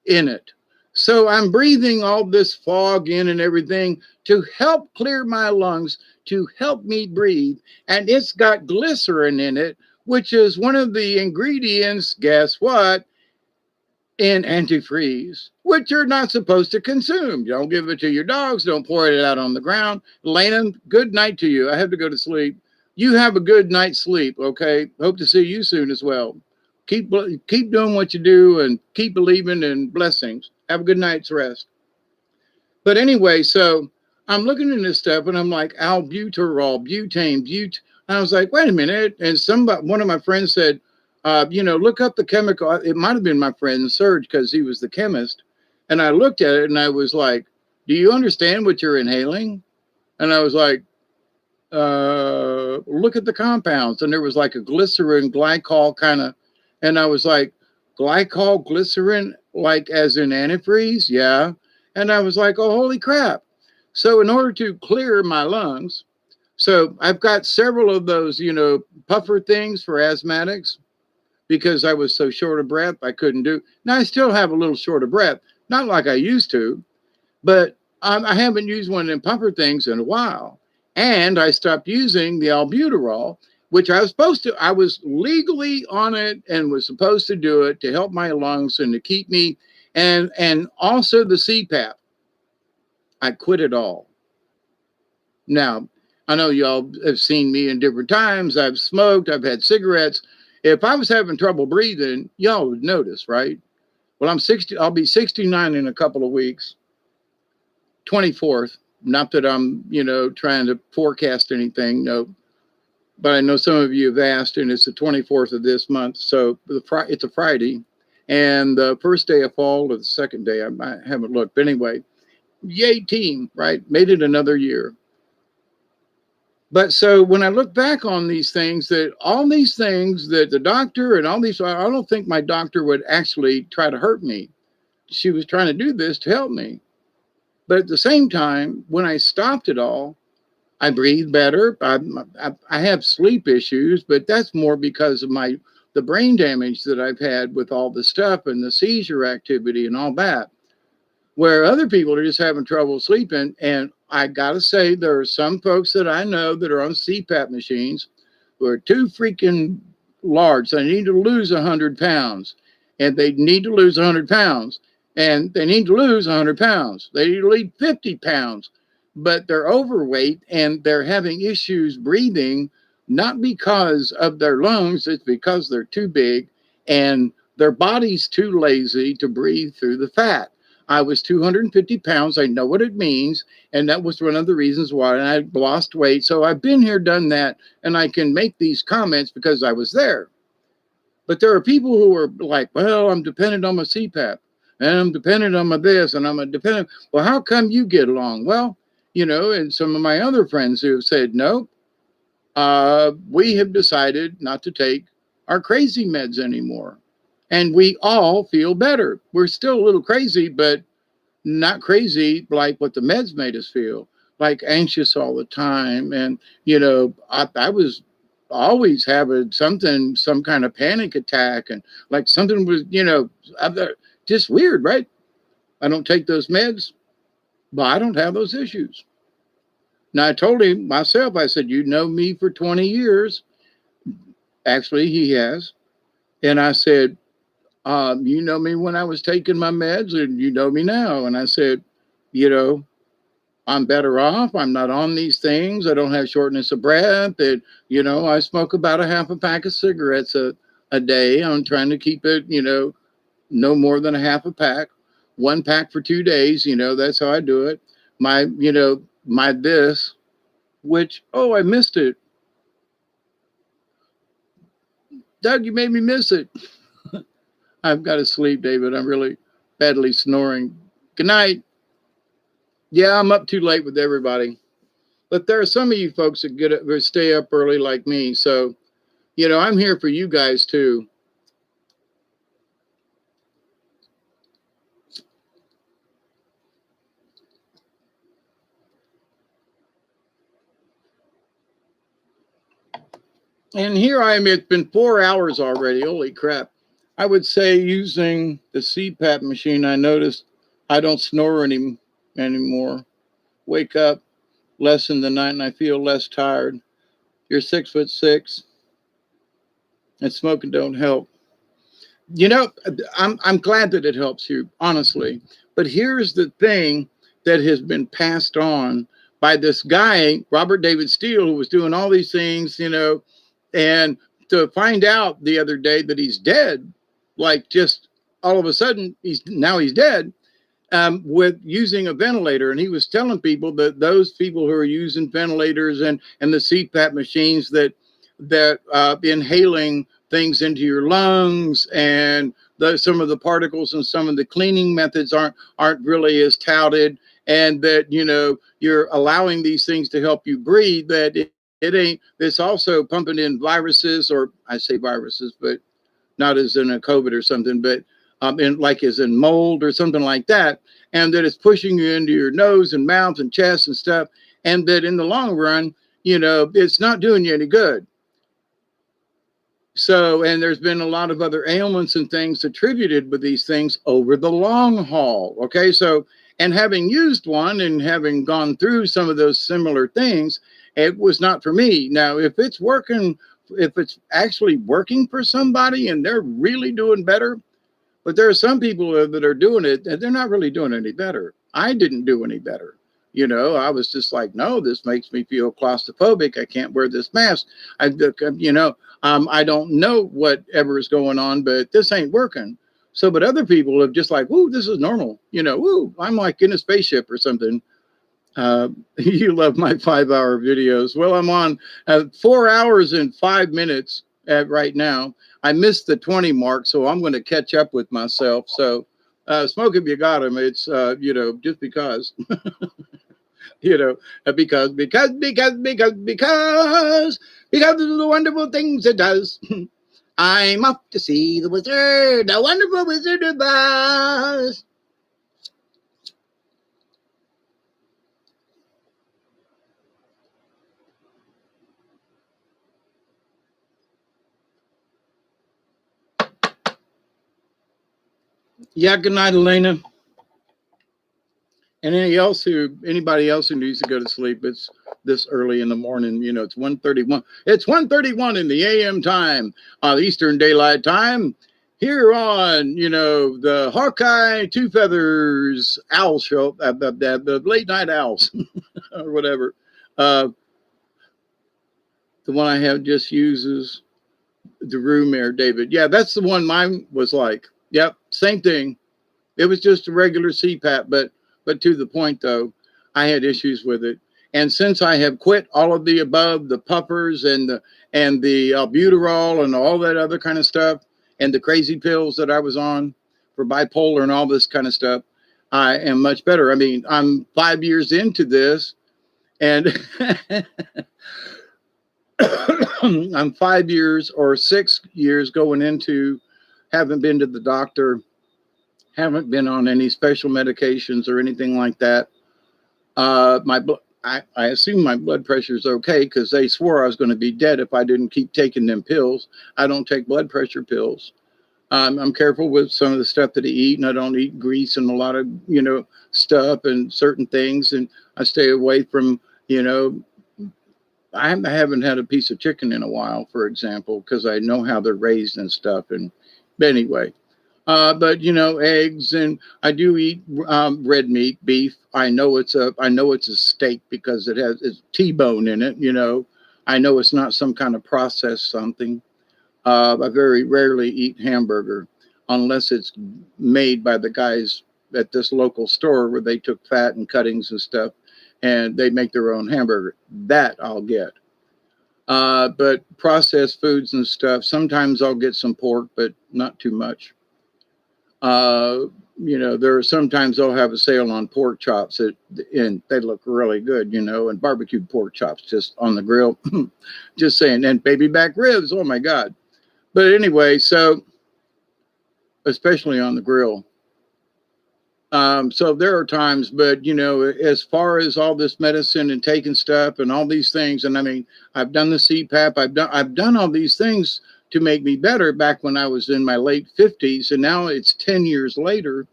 in it. So I'm breathing all this fog in and everything to help clear my lungs, to help me breathe. And it's got glycerin in it, which is one of the ingredients, guess what, in antifreeze, which you're not supposed to consume. Don't give it to your dogs. Don't pour it out on the ground. Lena, good night to you. I have to go to sleep. You have a good night's sleep, okay? Hope to see you soon as well. Keep doing what you do and keep believing in blessings. Have a good night's rest. But anyway, so I'm looking at this stuff and I'm like, albuterol, and I was like, wait a minute. And one of my friends said, look up the chemical. It might have been my friend Serge because he was the chemist. And I looked at it and I was like, do you understand what you're inhaling? And I was like, look at the compounds. And there was like a glycerin, glycol kind of, and I was like, glycol, glycerin, like as in antifreeze? Yeah. And I was like, oh, holy crap. So in order to clear my lungs, so I've got several of those, puffer things for asthmatics because I was so short of breath, I couldn't do. Now I still have a little short of breath, not like I used to, but I haven't used one of them puffer things in a while. And I stopped using the albuterol, which I was legally on it and was supposed to do it to help my lungs and to keep me, and also the CPAP. I quit it all. Now, I know y'all have seen me in different times. I've smoked, I've had cigarettes. If I was having trouble breathing, y'all would notice, right? Well, I'll be 69 in a couple of weeks. 24th. Not that I'm, trying to forecast anything. No. But I know some of you have asked, and it's the 24th of this month. So it's a Friday. And the first day of fall or the second day, I haven't looked. But anyway, yay team, right? Made it another year. But so when I look back on these things, all these things that the doctor and all these, I don't think my doctor would actually try to hurt me. She was trying to do this to help me. But at the same time, when I stopped it all, I breathe better. I have sleep issues, but that's more because of the brain damage that I've had with all the stuff and the seizure activity and all that. Where other people are just having trouble sleeping. And I got to say, there are some folks that I know that are on CPAP machines who are too freaking large. They need to lose 100 pounds. And they need to lose 100 pounds. And they need to lose 100 pounds. They need to lose 50 pounds. But they're overweight and they're having issues breathing, not because of their lungs, it's because they're too big and their body's too lazy to breathe through the fat. I was 250 pounds. I know what it means. And that was one of the reasons why I lost weight. So I've been here, done that, and I can make these comments because I was there. But there are people who are like, well, I'm dependent on my CPAP and I'm dependent on my this and I'm a dependent. Well, how come you get along? Well, and some of my other friends who have said, no, we have decided not to take our crazy meds anymore. And we all feel better. We're still a little crazy, but not crazy like what the meds made us feel, like anxious all the time. And, I was always having some kind of panic attack and like something was, just weird, right? I don't take those meds, but I don't have those issues. Now, I told him myself, I said, you know me for 20 years. Actually, he has. And I said, you know me when I was taking my meds and you know me now. And I said, I'm better off. I'm not on these things. I don't have shortness of breath. And, I smoke about a half a pack of cigarettes a day. I'm trying to keep it, no more than a half a pack, 1 pack for 2 days. That's how I do it. My this, which, I missed it. Doug, you made me miss it. I've got to sleep, David. I'm really badly snoring. Good night. Yeah, I'm up too late with everybody. But there are some of you folks that stay up early like me. So, I'm here for you guys too. And here I am. It's been 4 hours already. Holy crap. I would say using the CPAP machine, I noticed I don't snore anymore. Wake up less in the night and I feel less tired. You're 6'6", and smoking don't help. I'm glad that it helps you, honestly. But here's the thing that has been passed on by this guy, Robert David Steele, who was doing all these things, and to find out the other day that he's dead, like just all of a sudden he's dead. with using a ventilator. And he was telling people that those people who are using ventilators and the CPAP machines that inhaling things into your lungs and some of the particles and some of the cleaning methods aren't really as touted, and that you're allowing these things to help you breathe, that it ain't, it's also pumping in viruses, or I say viruses but not as in a COVID or something, but in like as in mold or something like that, and that it's pushing you into your nose and mouth and chest and stuff, and that in the long run, it's not doing you any good. So, and there's been a lot of other ailments and things attributed with these things over the long haul. Okay, so, and having used one and having gone through some of those similar things, it was not for me. Now, if it's working, if it's actually working for somebody and they're really doing better, but there are some people that are doing it and they're not really doing any better. I didn't do any better. I was just like, no, this makes me feel claustrophobic. I can't wear this mask. I don't know whatever is going on, but this ain't working. So, but other people have just like, woo, this is normal. Woo, I'm like in a spaceship or something. You love my 5-hour videos. Well, I'm on 4 hours and 5 minutes right now. I missed the 20 mark, so I'm going to catch up with myself. So, smoke if you got them. It's, just because, because of the wonderful things it does. I'm off to see the wizard, the wonderful Wizard of Oz. Yeah, good night, Elena. And anybody else who needs to go to sleep, it's this early in the morning. It's 1:31. It's 1:31 in the AM time, Eastern Daylight Time, here on, the Hawkeye Two Feathers Owl Show, the Late Night Owls, or whatever. The one I have just uses the room air, David. Yeah, that's the one mine was like. Yep, same thing. It was just a regular CPAP, but to the point though, I had issues with it. And since I have quit all of the above, the puffers and the albuterol and all that other kind of stuff, and the crazy pills that I was on for bipolar and all this kind of stuff, I am much better. I mean, I'm 5 years into this, and I'm 5 years or 6 years going into, haven't been to the doctor, haven't been on any special medications or anything like that. I assume my blood pressure is okay because they swore I was going to be dead if I didn't keep taking them pills. I don't take blood pressure pills. I'm careful with some of the stuff that I eat, and I don't eat grease and a lot of, stuff and certain things. And I stay away from, I haven't had a piece of chicken in a while, for example, because I know how they're raised and stuff. And anyway, but eggs, and I do eat red meat, beef. I know it's a steak because it's T-bone in it. I know it's not some kind of processed something. I very rarely eat hamburger unless it's made by the guys at this local store where they took fat and cuttings and stuff and they make their own hamburger. That I'll get. But processed foods and stuff, sometimes I'll get some pork, but not too much. There are sometimes they'll have a sale on pork chops and they look really good, and barbecued pork chops just on the grill. Just saying. And baby back ribs. Oh my God. But anyway, so especially on the grill. So there are times, but as far as all this medicine and taking stuff and all these things, and I mean, I've done the CPAP, I've done all these things to make me better back when I was in my late 50s, and now it's 10 years later,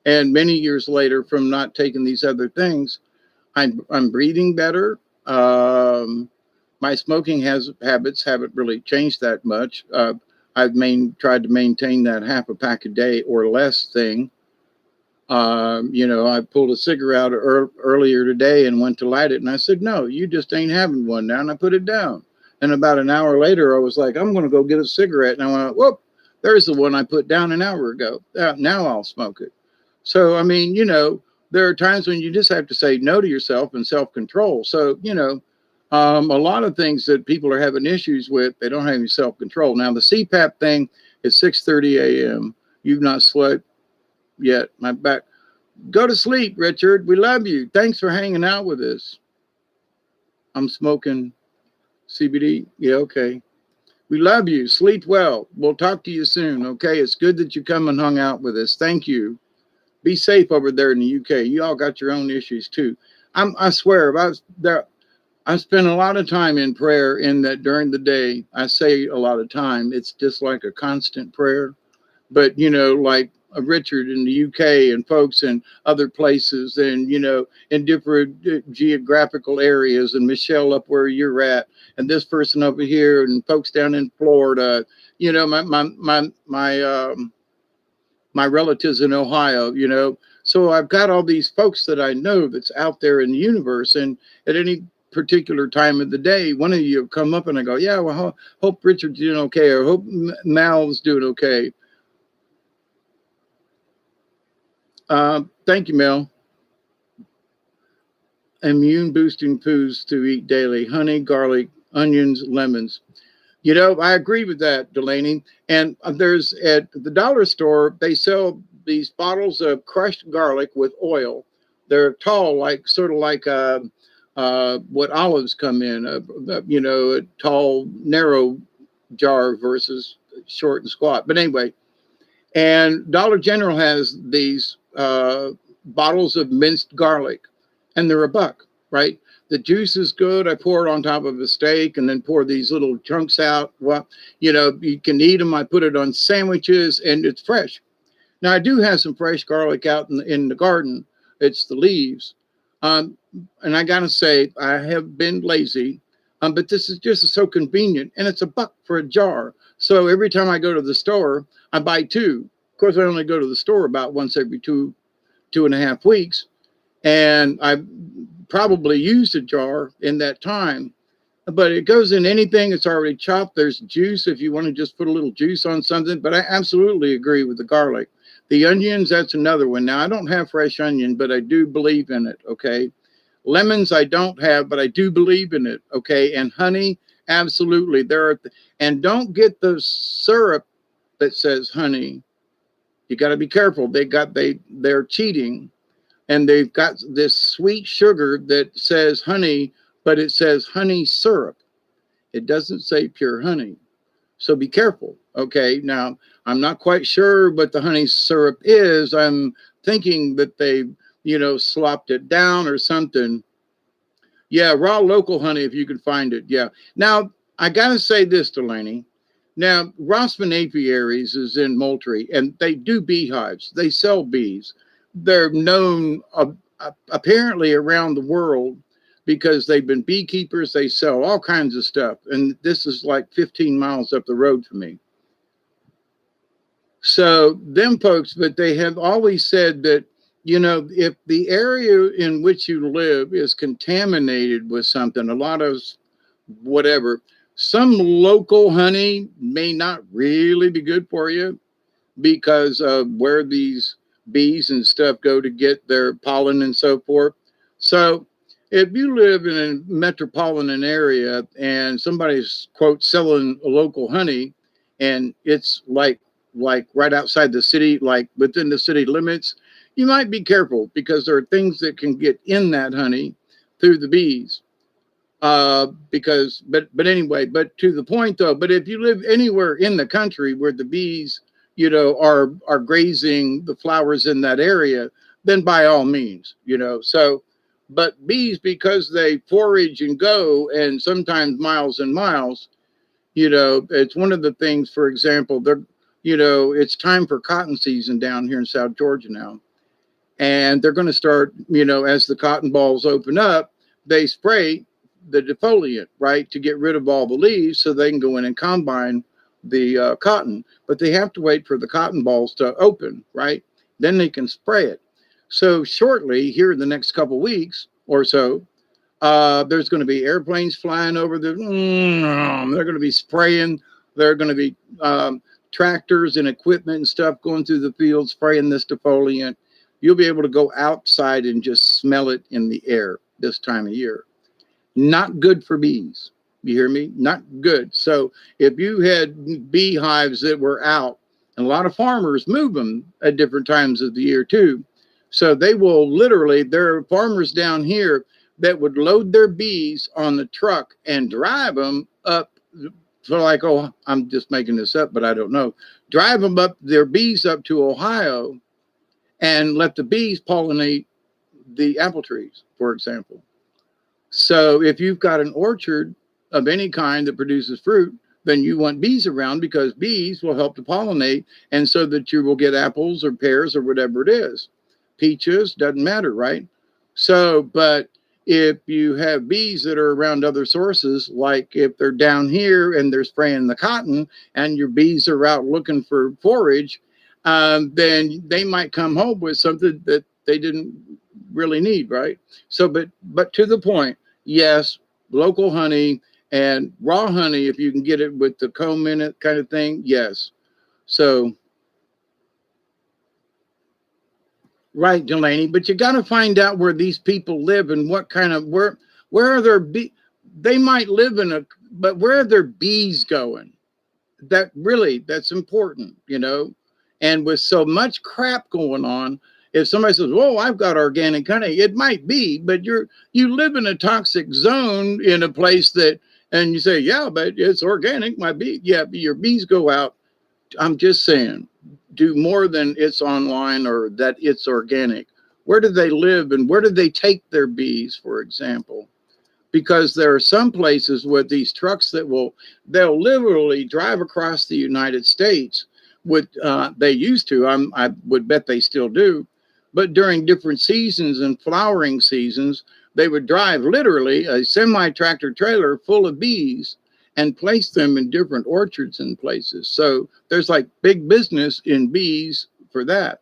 and many years later from not taking these other things, I'm breathing better. My smoking habits haven't really changed that much. I've tried to maintain that half a pack a day or less thing. I pulled a cigarette earlier today and went to light it, and I said, "No, you just ain't having one now," and I put it down. And about an hour later, I was like, "I'm going to go get a cigarette," and I went, "Whoop, there's the one I put down an hour ago. Now I'll smoke it." So, I mean, there are times when you just have to say no to yourself and self-control. So, a lot of things that people are having issues with, they don't have any self-control. Now, the CPAP thing is 6:30 a.m. You've not slept yet. My back. Go to sleep, Richard. We love you. Thanks for hanging out with us. I'm smoking CBD. Yeah, okay. We love you. Sleep well. We'll talk to you soon. Okay. It's good that you come and hung out with us. Thank you. Be safe over there in the UK. You all got your own issues too. I swear, if I was there, I spend a lot of time in prayer. In that during the day, I say a lot of time. It's just like a constant prayer. But like Richard in the UK and folks in other places, and in different geographical areas, and Michelle up where you're at, and this person over here, and folks down in Florida. My relatives in Ohio. So I've got all these folks that I know that's out there in the universe, and at any particular time of the day, one of you come up and I go, yeah, well, hope Richard's doing okay, or hope Mal's doing okay. Thank you, Mel. Immune boosting foods to eat daily: honey, garlic, onions, lemons. I agree with that, Delaney. And there's at the dollar store, they sell these bottles of crushed garlic with oil. They're tall, like sort of like what olives come in, a tall, narrow jar versus short and squat. But anyway, and Dollar General has these bottles of minced garlic, and they're $1, right? The juice is good. I pour it on top of a steak and then pour these little chunks out. Well, you can eat them. I put it on sandwiches and it's fresh. Now, I do have some fresh garlic out in the garden. It's the leaves. And I got to say, I have been lazy, but this is just so convenient. And it's $1 for a jar. So every time I go to the store, I buy 2. Of course, I only go to the store about once every 2.5 weeks. And I probably used a jar in that time, but it goes in anything that's already chopped. There's juice if you want to just put a little juice on something, but I absolutely agree with the garlic. The onions, that's another one. Now, I don't have fresh onion, but I do believe in it, okay? Lemons, I don't have, but I do believe in it, okay? And honey, absolutely. And don't get the syrup that says honey. You got to be careful. They're cheating. And they've got this sweet sugar that says honey, but it says honey syrup. It doesn't say pure honey. So be careful. Okay. Now, I'm not quite sure what the honey syrup is. I'm thinking that they, slopped it down or something. Yeah, raw local honey, if you can find it. Yeah. Now, I got to say this, Delaney. Now, Rossman Apiaries is in Moultrie, and they do beehives. They sell bees. They're known apparently around the world because they've been beekeepers. They sell all kinds of stuff. And this is like 15 miles up the road for me. So them folks, but they have always said that, if the area in which you live is contaminated with something, a lot of whatever, some local honey may not really be good for you because of where these bees and stuff go to get their pollen and so forth. So if you live in a metropolitan area and somebody's quote selling local honey and it's like right outside the city, like within the city limits, you might be careful because there are things that can get in that honey through the bees. But anyway, but to the point though, but if you live anywhere in the country where the bees are grazing the flowers in that area, then by all means, so, but bees, because they forage and go, and sometimes miles and miles, it's one of the things, for example, it's time for cotton season down here in South Georgia now. And they're going to start, as the cotton balls open up, they spray the defoliant, right, to get rid of all the leaves so they can go in and combine the cotton, but they have to wait for the cotton balls to open, right? Then they can spray it. So shortly, here in the next couple weeks or so, there's going to be airplanes flying over there. They're going to be spraying. There are going to be tractors and equipment and stuff going through the field spraying this defoliant. you'll be able to go outside and just smell it in the air this time of year. Not good for bees. You hear me? Not good. So if you had beehives that were out, and a lot of farmers move them at different times of the year too. So they will literally, there are farmers down here that would load their bees on the truck and drive them up. So like, oh, I'm just making this up, but I don't know. Drive them up, their bees up to Ohio and let the bees pollinate the apple trees, for example. So if you've got an orchard of any kind that produces fruit, then you want bees around because bees will help to pollinate, and so that you will get apples or pears or whatever it is. Peaches, doesn't matter, right? So, but if you have bees that are around other sources, like if they're down here and they're spraying the cotton and your bees are out looking for forage, then they might come home with something that they didn't really need, right? So, but to the point, yes, local honey and raw honey, if you can get it with the comb in it kind of thing, yes. So, right, Delaney, but you got to find out where these people live and what kind of, where are their bees? They might live in a, but where are their bees going? That really, that's important, you know? And with so much crap going on, if somebody says, "Whoa, I've got organic honey," it might be, but you live in a toxic zone in a place that, and you say, "Yeah, but it's organic, my bee." Yeah, but your bees go out. I'm just saying, do more than it's online or that it's organic. Where do they live and where do they take their bees, for example? Because there are some places with these trucks that they'll literally drive across the United States with, they used to, I would bet they still do, but during different seasons and flowering seasons, they would drive literally a semi-tractor trailer full of bees and place them in different orchards and places. So there's like big business in bees for that.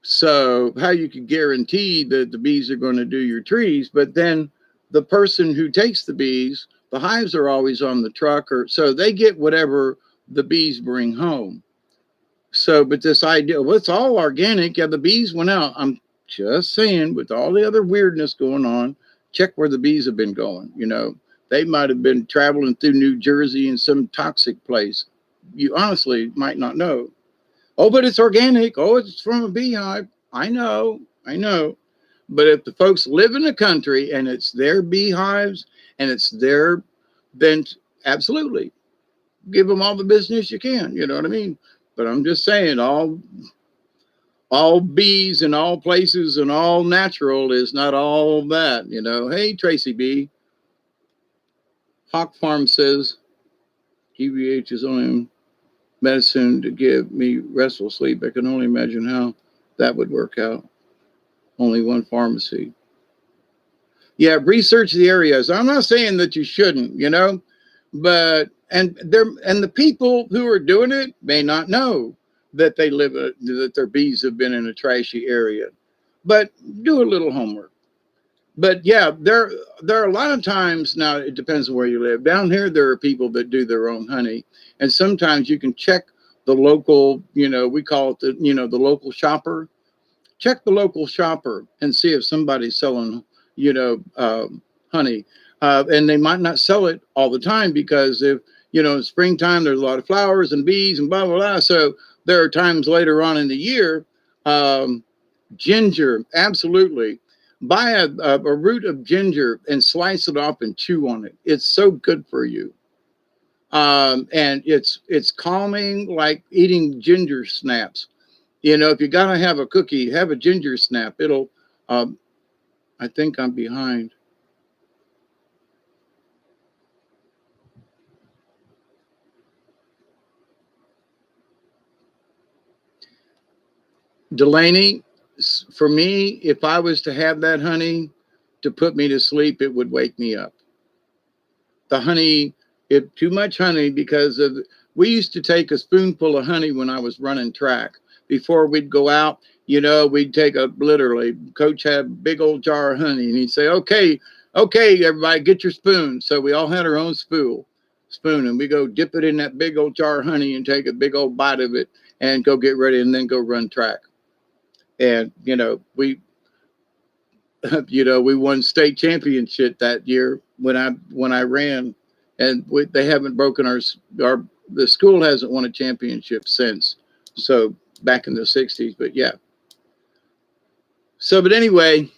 So how you could guarantee that the bees are going to do your trees, but then the person who takes the bees, the hives are always on the truck, or so they get whatever the bees bring home. So, but this idea, well, it's all organic. Yeah, the bees went out. I'm just saying, with all the other weirdness going on, check where the bees have been going. You know, they might have been traveling through New Jersey in some toxic place. You honestly might not know. Oh, but it's organic. Oh, it's from a beehive. I know. But if the folks live in the country and it's their beehives and it's their, then absolutely give them all the business you can. You know what I mean? But I'm just saying, all bees in all places and all natural is not all that. You know. Hey, Tracy B. Hawk Farm says GBH is only medicine to give me restful sleep. I can only imagine how that would work out. Only one pharmacy. Yeah, research the areas. I'm not saying that you shouldn't, you know, but and the people who are doing it may not know that they live that their bees have been in a trashy area. But do a little homework. But yeah, there are a lot of times now. It depends on where you live. Down here, there are people that do their own honey, and sometimes you can check the local. You know, we call it the local shopper. Check the local shopper and see if somebody's selling honey, and they might not sell it all the time because if in springtime there's a lot of flowers and bees and blah blah blah. So there are times later on in the year. Ginger, absolutely. Buy a root of ginger and slice it off and chew on it. It's so good for you. And it's calming, like eating ginger snaps. If you gotta have a cookie, have a ginger snap. It'll. I think I'm behind. Delaney, for me, if I was to have that honey to put me to sleep, it would wake me up. The honey, if too much honey, because we used to take a spoonful of honey when I was running track. Before we'd go out, we'd take literally, Coach had a big old jar of honey and he'd say, okay, everybody get your spoon. So we all had our own spoon and we go dip it in that big old jar of honey and take a big old bite of it and go get ready and then go run track. And, we, we won state championship that year when I ran, and they haven't broken the school hasn't won a championship since. So back in the 60s, but yeah. So, but anyway,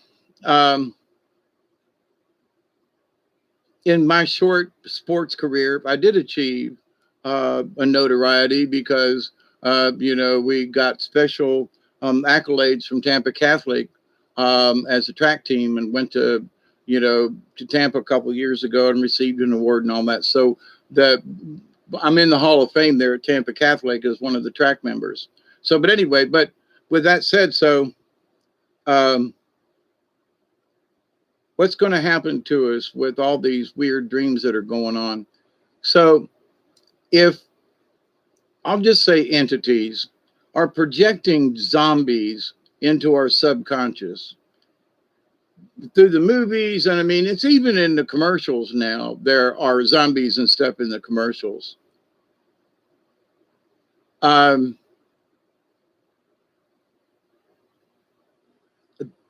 in my short sports career, I did achieve a notoriety because, we got special accolades from Tampa Catholic as a track team, and went to Tampa a couple of years ago and received an award and all that. So I'm in the Hall of Fame there at Tampa Catholic as one of the track members. So, but anyway, but with that said, so what's going to happen to us with all these weird dreams that are going on? So if, I'll just say, entities are projecting zombies into our subconscious through the movies, and I mean, it's even in the commercials now. There are zombies and stuff in the commercials.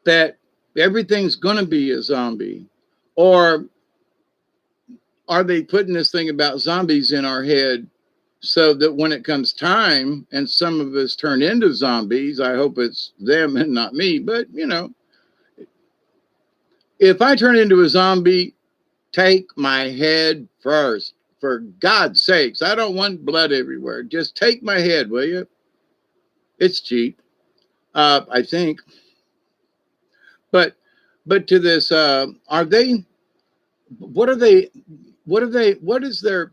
That everything's going to be a zombie, or are they putting this thing about zombies in our head so that when it comes time and some of us turn into zombies, I hope it's them and not me, but if I turn into a zombie, take my head first. For God's sakes, I don't want blood everywhere. Just take my head, will you? It's cheap, I think. But to this, what is their,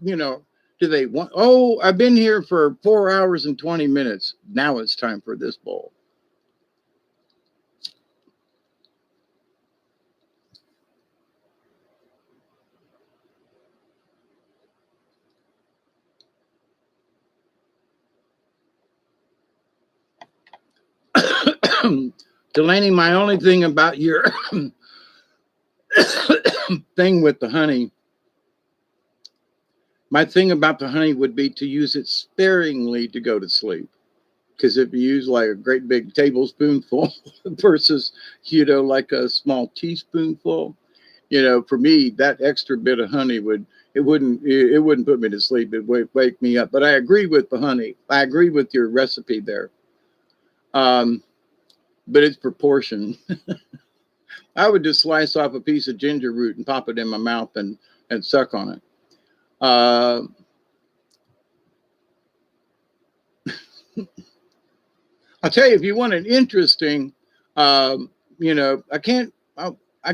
do they want, oh, I've been here for 4 hours and 20 minutes. Now it's time for this bowl. Delaney, my only thing about your thing with the honey, my thing about the honey would be to use it sparingly to go to sleep. Because if you use like a great big tablespoonful versus, like a small teaspoonful, for me, that extra bit of honey wouldn't put me to sleep. It would wake me up. But I agree with the honey. I agree with your recipe there. But it's proportion. I would just slice off a piece of ginger root and pop it in my mouth and suck on it. I'll tell you, if you want an interesting, I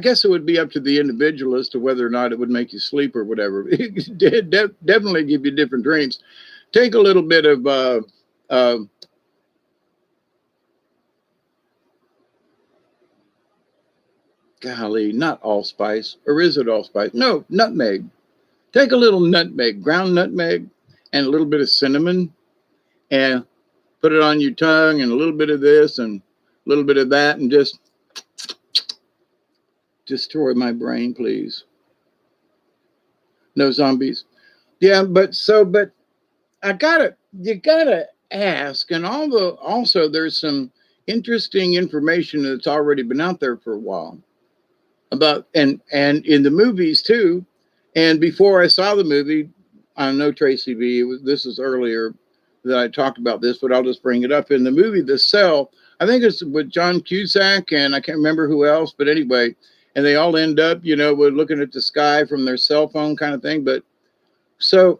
guess it would be up to the individual as to whether or not it would make you sleep or whatever. It definitely give you different dreams. Take a little bit of golly, not allspice, or is it allspice? No, nutmeg. Take a little nutmeg, ground nutmeg, and a little bit of cinnamon, and put it on your tongue, and a little bit of this and a little bit of that, and just destroy my brain, please. No zombies. Yeah, but you gotta ask, and also there's some interesting information that's already been out there for a while about, and in the movies too. And before I saw the movie, I know Tracy B, this is earlier that I talked about this, but I'll just bring it up. In the movie The Cell, I think it's with John Cusack and I can't remember who else, but anyway, and they all end up, with looking at the sky from their cell phone kind of thing. But so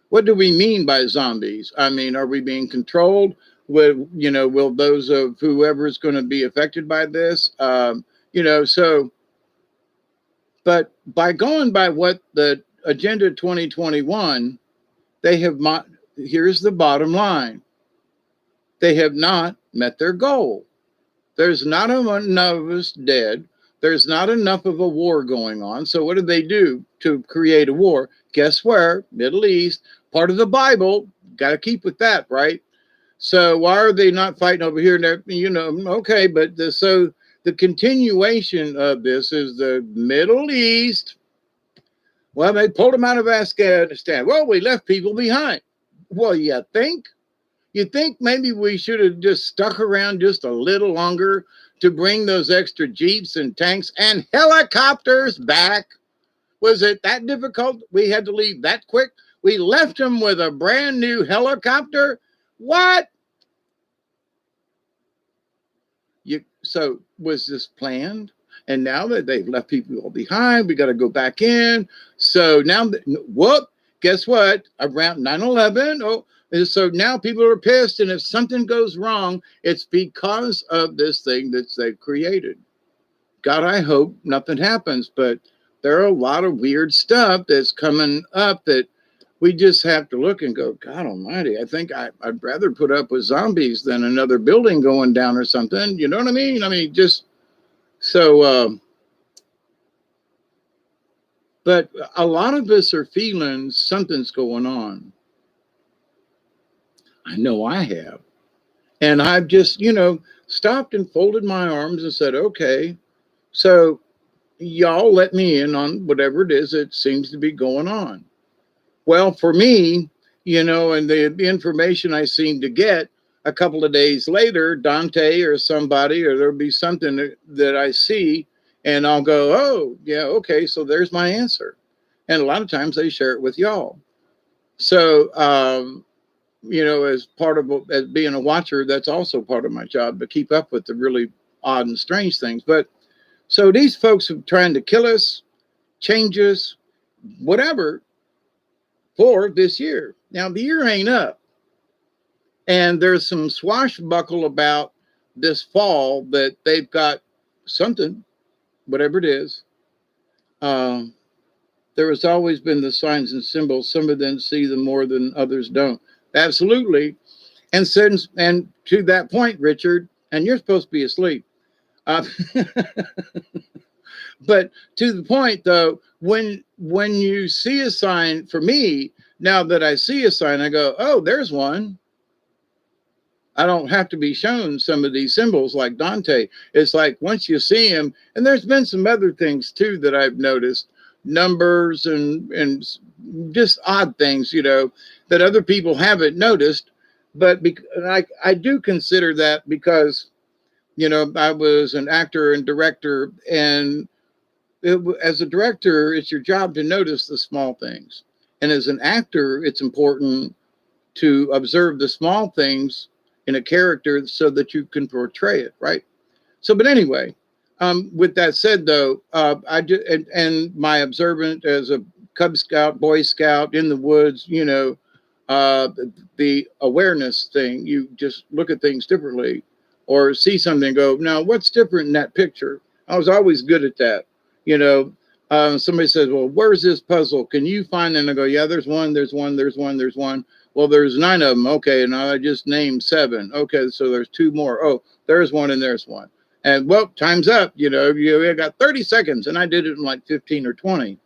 what do we mean by zombies? I mean, are we being controlled? Will those of whoever is going to be affected by this, so, but by going by what the Agenda 2021, they have here's the bottom line. They have not met their goal. There's not enough of us dead. There's not enough of a war going on. So what do they do to create a war? Guess where? Middle East, part of the Bible. Got to keep with that, right? So why are they not fighting over here? Okay, but so the continuation of this is the Middle East. Well, they pulled them out of Afghanistan. Well, we left people behind. Well, you think? You think maybe we should have just stuck around just a little longer to bring those extra jeeps and tanks and helicopters back? Was it that difficult? We had to leave that quick? We left them with a brand new helicopter? What? So was this planned? And now that they've left people all behind, we got to go back in. So now, whoop, guess what? Around 9/11, so now people are pissed. And if something goes wrong, it's because of this thing that they've created. God, I hope nothing happens. But there are a lot of weird stuff that's coming up that we just have to look and go, God almighty, I think I'd rather put up with zombies than another building going down or something. You know what I mean? I mean, just so, but a lot of us are feeling something's going on. I know I have. And I've just, stopped and folded my arms and said, okay, so y'all let me in on whatever it is that seems to be going on. Well, for me, and the information I seem to get a couple of days later, Dante or somebody, or there'll be something that I see, and I'll go, oh, yeah, okay, so there's my answer. And a lot of times they share it with y'all. So, as part of as being a watcher, that's also part of my job, to keep up with the really odd and strange things. But so these folks are trying to kill us, change us, whatever, for this year. Now, the year ain't up. And there's some swashbuckle about this fall that they've got something, whatever it is. There has always been the signs and symbols. Some of them see them more than others don't. Absolutely. And to that point, Richard, and you're supposed to be asleep. But to the point, though, when you see a sign, for me, now that I see a sign, I go, oh, there's one. I don't have to be shown some of these symbols like Dante. It's like once you see him, and there's been some other things too that I've noticed, numbers and just odd things, that other people haven't noticed. But I do consider that because, I was an actor and director, and as a director, it's your job to notice the small things. And as an actor, it's important to observe the small things in a character so that you can portray it, right? So, but anyway, with that said, though, I do, and my observant as a Cub Scout, Boy Scout in the woods, the awareness thing, you just look at things differently or see something and go, now what's different in that picture? I was always good at that. Somebody says, well, where's this puzzle? Can you find it? And I go, yeah, there's one. Well, there's 9 of them. Okay, and I just named 7. Okay, so there's 2 more. Oh, there's one and there's one. And well, time's up. You got 30 seconds, and I did it in like 15 or 20.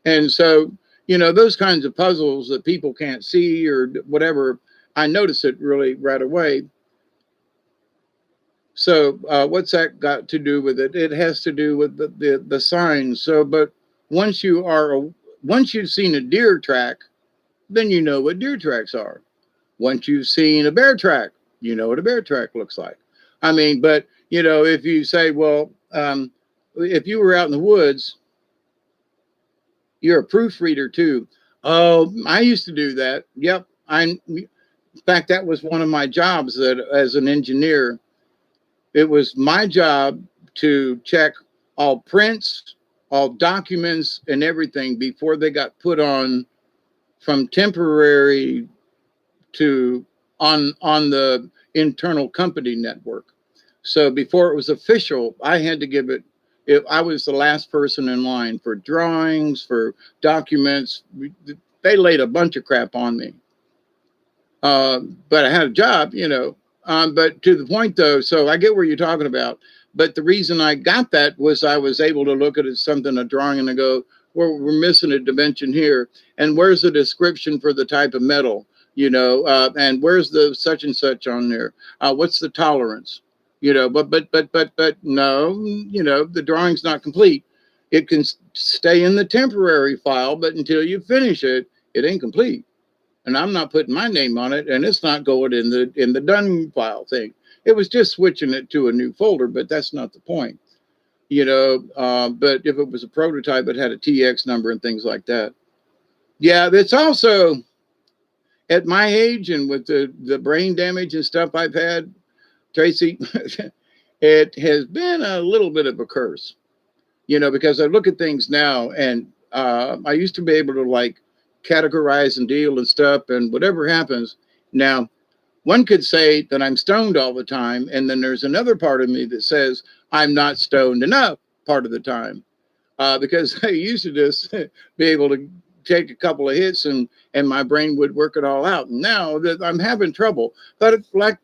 And so, those kinds of puzzles that people can't see or whatever, I notice it really right away. So what's that got to do with it? It has to do with the signs. So, but once you've seen a deer track, then you know what deer tracks are. Once you've seen a bear track, you know what a bear track looks like. I mean, but if you say, well, if you were out in the woods, you're a proofreader too. Oh, I used to do that. Yep. In fact, that was one of my jobs as an engineer. It was my job to check all prints, all documents, and everything before they got put on from temporary to on the internal company network. So before it was official, I had to give it. If I was the last person in line for drawings, for documents, they laid a bunch of crap on me. But I had a job, but to the point though, so I get what you're talking about. But the reason I got that was I was able to look at it, a drawing, and I go, well, we're missing a dimension here. And where's the description for the type of metal, and where's the such and such on there? What's the tolerance? But no, the drawing's not complete. It can stay in the temporary file, but until you finish it, it ain't complete. and I'm not putting my name on it, and it's not going in the done file thing. It was just switching it to a new folder, but that's not the point, you know. But if it was a prototype, it had a TX number and things like that. Yeah, it's also at my age and with the brain damage and stuff I've had, Tracy, it has been a little bit of a curse, you know, because I look at things now and I used to be able to like categorize and deal and stuff and whatever happens. Now, one could say that I'm stoned all the time. And then there's another part of me that says I'm not stoned enough part of the time because I used to just be able to take a couple of hits and my brain would work it all out. And now that I'm having trouble, but like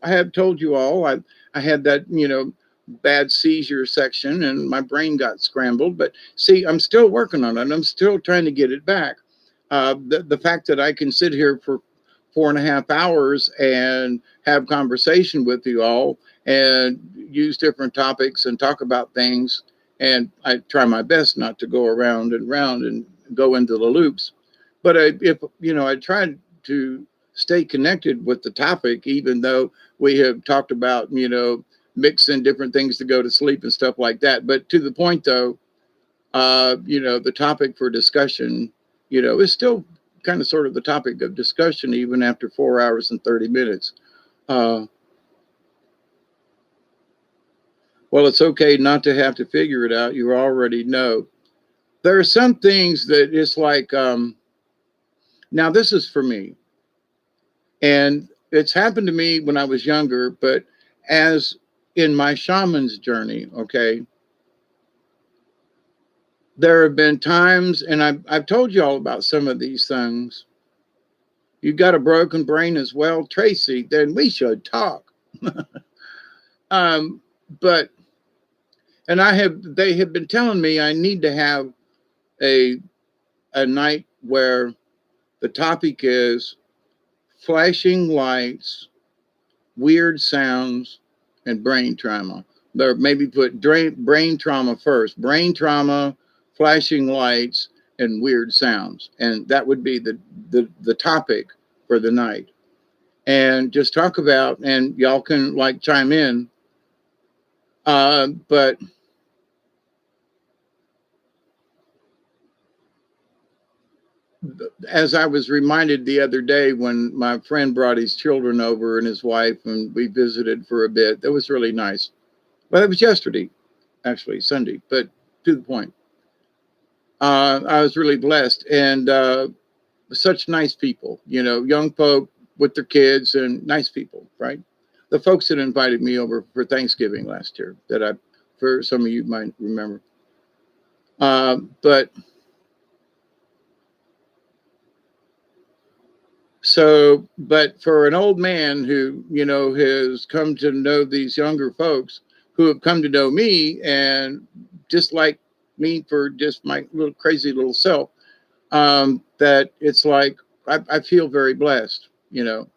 I have told you all, I had that, you know, bad seizure section and my brain got scrambled. But see, I'm still working on it. I'm still trying to get it back. The fact that I can sit here for 4.5 hours and have conversation with you all and use different topics and talk about things. And I try my best not to go around and round and go into the loops. But if, you know, I try to stay connected with the topic, even though we have talked about, you know, mixing different things to go to sleep and stuff like that. But to the point, though, you know, the topic for discussion, you know, is still kind of sort of the topic of discussion, even after 4 hours and 30 minutes. Well, it's okay not to have to figure it out. You already know. There are some things that it's like, now this is for me. And it's happened to me when I was younger, but as in my shaman's journey, okay, there have been times, and I've told you all about some of these things. You got a broken brain as well, Tracy, then we should talk. But, and they have been telling me I need to have a night where the topic is flashing lights, weird sounds, and brain trauma. Or maybe put brain trauma first. Brain trauma, flashing lights, and weird sounds. And that would be the topic for the night. And just talk about, and y'all can like chime in. But as I was reminded the other day when my friend brought his children over and his wife, and we visited for a bit, that was really nice. Well, it was yesterday, actually, Sunday, but to the point. I was really blessed and such nice people, you know, young folk with their kids and nice people, right? The folks that invited me over for Thanksgiving last year that for some of you might remember. But for an old man who, you know, has come to know these younger folks who have come to know me and just like me for just my little crazy little self, that it's like, I feel very blessed, you know.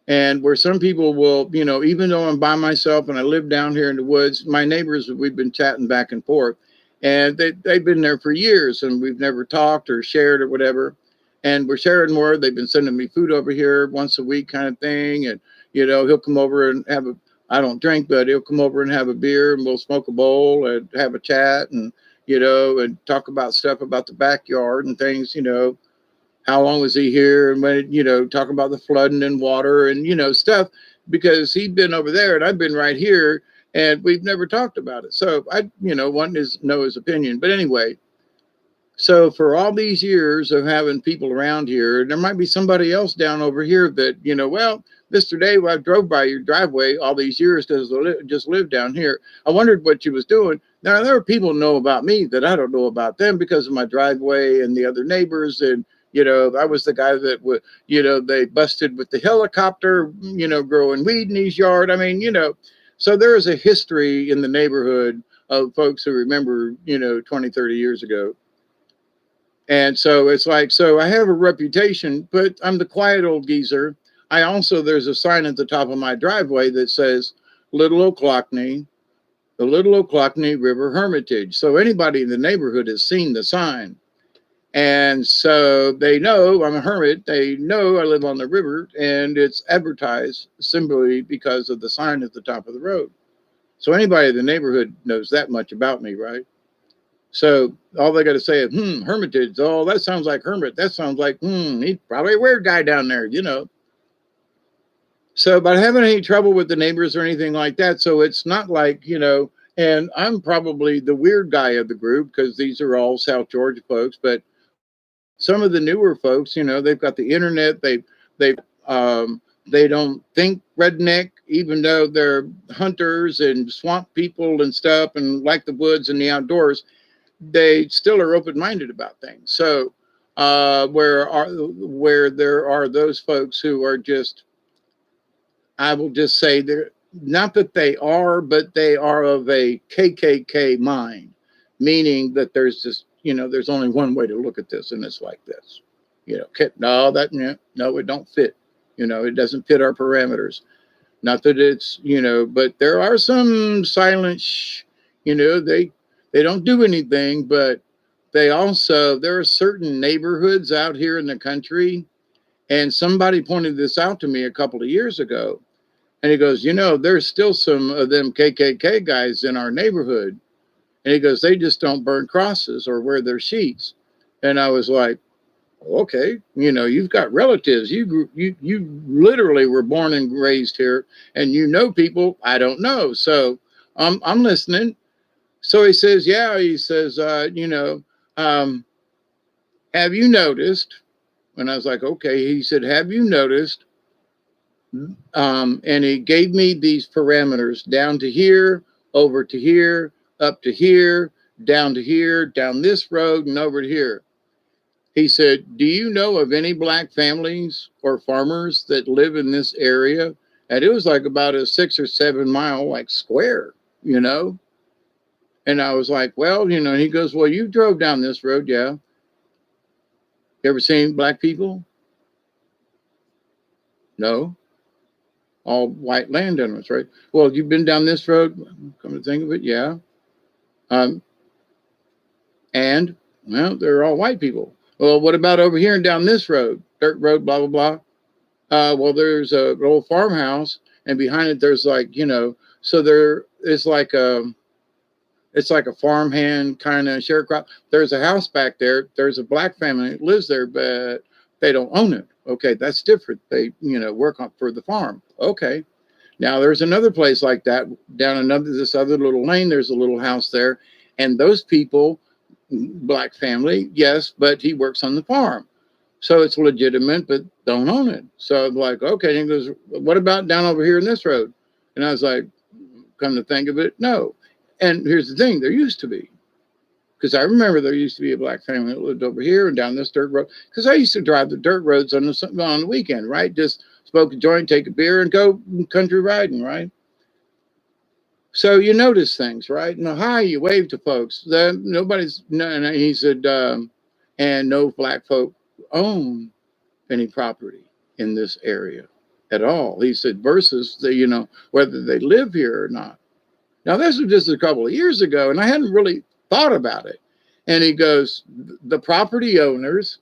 And where some people will, you know, even though I'm by myself and I live down here in the woods, my neighbors, we've been chatting back and forth and they've been there for years and we've never talked or shared or whatever. And we're sharing more. They've been sending me food over here once a week kind of thing. And, you know, he'll come over and I don't drink, but he'll come over and have a beer and we'll smoke a bowl and have a chat and, you know, and talk about stuff about the backyard and things, you know. How long was he here? And when, you know, talk about the flooding and water and, you know, stuff, because he'd been over there and I've been right here and we've never talked about it. So I, you know, wanted to know his opinion. But anyway, so for all these years of having people around here, there might be somebody else down over here that, you know, well, Mr. Dave, I drove by your driveway all these years because I just lived down here. I wondered what you was doing. Now, there are people who know about me that I don't know about them because of my driveway and the other neighbors. And, you know, I was the guy that would, you know, they busted with the helicopter, you know, growing weed in his yard. I mean, you know, so there is a history in the neighborhood of folks who remember, you know, 20, 30 years ago. And so it's like, so I have a reputation, but I'm the quiet old geezer. I also, there's a sign at the top of my driveway that says Little Ochlockonee, the Little Ochlockonee River Hermitage. So anybody in the neighborhood has seen the sign. And so they know I'm a hermit. They know I live on the river, and it's advertised simply because of the sign at the top of the road. So anybody in the neighborhood knows that much about me, right? So all they got to say is, hermitage. Oh, that sounds like hermit. That sounds like, he's probably a weird guy down there, you know. So, but I haven't any trouble with the neighbors or anything like that. So it's not like, you know, and I'm probably the weird guy of the group because these are all South Georgia folks. But some of the newer folks, you know, they've got the internet. They don't think redneck, even though they're hunters and swamp people and stuff and like the woods and the outdoors. They still are open-minded about things. So where there are those folks who are just, I will just say they're not that they are, but they are of a KKK mind, meaning that there's this, you know, there's only one way to look at this, and it's like this. You know, no, no, it don't fit. You know, it doesn't fit our parameters. Not that it's, you know, but there are some silent, you know, they don't do anything, but they also, there are certain neighborhoods out here in the country, and somebody pointed this out to me a couple of years ago. And he goes, you know, there's still some of them KKK guys in our neighborhood. And he goes, they just don't burn crosses or wear their sheets. And I was like, okay, you know, you've got relatives. You literally were born and raised here, and you know people I don't know. So I'm listening. So he says, yeah, he says, you know, have you noticed? And I was like, okay. He said, have you noticed? And he gave me these parameters down to here, over to here, up to here, down to here, down this road, and over to here. He said, do you know of any black families or farmers that live in this area? And it was like about a 6 or 7 mile like square, you know? And I was like, well, you know, he goes, well, you drove down this road, yeah. You ever seen black people? No. All white landowners, right? Well, you've been down this road, come to think of it, yeah. And, well, they're all white people. Well, what about over here and down this road? Dirt road, blah, blah, blah. Well, there's an old farmhouse, and behind it, there's like, you know, so there is like it's like a farmhand kind of sharecrop. There's a house back there. There's a black family that lives there, but they don't own it. Okay, that's different. They, you know, work on for the farm. Okay. Now there's another place like that down this other little lane. There's a little house there, and those people, black family, yes, but he works on the farm, so it's legitimate, but don't own it. So I'm like, okay. And he goes, what about down over here in this road? And I was like, come to think of it, no. And here's the thing, there used to be, because I remember there used to be a black family that lived over here and down this dirt road, because I used to drive the dirt roads on the weekend, right? Just smoke a joint, take a beer, and go country riding, right? So you notice things, right? No, hi, you wave to folks. Nobody's, no, he said, and no black folk own any property in this area at all. He said, versus the, you know, whether they live here or not. Now, this was just a couple of years ago, and I hadn't really thought about it. And he goes, the property owners,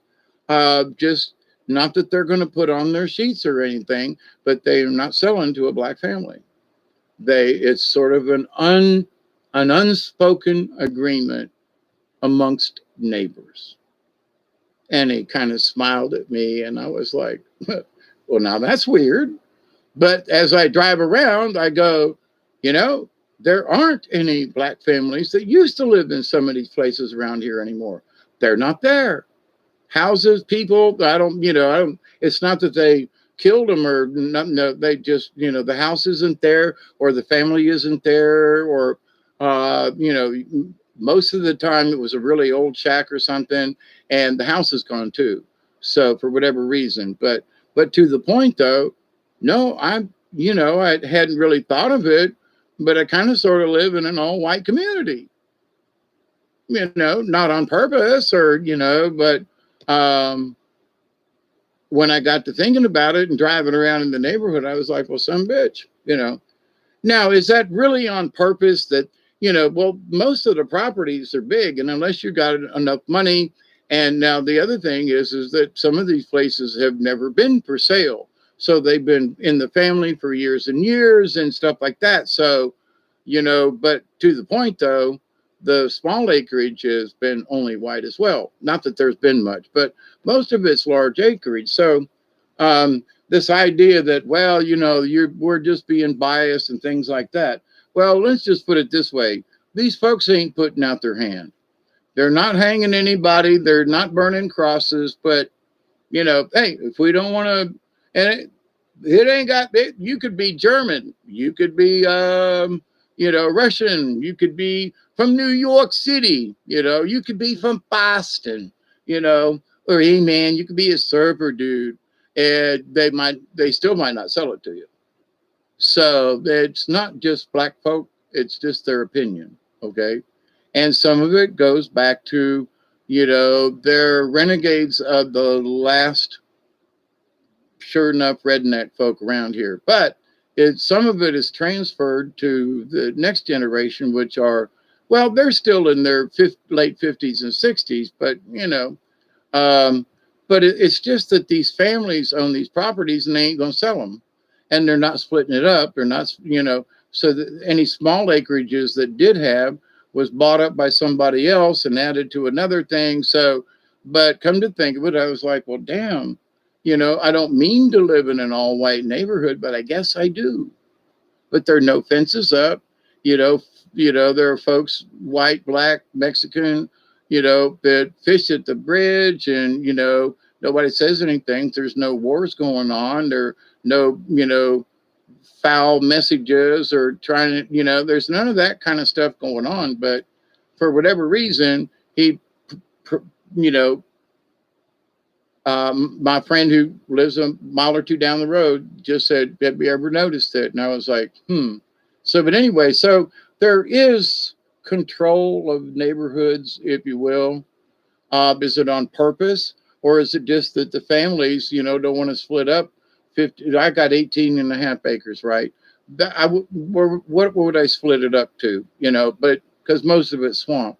just not that they're going to put on their sheets or anything, but they're not selling to a black family. It's sort of an unspoken agreement amongst neighbors. And he kind of smiled at me, and I was like, well, now that's weird. But as I drive around, I go, you know, there aren't any black families that used to live in some of these places around here anymore. They're not there. Houses, people, it's not that they killed them or nothing. No, they just, you know, the house isn't there or the family isn't there or, you know, most of the time it was a really old shack or something and the house is gone too. So for whatever reason, but to the point though, no, I hadn't really thought of it. But I kind of sort of live in an all white community, you know, not on purpose or, you know, but when I got to thinking about it and driving around in the neighborhood, I was like, well, some bitch, you know. Now, is that really on purpose that, you know, well, most of the properties are big and unless you got enough money And now the other thing is that some of these places have never been for sale. So they've been in the family for years and years and stuff like that. So, but to the point though, the small acreage has been only white as well. Not that there's been much, but most of it's large acreage. So, this idea that, well, we're just being biased and things like that. Well, let's just put it this way. These folks ain't putting out their hand. They're not hanging anybody. They're not burning crosses. But, hey, if we don't want to, and it ain't got, you could be German. You could be, Russian. You could be from New York City. You could be from Boston, or hey, man, you could be a server dude. And they still might not sell it to you. So it's not just black folk. It's just their opinion. Okay. And some of it goes back to, they're renegades of the last, sure enough, redneck folk around here. But some of it is transferred to the next generation, which are, well, they're still in their late 50s and 60s, but, but it's just that these families own these properties and they ain't going to sell them. And they're not splitting it up. They're not, so that any small acreages that did have was bought up by somebody else and added to another thing. So, but come to think of it, I was like, well, damn, I don't mean to live in an all white neighborhood, but I guess I do. But there are no fences up, there are folks, white, black, Mexican, that fish at the bridge and, nobody says anything. There's no wars going on. There are no, foul messages or trying to, there's none of that kind of stuff going on. But for whatever reason, my friend who lives a mile or two down the road just said, have you ever noticed it? And I was like, So, but anyway, so there is control of neighborhoods, if you will. Is it on purpose, or is it just that the families, don't want to split up 50? I got 18 and a half acres, right? What would I split it up to? But because most of it's swamp.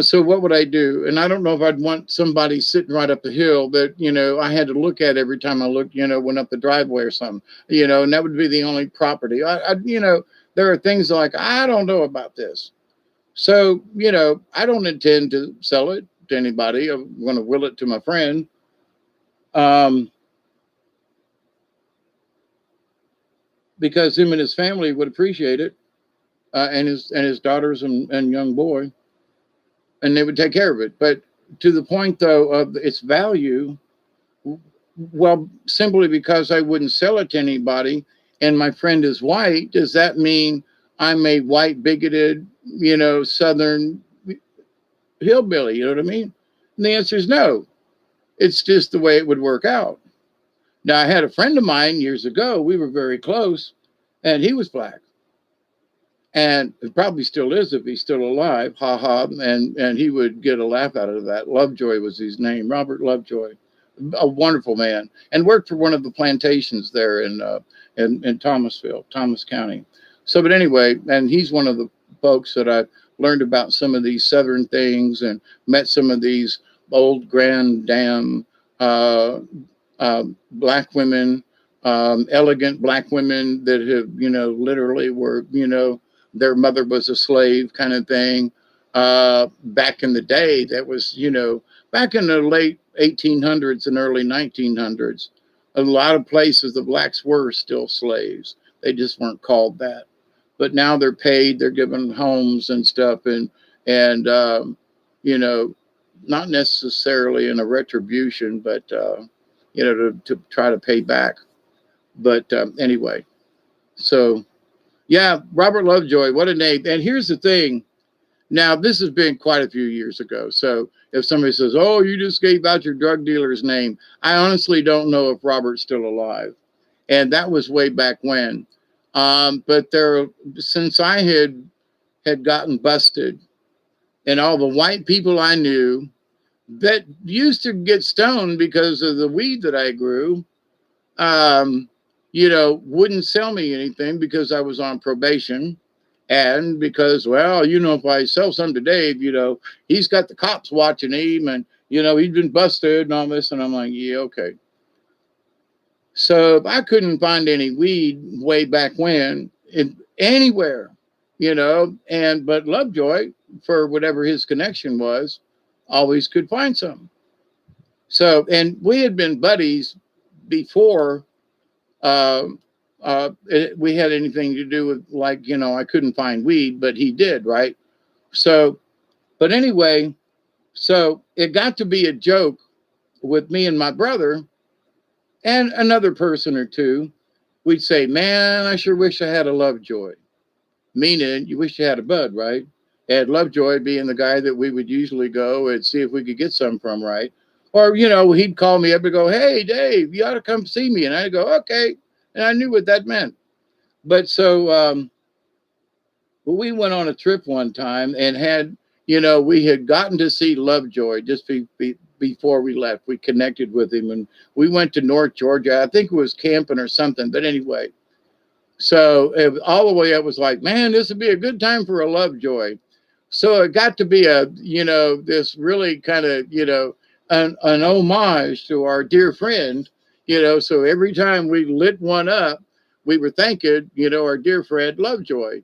So what would I do? And I don't know if I'd want somebody sitting right up the hill that, I had to look at every time I looked, went up the driveway or something, and that would be the only property. There are things like, I don't know about this. So, I don't intend to sell it to anybody. I'm going to will it to my friend. Because him and his family would appreciate it, and his daughters and young boy, and they would take care of it. But to the point, though, of its value, well, simply because I wouldn't sell it to anybody, and my friend is white, does that mean I'm a white, bigoted, Southern hillbilly? You know what I mean? And the answer is no. It's just the way it would work out. Now, I had a friend of mine years ago. We were very close, and he was black. And it probably still is if he's still alive. Ha ha. And he would get a laugh out of that. Lovejoy was his name, Robert Lovejoy. A wonderful man, and worked for one of the plantations there in Thomasville, Thomas County. So, but anyway, and he's one of the folks that I learned about some of these Southern things and met some of these old grand dam black women, elegant black women that have, literally were, their mother was a slave kind of thing. Back in the day, that was, back in the late 1800s and early 1900s, a lot of places the blacks were still slaves. They just weren't called that. But now they're paid, they're given homes and stuff, and not necessarily in a retribution, but to try to pay back. But anyway, so yeah, Robert Lovejoy, what a name. And here's the thing. Now, this has been quite a few years ago. So if somebody says, oh, you just gave out your drug dealer's name, I honestly don't know if Robert's still alive. And that was way back when. But since I had gotten busted, and all the white people I knew that used to get stoned because of the weed that I grew, wouldn't sell me anything because I was on probation. And because, well, if I sell some to Dave, he's got the cops watching him, and, he's been busted and all this. And I'm like, yeah, okay. So I couldn't find any weed way back when, anywhere, but Lovejoy, for whatever his connection was, always could find some. So, and we had been buddies before uh, we had anything to do with, like, I couldn't find weed, but he did, right? So, but anyway, so it got to be a joke with me and my brother and another person or two. We'd say, man, I sure wish I had a Lovejoy. Meaning, you wish you had a bud, right? And Lovejoy being the guy that we would usually go and see if we could get some from, right? Or, he'd call me up and go, hey, Dave, you ought to come see me. And I'd go, okay. And I knew what that meant. But so we went on a trip one time and had, we had gotten to see Lovejoy just before we left. We connected with him and we went to North Georgia. I think it was camping or something. But anyway, so all the way up was like, man, this would be a good time for a Lovejoy. So it got to be this really kind of, an homage to our dear friend, so every time we lit one up, we were thanking, our dear friend Lovejoy.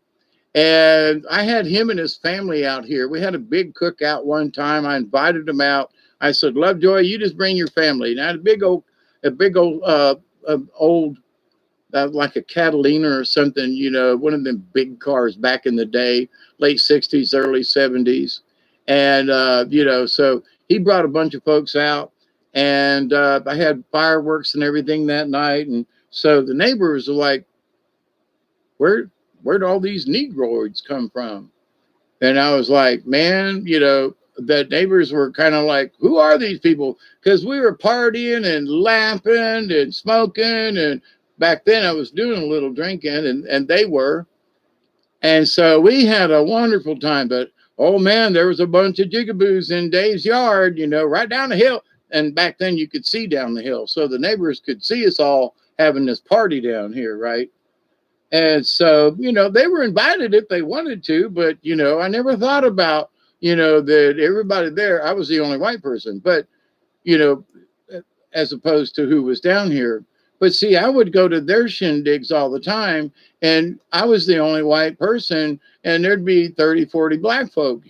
And I had him and his family out here. We had a big cookout one time. I invited him out. I said, Lovejoy, you just bring your family. And I had a big old like a Catalina or something, one of them big cars back in the day, late 60s, early 70s. And, so he brought a bunch of folks out and I had fireworks and everything that night. And so the neighbors were like, where'd all these Negroids come from? And I was like, man, the neighbors were kind of like, who are these people? Because we were partying and laughing and smoking. And back then I was doing a little drinking and they were. And so we had a wonderful time. But, oh, man, there was a bunch of jigaboos in Dave's yard, right down the hill. And back then you could see down the hill. So the neighbors could see us all having this party down here, right? And so, they were invited if they wanted to, but, I never thought about, that everybody there, I was the only white person, but, as opposed to who was down here. But see, I would go to their shindigs all the time, and I was the only white person, and there'd be 30, 40 black folk,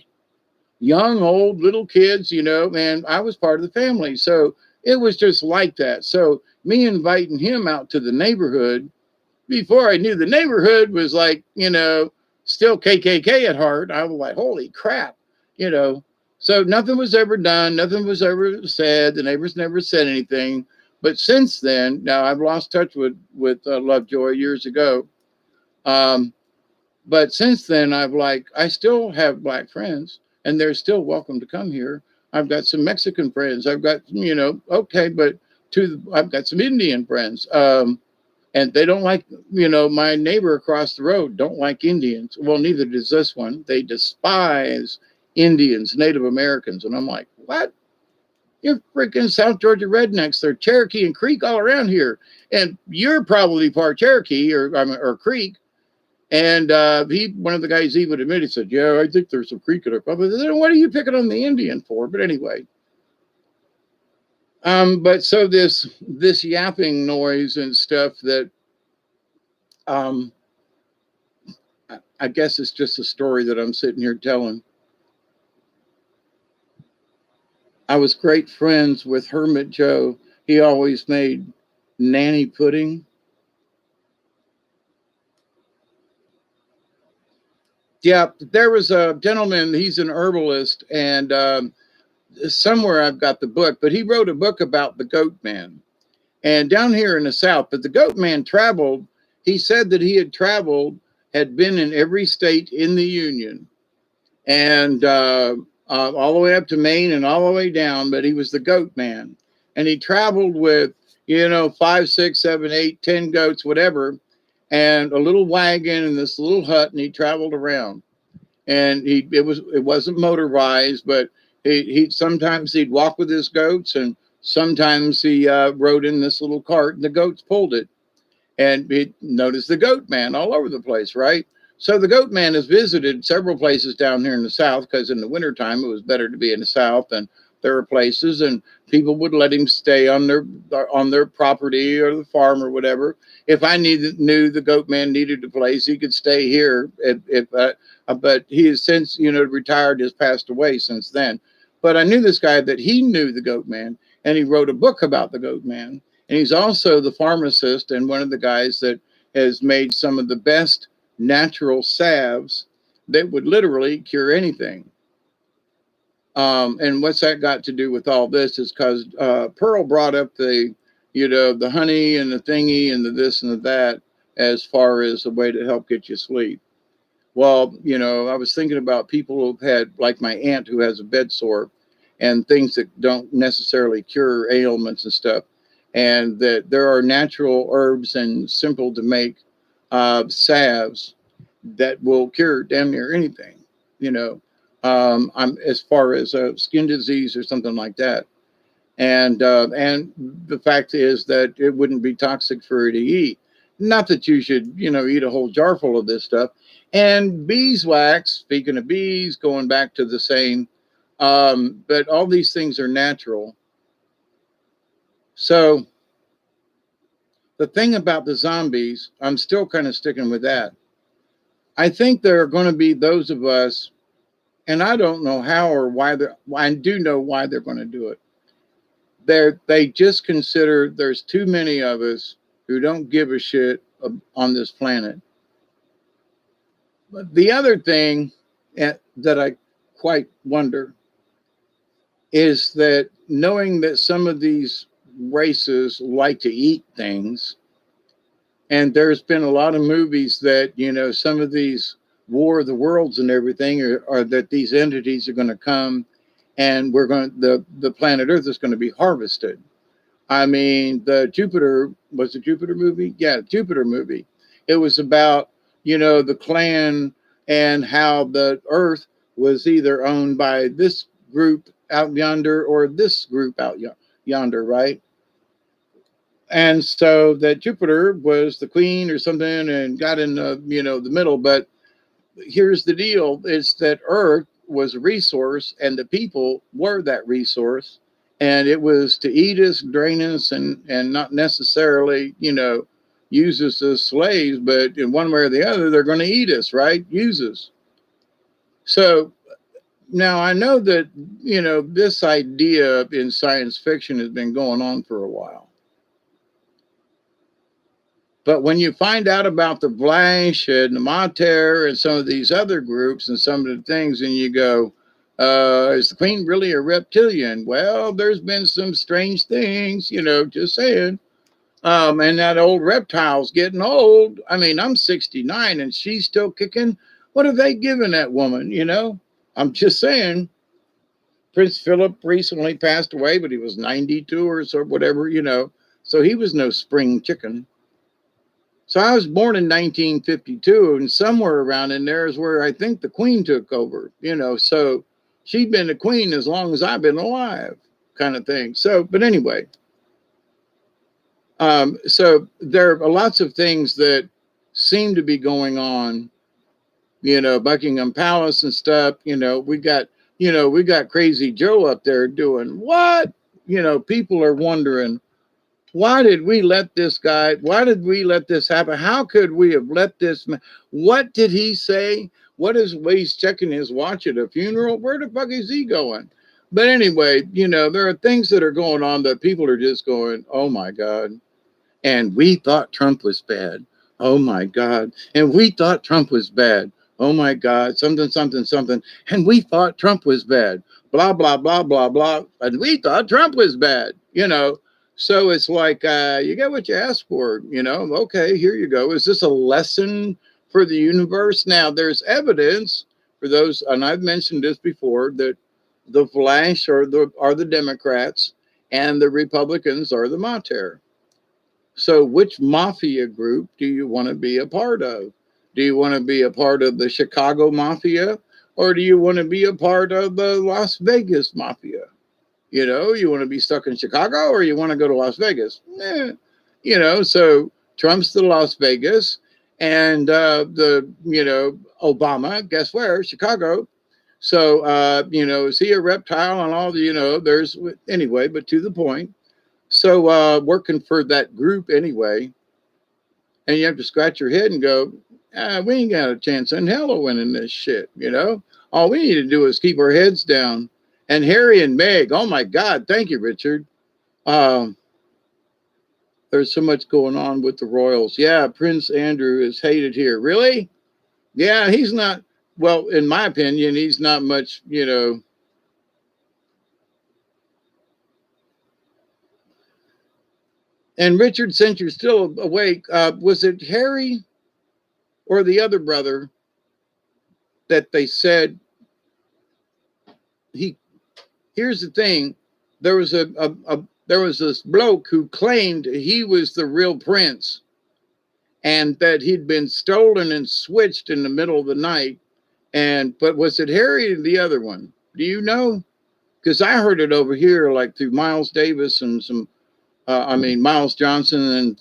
young, old, little kids, and I was part of the family. So it was just like that. So me inviting him out to the neighborhood, before I knew the neighborhood was like, still KKK at heart. I was like, holy crap, So nothing was ever done. Nothing was ever said. The neighbors never said anything. But since then, now I've lost touch with Lovejoy years ago. But since then, I still have black friends and they're still welcome to come here. I've got some Mexican friends. I've got, okay, but I've got some Indian friends. And they don't like, my neighbor across the road don't like Indians. Well, neither does this one. They despise Indians, Native Americans. And I'm like, what? You're freaking South Georgia rednecks. They're Cherokee and Creek all around here. And you're probably part Cherokee or Creek. And one of the guys even admitted, said, yeah, I think there's some Creek in our public. Then what are you picking on the Indian for? But anyway. But so this yapping noise and stuff that, I guess it's just a story that I'm sitting here telling. I was great friends with Hermit Joe. He always made nanny pudding. Yeah, there was a gentleman, he's an herbalist, and somewhere I've got the book, but he wrote a book about the Goat Man. And down here in the South, but the Goat Man traveled, he said that he had traveled, had been in every state in the Union, and all the way up to Maine and all the way down, but he was the Goat Man. And he traveled with, 5, 6, 7, 8, 10 goats, whatever, and a little wagon and this little hut, and he traveled around. And it wasn't motorized, but he sometimes he'd walk with his goats, and sometimes he rode in this little cart, and the goats pulled it. And he noticed the Goat Man all over the place, right? So the goat man has visited several places down here in the South, because in the wintertime it was better to be in the South, and there were places, and people would let him stay on their property or the farm or whatever. If I knew the goat man needed a place, he could stay here. But he has since, retired, has passed away since then. But I knew this guy that he knew the goat man, and he wrote a book about the goat man. And he's also the pharmacist and one of the guys that has made some of the best natural salves that would literally cure anything. And what's that got to do with all this is because Pearl brought up the honey and the thingy and the this and the that as far as a way to help get you sleep. Well, I was thinking about people who've had, like my aunt who has a bed sore and things that don't necessarily cure ailments and stuff. And that there are natural herbs and simple to make salves that will cure damn near anything, I'm as far as skin disease or something like that. And the fact is that it wouldn't be toxic for you to eat. Not that you should, eat a whole jar full of this stuff. And beeswax, speaking of bees, going back to the same, but all these things are natural. So the thing about the zombies, I'm still kind of sticking with that. I think there are going to be those of us, and I don't know how or why I do know why they're going to do it. They just consider there's too many of us who don't give a shit on this planet. But the other thing that I quite wonder is that knowing that some of these races like to eat things, and there's been a lot of movies that, some of these War of the Worlds and everything are that these entities are going to come and the planet Earth is going to be harvested. I mean, the Jupiter movie? Yeah, Jupiter movie. It was about, the clan and how the Earth was either owned by this group out yonder or this group out yonder, right? And so that Jupiter was the queen or something and got in the middle. But here's the deal, is that Earth was a resource and the people were that resource. And it was to eat us, drain us, and not necessarily, use us as slaves, but in one way or the other, they're going to eat us, right? Use us. So now I know that, this idea in science fiction has been going on for a while. But when you find out about the Blanche and the Mater and some of these other groups and some of the things, and you go, is the queen really a reptilian? Well, there's been some strange things, just saying. And that old reptile's getting old. I mean, I'm 69 and she's still kicking. What have they given that woman, I'm just saying. Prince Philip recently passed away, but he was 92 or so, whatever, So he was no spring chicken. So I was born in 1952, and somewhere around in there is where I think the queen took over, so she'd been the queen as long as I've been alive, kind of thing. So, but anyway, so there are lots of things that seem to be going on, Buckingham Palace and stuff, we got Crazy Joe up there doing what? People are wondering, why did we let this happen? How could we have let this? What did he say? He's checking his watch at a funeral? Where the fuck is he going? But anyway, there are things that are going on that people are just going, oh my God. And we thought Trump was bad. Oh my God. And we thought Trump was bad. Oh my God. Something, something, something. And we thought Trump was bad. Blah, blah, blah, blah, blah. And we thought Trump was bad, So it's like, you get what you ask for, okay, here you go. Is this a lesson for the universe? Now, there's evidence for those, and I've mentioned this before, that the Flash are the Democrats and the Republicans are the Mater. So which mafia group do you want to be a part of? Do you want to be a part of the Chicago Mafia, or do you want to be a part of the Las Vegas Mafia? You want to be stuck in Chicago, or you want to go to Las Vegas? So Trump's the Las Vegas, And Obama, guess where? Chicago. So, is he a reptile and all the, there's, anyway, but to the point. So, working for that group anyway, and you have to scratch your head and go, we ain't got a chance in hell of winning this shit, All we need to do is keep our heads down. And Harry and Meg, oh my God, thank you, Richard. There's so much going on with the royals. Yeah, Prince Andrew is hated here. Really? Yeah, he's not, well, in my opinion, he's not much, And Richard, since you're still awake, was it Harry or the other brother that they said here's the thing, there was there was this bloke who claimed he was the real prince and that he'd been stolen and switched in the middle of the night. But was it Harry or the other one? Do you know? Because I heard it over here, like through Miles Davis and some, Miles Johnson and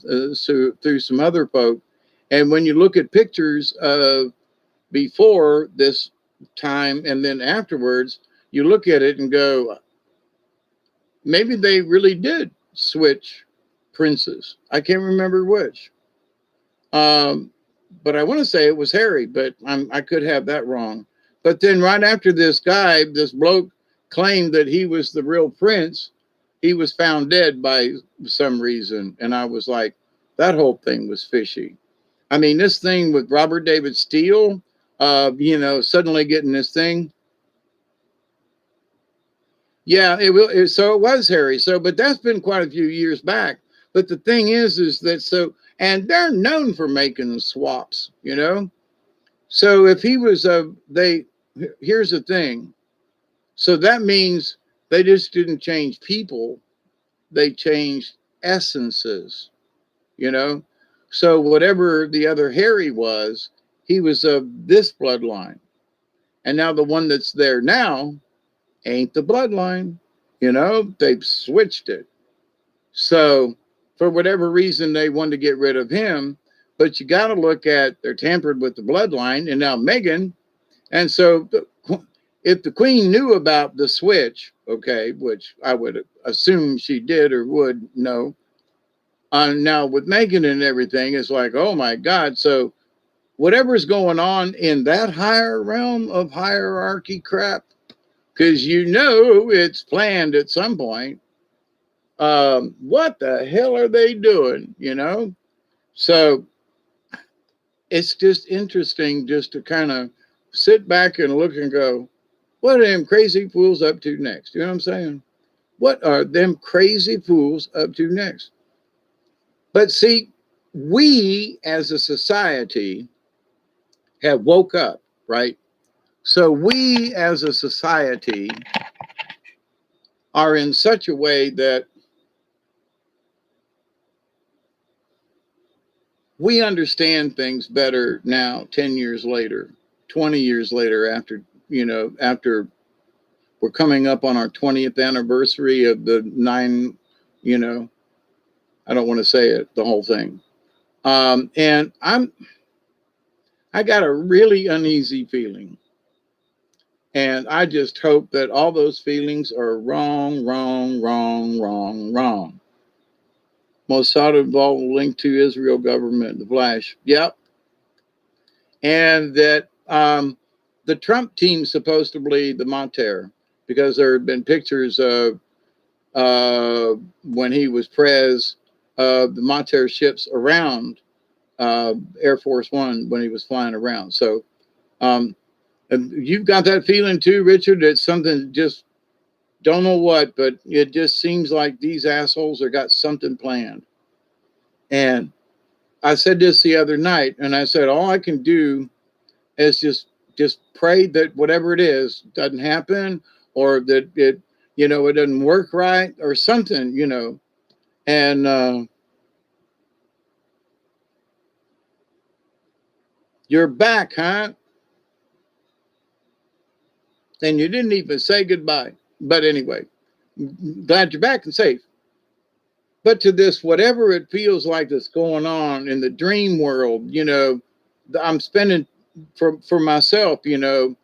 through some other folk. And when you look at pictures of before this time and then afterwards, you look at it and go, maybe they really did switch princes. I can't remember which. But I want to say it was Harry, but I could have that wrong. But then right after this guy, this bloke claimed that he was the real prince, he was found dead by some reason. And I was like, that whole thing was fishy. I mean, this thing with Robert David Steele, suddenly getting this thing. Yeah, so it was Harry. So, but that's been quite a few years back. But the thing is that and they're known for making swaps, So if he was here's the thing. So that means they just didn't change people. They changed essences, So whatever the other Harry was, he was of this bloodline. And now the one that's there now ain't the bloodline, they've switched it. So for whatever reason, they wanted to get rid of him, but you got to look at, they're tampered with the bloodline and now Meghan. And so if the queen knew about the switch, okay, which I would assume she did or would know, now with Meghan and everything, it's like, oh my God. So whatever's going on in that higher realm of hierarchy crap, because it's planned at some point. What the hell are they doing? So it's just interesting just to kind of sit back and look and go, what are them crazy fools up to next? You know what I'm saying? What are them crazy fools up to next? But see, we as a society have woke up, right? So we as a society are in such a way that we understand things better now, 10 years later, 20 years later, after we're coming up on our 20th anniversary of the 9, I don't want to say it, the whole thing. And I got a really uneasy feeling. And I just hope that all those feelings are wrong. Mossad involved linked to Israel government, the Flash. Yep. And that the Trump team supposedly the Mater, because there had been pictures of when he was prez of the Mater ships around Air Force One when he was flying around. So you've got that feeling too, Richard, that something just don't know what, but it just seems like these assholes have got something planned. And I said this the other night, and I said, all I can do is just pray that whatever it is doesn't happen, or that it doesn't work right or something, and you're back, huh? And you didn't even say goodbye. But anyway, glad you're back and safe. But to this, whatever it feels like that's going on in the dream world, I'm spending for myself, they've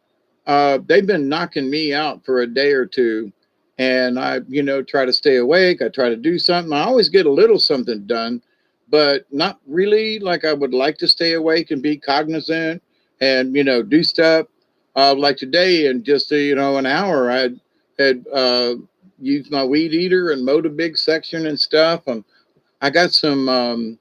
been knocking me out for a day or two. And I, try to stay awake. I try to do something. I always get a little something done, but not really like I would like to stay awake and be cognizant and, do stuff. Like today, in just, an hour, I had used my weed eater and mowed a big section and stuff. I got some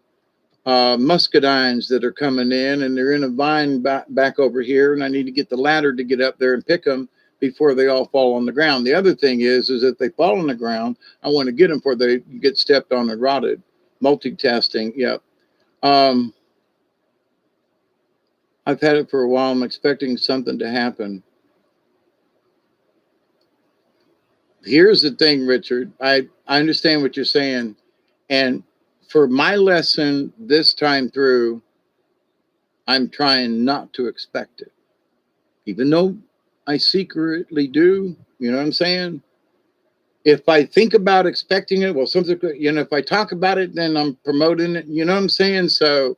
muscadines that are coming in, and they're in a vine back over here, and I need to get the ladder to get up there and pick them before they all fall on the ground. The other thing is if they fall on the ground, I want to get them before they get stepped on and rotted. Multitasking, yeah. I've had it for a while. I'm expecting something to happen. Here's the thing, Richard. I understand what you're saying, and for my lesson this time through, I'm trying not to expect it, even though I secretly do. You know what I'm saying? If I think about expecting it, well, something, if I talk about it, then I'm promoting it. You know what I'm saying? So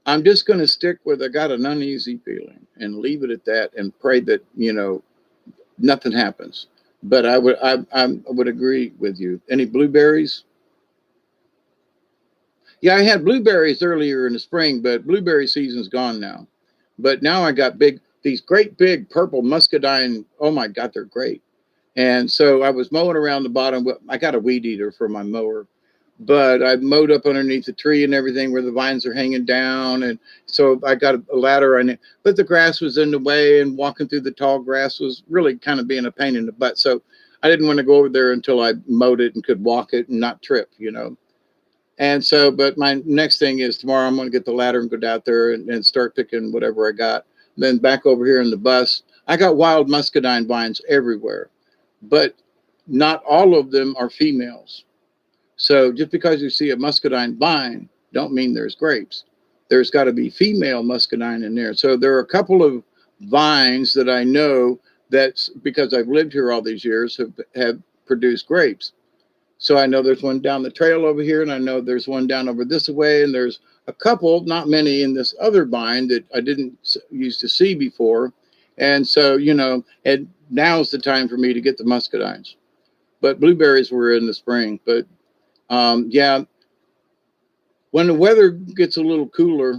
I'm just going to stick with, I got an uneasy feeling, and leave it at that, and pray that, nothing happens. But I would agree with you. Any blueberries? Yeah, I had blueberries earlier in the spring, but blueberry season's gone now. But now I got these great big purple muscadine. Oh my God, they're great. And so I was mowing around the bottom. I got a weed eater for my mower, but I mowed up underneath the tree and everything where the vines are hanging down. And so I got a ladder on it, but the grass was in the way, and walking through the tall grass was really kind of being a pain in the butt. So I didn't want to go over there until I mowed it and could walk it and not trip. And so, but my next thing is tomorrow I'm going to get the ladder and go down there and start picking whatever I got. Then back over here in the bus, I got wild muscadine vines everywhere, but not all of them are females. So just because you see a muscadine vine, don't mean there's grapes. There's got to be female muscadine in there. So there are a couple of vines that I know that's because I've lived here all these years have produced grapes. So I know there's one down the trail over here, and I know there's one down over this way, and there's a couple, not many, in this other vine that I didn't used to see before. And so, and now's the time for me to get the muscadines. But blueberries were in the spring. But yeah, when the weather gets a little cooler,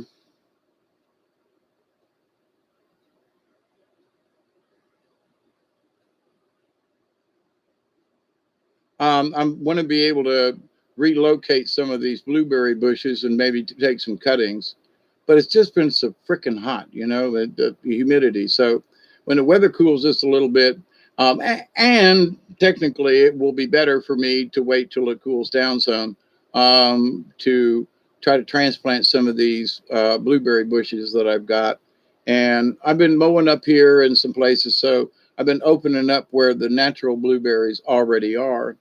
I want to be able to relocate some of these blueberry bushes and maybe take some cuttings. But it's just been so freaking hot, the humidity. So when the weather cools just a little bit, and technically it will be better for me to wait till it cools down some, to try to transplant some of these blueberry bushes that I've got. And I've been mowing up here in some places. So I've been opening up where the natural blueberries already are.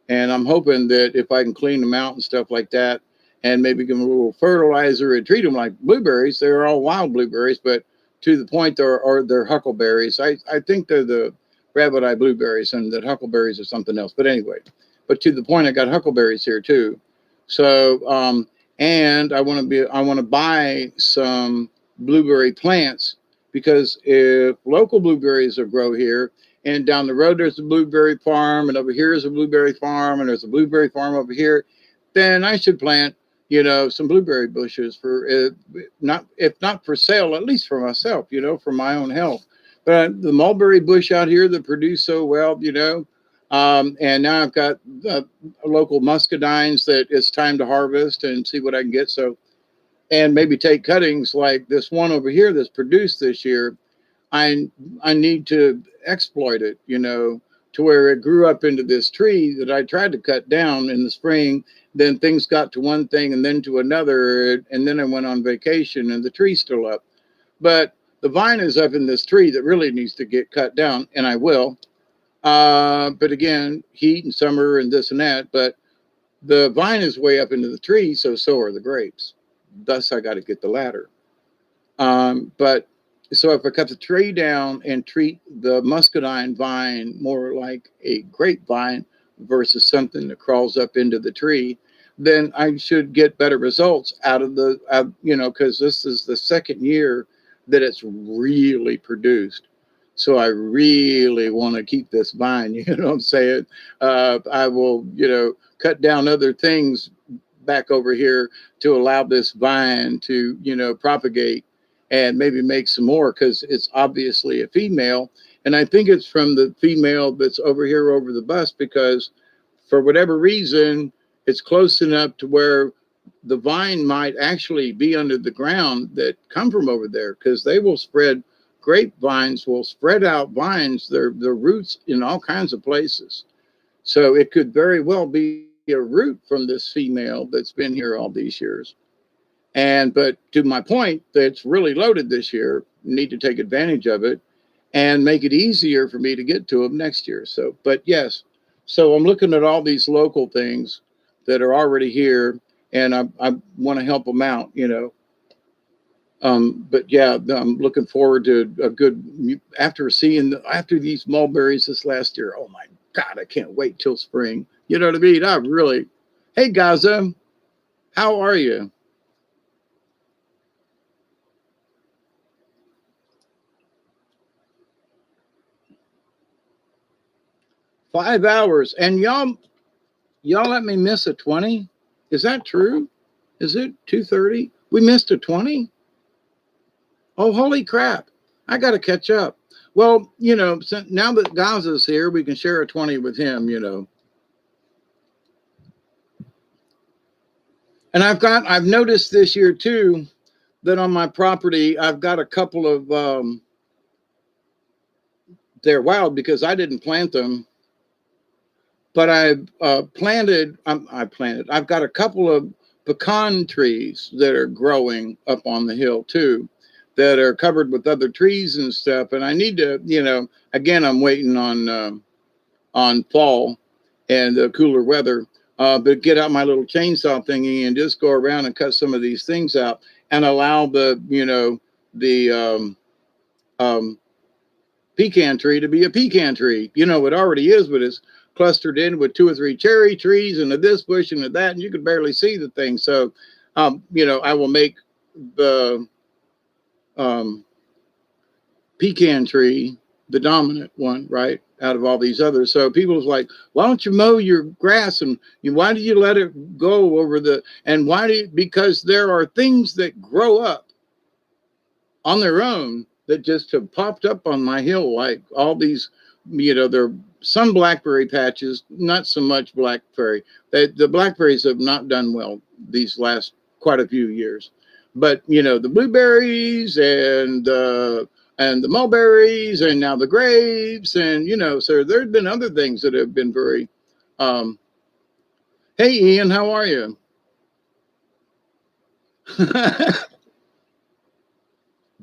And I'm hoping that if I can clean them out and stuff like that, and maybe give them a little fertilizer and treat them like blueberries, they're all wild blueberries, but to the point they're huckleberries. I think they're the rabbit eye blueberries, and that huckleberries are something else. But anyway, but to the point, I got huckleberries here too. So, and I want to buy some blueberry plants, because if local blueberries will grow here, and down the road there's a blueberry farm, and over here is a blueberry farm, and there's a blueberry farm over here, then I should plant, some blueberry bushes for not, if not for sale, at least for myself, for my own health. But the mulberry bush out here that produced so well, and now I've got local muscadines that it's time to harvest and see what I can get. So, and maybe take cuttings like this one over here that's produced this year. I need to exploit it, to where it grew up into this tree that I tried to cut down in the spring. Then things got to one thing and then to another, and then I went on vacation and the tree's still up. But the vine is up in this tree that really needs to get cut down, and I will. But again, heat and summer and this and that. But the vine is way up into the tree, so are the grapes. Thus, I got to get the ladder. But so if I cut the tree down and treat the muscadine vine more like a grapevine, versus something that crawls up into the tree, then I should get better results out of the, because this is the second year that it's really produced. So I really want to keep this vine, you know what I'm saying? I will, cut down other things back over here to allow this vine to, propagate and maybe make some more, because it's obviously a female. And I think it's from the female that's over here over the bus, because for whatever reason, it's close enough to where the vine might actually be under the ground that come from over there, because they will spread, grapevines will spread out vines, their roots in all kinds of places. So it could very well be a root from this female that's been here all these years. But to my point, that's really loaded this year. Need to take advantage of it and make it easier for me to get to them next year. So, but yes, so I'm looking at all these local things that are already here, and I want to help them out, But yeah, I'm looking forward to a good, after these mulberries this last year. Oh my God, I can't wait till spring. You know what I mean? Hey Gaza, how are you? Five hours, and y'all let me miss a 20. Is that true? Is it 2:30? We missed a 20. Oh, holy crap! I got to catch up. Well, now that Gaza's here, we can share a 20 with him. And I've noticed this year too that on my property I've got a couple of they're wild because I didn't plant them. But I've I've got a couple of pecan trees that are growing up on the hill too, that are covered with other trees and stuff. And I need to, again, I'm waiting on fall and the cooler weather, but get out my little chainsaw thingy and just go around and cut some of these things out and allow the pecan tree to be a pecan tree. It already is, but it's clustered in with 2 or 3 cherry trees and a this bush and a that, and you can barely see the thing. So, I will make the pecan tree the dominant one, right, out of all these others. So people's like, why don't you mow your grass, and why do you let it go over because there are things that grow up on their own that just have popped up on my hill, like all these, they're some blackberry patches, not so much blackberry. The blackberries have not done well these last quite a few years, but the blueberries and the mulberries and now the grapes, and so there's been other things that have been very. Hey Ian, how are you?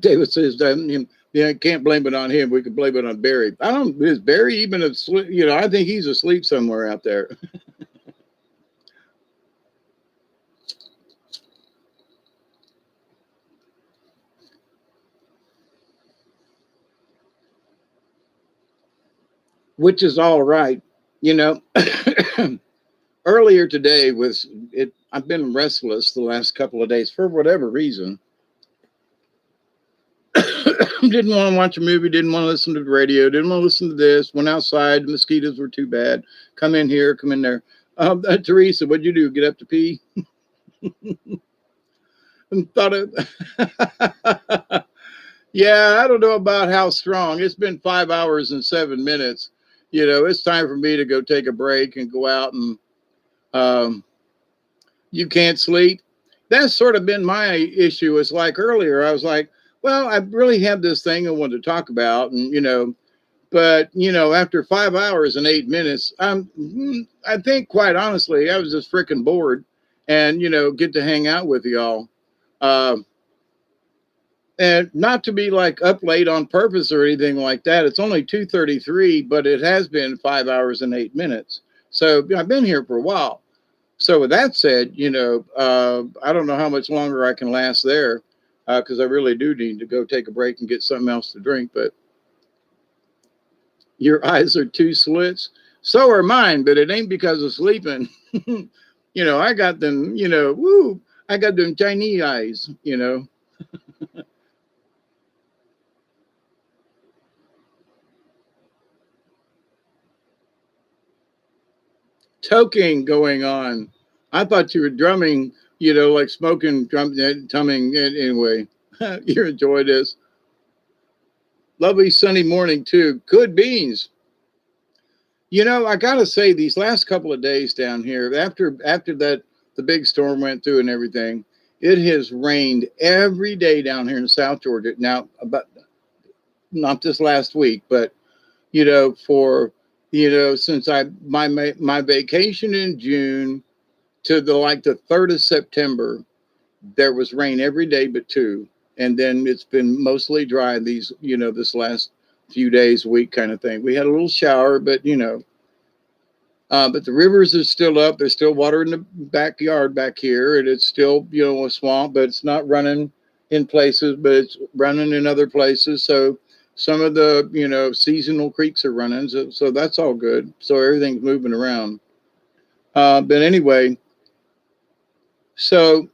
David says that. Yeah, can't blame it on him. We can blame it on Barry. Is Barry even asleep? I think he's asleep somewhere out there. Which is all right. Earlier today I've been restless the last couple of days for whatever reason. Didn't want to watch a movie, didn't want to listen to the radio, didn't want to listen to this, went outside, the mosquitoes were too bad. Come in here, come in there. Teresa, what'd you do? Get up to pee? And thought it. Yeah, I don't know about how strong. It's been 5 hours and 7 minutes. It's time for me to go take a break and go out and you can't sleep. That's sort of been my issue. It's like earlier, I was like, well, I really have this thing I wanted to talk about, and but after 5 hours and 8 minutes, I think quite honestly, I was just freaking bored, and get to hang out with y'all, and not to be like up late on purpose or anything like that. It's only 2:33, but it has been 5 hours and 8 minutes, so I've been here for a while. So with that said, I don't know how much longer I can last there. Because I really do need to go take a break and get something else to drink. But your eyes are 2 slits. So are mine, but it ain't because of sleeping. I got them, woo, I got them Chinese eyes. Toking going on. I thought you were drumming, like smoking, tumming. Anyway, you enjoy this. Lovely sunny morning, too. Good beans. I gotta say, these last couple of days down here, after that the big storm went through and everything, it has rained every day down here in South Georgia. Now, about not this last week, but for since my vacation in June to the 3rd of September, there was rain every day but two, and then it's been mostly dry this last few days, week kind of thing. We had a little shower, but the rivers are still up. There's still water in the backyard back here, and it's still, a swamp, but it's not running in places, but it's running in other places. So some of the, seasonal creeks are running. So that's all good. So everything's moving around. But anyway, so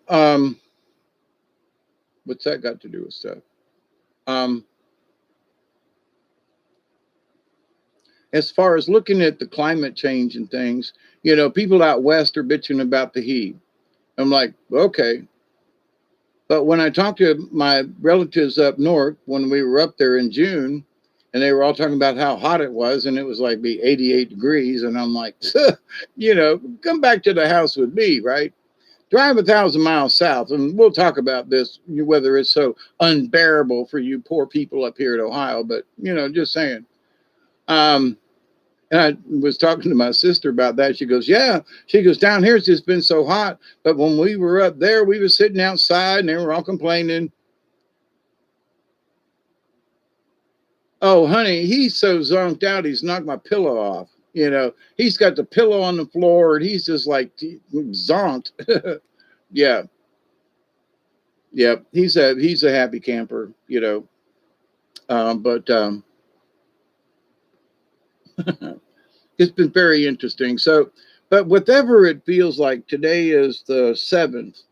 what's that got to do with stuff? As far as looking at the climate change and things, people out west are bitching about the heat. I'm like, okay. But when I talked to my relatives up north, when we were up there in June, and they were all talking about how hot it was, and it was like be 88 degrees. And I'm like, come back to the house with me, right? Drive 1,000 miles south, and we'll talk about this, whether it's so unbearable for you poor people up here in Ohio. But, just saying. And I was talking to my sister about that. She goes, yeah. She goes, down here it's just been so hot. But when we were up there, we were sitting outside and they were all complaining. Oh, honey, he's so zonked out, he's knocked my pillow off. He's got the pillow on the floor and he's just like zonked. Yeah. Yep. He's a happy camper, but it's been very interesting. So, but whatever it feels like, today is the 7th.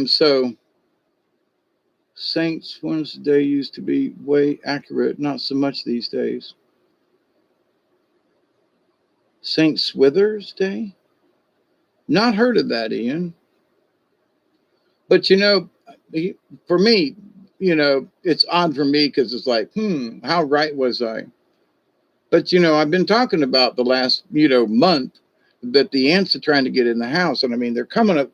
So Saints Wednesday used to be way accurate, not so much these days. Saint Swithers Day? Not heard of that, Ian. But for me, it's odd for me because it's like, how right was I? But I've been talking about the last month that the ants are trying to get in the house, and I mean they're coming up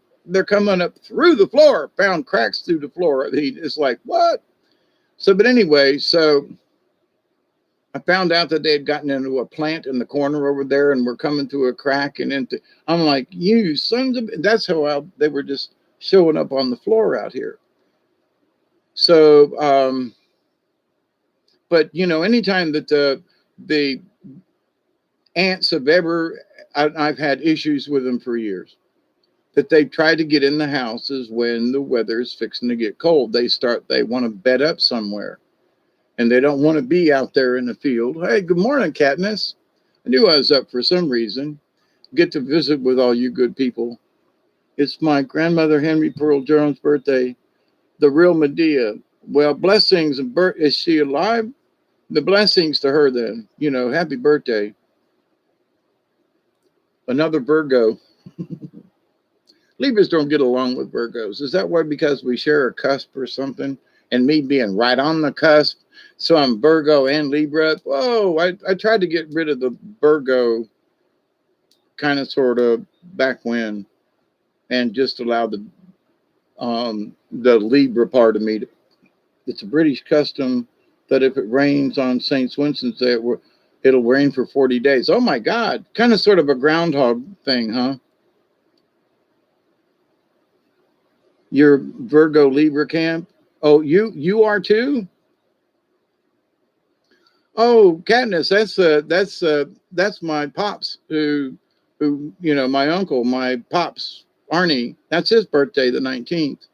through the floor, found cracks through the floor. It's like, what? So, but anyway, so I found out that they had gotten into a plant in the corner over there and were coming through a crack and into. I'm like, you sons of. That's how they were just showing up on the floor out here. So, but anytime that the ants have ever, I've had issues with them for years, that they try to get in the houses when the weather's fixing to get cold. They want to bed up somewhere, and they don't want to be out there in the field. Hey, good morning, Katniss. I knew I was up for some reason. Get to visit with all you good people. It's my grandmother Henry Pearl Jones' birthday, the real Medea. Well, blessings and is she alive? The blessings to her then. Happy birthday. Another Virgo. Libras don't get along with Virgos. Is that why? Because we share a cusp or something? And me being right on the cusp, so I'm Virgo and Libra. Whoa, I tried to get rid of the Virgo kind of sort of back when, and just allow the Libra part of me to. It's a British custom that if it rains on St. Winston's Day, it'll rain for 40 days. Oh my God, kind of sort of a groundhog thing, huh? Your Virgo Libra camp? Oh, you are too? Oh, Katniss, that's my pops who my uncle, my pops, Arnie, that's his birthday, the 19th.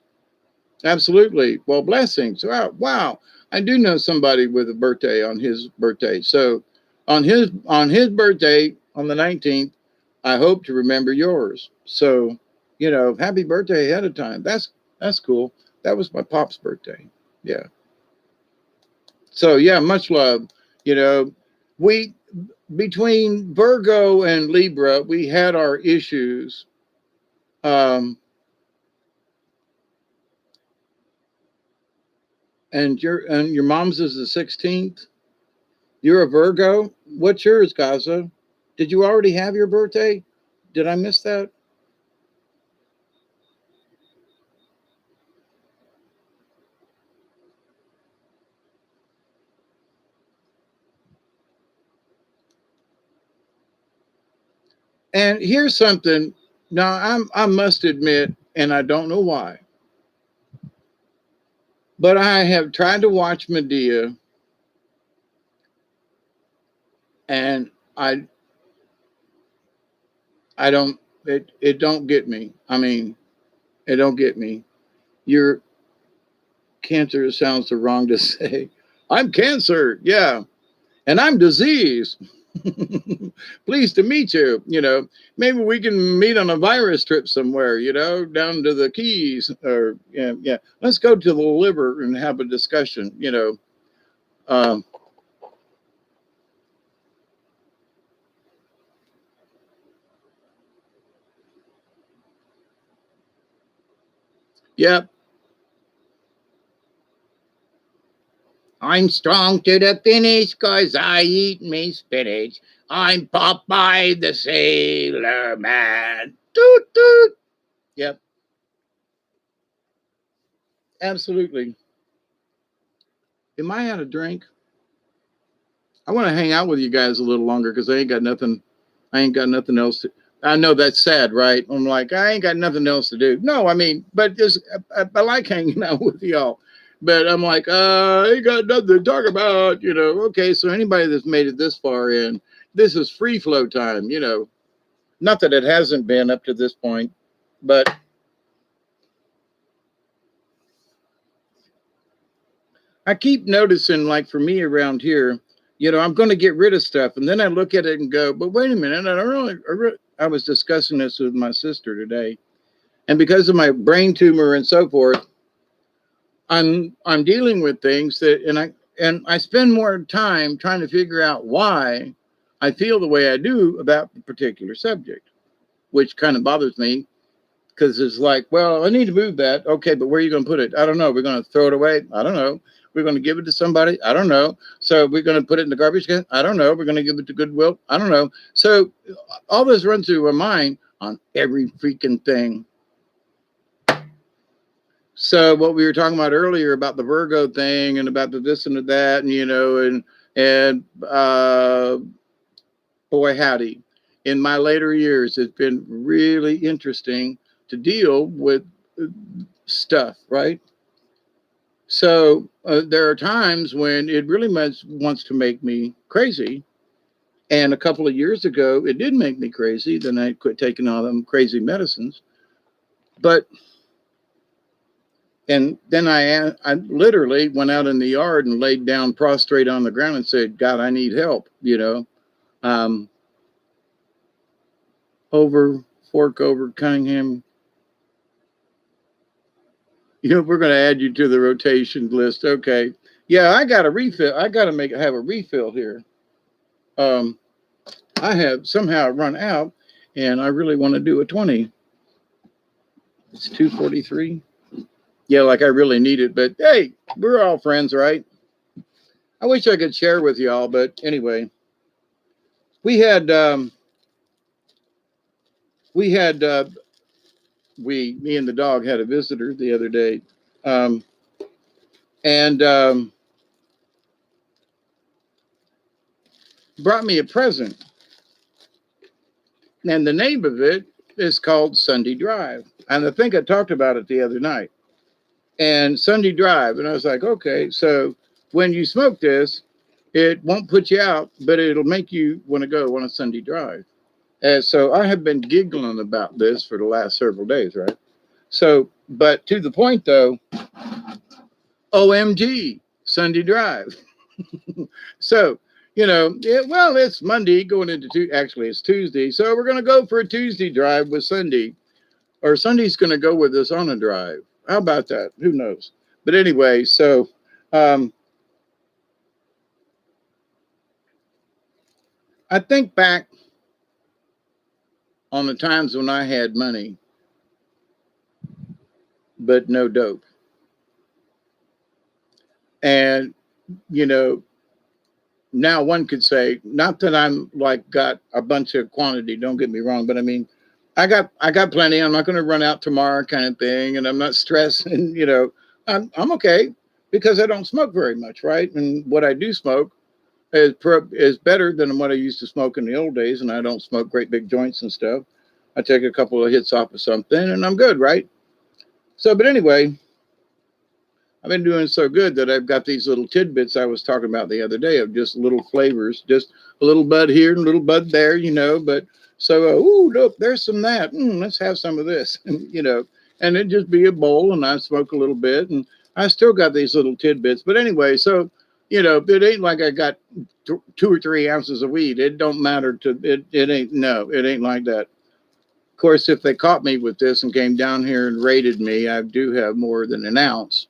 Absolutely. Well, blessings. Wow. I do know somebody with a birthday on his birthday. So on his birthday on the 19th, I hope to remember yours. So, happy birthday ahead of time. That's cool. That was my pop's birthday. Yeah. So yeah, much love. We between Virgo and Libra, we had our issues. Um, and your mom's is the 16th. You're a Virgo. What's yours, Gaza? Did you already have your birthday? Did I miss that? And here's something. Now I must admit, and I don't know why, but I have tried to watch Medea, and I don't it don't get me. I mean, it don't get me. Your Cancer sounds so wrong to say. I'm Cancer, yeah, and I'm disease. Pleased to meet you. Maybe we can meet on a virus trip somewhere. Down to the Keys, or yeah. Let's go to the liver and have a discussion. Um, yeah. I'm strong to the finish 'cause I eat me spinach. I'm Popeye the Sailor Man. Toot toot. Yep, absolutely. Am I out of drink? I want to hang out with you guys a little longer because I ain't got nothing. I ain't got nothing else to. I know that's sad, right? I'm like, I ain't got nothing else to do. No, I mean, but I like hanging out with y'all. But I'm like, I ain't got nothing to talk about. Okay, so anybody that's made it this far in, this is free flow time. Not that it hasn't been up to this point, but I keep noticing, like for me around here, I'm going to get rid of stuff, and then I look at it and go, but wait a minute, I was discussing this with my sister today, and because of my brain tumor and so forth, I'm dealing with things and I spend more time trying to figure out why I feel the way I do about the particular subject, which kind of bothers me because it's like, well, I need to move that. Okay, but where are you going to put it? I don't know. We're going to throw it away. I don't know. We're going to give it to somebody. I don't know. So we're going to put it in the garbage can. I don't know. We're going to give it to Goodwill. I don't know. So all this runs through my mind on every freaking thing. So what we were talking about earlier about the Virgo thing and about the this and the that, and boy howdy, in my later years, it's been really interesting to deal with stuff, right? So there are times when it really wants to make me crazy. And a couple of years ago, it did make me crazy. Then I quit taking all them crazy medicines. But and then I literally went out in the yard and laid down prostrate on the ground and said, God, I need help, over Cunningham. We're going to add you to the rotation list. Okay. Yeah, I got a refill. I got to have a refill here. I have somehow run out and I really want to do a 20. It's 2:43. Yeah, like I really need it, but hey, we're all friends, right? I wish I could share with y'all, but anyway, we had we had me and the dog had a visitor the other day, um, and brought me a present, and the name of it is called Sunday Drive, and I think I talked about it the other night. And Sunday Drive, and I was like, okay, so when you smoke this, it won't put you out, but it'll make you want to go on a Sunday drive. And so I have been giggling about this for the last several days, right? So, but to the point though, OMG, Sunday Drive. So well, it's Monday going into actually it's Tuesday. So we're going to go for a Tuesday drive with Sunday, or Sunday's going to go with us on a drive. How about that? Who knows? But anyway, so um, I think back on the times when I had money, but no dope. And, you know, now one could say, not that I'm like got a bunch of quantity, don't get me wrong, but I mean, I got plenty. I'm not going to run out tomorrow kind of thing. And I'm not stressed and, I'm okay because I don't smoke very much. Right. And what I do smoke is better than what I used to smoke in the old days. And I don't smoke great big joints and stuff. I take a couple of hits off of something and I'm good. Right. So, but anyway, I've been doing so good that I've got these little tidbits I was talking about the other day of just little flavors, just a little bud here and a little bud there, but so, look, there's some that. Let's have some of this, and it'd just be a bowl and I smoke a little bit and I still got these little tidbits. But anyway, so, it ain't like I got 2 or 3 ounces of weed. It don't matter it ain't, no, it ain't like that. Of course, if they caught me with this and came down here and raided me, I do have more than an ounce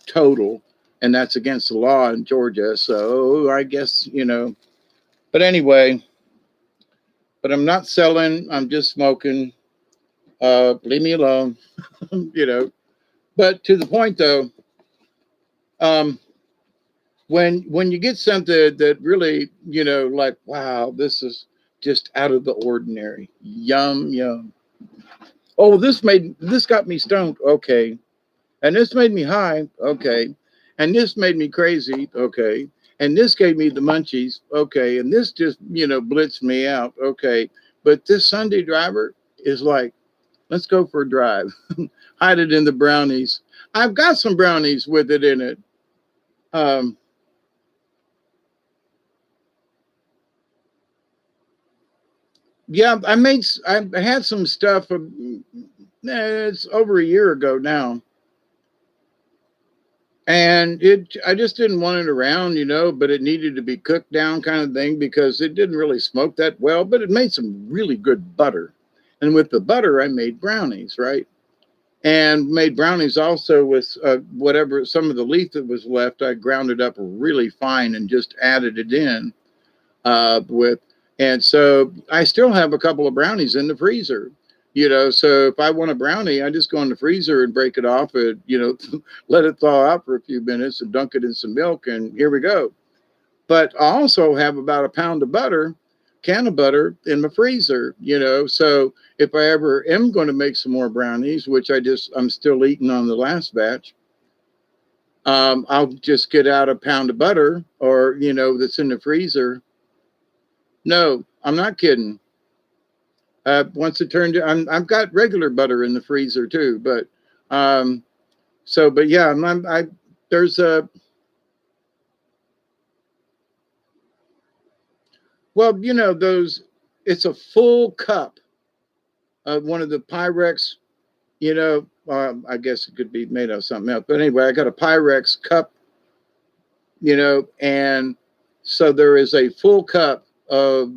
total, and that's against the law in Georgia. So I guess, but anyway, but I'm not selling. I'm just smoking. Leave me alone, But to the point though, when you get something that really, like, wow, this is just out of the ordinary. Yum, yum. Oh, this got me stoned. Okay. And this made me high. Okay. And this made me crazy. Okay. And this gave me the munchies. Okay. And this just, blitzed me out. Okay. But this Sunday driver is like, let's go for a drive. Hide it in the brownies. I've got some brownies with it in it. Yeah, I had some stuff. It's over a year ago now. And I just didn't want it around, but it needed to be cooked down kind of thing because it didn't really smoke that well, but it made some really good butter. And with the butter, I made brownies, right? And made brownies also with whatever, some of the leaf that was left, I ground it up really fine and just added it in with. And so I still have a couple of brownies in the freezer. So if I want a brownie, I just go in the freezer and break it off and, let it thaw out for a few minutes and dunk it in some milk and here we go. But I also have about a pound of can of butter in my freezer, so if I ever am going to make some more brownies, which I'm still eating on the last batch, I'll just get out a pound of butter or, that's in the freezer. No, I'm not kidding. Once it turned, I've got regular butter in the freezer too, but but yeah, there's it's a full cup of one of the Pyrex, I guess it could be made of something else, but anyway, I got a Pyrex cup, and so there is a full cup of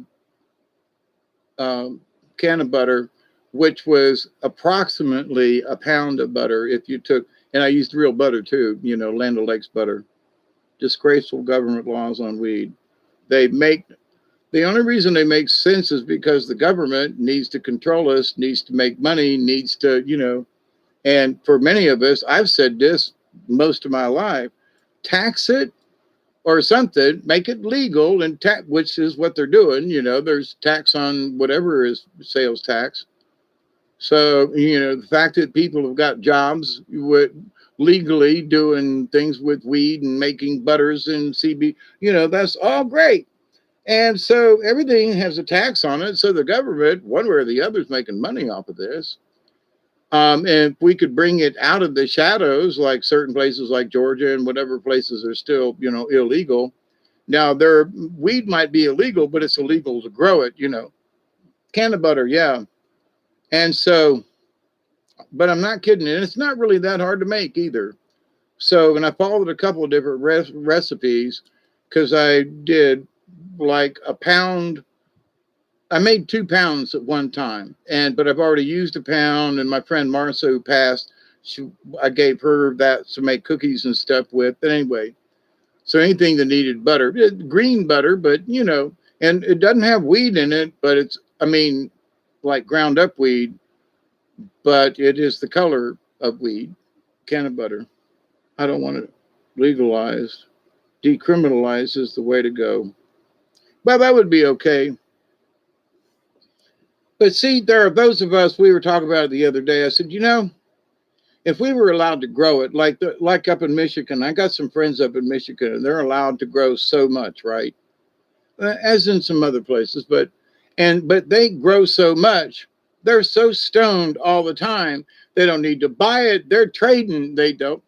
can of butter, which was approximately a pound of butter if you took, and I used real butter too, Land O'Lakes butter. Disgraceful government laws on weed. The only reason they make sense is because the government needs to control us, needs to make money, needs to, and for many of us, I've said this most of my life, tax it or something, make it legal, and which is what they're doing. There's tax on whatever is sales tax. So, the fact that people have got jobs with legally doing things with weed and making butters and CB, that's all great. And so everything has a tax on it. So the government, one way or the other, is making money off of this. And if we could bring it out of the shadows, like certain places like Georgia and whatever places are still, illegal. Now, weed might be illegal, but it's illegal to grow it, Can of butter, yeah. And so, but I'm not kidding. And it's not really that hard to make either. So, and I followed a couple of different recipes because I did, like a pound. I made 2 pounds at one time, but I've already used a pound. And my friend Martha, who passed, I gave her that to make cookies and stuff with. But anyway, so anything that needed butter, green butter, but and it doesn't have weed in it, but like ground up weed, but it is the color of weed. Can of butter. I don't want it legalized. Decriminalized is the way to go. Well, that would be okay. But see, there are those of us, we were talking about it the other day. I said, if we were allowed to grow it, like up in Michigan, I got some friends up in Michigan, and they're allowed to grow so much, right? As in some other places, but they grow so much, they're so stoned all the time. They don't need to buy it. They're trading. They don't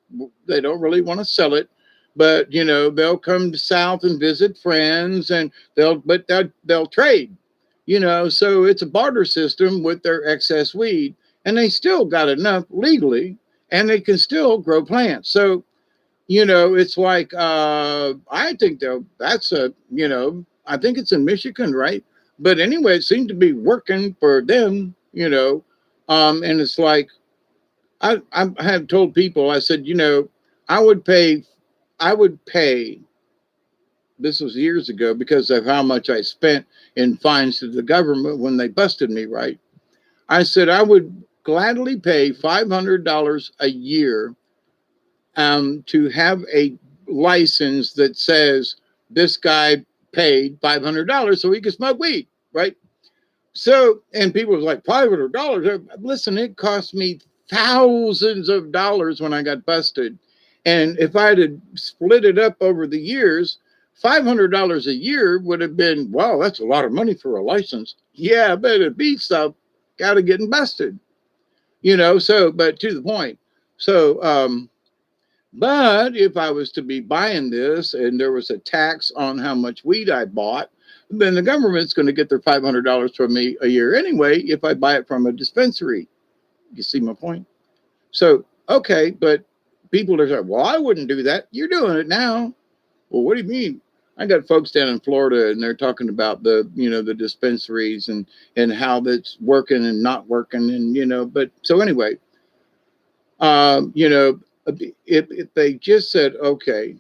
really want to sell it, but they'll come south and visit friends, and they'll trade. So it's a barter system with their excess weed, and they still got enough legally, and they can still grow plants. So it's like I think I think it's in Michigan, right? But anyway, it seemed to be working for them, and it's like I have told people, I said, I would pay. This was years ago because of how much I spent in fines to the government when they busted me, right? I said I would gladly pay $500 a year to have a license that says this guy paid $500 so he could smoke weed, right? So, and people was like, $500? Listen, it cost me thousands of dollars when I got busted. And if I had split it up over the years, $500 a year would have been, wow, that's a lot of money for a license. Yeah, but it beats up out of getting busted, so, but to the point. So, but if I was to be buying this and there was a tax on how much weed I bought, then the government's going to get their $500 from me a year anyway if I buy it from a dispensary. You see my point? So, okay, but people are saying, well, I wouldn't do that. You're doing it now. Well, what do you mean? I got folks down in Florida, and they're talking about the dispensaries and how that's working and not working, and but so anyway, if they just said, okay,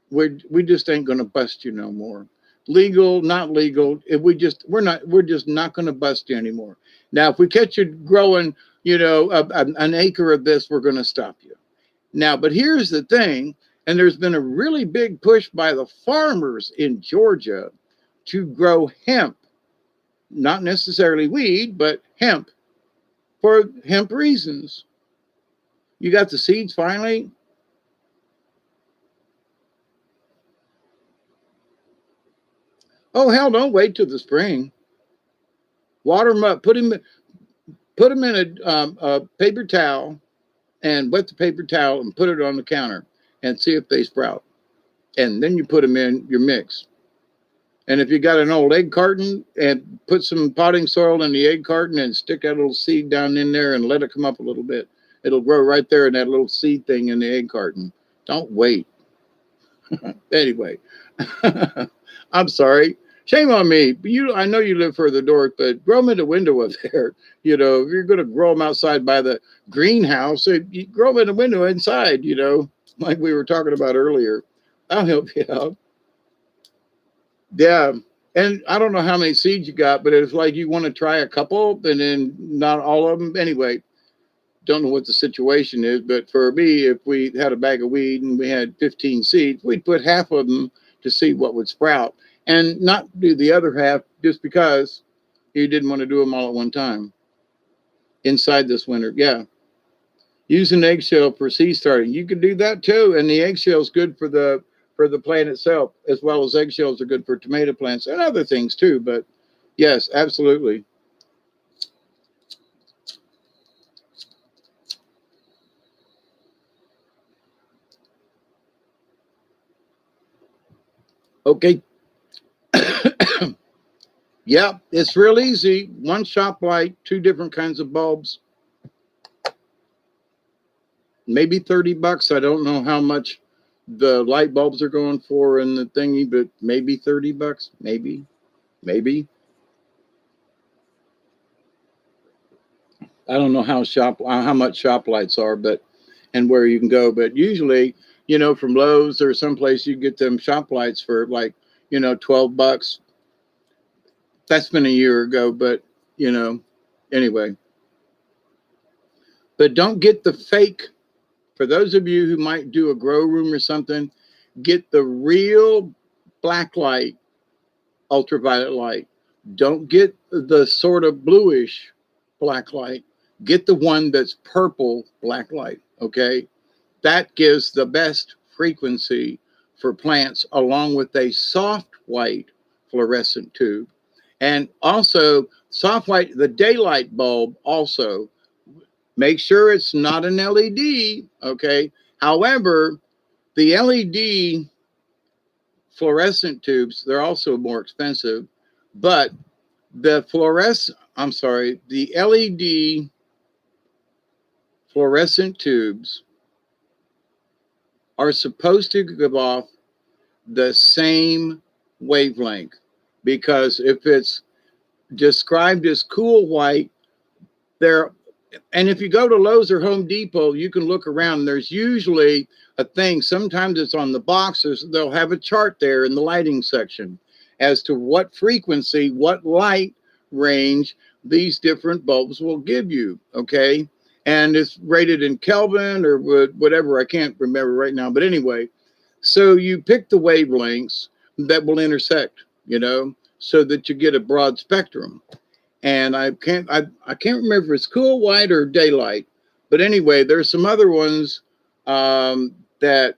we just ain't going to bust you no more, legal, not legal, we're just not going to bust you anymore. Now, if we catch you growing, an acre of this, we're going to stop you. Now, but here's the thing, and there's been a really big push by the farmers in Georgia to grow hemp, not necessarily weed, but hemp, for hemp reasons. You got the seeds finally? Oh, hell, don't wait till the spring. Water them up. Put them in a paper towel and wet the paper towel and put it on the counter and see if they sprout. And then you put them in your mix. And if you got an old egg carton, and put some potting soil in the egg carton and stick that little seed down in there and let it come up a little bit. It'll grow right there in that little seed thing in the egg carton. Don't wait. Anyway, I'm sorry. Shame on me. I know you live further north, but grow them in the window up there. If you're going to grow them outside by the greenhouse, you grow them in the window inside, like we were talking about earlier. I'll help you out. Yeah. And I don't know how many seeds you got, but it's like you want to try a couple and then not all of them. Anyway, don't know what the situation is, but for me, if we had a bag of weed and we had 15 seeds, we'd put half of them to see what would sprout and not do the other half just because you didn't want to do them all at one time inside this winter. Yeah. Use an eggshell for seed starting. You can do that too. And the eggshell is good for the plant itself, as well as eggshells are good for tomato plants and other things too. But yes, absolutely. Okay. Yeah, it's real easy. One shop light, 2 different kinds of bulbs. Maybe $30. I don't know how much the light bulbs are going for in the thingy, but maybe $30, maybe. I don't know how much shop lights are, but and where you can go, but usually, from Lowe's or someplace you get them shop lights for like, $12. That's been a year ago, but anyway. But don't get the fake. For those of you who might do a grow room or something, get the real black light, ultraviolet light. Don't get the sort of bluish black light. Get the one that's purple black light, okay? That gives the best frequency for plants, along with a soft white fluorescent tube. And also, soft white, the daylight bulb also, make sure it's not an LED, okay? However, the LED fluorescent tubes, they're also more expensive, but the LED fluorescent tubes are supposed to give off the same wavelength, because if it's described as cool white, and if you go to Lowe's or Home Depot, you can look around. There's usually a thing. Sometimes it's on the boxes. They'll have a chart there in the lighting section as to what frequency, what light range these different bulbs will give you. Okay. And it's rated in Kelvin or whatever. I can't remember right now. But anyway, so you pick the wavelengths that will intersect, so that you get a broad spectrum. And I can't remember if it's cool white or daylight, but anyway, there's some other ones that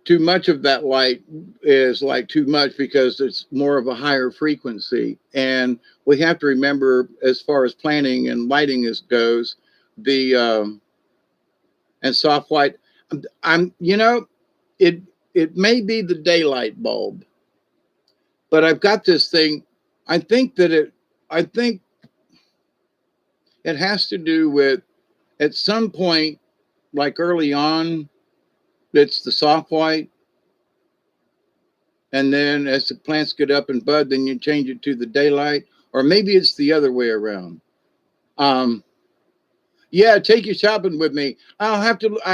too much of that light is like too much because it's more of a higher frequency. And we have to remember, as far as planting and lighting goes, the and soft white. It may be the daylight bulb, but I've got this thing. I think it has to do with, at some point, like early on, it's the soft white. And then as the plants get up and bud, then you change it to the daylight. Or maybe it's the other way around. Yeah, take you shopping with me. I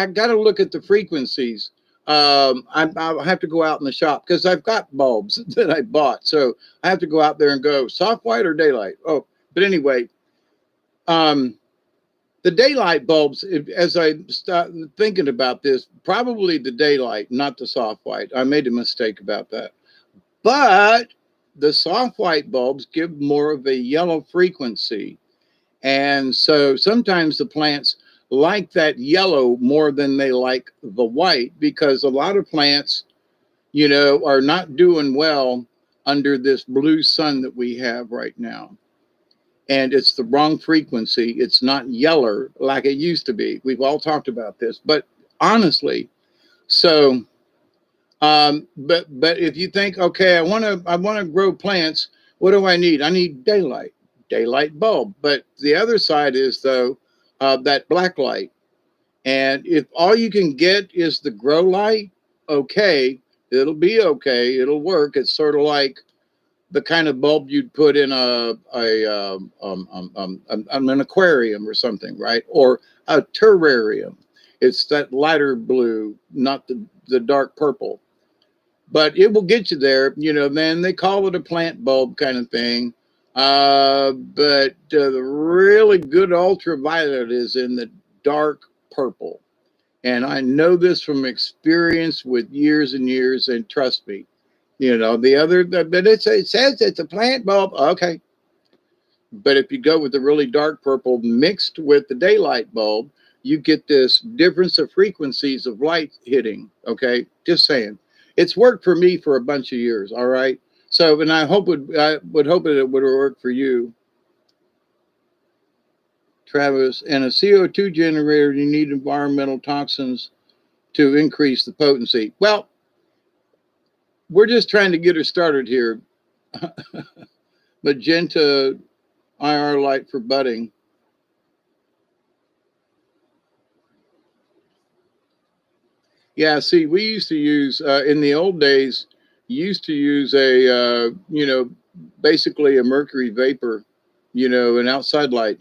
got to look at the frequencies. I'll have to go out in the shop because I've got bulbs that I bought. So I have to go out there and go soft white or daylight. Oh, but anyway, the daylight bulbs, as I started thinking about this, probably the daylight, not the soft white. I made a mistake about that. But the soft white bulbs give more of a yellow frequency. And so sometimes the plants like that yellow more than they like the white, because a lot of plants, are not doing well under this blue sun that we have right now. And it's the wrong frequency. It's not yellow like it used to be. We've all talked about this, but honestly, so but if you think, okay, I want to grow plants, what do I need? I need daylight bulb. But the other side is, though, that black light. And if all you can get is the grow light, okay, it'll be okay. It'll work. It's sort of like the kind of bulb you'd put in an aquarium or something, right? Or a terrarium. It's that lighter blue, not the dark purple. But it will get you there, man. They call it a plant bulb kind of thing. But the really good ultraviolet is in the dark purple. And I know this from experience with years and years, and trust me, but it says it's a plant bulb. Okay. But if you go with the really dark purple mixed with the daylight bulb, you get this difference of frequencies of light hitting. Okay. Just saying. It's worked for me for a bunch of years. All right. So, and I would hope that it would work for you, Travis. And a CO2 generator, you need environmental toxins to increase the potency. Well, we're just trying to get her started here. Magenta IR light for budding. Yeah, see, we used to use in the old days, you used to use a basically a mercury vapor, an outside light.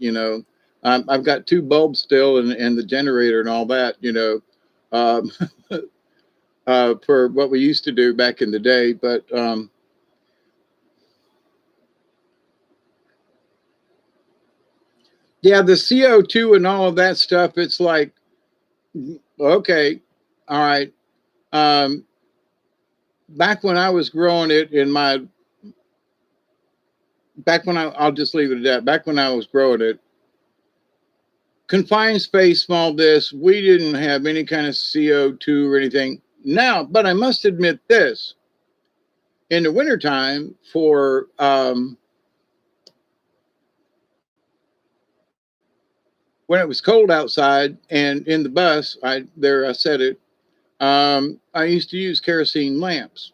I've got two bulbs still, and the generator and all that. Um, for what we used to do back in the day, but yeah, the CO2 and all of that stuff. It's like, okay, all right. Um, back when I was growing it in my back when I'll just leave it at that. Back when I was growing it, confined space, small disk, we didn't have any kind of CO2 or anything. Now, but I must admit this: in the wintertime, for when it was cold outside and in the bus, I said it. I used to use kerosene lamps.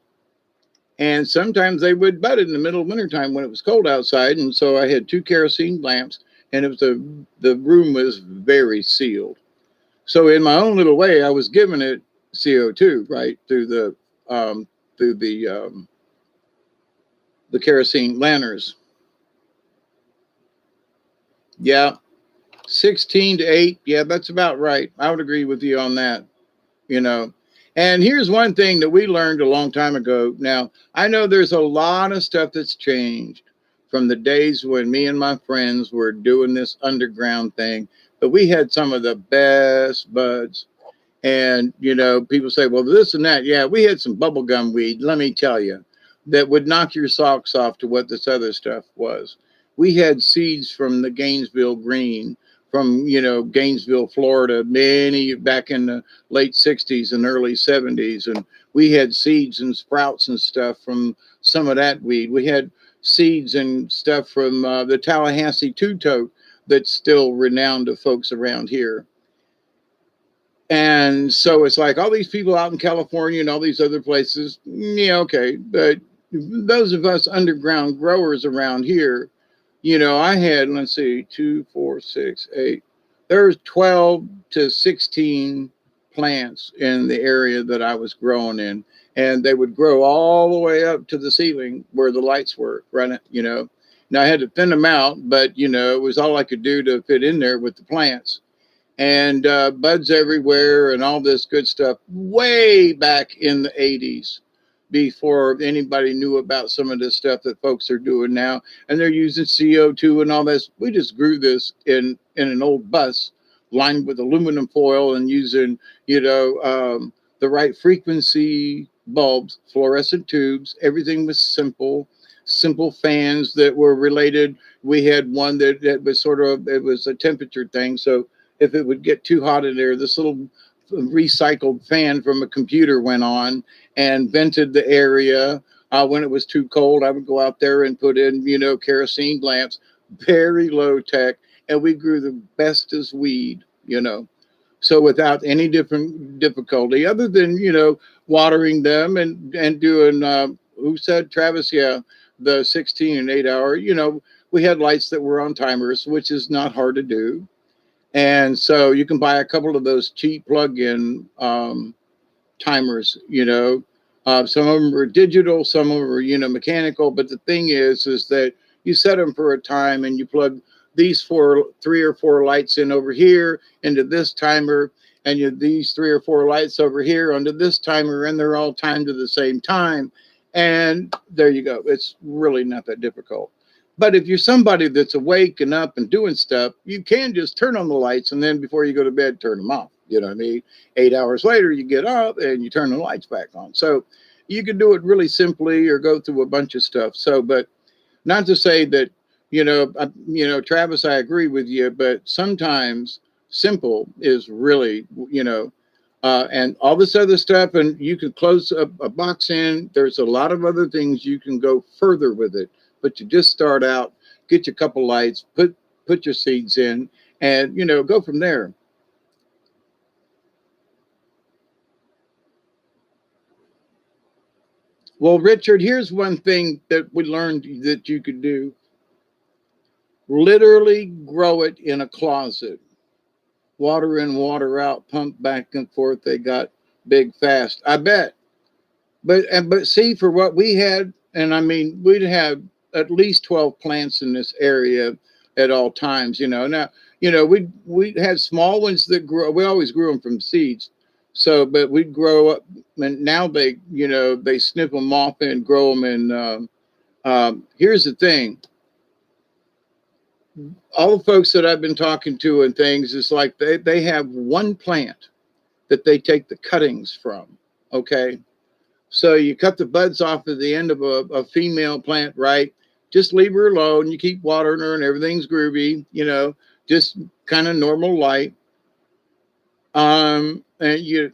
And sometimes they would butt in the middle of wintertime when it was cold outside. And so I had two kerosene lamps, and the room was very sealed. So in my own little way, I was giving it CO2 right um, through the kerosene lanterns. Yeah, 16 to 8. Yeah, that's about right. I would agree with you on that. you know. And here's one thing that we learned a long time ago. Now, I know there's a lot of stuff that's changed from the days when me and my friends were doing this underground thing, but we had some of the best buds. And, people say, well, this and that. Yeah, we had some bubblegum weed, let me tell you, that would knock your socks off to what this other stuff was. We had seeds from the Gainesville green, from, Gainesville, Florida, many back in the late 60s and early 70s. And we had seeds and sprouts and stuff from some of that weed. We had seeds and stuff from the Tallahassee two-tote that's still renowned to folks around here. And so it's like all these people out in California and all these other places, yeah, okay. But those of us underground growers around here, I had, let's see, 2, 4, 6, 8. There's 12 to 16 plants in the area that I was growing in. And they would grow all the way up to the ceiling where the lights were running. Now I had to thin them out, but, it was all I could do to fit in there with the plants and buds everywhere and all this good stuff way back in the 80s before anybody knew about some of this stuff that folks are doing now. And they're using CO2 and all this. We just grew this in an old bus lined with aluminum foil and using, the right frequency bulbs, fluorescent tubes. Everything was simple fans that were related. We had one that was it was a temperature thing. So if it would get too hot in there, this little recycled fan from a computer went on and vented the area. When it was too cold, I would go out there and put in, kerosene lamps, very low tech, and we grew the bestest weed. So without any different difficulty, other than watering them and doing. Who said Travis? Yeah, the 16 and 8 hour. We had lights that were on timers, which is not hard to do. And so you can buy a couple of those cheap plug-in timers. Some of them are digital, some of them are mechanical. But the thing is that you set them for a time, and you plug these 3 or 4 lights in over here into this timer, and these 3 or 4 lights over here onto this timer, and they're all timed at the same time. And there you go. It's really not that difficult. But if you're somebody that's awake and up and doing stuff, you can just turn on the lights, and then before you go to bed, turn them off. You know what I mean? 8 hours later, you get up and you turn the lights back on. So you can do it really simply or go through a bunch of stuff. So, but not to say that, Travis, I agree with you, but sometimes simple is really, and all this other stuff, and you can close a box in. There's a lot of other things you can go further with it, but you just start out, get your couple lights, put your seeds in, and go from there. Well, Richard, here's one thing that we learned that you could do: literally grow it in a closet. Water in, water out, pump back and forth. They got big fast. I bet. But see, for what we had, and I mean, we'd have at least 12 plants in this area at all times. Now, we had small ones that grow. We always grew them from seeds. So, but we'd grow up, and now they snip them off and grow them. And here's the thing: all the folks that I've been talking to and things, is like they have one plant that they take the cuttings from. Okay. So you cut the buds off at the end of a female plant, right? Just leave her alone. You keep watering her and everything's groovy, just kind of normal light. And you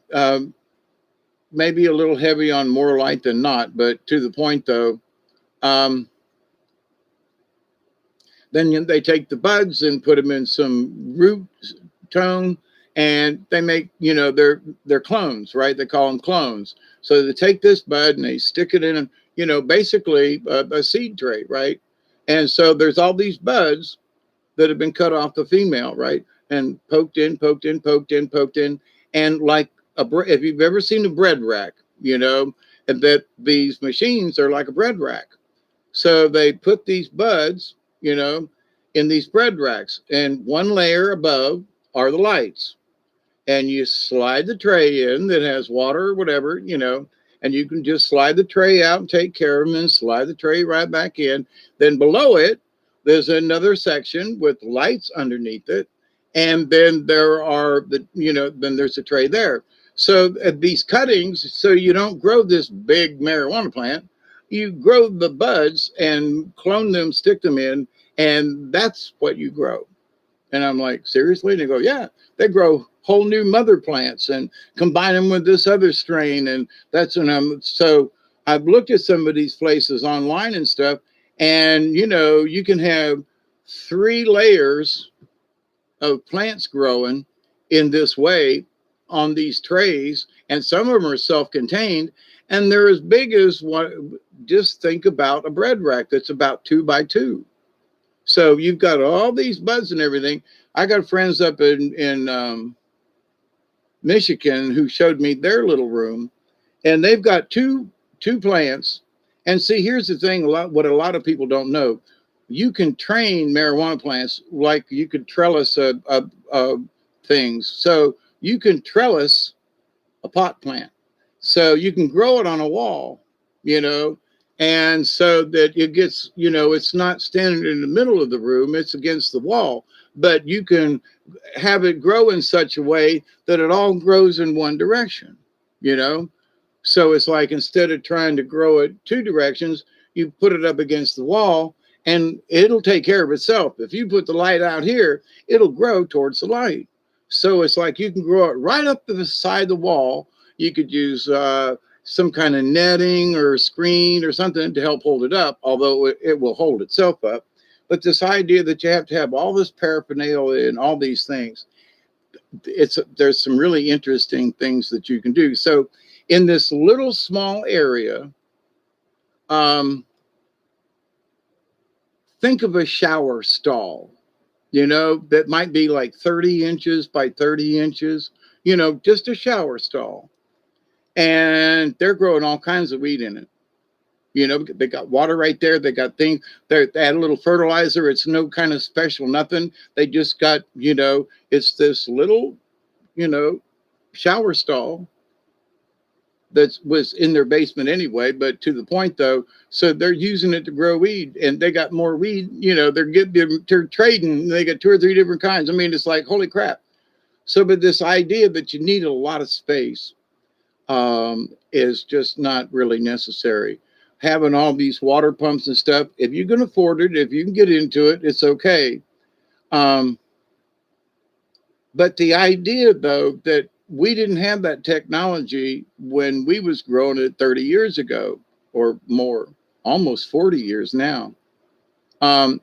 maybe a little heavy on more light than not, but to the point though. Then they take the buds and put them in some root tone, and they make, they're clones, right? They call them clones. So they take this bud and they stick it in, basically a seed tray, right? And so there's all these buds that have been cut off the female, right? And poked in, poked in, poked in, poked in. And like if you've ever seen a bread rack, and that these machines are like a bread rack. So they put these buds, in these bread racks, and one layer above are the lights. And you slide the tray in that has water or whatever, and you can just slide the tray out and take care of them and slide the tray right back in. Then below it, there's another section with lights underneath it. And then then there's a tray there. So these cuttings, so you don't grow this big marijuana plant, you grow the buds and clone them, stick them in, and that's what you grow. And I'm like, seriously? And they go, yeah, they grow whole new mother plants and combine them with this other strain. And that's when so I've looked at some of these places online and stuff, and you can have 3 layers of plants growing in this way on these trays, and some of them are self-contained, and they're as big as what, just think about a bread rack that's about 2 by 2. So you've got all these buds and everything. I got friends up in Michigan who showed me their little room, and they've got two plants. And see, here's the thing: what a lot of people don't know, you can train marijuana plants like you could trellis things. So you can trellis a pot plant, so you can grow it on a wall, and so that it gets, it's not standing in the middle of the room, it's against the wall, but you can have it grow in such a way that it all grows in one direction, So it's like, instead of trying to grow it 2 directions, you put it up against the wall and it'll take care of itself. If you put the light out here, it'll grow towards the light. So it's like you can grow it right up to the side of the wall. You could use some kind of netting or screen or something to help hold it up, although it will hold itself up. But this idea that you have to have all this paraphernalia and all these things, there's some really interesting things that you can do. So in this little small area, think of a shower stall, that might be like 30 inches by 30 inches, just a shower stall. And they're growing all kinds of weed in it. They got water right there. They got things. They add a little fertilizer. It's no kind of special nothing. They just got, it's this little, shower stall that was in their basement anyway. But to the point though, so they're using it to grow weed, and they got more weed. They're trading. They got 2 or 3 different kinds. I mean, it's like, holy crap. So, but this idea that you need a lot of space is just not really necessary. Having all these water pumps and stuff, if you can afford it, if you can get into it, it's okay. But the idea, though, that we didn't have that technology when we was growing it 30 years ago or more, almost 40 years now.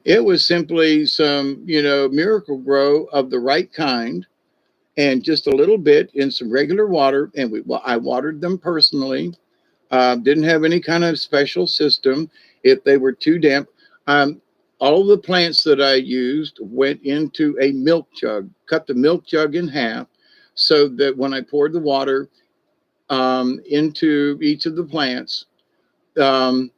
It was simply some, miracle grow of the right kind, and just a little bit in some regular water. And I watered them personally. Didn't have any kind of special system. If they were too damp, all of the plants that I used went into a milk jug, cut the milk jug in half, so that when I poured the water, into each of the plants. Um,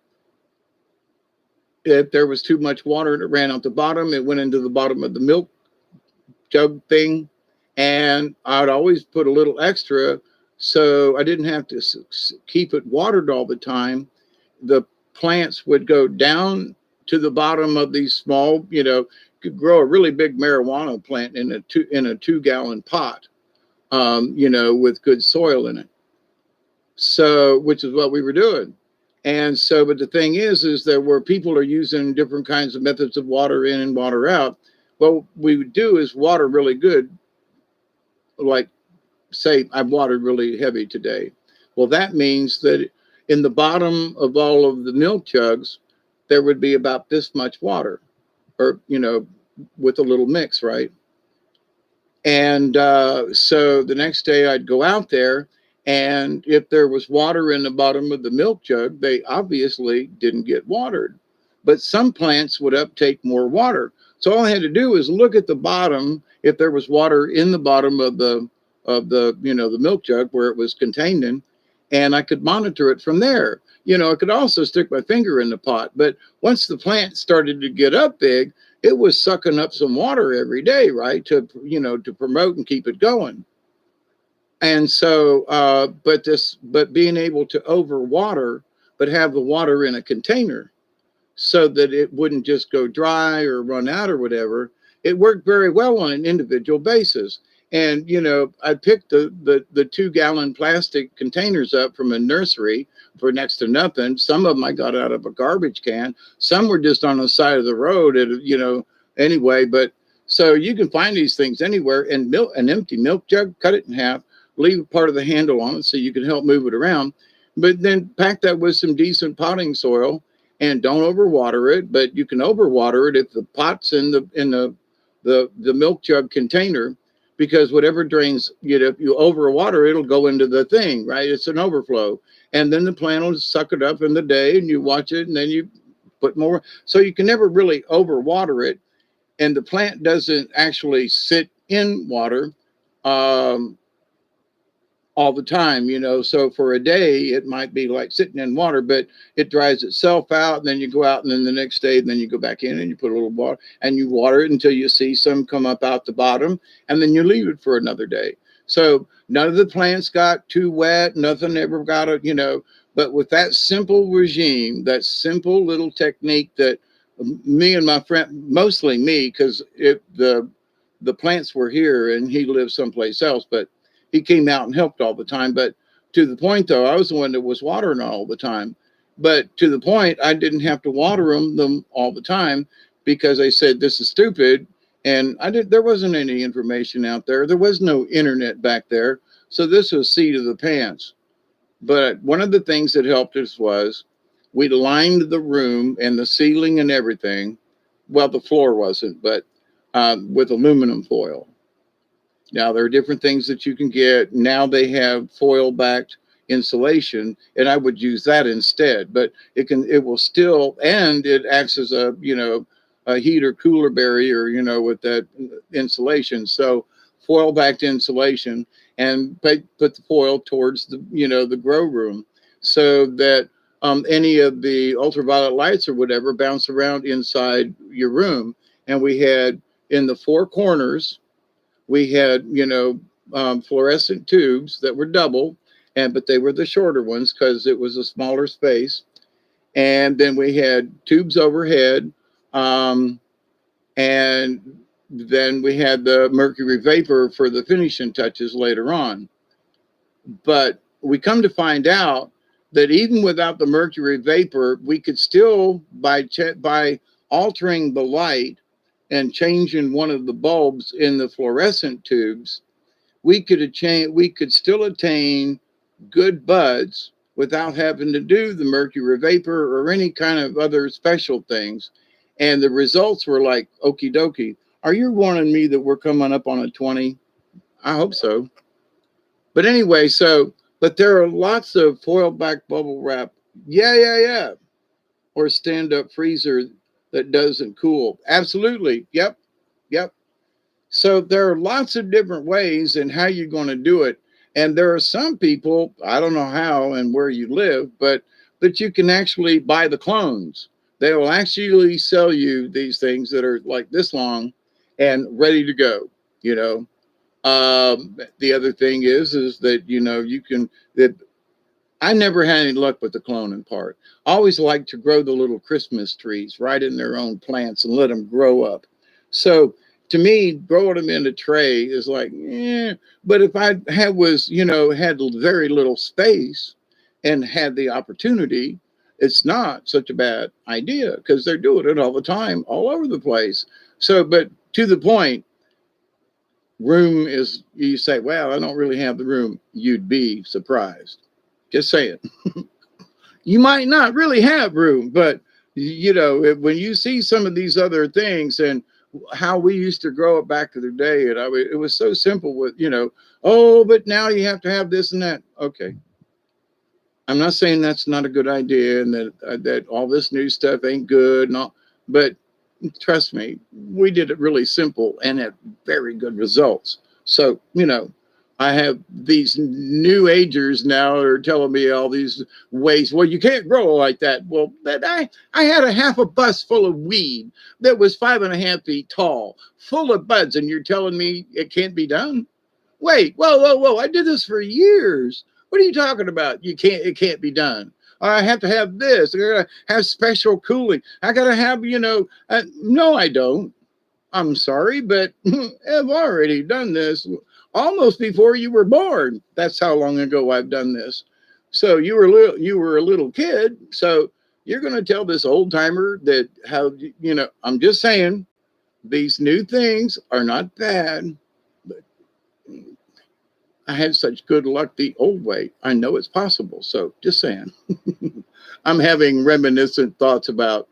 if there was too much water and it ran out the bottom, it went into the bottom of the milk jug thing. And I'd always put a little extra so I didn't have to keep it watered all the time. The plants would go down to the bottom of these small, could grow a really big marijuana plant in a 2 gallon pot, with good soil in it. So, which is what we were doing. And so, but the thing is that where people are using different kinds of methods of water in and water out, what we would do is water really good. Like, say, I've watered really heavy today. Well, that means that in the bottom of all of the milk jugs, there would be about this much water, or, with a little mix, right? And so the next day I'd go out there, and if there was water in the bottom of the milk jug, they obviously didn't get watered. But some plants would uptake more water. So all I had to do was look at the bottom, if there was water in the bottom of the the milk jug where it was contained in, and I could monitor it from there. I could also stick my finger in the pot. But once the plant started to get up big, it was sucking up some water every day, right? To promote and keep it going. And so, but being able to overwater, but have the water in a container so that it wouldn't just go dry or run out or whatever, it worked very well on an individual basis. And, I picked the 2 gallon plastic containers up from a nursery for next to nothing. Some of them I got out of a garbage can. Some were just on the side of the road anyway. But so you can find these things anywhere. And an empty milk jug, cut it in half, leave part of the handle on it so you can help move it around. But then pack that with some decent potting soil, and don't overwater it. But you can overwater it if the pot's in the milk jug container, because whatever drains, if you overwater, it'll go into the thing, right? It's an overflow. And then the plant will suck it up in the day, and you watch it, and then you put more. So you can never really overwater it. And the plant doesn't actually sit in water all the time, So for a day, it might be like sitting in water, but it dries itself out. And then you go out, and then the next day, and then you go back in and you put a little water, and you water it until you see some come up out the bottom, and then you leave it for another day. So none of the plants got too wet. Nothing ever got but with that simple regime, that simple little technique that me and my friend, mostly me, because the plants were here and he lived someplace else, but he came out and helped all the time. But to the point, though, I was the one that was watering all the time. But to the point, I didn't have to water them all the time, because they said this is stupid. And there wasn't any information out there. There was no internet back there. So this was seat of the pants. But one of the things that helped us was we lined the room and the ceiling and everything. Well, the floor wasn't, but with aluminum foil. Now, there are different things that you can get. Now they have foil-backed insulation, and I would use that instead. But it will still, and it acts as a heat or cooler barrier, with that insulation. So foil-backed insulation, and put the foil towards the grow room, so that any of the ultraviolet lights or whatever bounce around inside your room. And we had in the 4 corners, we had, fluorescent tubes that were double, but they were the shorter ones because it was a smaller space. And then we had tubes overhead, and then we had the mercury vapor for the finishing touches later on. But we come to find out that even without the mercury vapor, we could still, by altering the light and changing one of the bulbs in the fluorescent tubes, we could still attain good buds without having to do the mercury vapor or any kind of other special things. And the results were like, okie dokie. Are you warning me that we're coming up on a 20? I hope so. But anyway, but there are lots of foil back bubble wrap. Yeah. Or stand-up freezer that doesn't cool. Absolutely. Yep. So there are lots of different ways in how you're going to do it. And there are some people, I don't know how and where you live, but that you can actually buy the clones. They will actually sell you these things that are like this long and ready to go, you know. The other thing is that, you know, you can, that I never had any luck with the cloning part. I always like to grow the little Christmas trees right in their own plants and let them grow up. So to me, growing them in a tray is like, yeah. But if I had was, you know, had very little space and had the opportunity, it's not such a bad idea because they're doing it all the time, all over the place. So, but to the point, room is, you say, well, I don't really have the room. You'd be surprised. Just saying. You might not really have room, but you know, when you see some of these other things and how we used to grow up back in the day, and it was so simple with, you know, oh, but now you have to have this and that. Okay. I'm not saying that's not a good idea and that all this new stuff ain't good and all, but trust me, we did it really simple and had very good results. So, you know, I have these new agers now that are telling me all these ways. Well, you can't grow like that. Well, but I had a half a bus full of weed that was 5.5 feet tall, full of buds, and you're telling me it can't be done? Wait, whoa! I did this for years. What are you talking about? You can't. It can't be done. I have to have this. I gotta have special cooling. I gotta have, you know. No, I don't. I'm sorry, but I've already done this almost before you were born. That's how long ago I've done this. So you were a little kid. So you're going to tell this old timer that how, you know, I'm just saying these new things are not bad, but I had such good luck the old way. I know it's possible. So just saying. I'm having reminiscent thoughts about,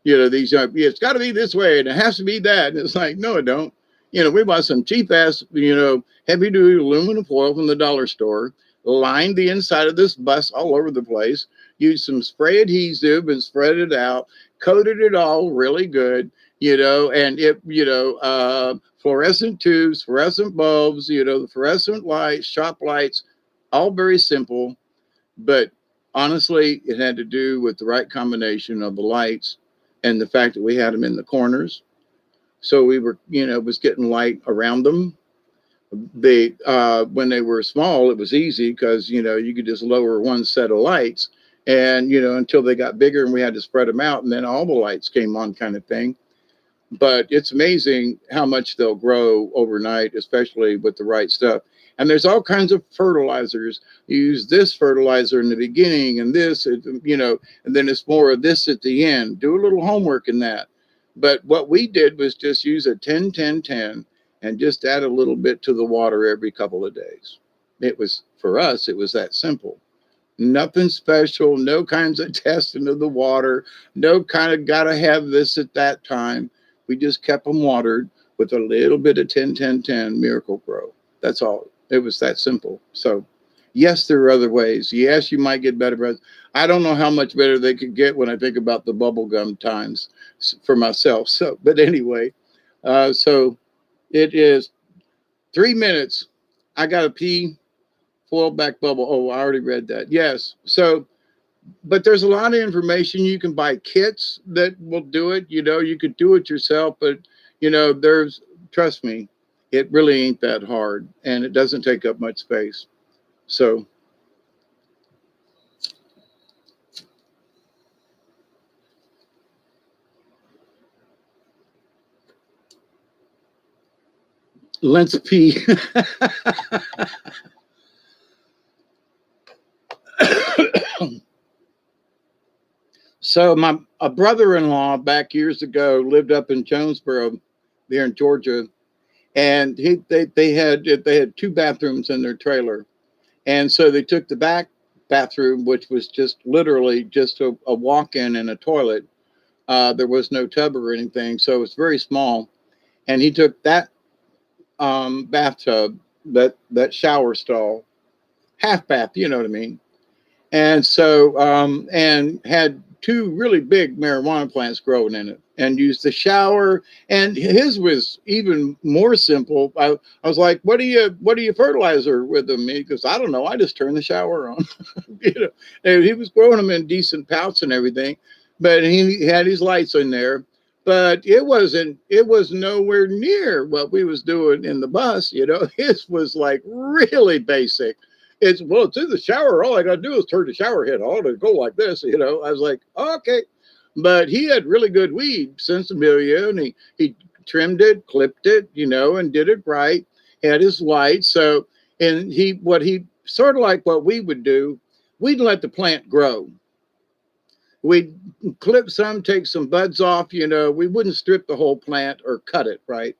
you know, these young, yeah, it's got to be this way and it has to be that. And it's like, no, it don't. You know, we bought some cheap ass, you know, heavy duty aluminum foil from the dollar store, lined the inside of this bus all over the place, used some spray adhesive and spread it out, coated it all really good, you know, and it, you know, fluorescent tubes, fluorescent bulbs, you know, the fluorescent lights, shop lights, all very simple. But honestly, it had to do with the right combination of the lights and the fact that we had them in the corners. So we were, you know, it was getting light around them. They, when they were small, it was easy because, you know, you could just lower one set of lights and, you know, until they got bigger and we had to spread them out and then all the lights came on kind of thing. But it's amazing how much they'll grow overnight, especially with the right stuff. And there's all kinds of fertilizers. You use this fertilizer in the beginning and this, you know, and then it's more of this at the end. Do a little homework in that. But what we did was just use a 10-10-10 and just add a little bit to the water every couple of days. It was, for us, it was that simple. Nothing special, no kinds of testing of the water, no kind of got to have this at that time. We just kept them watered with a little bit of 10-10-10 Miracle-Gro. That's all. It was that simple. So, yes, there are other ways. Yes, you might get better, but I don't know how much better they could get when I think about the bubble gum times for myself. So, but anyway, so it is 3 minutes. I got to pee. Foil back bubble. Oh, I already read that. Yes. So, but there's a lot of information. You can buy kits that will do it. You know, you could do it yourself, but you know, trust me, it really ain't that hard and it doesn't take up much space. So let's pee. So my a brother-in-law back years ago lived up in Jonesboro, there in Georgia, and they had two bathrooms in their trailer, and so they took the back bathroom, which was just literally just a walk-in and a toilet. There was no tub or anything, so it was very small. And he took that bathtub, that shower stall, half bath, you know what I mean, and so and had two really big marijuana plants growing in it. and use the shower. And his was even more simple. I was like, what do you fertilizer with them? He goes, I don't know. I just turn the shower on. You know, and he was growing them in decent pouts and everything, but he had his lights in there. But it was nowhere near what we was doing in the bus. You know, his was like really basic. It's in the shower. All I got to do is turn the shower head on and go like this. You know, I was like, okay. But he had really good weed sensibilia, and he trimmed it, clipped it, you know, and did it right. Had his lights. So, and he sort of like what we would do, we'd let the plant grow. We'd clip some, take some buds off, you know, we wouldn't strip the whole plant or cut it, right?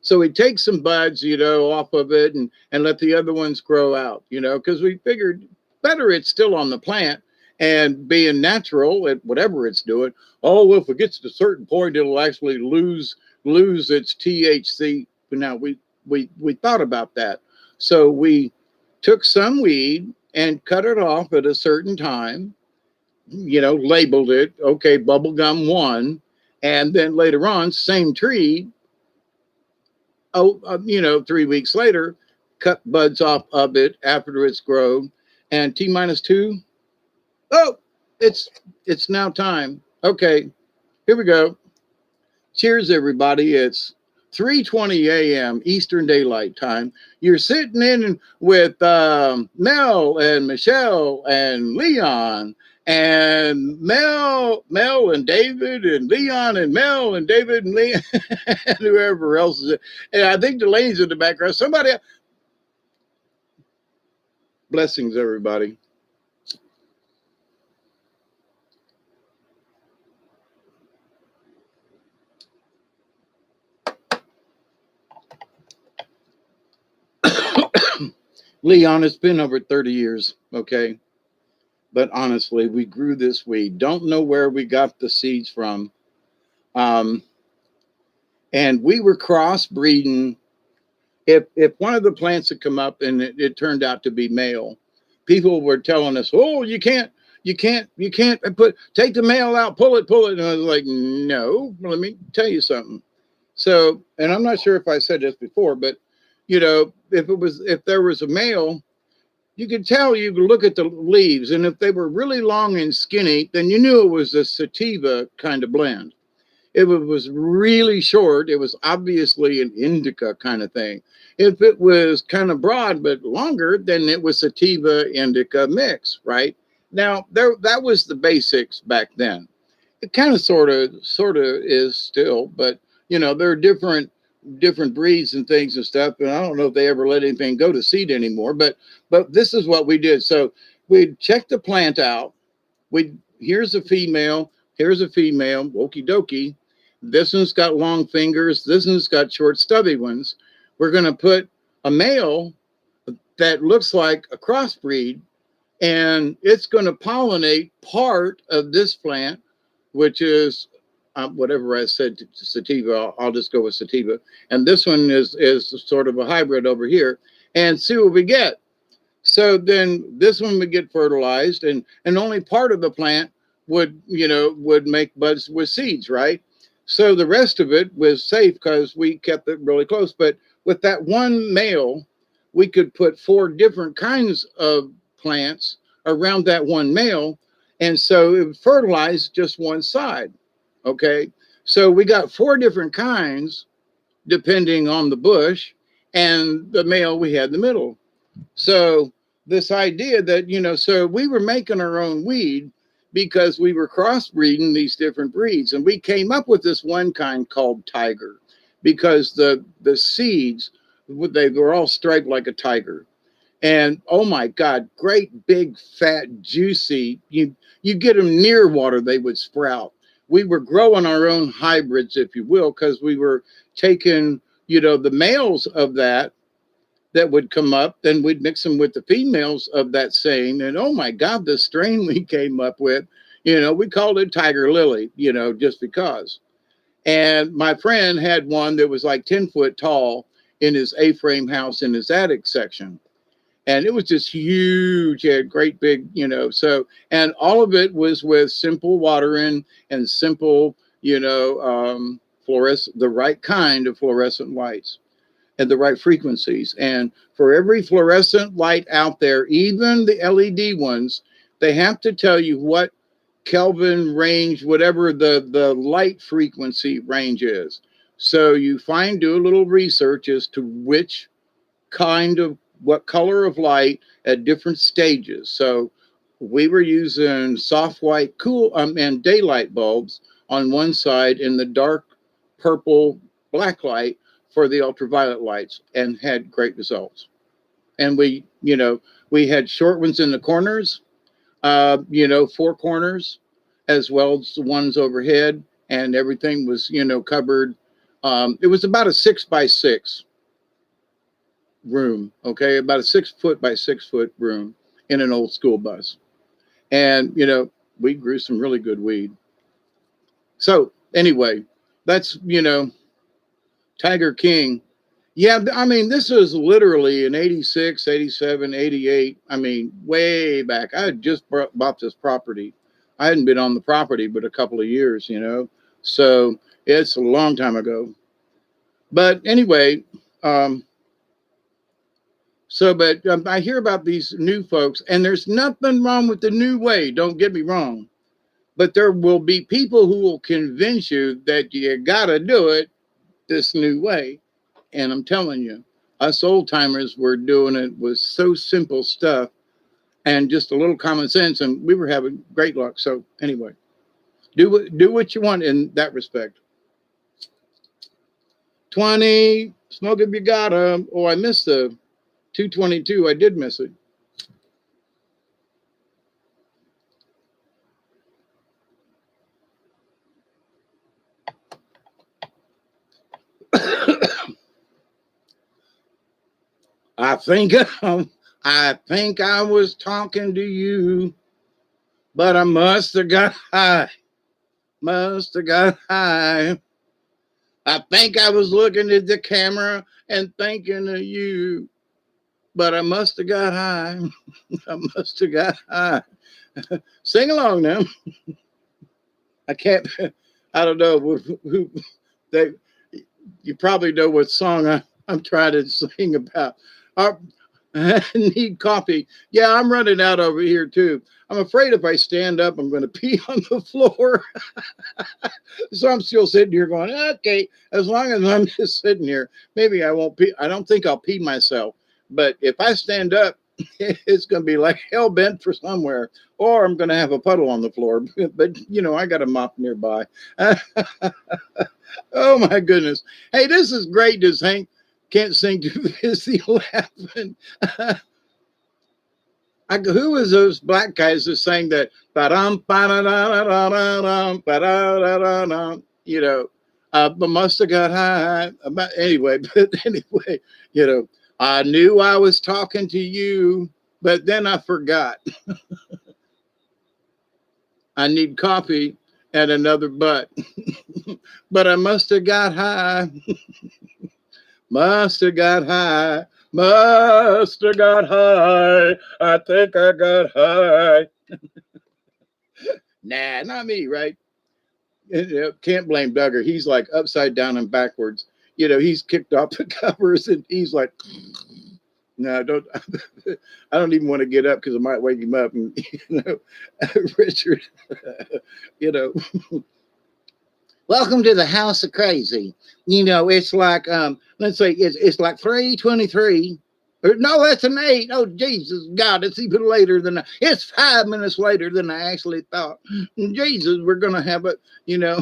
So we'd take some buds, you know, off of it and let the other ones grow out, you know, because we figured better it's still on the plant and being natural at whatever it's doing. Oh, well, if it gets to a certain point, it'll actually lose its THC. Now we thought about that. So we took some weed and cut it off at a certain time, you know, labeled it, okay, bubblegum 1. And then later on, same tree, you know, 3 weeks later, cut buds off of it after it's grown. And T minus 2, oh, it's now time. Okay, here we go. Cheers, everybody. It's 3:20 a.m. Eastern Daylight Time. You're sitting in with Mel and Michelle and Leon and Mel and David and Leon and Mel and David and Leon and whoever else is it. And I think Delaney's in the background. Somebody, blessings, everybody. Leon, it's been over 30 years, okay? But honestly, we grew this weed. Don't know where we got the seeds from. And we were crossbreeding. If one of the plants had come up and it turned out to be male, people were telling us, "Oh, you can't take the male out, pull it." And I was like, "No, let me tell you something." So, and I'm not sure if I said this before, but you know, if there was a male, you could tell, you could look at the leaves, and if they were really long and skinny, then you knew it was a sativa kind of blend. If it was really short, it was obviously an indica kind of thing. If it was kind of broad but longer, then it was sativa indica mix, right? Now, that was the basics back then. It kind of sort of is still, but you know, there are different breeds and things and stuff, and I don't know if they ever let anything go to seed anymore, but this is what we did. So we'd check the plant out. Here's a female, okie dokie. This one's got long fingers, this one's got short stubby ones. We're going to put a male that looks like a crossbreed, and it's going to pollinate part of this plant, which is whatever I said, sativa. I'll just go with sativa. And this one is sort of a hybrid over here, and see what we get. So then this one would get fertilized, and only part of the plant would make buds with seeds, right? So the rest of it was safe because we kept it really close. But with that one male, we could put 4 different kinds of plants around that one male, and so it would fertilize just one side. Okay, so we got 4 different kinds depending on the bush, and the male we had in the middle. So this idea that, so we were making our own weed because we were crossbreeding these different breeds, and we came up with this one kind called Tiger because the seeds, they were all striped like a tiger. And oh my God, great big fat juicy, you get them near water, they would sprout. We were growing our own hybrids, if you will, because we were taking, the males of that would come up, then we'd mix them with the females of that same. And oh my God, the strain we came up with, we called it Tiger Lily, just because. And my friend had one that was like 10 foot tall in his A-frame house in his attic section. And it was just huge. It had great big, so, and all of it was with simple watering and simple, the right kind of fluorescent lights at the right frequencies. And for every fluorescent light out there, even the LED ones, they have to tell you what Kelvin range, whatever the light frequency range is. So you do a little research as to what color of light at different stages. So we were using soft white and daylight bulbs on one side and the dark purple black light for the ultraviolet lights, and had great results. And we had short ones in the corners, 4 corners, as well as the ones overhead, and everything was, covered. It was about a 6x6 room, okay, about a 6 foot by 6 foot room in an old school bus. And, we grew some really good weed. So anyway, that's, Tiger King. Yeah, I mean, this was literally in 86, 87, 88. I mean, way back. I had just bought this property. I hadn't been on the property but a couple of years, So it's a long time ago. But anyway, I hear about these new folks, and there's nothing wrong with the new way. Don't get me wrong. But there will be people who will convince you that you got to do it this new way. And I'm telling you, us old timers were doing it with so simple stuff and just a little common sense, and we were having great luck. So anyway, do what you want in that respect. 20, smoke if you got 'em. Oh, I missed the 222. I did miss it. I think I was talking to you, but I must have got high. Must have got high. I think I was looking at the camera and thinking of you, but I must have got high. I must have got high. Sing along now. I can't. I don't know who they. You probably know what song I'm trying to sing about. I need coffee. Yeah, I'm running out over here too. I'm afraid if I stand up, I'm going to pee on the floor. So I'm still sitting here going, okay, as long as I'm just sitting here, maybe I won't pee. I don't think I'll pee myself. But if I stand up, it's going to be like hell bent for somewhere, or I'm going to have a puddle on the floor. But, I got a mop nearby. Oh, my goodness. Hey, this is great. Does Hank can't sing too busy laughing? Who was those black guys that sang that? But must have got high. Anyway, I knew I was talking to you, but then I forgot. I need coffee and another butt. But I must have got high. Must have got high. Must have got high. I think I got high. Nah, not me, right? Can't blame Duggar. He's like upside down and backwards. He's kicked off the covers and he's like, no, don't. I don't even want to get up because I might wake him up. And Richard, welcome to the House of Crazy. It's like let's say it's like 3:23. No, that's an 8. Oh, Jesus, God, it's even later than it's 5 minutes later than I actually thought. Jesus, we're gonna have it. Yeah,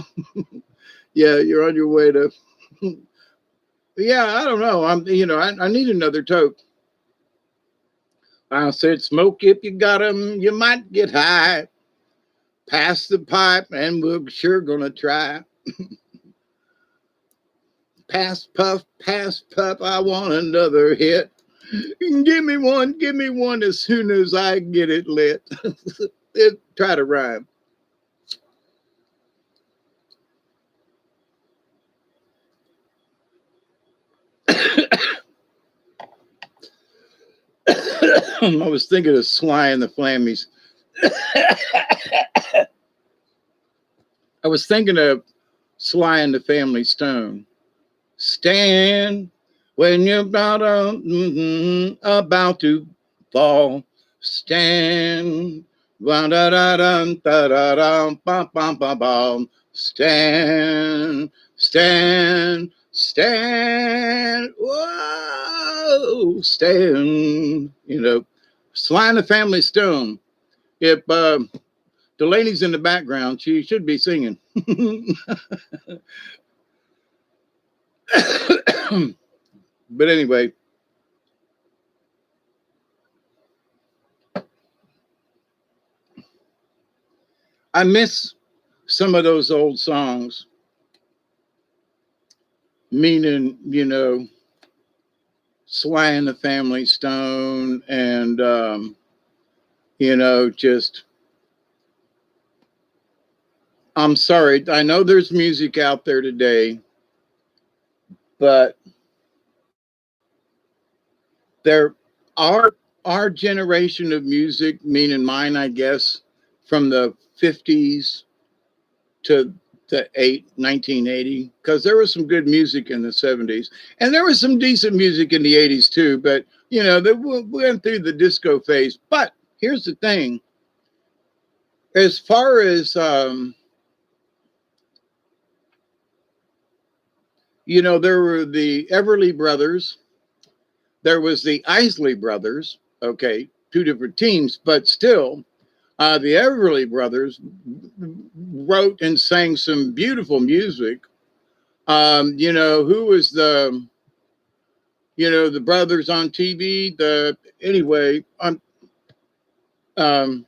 you're on your way to. Yeah, I don't know. I need another toke. I said, smoke if you got 'em, you might get high. Pass the pipe, and we're sure gonna try. Pass puff, I want another hit. Give me one as soon as I get it lit. Try to rhyme. I was thinking of Sly and the Flammies. I was thinking of Sly and the Family Stone. Stand when you're about to fall. Stand. Stand, stand, stand. Whoa, stand. You know, Sly and the Family Stone. If Delaney's in the background, she should be singing. But anyway, I miss some of those old songs, meaning, you know, Sly and the Family Stone and, you know, just, I'm sorry. I know there's music out there today, but there are our generation of music, meaning mine, I guess, from the 50s to the 1980, because there was some good music in the 70s, and there was some decent music in the 80s too. But you know, they went through the disco phase. But here's the thing: as far as you know, there were the Everly Brothers, there was the Isley Brothers. Okay, two different teams, but still, the Everly Brothers wrote and sang some beautiful music. You know, who was the, you know, the brothers on TV? The anyway, um,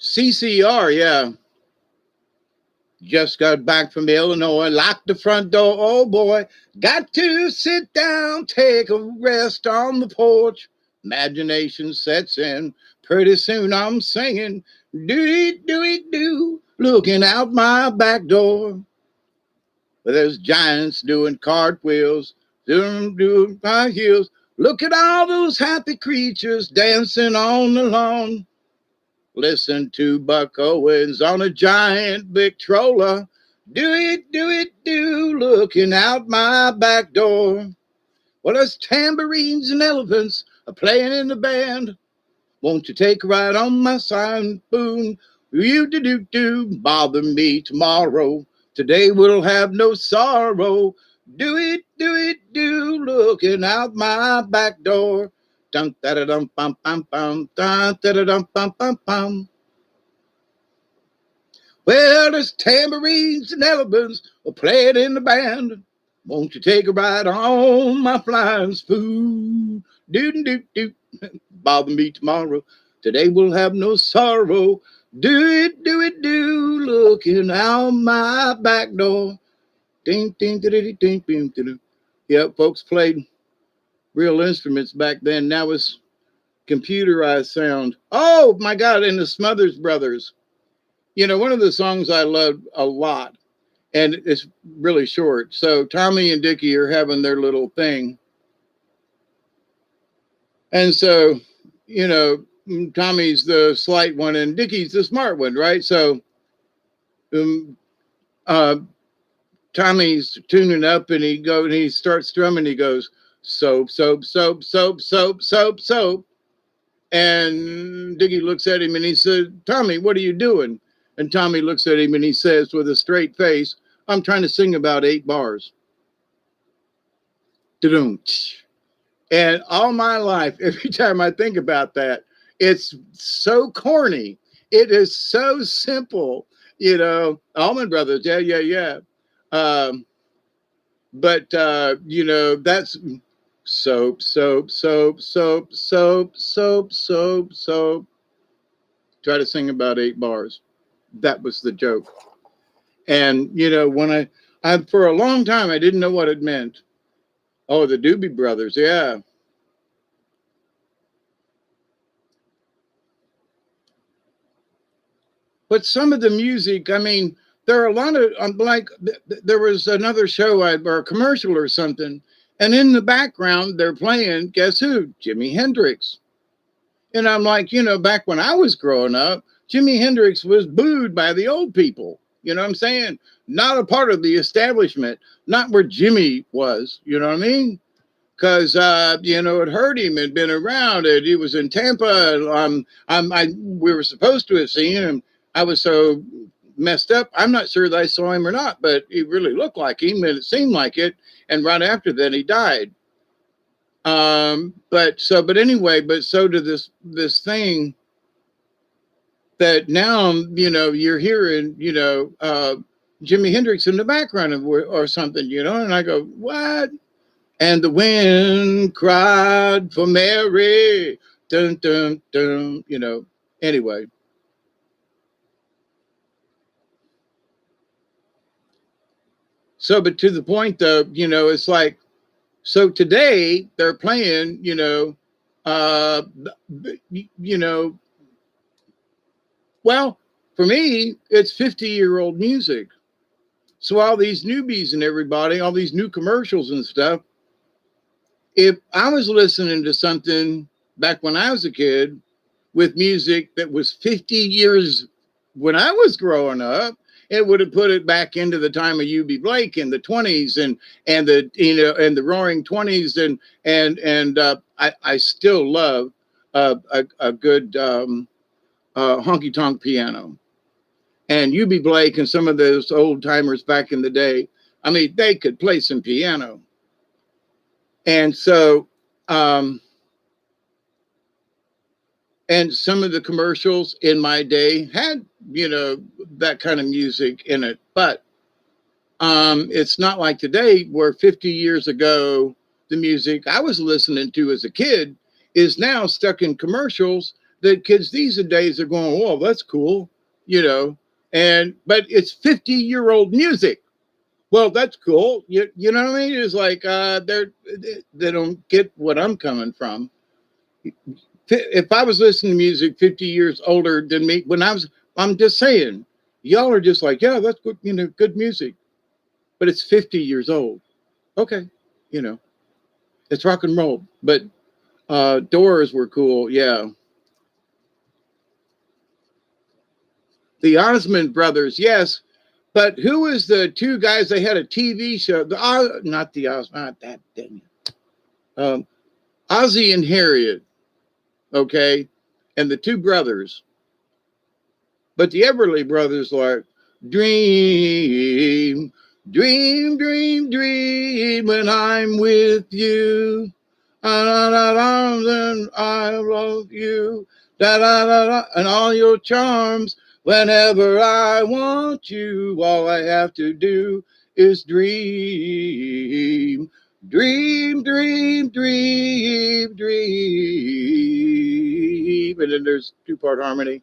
CCR, yeah. Just got back from Illinois, locked the front door. Oh boy, got to sit down, take a rest on the porch. Imagination sets in. Pretty soon I'm singing, do it, do it, do, looking out my back door. But there's giants doing cartwheels, doing high heels. Look at all those happy creatures dancing on the lawn. Listen to Buck Owens on a giant Victrola. Do it, do it, do, looking out my back door. Well, there's tambourines and elephants a playing in the band. Won't you take a ride on my sign boom? You do, bother me tomorrow. Today we'll have no sorrow. Do it, do, looking out my back door. Dum da da dum pum pum pum, dum da da dum pum pum pum. Well, there's tambourines and elephants are playing in the band. Won't you take a ride on my flying spoon? Do, bother me tomorrow. Today we'll have no sorrow. Do it, do, looking out my back door. Ding, ding, ding, ding, ding, ding. Yeah, folks played real instruments back then. Now it's computerized sound. Oh my God, and the Smothers Brothers. You know, one of the songs I loved a lot, and it's really short. So Tommy and Dickie are having their little thing. And so, you know, Tommy's the slight one and Dickie's the smart one, right? So uh, Tommy's tuning up and he starts strumming. He goes, soap, soap, soap, soap, soap, soap, soap. And Dickie looks at him and he said, Tommy, what are you doing? And Tommy looks at him and he says with a straight face, I'm trying to sing about 8 bars. And all my life, every time I think about that, it's so corny. It is so simple, you know. Allman Brothers, yeah. But you know, that's soap, soap, soap, soap, soap, soap, soap, soap. Try to sing about 8 bars. That was the joke. And you know, when I for a long time I didn't know what it meant. Oh, the Doobie Brothers, yeah. But some of the music, I mean, there are a lot of like there was another show or a commercial or something, and in the background they're playing, guess who? Jimi Hendrix. And I'm like, you know, back when I was growing up, Jimi Hendrix was booed by the old people. You know what I'm saying? Not a part of the establishment, not where Jimmy was. You know what I mean? Because you know, it hurt him. Had been around it. He was in Tampa. We were supposed to have seen him. I was so messed up. I'm not sure that I saw him or not, but he really looked like him, and it seemed like it. And right after that, he died. But anyway, but so to this thing that now, you know, you're hearing, you know, Jimi Hendrix in the background or something, you know, and I go, what? And the wind cried for Mary, dun dun dun, you know. Anyway, so but to the point though, you know, it's like, so today they're playing, you know, uh, you know, well, for me, it's 50-year-old music. So all these newbies and everybody, all these new commercials and stuff, if I was listening to something back when I was a kid with music that was 50 years when I was growing up, it would have put it back into the time of UB Blake in the 20s and the, you know, and the roaring 20s and I still love a good honky tonk piano. And UB Blake and some of those old timers back in the day, I mean, they could play some piano. And so, and some of the commercials in my day had, you know, that kind of music in it. But it's not like today where 50 years ago, the music I was listening to as a kid is now stuck in commercials that kids these days are going, oh, that's cool, you know, but it's 50-year-old music. Well, that's cool. You know what I mean? It's like they don't get what I'm coming from. If I was listening to music 50 years older than me, I'm just saying, y'all are just like, yeah, that's good, you know, good music, but it's 50 years old. Okay, you know, it's rock and roll, but Doors were cool, yeah. The Osmond Brothers, yes, but who was the two guys? They had a TV show. Not the Osmond, not that. Dang it. Ozzie and Harriet, okay, and the two brothers. But the Everly Brothers, like, dream, dream, dream, dream when I'm with you. And I love you. Da, da, da, da, and all your charms. Whenever I want you, all I have to do is dream. Dream, dream, dream, dream. And then there's two-part harmony.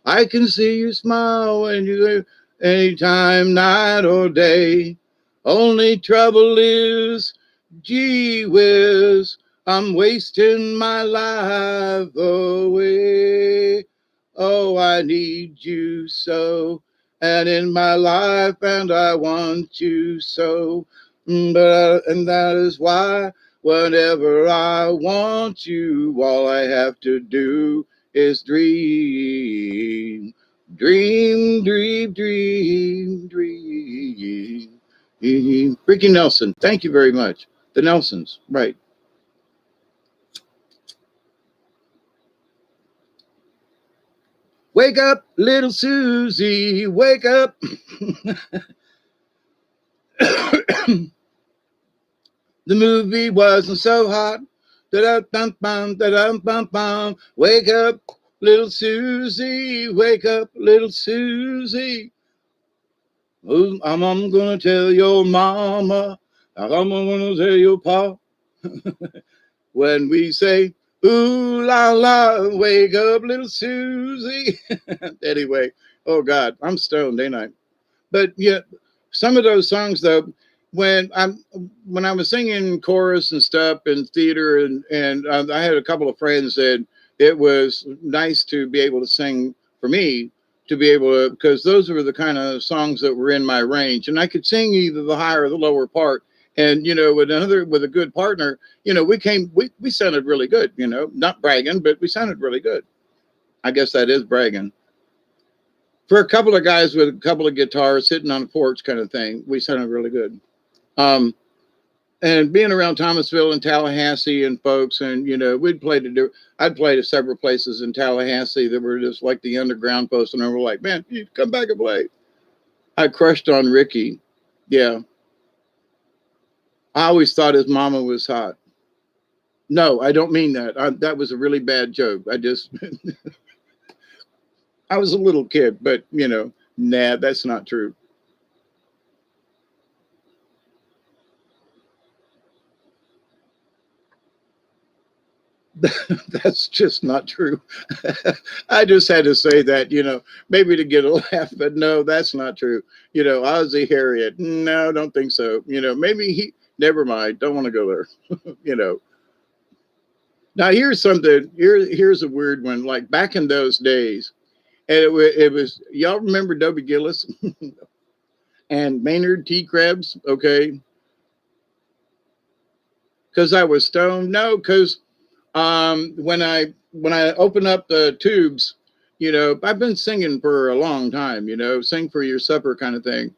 I can see you smile when you live anytime, night or day. Only trouble is, gee whiz, I'm wasting my life away. Oh, I need you so, and in my life, and I want you so. And that is why, whenever I want you, all I have to do is dream, dream, dream, dream, dream. Ricky Nelson, thank you very much. The Nelsons, right. Wake up, little Susie, wake up. The movie wasn't so hot. Da-da-bum-bum. Wake up, little Susie, wake up, little Susie. I'm gonna tell your mama, I'm gonna tell your pa. When we say, ooh la la, wake up, little Susie. Anyway, oh God, I'm stoned, ain't I? But yeah, some of those songs though, when I was singing chorus and stuff in theater, and I had a couple of friends that it was nice to be able to sing for me to be able to, because those were the kind of songs that were in my range, and I could sing either the higher or the lower part. And you know, with a good partner, you know, we sounded really good. You know, not bragging, but we sounded really good. I guess that is bragging. for a couple of guys with a couple of guitars sitting on a porch kind of thing, we sounded really good. Um, and being around Thomasville and Tallahassee and folks, and I'd played at several places in Tallahassee that were just like the underground post, and they were like, "Man, you come back and play." I crushed on Ricky. Yeah, I always thought his mama was hot. No, I don't mean that. That was a really bad joke. I was a little kid, but nah, that's not true. That's just not true. I just had to say that, maybe to get a laugh, but no, that's not true. Ozzie Harriet, no, don't think so. Maybe never mind, don't want to go there. Now here's something. Here's a weird one. Like back in those days, and it was y'all remember Dobie Gillis and Maynard T. Krebs? Okay, because I was stoned. No, because when I open up the tubes, I've been singing for a long time. Sing for your supper kind of thing,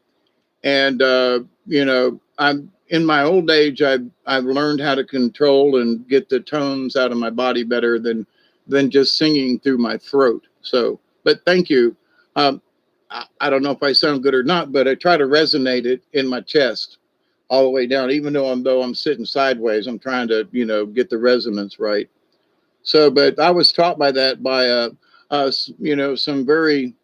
and I'm in my old age. I've learned how to control and get the tones out of my body better than just singing through my throat. So, but thank you. I don't know if I sound good or not, but I try to resonate it in my chest all the way down, even though I'm sitting sideways. I'm trying to get the resonance right. So, but I was taught by that by some very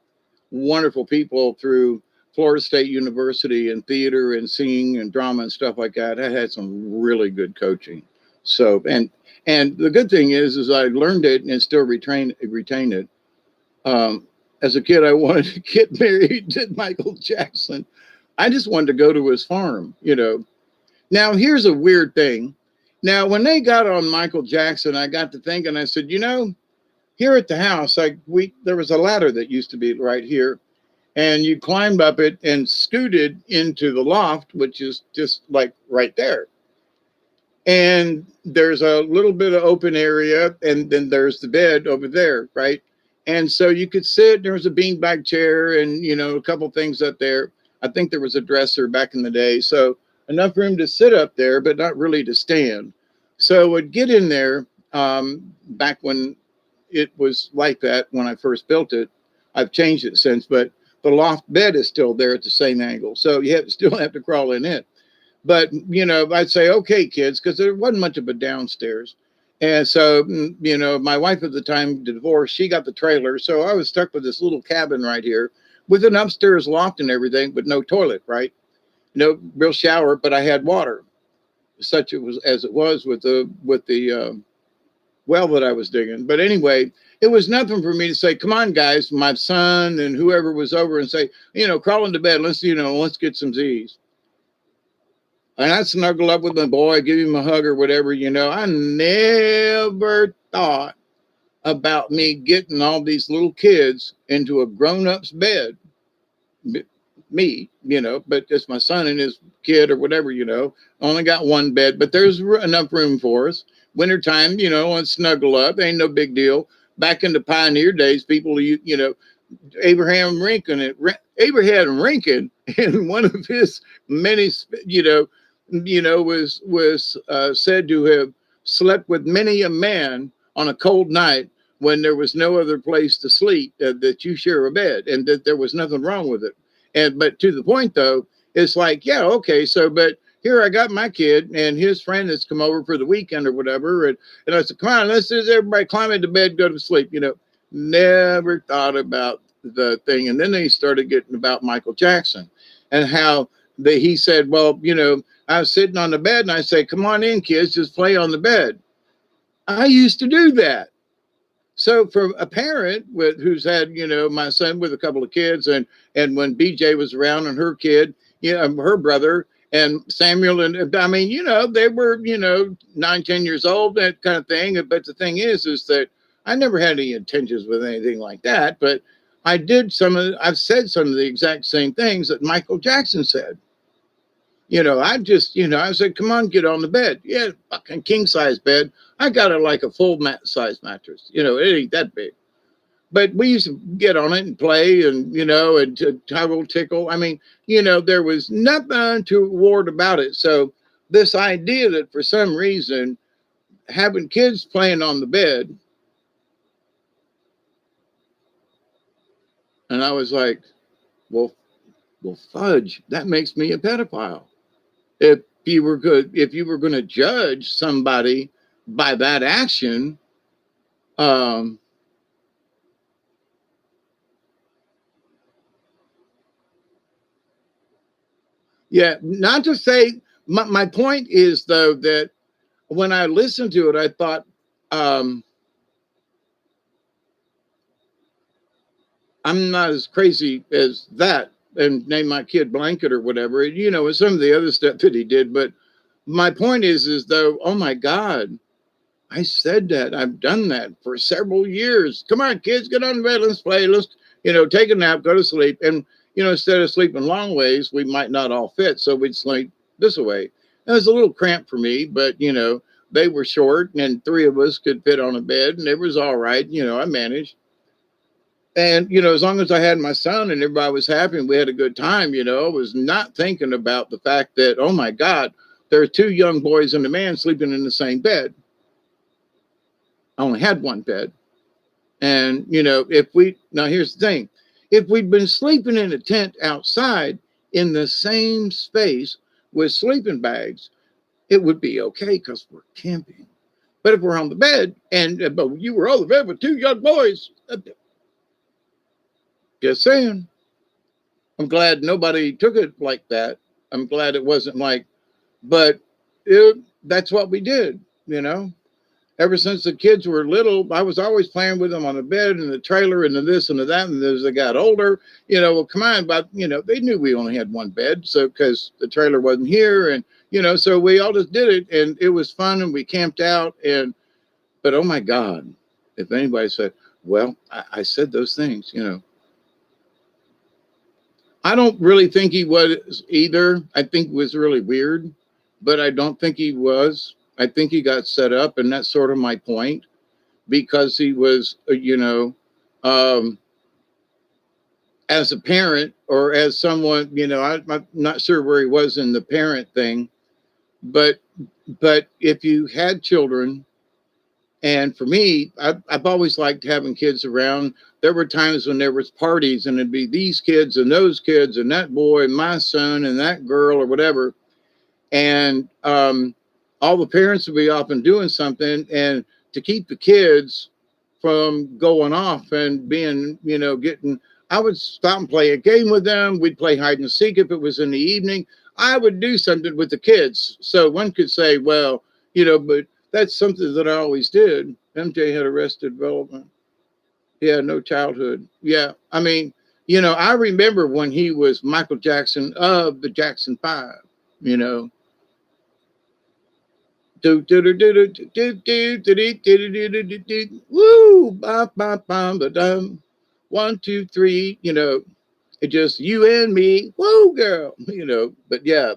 wonderful people through Florida State University and theater and singing and drama and stuff like that. I had some really good coaching. So, and the good thing is I learned it and still retain it. As a kid, I wanted to get married to Michael Jackson. I just wanted to go to his farm. Now, here's a weird thing. Now, when they got on Michael Jackson, I got to thinking, I said, here at the house, there was a ladder that used to be right here, and you climbed up it and scooted into the loft, which is just like right there. And there's a little bit of open area, and then there's the bed over there, right? And so you could sit, there was a beanbag chair and, a couple things up there. I think there was a dresser back in the day. So enough room to sit up there, but not really to stand. So I would get in there back when it was like that when I first built it. I've changed it since, but the loft bed is still there at the same angle. So you still have to crawl in it. But, I'd say, okay, kids, because there wasn't much of a downstairs. And so, my wife at the time divorced, she got the trailer. So I was stuck with this little cabin right here with an upstairs loft and everything, but no toilet, right? No real shower, but I had water, such as it was with the well that I was digging. But anyway, it was nothing for me to say, come on, guys, my son and whoever was over and say, crawl into bed. Let's get some Z's. And I'd snuggle up with my boy, give him a hug or whatever, I never thought about me getting all these little kids into a grown-up's bed. Me, but it's my son and his kid or whatever, only got one bed, but there's enough room for us. Wintertime, and snuggle up, ain't no big deal. Back in the pioneer days, people, Abraham Lincoln, in one of his many, was said to have slept with many a man on a cold night when there was no other place to sleep, that you share a bed, and that there was nothing wrong with it. But to the point though, it's like, yeah, okay, so, but here I got my kid and his friend that's come over for the weekend or whatever, and I said, come on, let's just everybody climb into bed, go to sleep. Never thought about the thing. And then they started getting about Michael Jackson and how he said, well, I was sitting on the bed and I say, come on in, kids, just play on the bed. I used to do that. So for a parent who's had, my son with a couple of kids, and when BJ was around and her kid, her brother and Samuel, and I mean, they were, 9-10 years old, that kind of thing. But the thing is that I never had any intentions with anything like that. But I've said some of the exact same things that Michael Jackson said. I said, come on, get on the bed. Yeah, fucking king size bed. I got it like a full size mattress. It ain't that big. But we used to get on it and play and, and to toggle tickle. I mean, there was nothing toward about it. So this idea that for some reason having kids playing on the bed, and I was like, well, fudge, that makes me a pedophile. If you were going to judge somebody by that action, um, yeah, not to say, my point is though that when I listened to it, I thought, um, I'm not as crazy as that and name my kid Blanket or whatever, and some of the other stuff that he did. But my point is though, oh my God, I said that. I've done that for several years. Come on, kids, get on the bed. Let's play. Let's, take a nap, go to sleep. And, instead of sleeping long ways, we might not all fit. So we'd sleep this way. It was a little cramped for me, but, they were short and three of us could fit on a bed and it was all right. I managed. And, as long as I had my son and everybody was happy and we had a good time, I was not thinking about the fact that, oh my God, there are two young boys and a man sleeping in the same bed. I only had one bed. And, now here's the thing, if we'd been sleeping in a tent outside in the same space with sleeping bags, it would be okay because we're camping. But if we're on the bed but you were on the bed with two young boys, just saying, I'm glad nobody took it like that. I'm glad it wasn't like, but that's what we did, Ever since the kids were little, I was always playing with them on the bed and the trailer and the this and the that. And as they got older, well, come on, but, they knew we only had one bed. So, because the trailer wasn't here and, so we all just did it and it was fun and we camped out. But oh my God, if anybody said, well, I said those things, I don't really think he was either. I think it was really weird, but I don't think he was. I think he got set up, and that's sort of my point, because he was, as a parent or as someone, I'm not sure where he was in the parent thing, but if you had children, and for me, I've always liked having kids around. There were times when there was parties, and it'd be these kids and those kids and that boy and my son and that girl or whatever, and all the parents would be off and doing something, and to keep the kids from going off and being, getting, I would stop and play a game with them. We'd play hide and seek if it was in the evening. I would do something with the kids. So one could say, well, but that's something that I always did. MJ had arrested development. Yeah, no childhood. Yeah. I mean, I remember when he was Michael Jackson of the Jackson 5, Woo, ba ba ba ba dum. 1, 2, 3. It just you and me. Woo, girl. But yeah,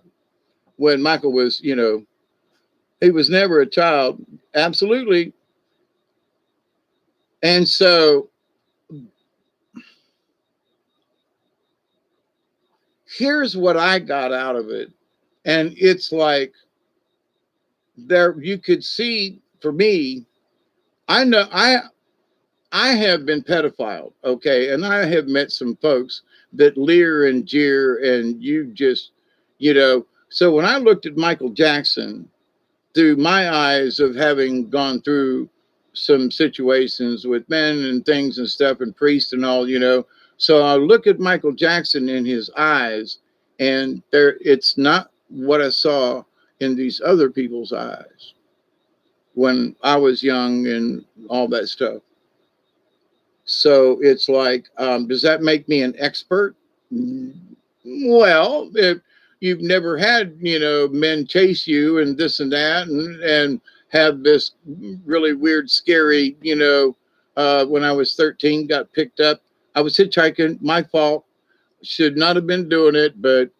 when Michael was, he was never a child. Absolutely. And so here's what I got out of it. And it's like, there you could see, for me, I know I have been pedophile, okay, and I have met some folks that leer and jeer, and you just, so when I looked at Michael Jackson through my eyes of having gone through some situations with men and things and stuff and priests and all, so I look at Michael Jackson in his eyes, and it's not what I saw in these other people's eyes when I was young and all that stuff. So it's like, does that make me an expert? Well, if you've never had, men chase you and this and that and have this really weird, scary, when I was 13, got picked up. I was hitchhiking, my fault. Should not have been doing it, but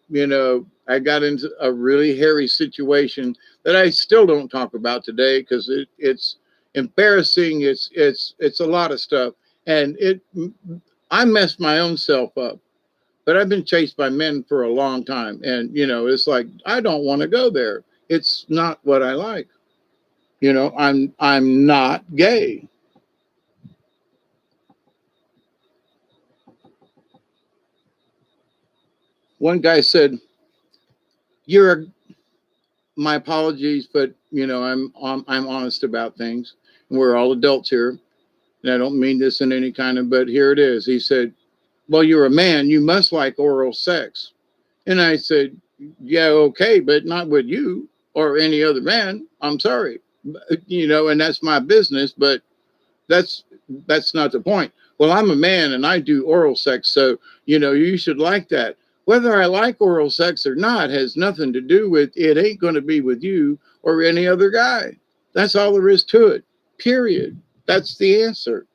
I got into a really hairy situation that I still don't talk about today because it's embarrassing. It's a lot of stuff. And I messed my own self up, but I've been chased by men for a long time. And, it's like, I don't want to go there. It's not what I like. I'm not gay. One guy said, "You're a, my apologies, but I'm honest about things. And we're all adults here, and I don't mean this in any kind of, but here it is." He said, "Well, you're a man. You must like oral sex." And I said, "Yeah, okay, but not with you or any other man. I'm sorry, and that's my business, but that's that's not the point." "Well, I'm a man and I do oral sex, so you should like that." Whether I like oral sex or not has nothing to do with it. Ain't going to be with you or any other guy. That's all there is to it. Period. That's the answer.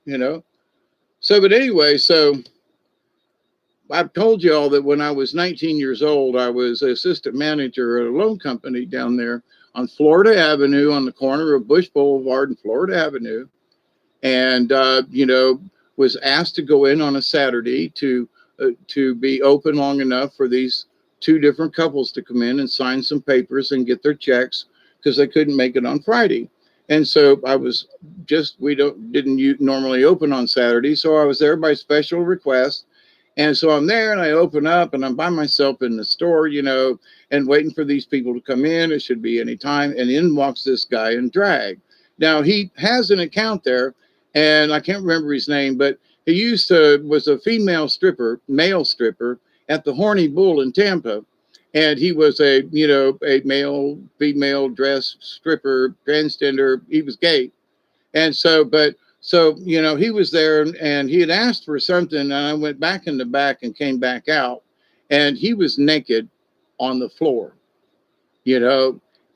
So, but anyway, so I've told you all that when I was 19 years old, I was assistant manager at a loan company down there on Florida Avenue on the corner of Bush Boulevard and Florida Avenue. And, was asked to go in on a Saturday to be open long enough for these two different couples to come in and sign some papers and get their checks because they couldn't make it on Friday. And so I was didn't normally open on Saturday. So I was there by special request. And so I'm there and I open up and I'm by myself in the store, and waiting for these people to come in. It should be any time. And in walks this guy in drag. Now he has an account there and I can't remember his name, but he was a male stripper at the Horny Bull in Tampa. And he was a male, female dress stripper, transgender. He was gay. And so, he was there and he had asked for something. And I went back in the back and came back out. And he was naked on the floor,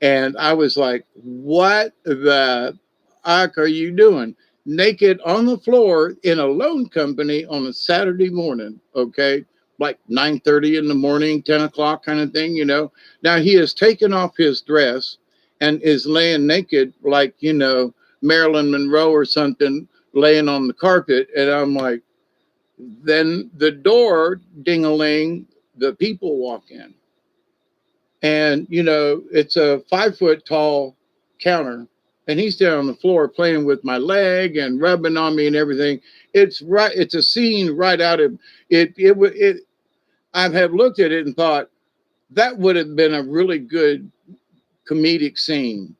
and I was like, what the heck are you doing? Naked on the floor in a loan company on a Saturday morning, okay? Like 9:30 in the morning, 10 o'clock kind of thing. Now he has taken off his dress and is laying naked like, Marilyn Monroe or something laying on the carpet. And I'm like, then the door, ding-a-ling, the people walk in. And, it's a 5-foot tall counter. And he's down on the floor playing with my leg and rubbing on me and everything. It's a scene right out of it. I have looked at it and thought that would have been a really good comedic scene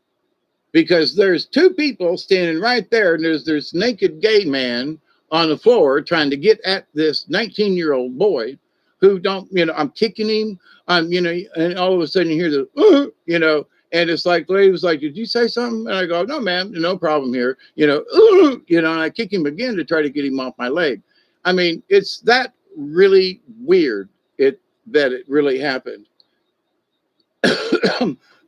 because there's two people standing right there and there's this naked gay man on the floor trying to get at this 19-year-old boy who I'm kicking him. And all of a sudden you hear the, and it's like, the lady was like, "Did you say something?" And I go, "No, ma'am, no problem here." And I kick him again to try to get him off my leg. I mean, it's that really weird that it really happened.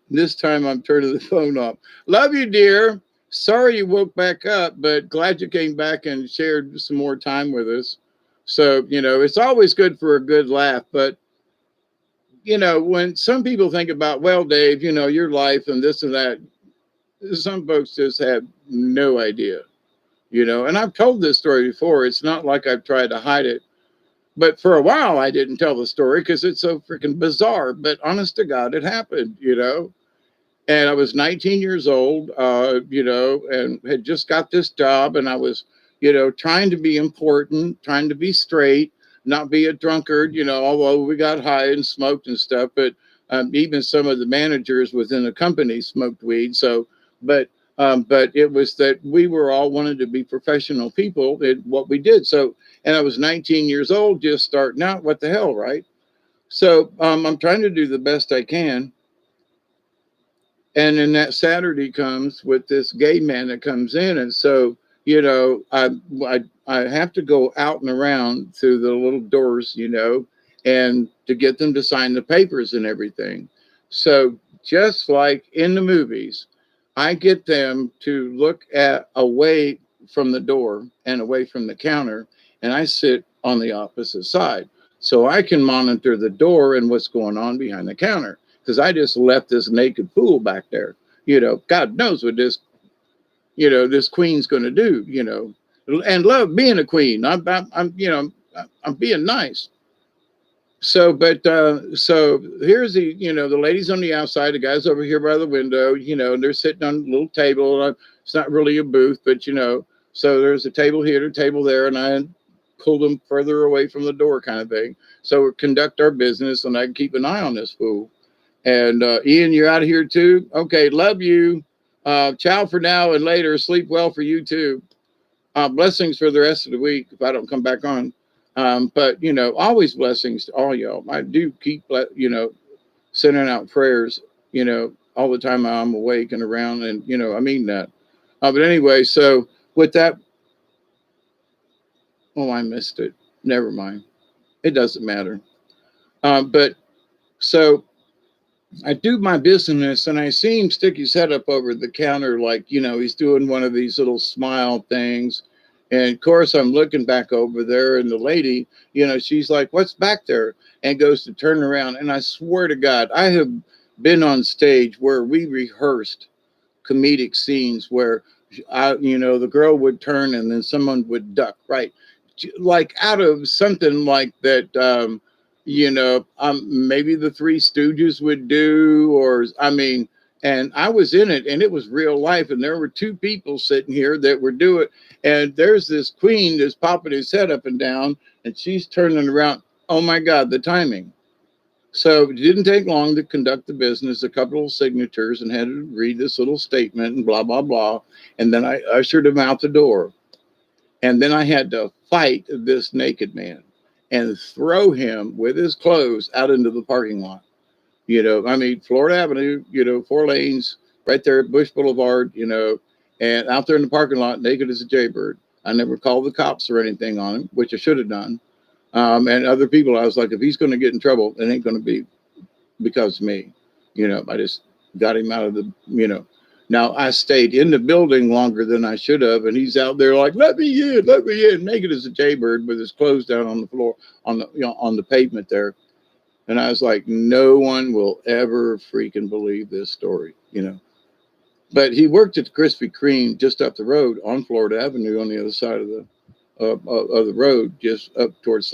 This time I'm turning the phone off. Love you, dear. Sorry you woke back up, but glad you came back and shared some more time with us. So, it's always good for a good laugh. But, when some people think about, well, Dave, your life and this and that, some folks just have no idea, and I've told this story before. It's not like I've tried to hide it. But for a while, I didn't tell the story because it's so freaking bizarre. But honest to God, it happened, And I was 19 years old, and had just got this job. And I was, trying to be important, trying to be straight, not be a drunkard, although we got high and smoked and stuff. But even some of the managers within the company smoked weed. So, but it was that we were all wanted to be professional people at what we did. So, and I was 19 years old, just starting out. What the hell, right? So I'm trying to do the best I can. And then that Saturday comes with this gay man that comes in. And so, I have to go out and around through the little doors, and to get them to sign the papers and everything. So just like in the movies, I get them to look at away from the door and away from the counter, and I sit on the opposite side. So I can monitor the door and what's going on behind the counter. Because I just left this naked fool back there. God knows what this queen's going to do, and love being a queen. I'm you know, I'm being nice. So, but so here's the, you know, the ladies on the outside, the guys over here by the window, you know, and they're sitting on a little table. It's not really a booth, but you know, so there's a table here, a table there, and I pull them further away from the door, kind of thing. So we conduct our business, and I can keep an eye on this fool. And Ian, you're out of here too. Okay, love you. Ciao for now and later. Sleep well for you too. Blessings for the rest of the week if I don't come back on. But you know, always blessings to all y'all. I do keep, you know, sending out prayers, you know, all the time I'm awake and around, and you know, I mean that. But anyway, so with that, oh, I missed it. Never mind. It doesn't matter. But so I do my business, and I see him stick his head up over the counter, like, you know, he's doing one of these little smile things. And of course, I'm looking back over there, and the lady, you know, she's like, "What's back there?" And goes to turn around. And I swear to God, I have been on stage where we rehearsed comedic scenes where you know, the girl would turn and then someone would duck, right? Like out of something like that, you know, maybe the Three Stooges would do, or I mean, and I was in it, and it was real life, and there were two people sitting here that were doing, and there's this queen that's popping his head up and down, and she's turning around. Oh my God, the timing. So it didn't take long to conduct the business, a couple of signatures, and had to read this little statement and blah, blah, blah. And then I ushered him out the door. And then I had to fight this naked man and throw him with his clothes out into the parking lot. You know, I mean, Florida Avenue, you know, 4 lanes right there at Bush Boulevard, you know, and out there in the parking lot, naked as a jaybird. I never called the cops or anything on him, which I should have done. And other people, I was like, if he's going to get in trouble, it ain't going to be because of me. You know, I just got him out of the, you know. Now I stayed in the building longer than I should have, and he's out there like, let me in, naked as a jaybird with his clothes down on the floor, on the, you know, on the pavement there. And I was like, no one will ever freaking believe this story, you know. But he worked at the Krispy Kreme just up the road on Florida Avenue on the other side of the road, just up towards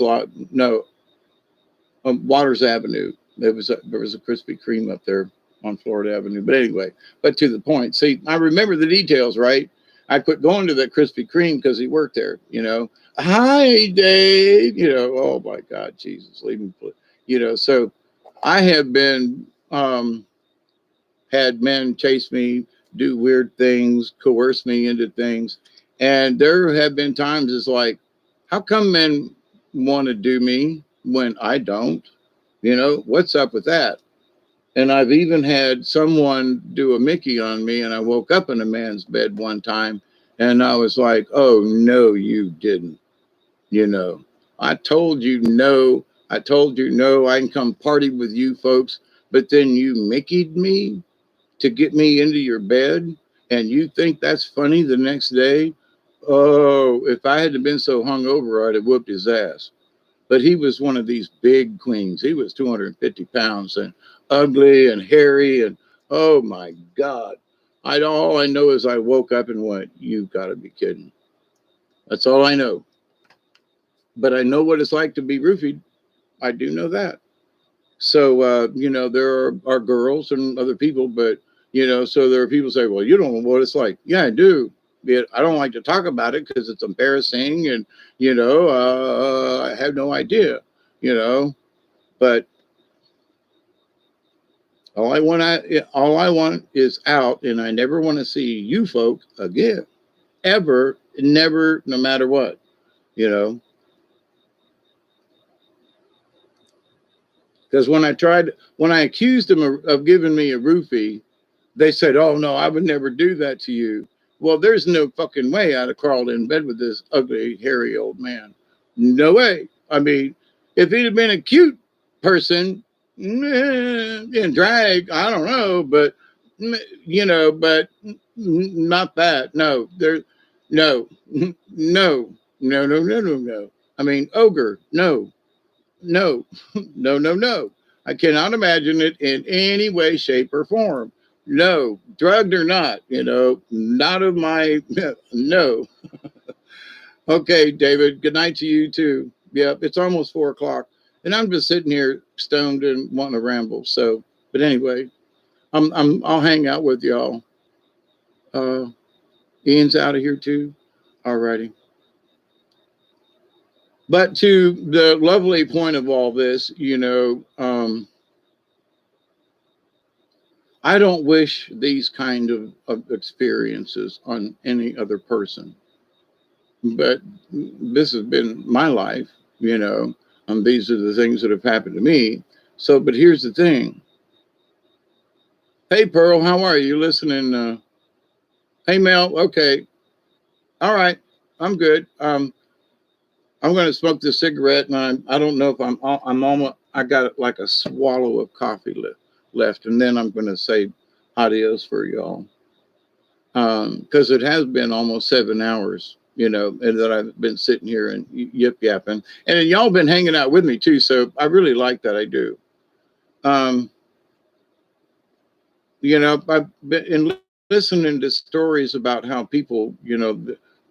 Waters Avenue. There was a Krispy Kreme up there on Florida Avenue. But anyway, but to the point. See, I remember the details, right? I quit going to that Krispy Kreme because he worked there. You know, hi Dave. You know, oh my God, Jesus, leave me. You know, so I have been had men chase me, do weird things, coerce me into things, and there have been times it's like, how come men want to do me when I don't? You know, what's up with that? And I've even had someone do a Mickey on me, and I woke up in a man's bed one time, and I was like, oh, no, you didn't. You know, I told you no. I told you no, I can come party with you folks, but then you Mickeyed me to get me into your bed, and you think that's funny the next day? Oh, if I hadn't been so hungover, I'd have whooped his ass. But he was one of these big queens. He was 250 pounds and ugly and hairy. And oh my God. All I know is I woke up and went, you've got to be kidding. That's all I know. But I know what it's like to be roofied. I do know that. So, you know, there are girls and other people, but, you know, so there are people say, well, you don't know what it's like. Yeah, I do. I don't like to talk about it because it's embarrassing, and you know, I have no idea, you know. But all I want is out, and I never want to see you folk again, ever, never, no matter what, you know. Because when I accused them of giving me a roofie, they said, "Oh no, I would never do that to you." Well, there's no fucking way I'd have crawled in bed with this ugly, hairy old man. No way. I mean, if he'd have been a cute person, in drag, I don't know, but you know, but not that. No, no, no, no, no, no, no, no. I mean, ogre, no, no, no, no, no. I cannot imagine it in any way, shape, or form. No, drugged or not, you know, not of my, no. Okay, David. Good night to you too. Yep, it's almost 4 o'clock, and I'm just sitting here stoned and wanting to ramble. So, but anyway, I'll hang out with y'all. Uh, Ian's out of here too. Alrighty. But to the lovely point of all this, I don't wish these kind of experiences on any other person. But this has been my life, these are the things that have happened to me. So, but here's the thing. Hey, Pearl, how are you? Listening? Hey, Mel. Okay. All right. I'm good. I'm going to smoke this cigarette, and I don't know if I'm almost. I got like a swallow of coffee left, and then I'm going to say adios for y'all. Because it has been almost 7 hours, and that I've been sitting here and yip yapping, and y'all been hanging out with me too. So I really like that. I do. I've been listening to stories about how people,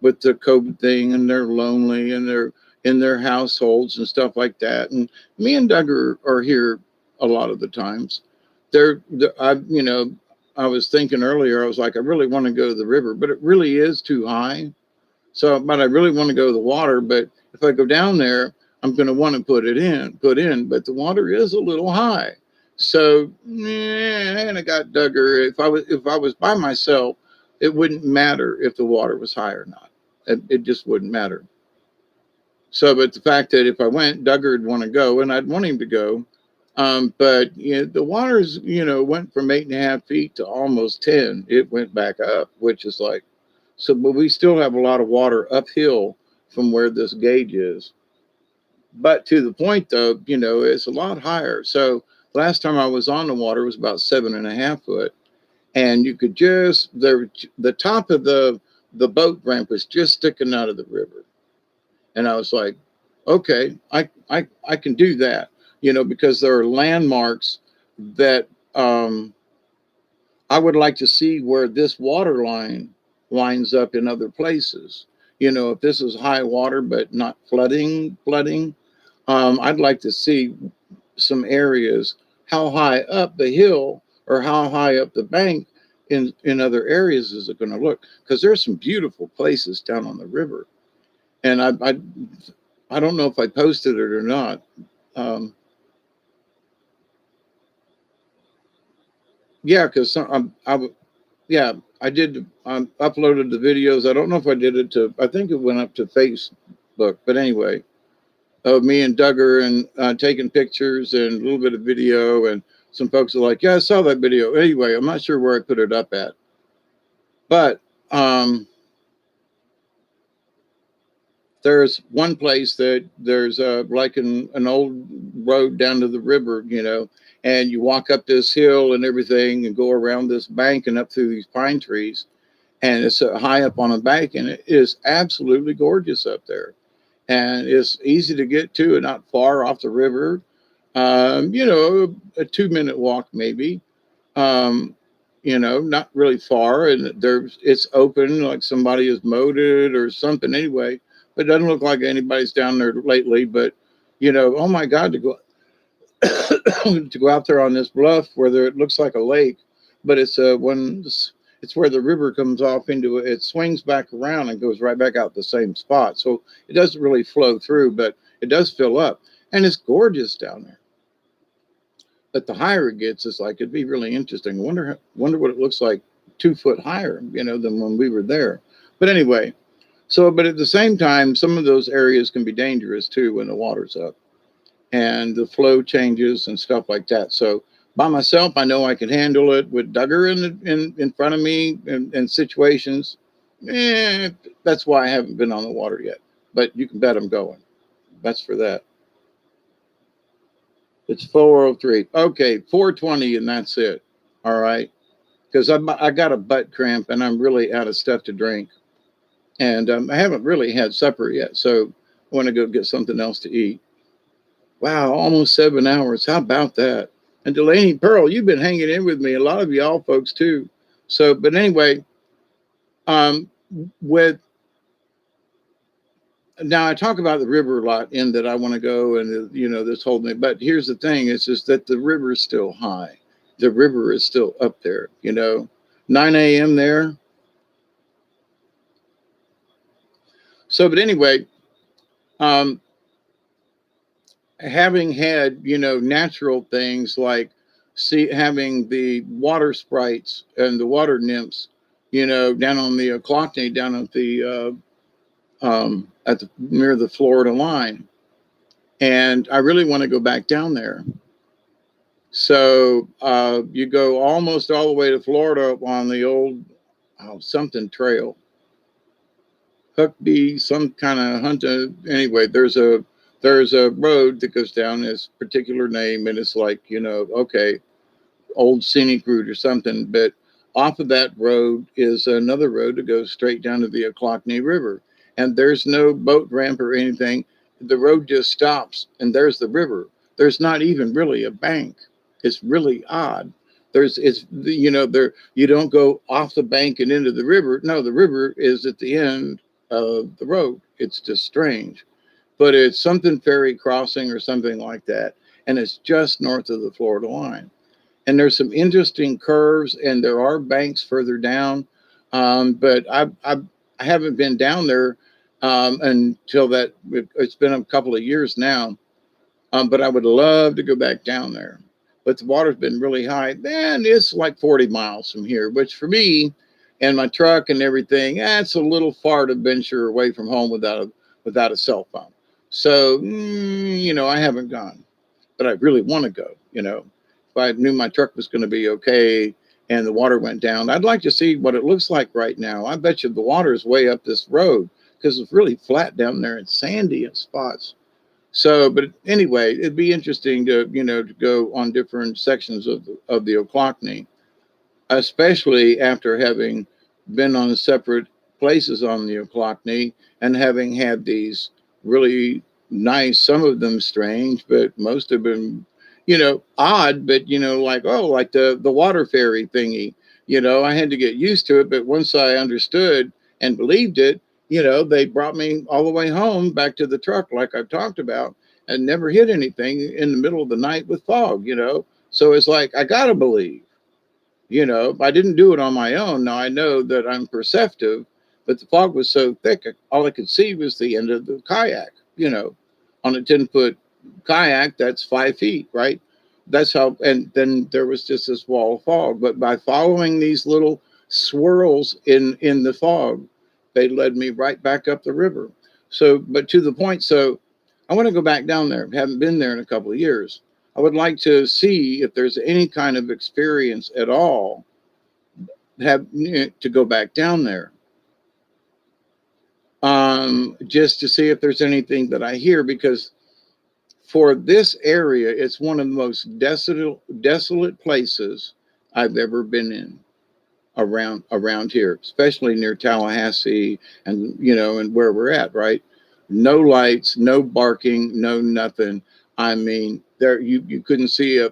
with the COVID thing, and they're lonely, and they're in their households and stuff like that. And me and Doug are here a lot of the times. I was thinking earlier, I was like, I really want to go to the river, but it really is too high. So, but I really want to go to the water. But if I go down there, I'm going to want to put in, but the water is a little high. So, and I got Duggar. If I was by myself, it wouldn't matter if the water was high or not. It just wouldn't matter. So, but the fact that if I went, Duggar would want to go, and I'd want him to go. But the waters, went from 8.5 feet to almost 10. It went back up, which is like, so, but we still have a lot of water uphill from where this gauge is. But to the point though, it's a lot higher. So last time I was on the water was about 7.5 foot, and you could the top of the boat ramp was just sticking out of the river. And I was like, okay, I can do that, because there are landmarks that I would like to see where this water line lines up in other places. If this is high water but not flooding, I'd like to see some areas, how high up the hill or how high up the bank in other areas is it going to look? Because there's some beautiful places down on the river, and I don't know if I posted it or not. Yeah, because yeah, I did. Uploaded the videos. I don't know if I did it to. I think it went up to Facebook, but anyway, of me and Duggar and taking pictures and a little bit of video, and some folks are like, "Yeah, I saw that video." Anyway, I'm not sure where I put it up at, but there's one place that there's like an old road down to the river, and you walk up this hill and everything, and go around this bank and up through these pine trees, and it's high up on a bank, and it is absolutely gorgeous up there, and it's easy to get to and not far off the river. A 2-minute walk maybe. Not really far, and it's open, like somebody has mowed it or something anyway. But it doesn't look like anybody's down there lately. But oh my God, to go to go out there on this bluff where it looks like a lake, but it's where the river comes off into it. It swings back around and goes right back out the same spot. So it doesn't really flow through, but it does fill up, and it's gorgeous down there. But the higher it gets, it's like it'd be really interesting. Wonder what it looks like 2 foot higher, than when we were there. But anyway, but at the same time, some of those areas can be dangerous too when the water's up and the flow changes and stuff like that. So by myself, I know I can handle it. With Duggar in front of me in situations, that's why I haven't been on the water yet. But you can bet I'm going. That's for that. It's 4:03. Okay, 4:20, and that's it. All right, because I got a butt cramp and I'm really out of stuff to drink, and I haven't really had supper yet, so I want to go get something else to eat. Wow, almost 7 hours. How about that? And Delaney, Pearl, you've been hanging in with me. A lot of y'all folks too. So, but anyway, with Now I talk about the river a lot in that I want to go and this whole thing. But here's the thing: it's just that the river is still high. The river is still up there. 9 a.m. there. So, but anyway, um, having had natural things like having the water sprites and the water nymphs, down on the Ochlockonee, down at the near the Florida line, and I really want to go back down there. So you go almost all the way to Florida on the old something trail, Huckabee, some kind of hunter. Anyway, there's a road that goes down this particular name, and it's like okay, old scenic route or something. But off of that road is another road that goes straight down to the Ochlockonee River, and there's no boat ramp or anything. The road just stops, and there's the river. There's not even really a bank. It's really odd. There you don't go off the bank and into the river. No, the river is at the end of the road. It's just strange, but it's something ferry crossing or something like that, and it's just north of the Florida line. And there's some interesting curves, and there are banks further down, but I haven't been down there until that. It's been a couple of years now, but I would love to go back down there. But the water's been really high. Man, it's like 40 miles from here, which for me and my truck and everything, that's a little far to venture away from home without a cell phone. So, I haven't gone, but I really want to go. If I knew my truck was going to be okay and the water went down, I'd like to see what it looks like right now. I bet you the water is way up this road because it's really flat down there and sandy in spots. So, but anyway, it'd be interesting to go on different sections of the Ochlockonee, especially after having been on separate places on the Ochlockonee and having had these really nice, some of them strange, but most of them, odd, but like the water ferry thingy. I had to get used to it, but once I understood and believed it, they brought me all the way home back to the truck, like I've talked about, and never hit anything in the middle of the night with fog. So it's like I gotta believe. I didn't do it on my own. Now I know that I'm perceptive, but the fog was so thick, all I could see was the end of the kayak. On a 10-foot kayak, that's 5 feet, right? That's how, and then there was just this wall of fog. But by following these little swirls in the fog, they led me right back up the river. So, but to the point, so I want to go back down there. Haven't been there in a couple of years. I would like to see if there's any kind of experience at all to go back down there, just to see if there's anything that I hear, because for this area, it's one of the most desolate places I've ever been in around here, especially near Tallahassee and where we're at, right? No lights, no barking, no nothing. I mean, there you couldn't see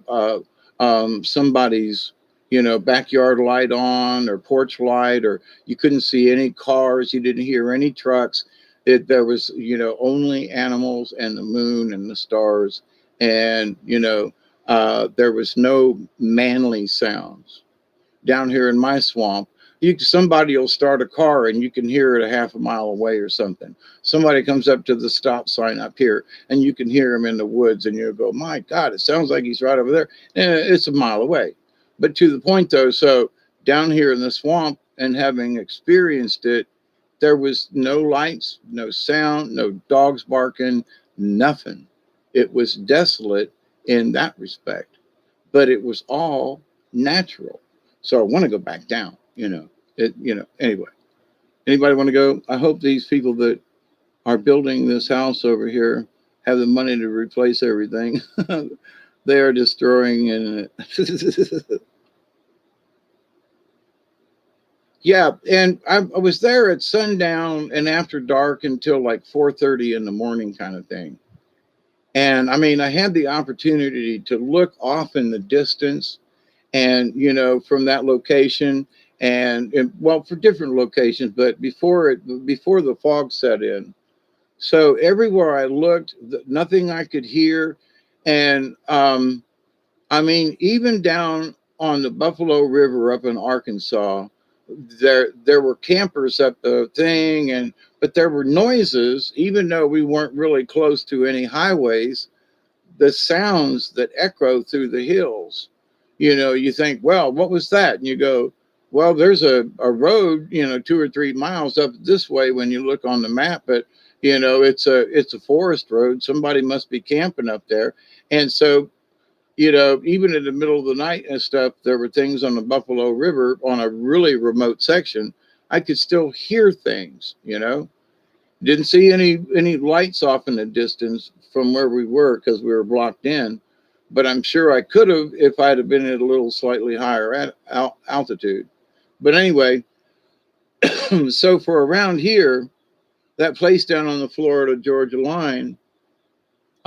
somebody's backyard light on or porch light, or you couldn't see any cars. You didn't hear any trucks. There was only animals and the moon and the stars, and there was no manly sounds down here in my swamp. Somebody will start a car and you can hear it a half a mile away or something. Somebody comes up to the stop sign up here and you can hear him in the woods, and you go, my God, it sounds like he's right over there. And it's a mile away. But to the point though, so down here in the swamp, and having experienced it, there was no lights, no sound, no dogs barking, nothing. It was desolate in that respect, but it was all natural. So I want to go back down, anyway. Anybody want to go? I hope these people that are building this house over here have the money to replace everything. They are destroying it. Yeah, and I was there at sundown and after dark until like 4:30 in the morning, kind of thing. And I mean, I had the opportunity to look off in the distance, and from that location, and well, for different locations, but before the fog set in, So everywhere I looked, nothing I could hear. And I mean, even down on the Buffalo River up in Arkansas, there were campers up the thing, and but there were noises, even though we weren't really close to any highways, the sounds that echo through the hills. You know, you think, well, what was that? And you go, well, there's a road, 2 or 3 miles up this way when you look on the map, but it's a forest road. Somebody must be camping up there. And so, even in the middle of the night and stuff, there were things on the Buffalo River on a really remote section. I could still hear things. Didn't see any lights off in the distance from where we were because we were blocked in, but I'm sure I could have if I'd have been at a little slightly higher altitude. But anyway, so for around here, that place down on the Florida Georgia line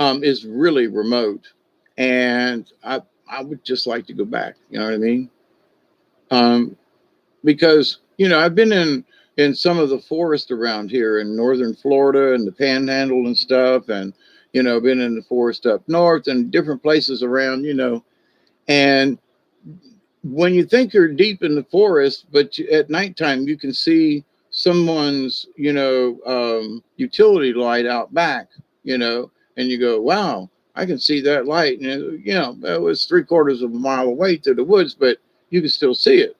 is really remote, and I would just like to go back. You know what I mean? Um, because I've been in some of the forest around here in northern Florida and the Panhandle and stuff, and been in the forest up north and different places around. And when you think you're deep in the forest, but at nighttime you can see someone's utility light out back, and you go, wow, I can see that light, and it was 3/4 of a mile away through the woods, but you can still see it.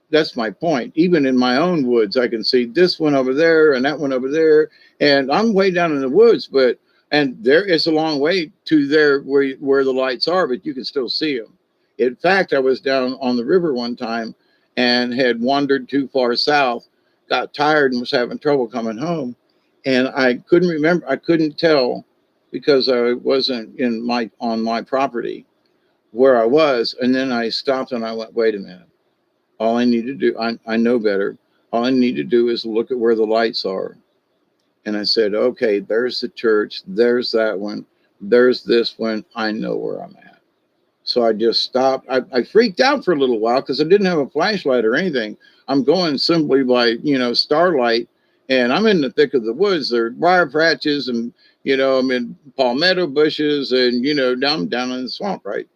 That's my point. Even in my own woods, I can see this one over there and that one over there. And I'm way down in the woods, and there is a long way to there where the lights are, but you can still see them. In fact, I was down on the river one time and had wandered too far south, got tired and was having trouble coming home. And I couldn't remember, I couldn't tell because I wasn't on my property where I was. And then I stopped and I went, wait a minute. All I need to do, I know better. All I need to do is look at where the lights are. And I said, okay, there's the church. There's that one. There's this one. I know where I'm at. So I just stopped. I freaked out for a little while because I didn't have a flashlight or anything. I'm going simply by, starlight. And I'm in the thick of the woods. There are briar patches and, I'm in palmetto bushes and, down in the swamp, right?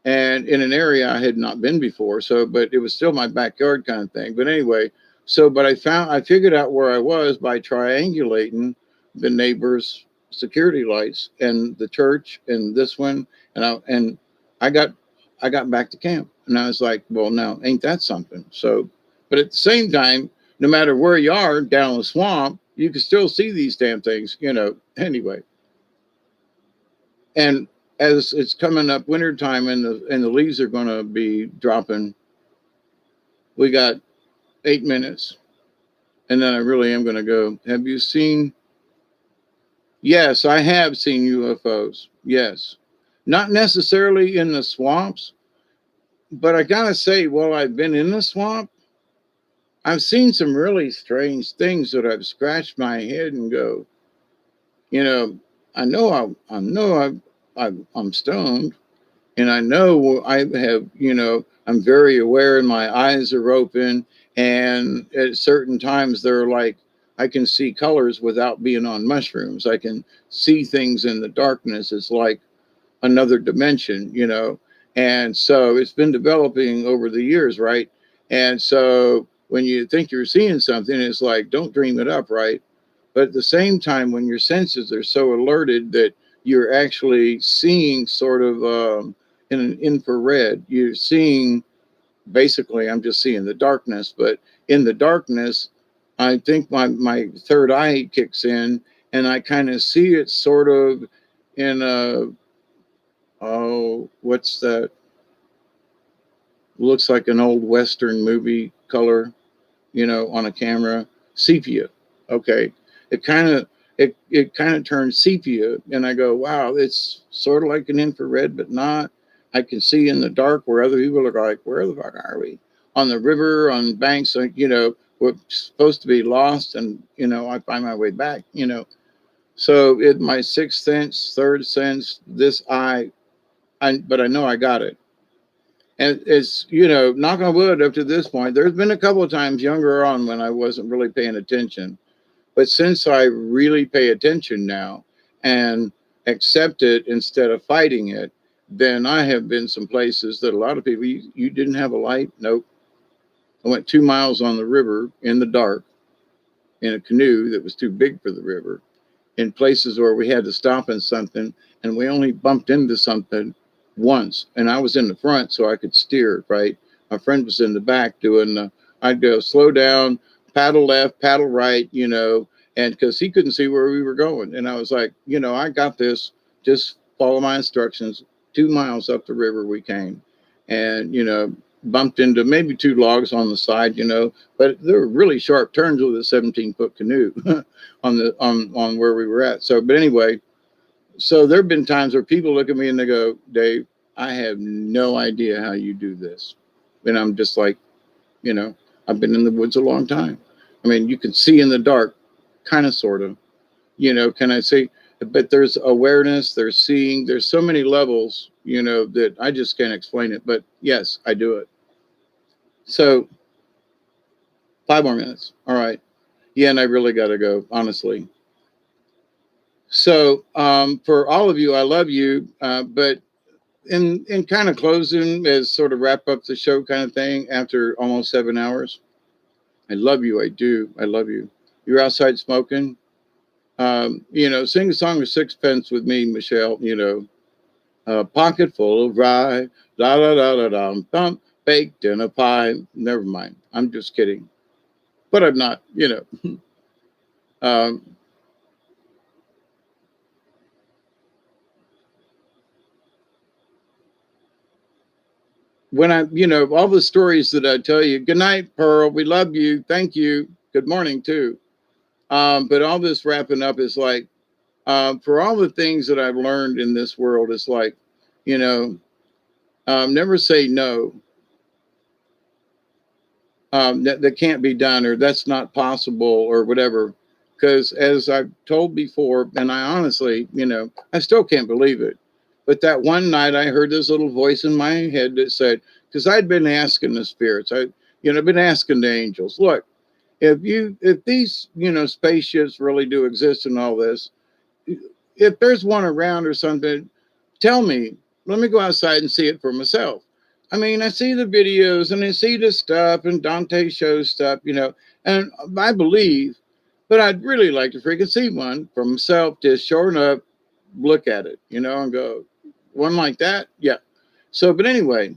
And in an area I had not been before. So, but it was still my backyard kind of thing. But anyway, but I figured out where I was by triangulating the neighbors' security lights and the church and this one. And I got back to camp and I was like, well, now ain't that something? So, but at the same time, no matter where you are down the swamp, you can still see these damn things, anyway. And as it's coming up wintertime and the leaves are going to be dropping, we got 8 minutes. And then I really am going to go, have you seen? Yes, I have seen UFOs. Yes. Not necessarily in the swamps, but I got to say, while I've been in the swamp, I've seen some really strange things that I've scratched my head and go, I know I'm stoned. And I know I have, I'm very aware and my eyes are open. And at certain times, they're like, I can see colors without being on mushrooms. I can see things in the darkness. It's like another dimension. And so it's been developing over the years, right? And so when you think you're seeing something, it's like, don't dream it up, right? But at the same time, when your senses are so alerted that you're actually seeing sort of in an infrared, you're seeing basically, I'm just seeing the darkness, but in the darkness, I think my third eye kicks in and I kind of see it sort of in a, oh, what's that? Looks like an old Western movie color, on a camera, sepia. Okay. It kind of turns sepia and I go, wow, it's sort of like an infrared, but not. I can see in the dark where other people are like, where the fuck are we? On the river, on banks, we're supposed to be lost and, I find my way back. So my sixth sense, third sense, this but I know I got it. And it's, knock on wood, up to this point, there's been a couple of times younger on when I wasn't really paying attention. But since I really pay attention now and accept it instead of fighting it, then I have been some places that a lot of people, you didn't have a light? Nope. I went 2 miles on the river in the dark in a canoe that was too big for the river, in places where we had to stop in something, and we only bumped into something once. And I was in the front so I could steer, right? My friend was in the back doing I'd go slow down, paddle left, paddle right, and because he couldn't see where we were going. And I was like, I got this. Just follow my instructions. 2 miles up the river we came, and bumped into maybe two logs on the side, but there were really sharp turns with a 17-foot canoe on where we were at. So, but anyway, so there have been times where people look at me and they go, Dave, I have no idea how you do this. And I'm just like, I've been in the woods a long time. I mean, you can see in the dark, kind of, sort of, can I say, but there's awareness, there's seeing, there's so many levels, that I just can't explain it. But yes, I do it. So 5 more minutes. All right. Yeah, and I really got to go, honestly. So for all of you, I love you. But in kind of closing, as sort of wrap up the show kind of thing after almost 7 hours, I love you. I do. I love you. You're outside smoking. Sing a song of sixpence with me, Michelle. A pocket full of rye, la la la la dum dum, baked in a pie. Never mind. I'm just kidding. But I'm not, when I, all the stories that I tell you, good night, Pearl, we love you, thank you, good morning too. But all this wrapping up is like, for all the things that I've learned in this world, it's like, never say no. That can't be done, or that's not possible, or whatever. Because as I've told before, and I honestly, I still can't believe it. But that one night I heard this little voice in my head that said, because I'd been asking the spirits, I've been asking the angels, look, if these, spaceships really do exist and all this, if there's one around or something, tell me, let me go outside and see it for myself. I mean, I see the videos and I see the stuff and Dante shows stuff, and I believe, but I'd really like to freaking see one for myself, just showing up, look at it, and go, one like that? Yeah. So, but anyway,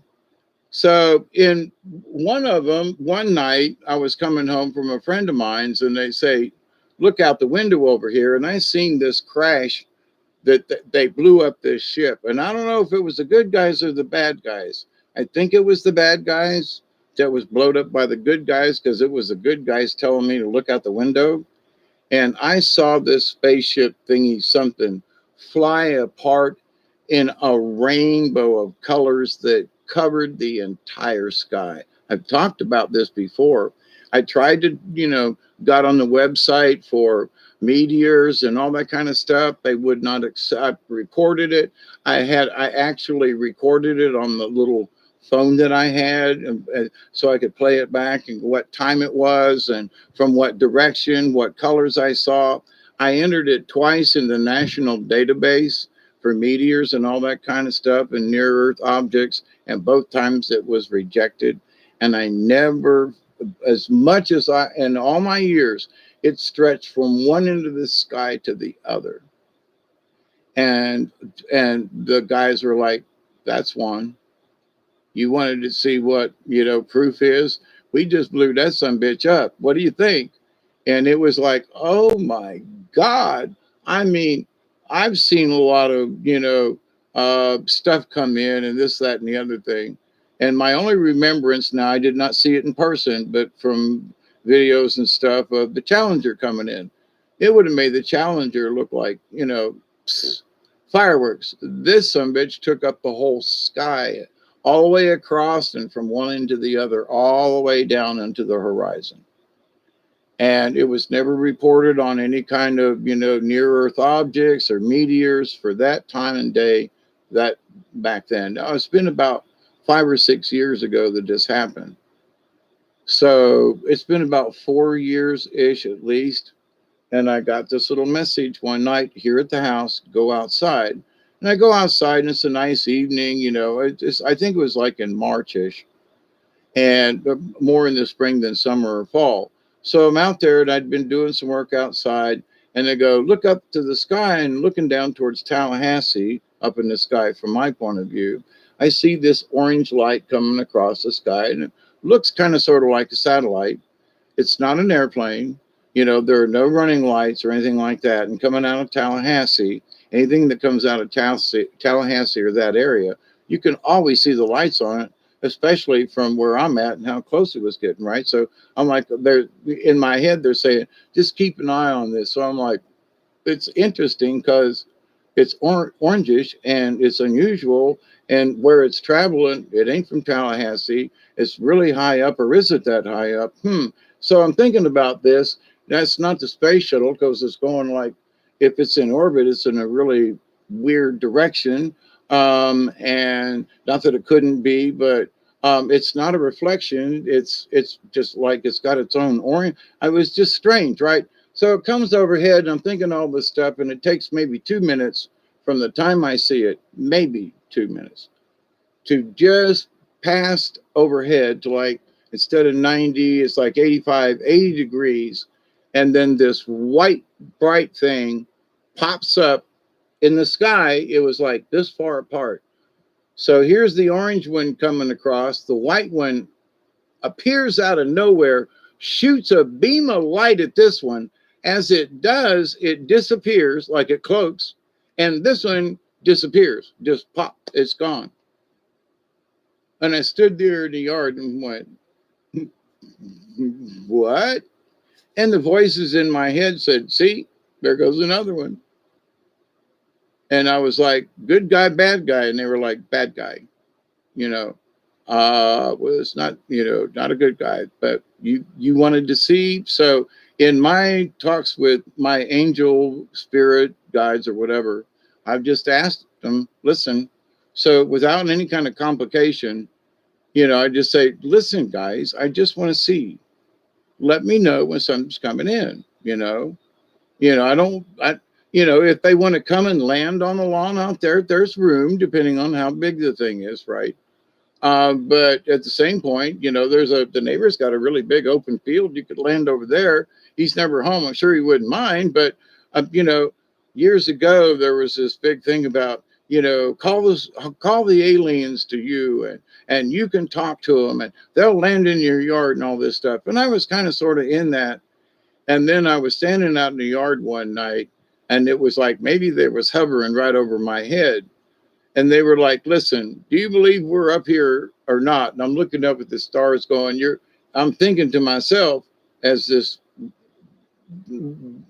so in one of them, one night, I was coming home from a friend of mine's and they say, look out the window over here. And I seen this crash that they blew up this ship. And I don't know if it was the good guys or the bad guys. I think it was the bad guys that was blown up by the good guys, because it was the good guys telling me to look out the window. And I saw this spaceship thingy, something, fly apart in a rainbow of colors that covered the entire sky. I've talked about this before. I tried to, got on the website for meteors and all that kind of stuff. They would not accept, recorded it. I actually recorded it on the little phone that I had, so I could play it back and what time it was and from what direction, what colors I saw. I entered it twice in the national database for meteors and all that kind of stuff and near Earth objects, and both times it was rejected. And I never, as much as in all my years, it stretched from one end of the sky to the other. And the guys were like, that's one. You wanted to see what, proof is? We just blew that sumbitch up. What do you think? And it was like, oh my God. I mean, I've seen a lot of, stuff come in and this, that, and the other thing. And my only remembrance now, I did not see it in person, but from videos and stuff of the Challenger coming in. It would have made the Challenger look like, fireworks. This sumbitch took up the whole sky, all the way across and from one end to the other, all the way down into the horizon. And it was never reported on any kind of, near Earth objects or meteors for that time and day, that back then. Now, it's been about 5 or 6 years ago that this happened. So it's been about 4 years-ish at least. And I got this little message one night here at the house, go outside. And I go outside and it's a nice evening, I think it was like in Marchish and more in the spring than summer or fall. So I'm out there and I'd been doing some work outside and I go look up to the sky and looking down towards Tallahassee up in the sky from my point of view. I see this orange light coming across the sky and it looks kind of sort of like a satellite. It's not an airplane. There are no running lights or anything like that. And coming out of Tallahassee, anything that comes out of Tallahassee or that area, you can always see the lights on it, especially from where I'm at and how close it was getting, right? So I'm like, they're in my head, they're saying, just keep an eye on this. So I'm like, it's interesting because it's orangish and it's unusual. And where it's traveling, it ain't from Tallahassee. It's really high up, or is it that high up? So I'm thinking about this. That's not the space shuttle because it's going like, if it's in orbit, it's in a really weird direction. And not that it couldn't be, but it's not a reflection. It's just like it's got its own orange. It was just strange, right? So it comes overhead, and I'm thinking all this stuff, and it takes maybe 2 minutes from the time I see it, maybe 2 minutes, to just pass overhead to like, instead of 90, it's like 85, 80 degrees. And then this white, bright thing pops up in the sky. It was like this far apart. So here's the orange one coming across. The white one appears out of nowhere, shoots a beam of light at this one. As it does, it disappears like it cloaks. And this one disappears, just pop, it's gone. And I stood there in the yard and went, what? And the voices in my head said, see, there goes another one. And I was like, good guy, bad guy. And they were like, bad guy, well, it's not, not a good guy, but you wanted to see. So in my talks with my angel spirit guides or whatever, I've just asked them, listen, so without any kind of complication, I just say, listen, guys, I just want to see. Let me know when something's coming in, if they want to come and land on the lawn out there, there's room, depending on how big the thing is, right? But at the same point, the neighbor's got a really big open field. You could land over there. He's never home. I'm sure he wouldn't mind. But, years ago, there was this big thing about, call the aliens to you and you can talk to them and they'll land in your yard and all this stuff. And I was kind of sort of in that. And then I was standing out in the yard one night and it was like maybe they was hovering right over my head. And they were like, listen, do you believe we're up here or not? And I'm looking up at the stars going, I'm thinking to myself as this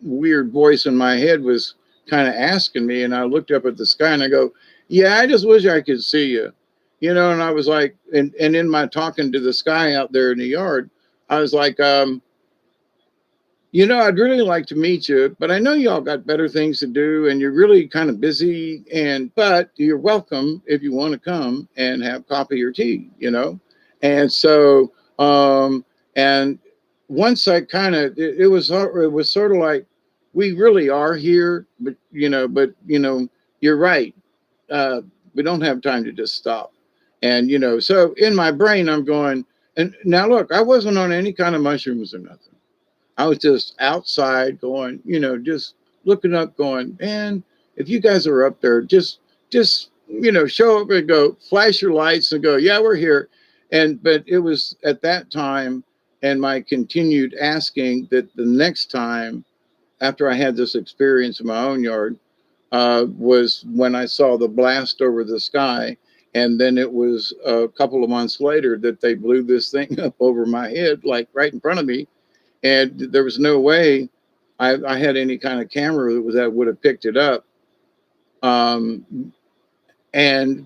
weird voice in my head was kind of asking me. And I looked up at the sky and I go, yeah, I just wish I could see you, and I was like, and in my talking to the sky out there in the yard, I was like, I'd really like to meet you, but I know y'all got better things to do and you're really kind of busy. But you're welcome if you want to come and have coffee or tea, And so, and once I kind of, it was sort of like, we really are here, but you're right. We don't have time to just stop. And, so in my brain, I'm going, and now look, I wasn't on any kind of mushrooms or nothing. I was just outside going, just looking up going, man, if you guys are up there, just, show up and go, flash your lights and go, yeah, we're here. But it was at that time and my continued asking that the next time after I had this experience in my own yard was when I saw the blast over the sky. And then it was a couple of months later that they blew this thing up over my head, like right in front of me. And there was no way I had any kind of camera that would have picked it up. And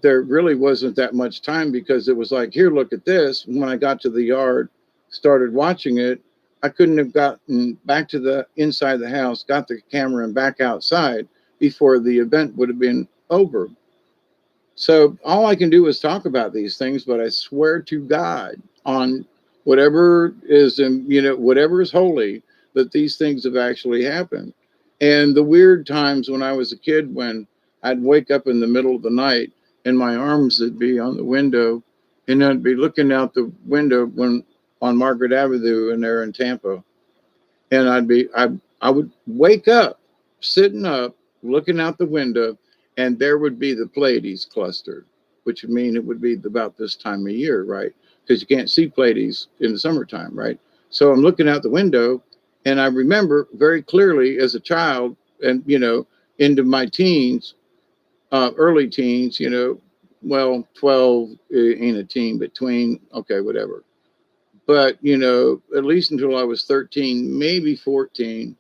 there really wasn't that much time because it was like, here, look at this. When I got to the yard, started watching it, I couldn't have gotten back to the inside of the house, got the camera and back outside before the event would have been over. So all I can do is talk about these things, but I swear to God on whatever is, whatever is holy, but these things have actually happened. And the weird times when I was a kid, when I'd wake up in the middle of the night and my arms would be on the window, and I'd be looking out the window when on Margaret Avenue and there in Tampa, and I would wake up, sitting up, looking out the window, and there would be the Pleiades clustered, which would mean it would be about this time of year, right? Because you can't see Pleiades in the summertime, right? So I'm looking out the window, and I remember very clearly as a child, and into my teens, early teens, well, 12 ain't a teen, but tween, okay, whatever. But at least until I was 13, maybe 14.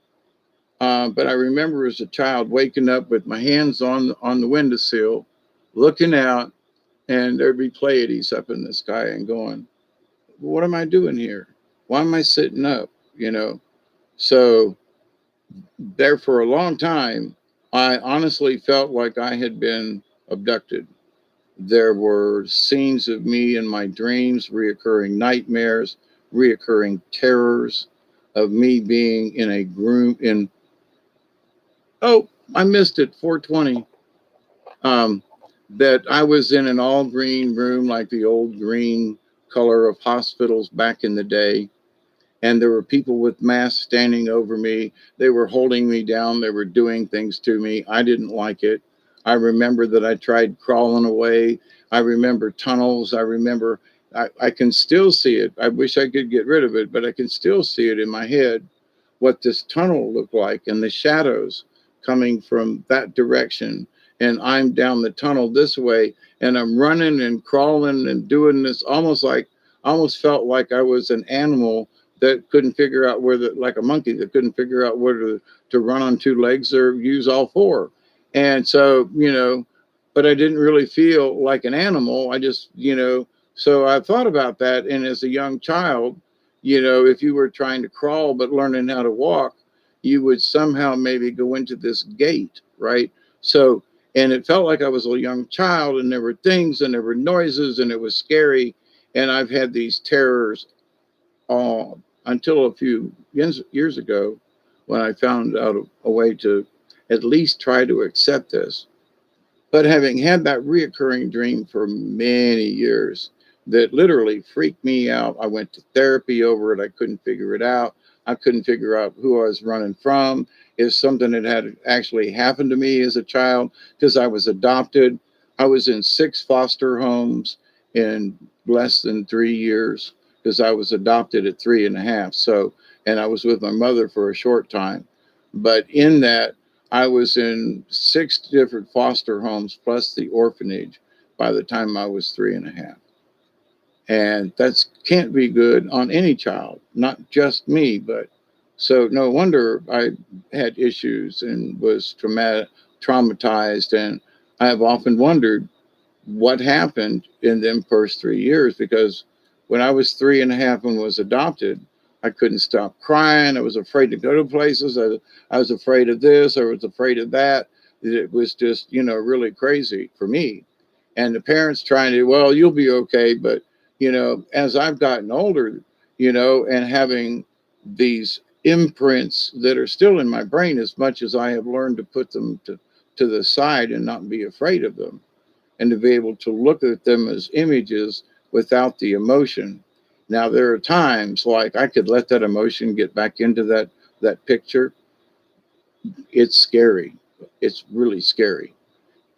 But I remember as a child waking up with my hands on the windowsill, looking out, and there'd be Pleiades up in the sky, and going, "What am I doing here? Why am I sitting up?" So there for a long time, I honestly felt like I had been abducted. There were scenes of me in my dreams, reoccurring nightmares, reoccurring terrors of me being in a group in, oh, I missed it, 420. Um, that I was in an all green room, like the old green color of hospitals back in the day. And there were people with masks standing over me. They were holding me down. They were doing things to me. I didn't like it. I remember that I tried crawling away. I remember tunnels. I remember, I can still see it. I wish I could get rid of it, but I can still see it in my head, what this tunnel looked like and the shadows coming from that direction. And I'm down the tunnel this way, and I'm running and crawling and doing this almost felt like I was an animal that couldn't figure out like a monkey that couldn't figure out whether to run on two legs or use all four. And so, but I didn't really feel like an animal. I just, so I thought about that. And as a young child, if you were trying to crawl but learning how to walk, you would somehow maybe go into this gate, right? So, and it felt like I was a young child, and there were things and there were noises, and it was scary. And I've had these terrors until a few years ago, when I found out a way to at least try to accept this. But having had that reoccurring dream for many years that literally freaked me out, I went to therapy over it. I couldn't figure it out. I couldn't figure out who I was running from. Is something that had actually happened to me as a child, because I was adopted. I was in 6 foster homes in less than 3 years, because I was adopted at 3.5. So, and I was with my mother for a short time. But in that, I was in 6 different foster homes plus the orphanage by the time I was 3.5. And that can't be good on any child, not just me. But so no wonder I had issues and was traumatized. And I have often wondered what happened in them first 3 years, because when I was 3.5 and was adopted, I couldn't stop crying. I was afraid to go to places. I was afraid of this. I was afraid of that. It was just, really crazy for me. And the parents trying to, well, you'll be okay. But, as I've gotten older, and having these imprints that are still in my brain, as much as I have learned to put them to the side and not be afraid of them, and to be able to look at them as images without the emotion. Now, there are times like I could let that emotion get back into that picture. It's scary. It's really scary.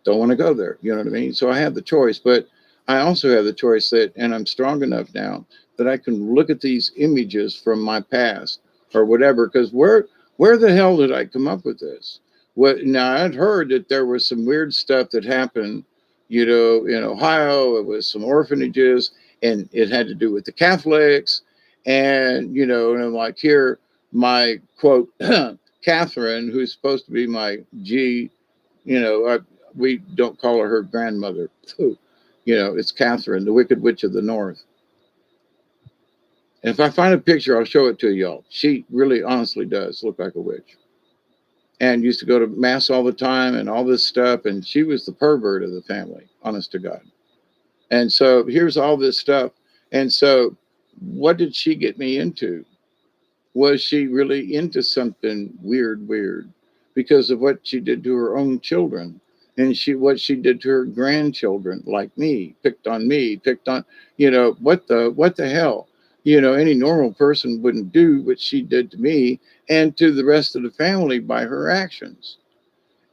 Don't want to go there. You know what I mean? So I have the choice, but I also have the choice that, and I'm strong enough now that I can look at these images from my past or whatever. Because where the hell did I come up with this? Now I'd heard that there was some weird stuff that happened, in Ohio. It was some orphanages, and it had to do with the Catholics, and and I'm like, here, my quote, Catherine, who's supposed to be my G, we don't call her grandmother. It's Catherine, the Wicked Witch of the North. And if I find a picture, I'll show it to y'all. She really honestly does look like a witch. And used to go to mass all the time and all this stuff. And she was the pervert of the family, honest to God. And so here's all this stuff. And so what did she get me into? Was she really into something weird because of what she did to her own children? And what she did to her grandchildren, like me, picked on, what the hell? Any normal person wouldn't do what she did to me and to the rest of the family by her actions.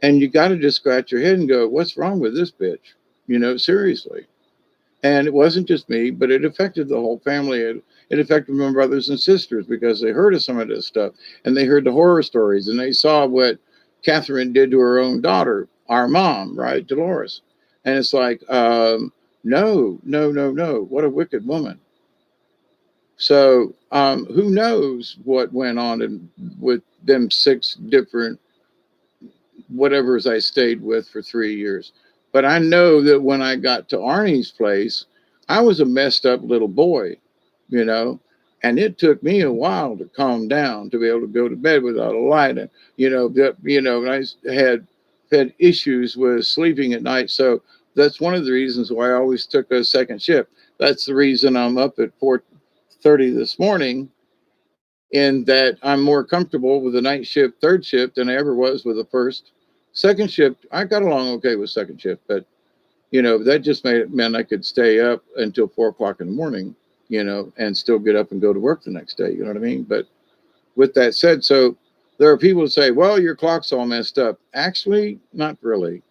And you got to just scratch your head and go, what's wrong with this bitch? Seriously. And it wasn't just me, but it affected the whole family. It affected my brothers and sisters because they heard of some of this stuff and they heard the horror stories and they saw what Catherine did to her own daughter, our mom, right, Dolores. And it's like, no, no, no, no. What a wicked woman. So who knows what went on with them 6 different whatever's I stayed with for 3 years. But I know that when I got to Arnie's place, I was a messed up little boy, you know, and it took me a while to calm down to be able to go to bed without a light. And, I had issues with sleeping at night. So that's one of the reasons why I always took a second shift. That's the reason I'm up at 4:30 this morning, in that I'm more comfortable with the night shift, third shift than I ever was with the first. Second shift, I got along okay with second shift, but that just meant I could stay up until 4 o'clock in the morning, and still get up and go to work the next day. You know what I mean? But with that said, so there are people who say, well, your clock's all messed up. Actually, not really.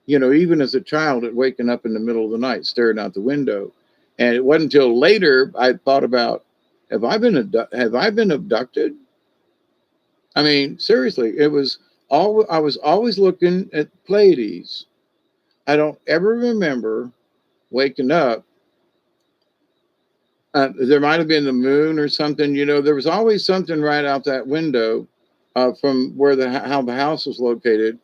Even as a child, at waking up in the middle of the night, staring out the window. And it wasn't until later I thought about, have I been abducted? I mean, seriously, I was always looking at Pleiades. I don't ever remember waking up. There might have been the moon or something. There was always something right out that window, from where how the house was located,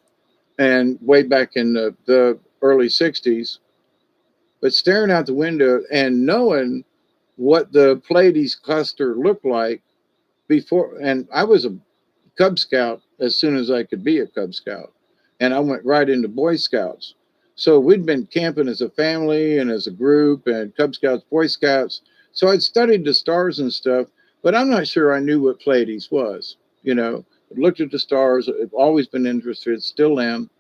and way back in the early '60s. But staring out the window and knowing what the Pleiades cluster looked like before, and I was a Cub Scout as soon as I could be a Cub Scout. And I went right into Boy Scouts. So we'd been camping as a family and as a group, and Cub Scouts, Boy Scouts. So I'd studied the stars and stuff, but I'm not sure I knew what Pleiades was. I looked at the stars. I've always been interested, still am.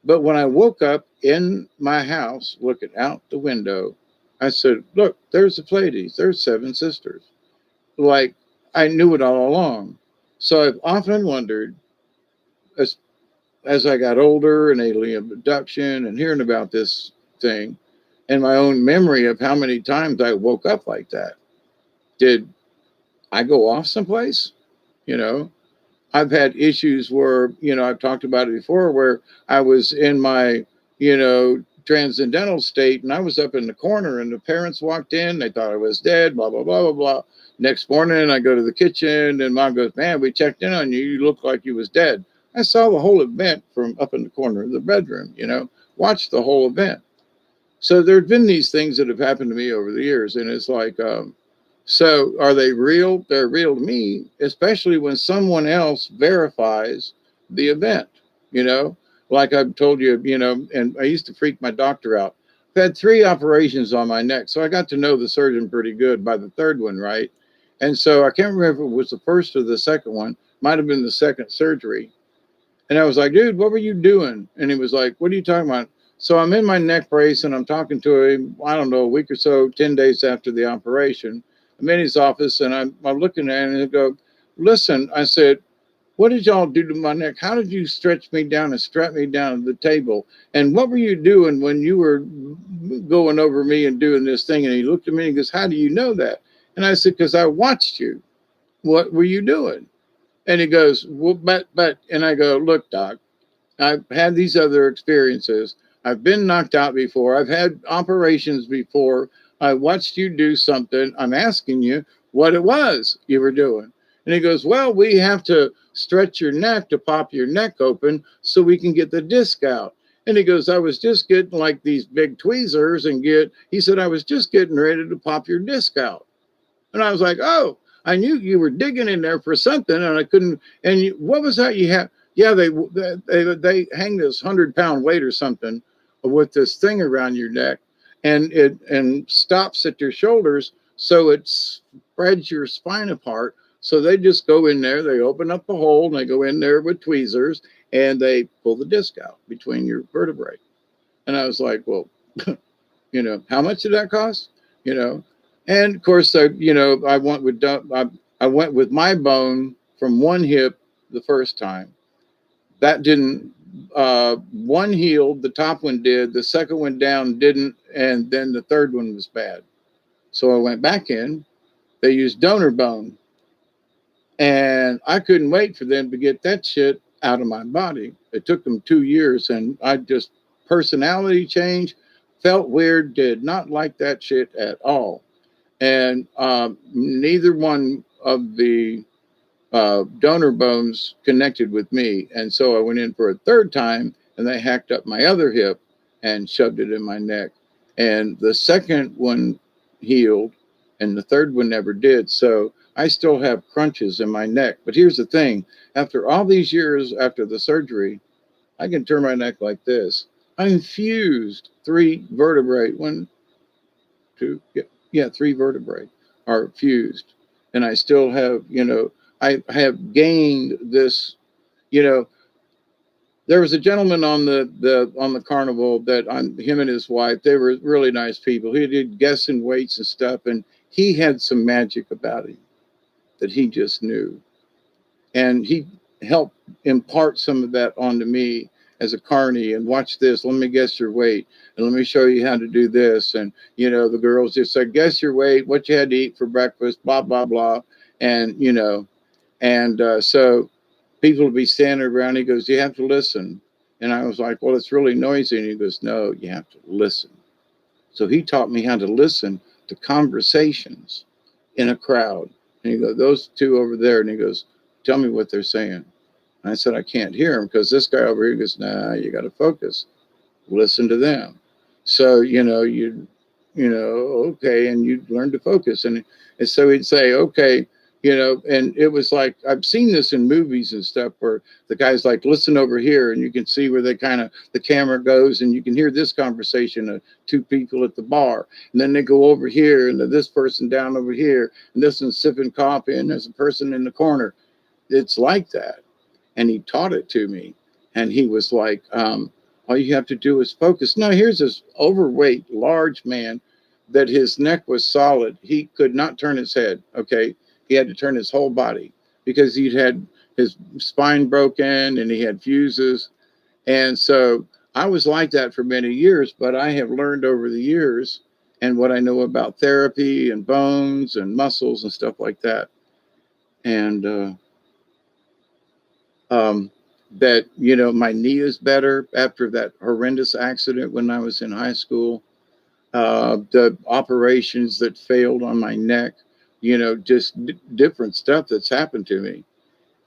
But when I woke up in my house, looking out the window, I said, look, there's the Pleiades. There's 7 sisters. Like, I knew it all along. So I've often wondered, as I got older and alien abduction and hearing about this thing, and my own memory of how many times I woke up like that. Did I go off someplace? I've had issues where, I've talked about it before, where I was in my, transcendental state and I was up in the corner and the parents walked in. They thought I was dead, blah, blah, blah, blah, blah. Next morning, I go to the kitchen and mom goes, man, we checked in on you. You look like you was dead. I saw the whole event from up in the corner of the bedroom, watched the whole event. So there've been these things that have happened to me over the years. And it's like, so are they real? They're real to me, especially when someone else verifies the event, like I've told you, and I used to freak my doctor out. I've had 3 operations on my neck. So I got to know the surgeon pretty good by the 3rd one, right? And so I can't remember if it was the 1st or the 2nd one, might have been the 2nd surgery. And I was like, dude, what were you doing? And he was like, what are you talking about? So I'm in my neck brace and I'm talking to him, I don't know, a week or so, 10 days after the operation. I'm in his office and I'm looking at him and I go, listen, I said, what did y'all do to my neck? How did you stretch me down and strap me down to the table? And what were you doing when you were going over me and doing this thing? And he looked at me and goes, how do you know that? And I said, because I watched you. What were you doing? And he goes, well, but, and I go, look, doc, I've had these other experiences. I've been knocked out before. I've had operations before. I watched you do something. I'm asking you what it was you were doing. And he goes, well, we have to stretch your neck to pop your neck open so we can get the disc out. And he goes, I was just getting like these big tweezers he said, I was just getting ready to pop your disc out. And I was like, oh, I knew you were digging in there for something and I couldn't. And what was that you have? Yeah, they hang this 100-pound weight or something with this thing around your neck, and it stops at your shoulders, so it spreads your spine apart So they just go in there, they open up the hole, and they go in there with tweezers, and they pull the disc out between your vertebrae. And I was like, well, how much did that cost? You know, and of course, I went with my bone from one hip the first time. That didn't. One healed, the top one did, the second one down didn't, and then the third one was bad. So I went back in. They used donor bone, and I couldn't wait for them to get that shit out of my body. It took them 2 years, and I just personality change, felt weird, did not like that shit at all. And neither one of the donor bones connected with me. And so I went in for a third time, and they hacked up my other hip and shoved it in my neck. And the second one healed, and the third one never did. So I still have crunches in my neck. But here's the thing, after all these years after the surgery, I can turn my neck like this. I infused 3 vertebrae. 1, 2, yeah, 3 vertebrae are fused. And I still have, I have gained this, there was a gentleman on the carnival that him and his wife, they were really nice people. He did guessing weights and stuff, and he had some magic about him that he just knew. And he helped impart some of that onto me as a carny. And watch this, let me guess your weight, and let me show you how to do this. And the girls just said, guess your weight, what you had to eat for breakfast, blah blah blah. And so people would be standing around. He goes, you have to listen. And I was like, well, it's really noisy. And he goes, no, you have to listen. So he taught me how to listen to conversations in a crowd. And he goes, those two over there. And he goes, tell me what they're saying. And I said, I can't hear them, because this guy over here goes, nah, you got to focus. Listen to them. So, okay. And you learn to focus. And so he'd say, okay, and it was like, I've seen this in movies and stuff where the guy's like, listen over here, and you can see where the camera goes, and you can hear this conversation of 2 people at the bar. And then they go over here, and this person down over here, and this one's sipping coffee, and there's a person in the corner. It's like that. And he taught it to me. And he was like, all you have to do is focus. Now, here's this overweight, large man that his neck was solid. He could not turn his head, okay? He had to turn his whole body because he'd had his spine broken and he had fuses. And so I was like that for many years, but I have learned over the years and what I know about therapy and bones and muscles and stuff like that. And that, my knee is better after that horrendous accident when I was in high school. The operations that failed on my neck, just different stuff that's happened to me.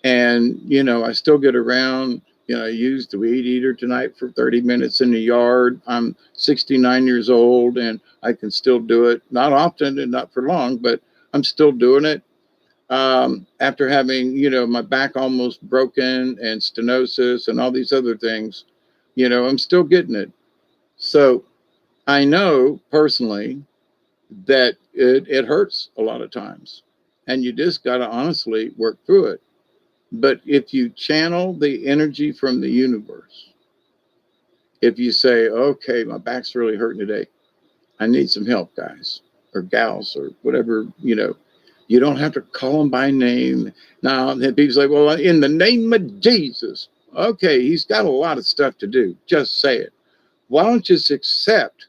And, I still get around. I used the weed eater tonight for 30 minutes in the yard. I'm 69 years old and I can still do it. Not often and not for long, but I'm still doing it. After having, my back almost broken and stenosis and all these other things, I'm still getting it. So I know personally that it hurts a lot of times, and you just got to honestly work through it. But if you channel the energy from the universe, if you say, okay, my back's really hurting today, I need some help, guys or gals or whatever, you don't have to call them by name. Now, people say, well, in the name of Jesus. Okay, he's got a lot of stuff to do. Just say it. Why don't you just accept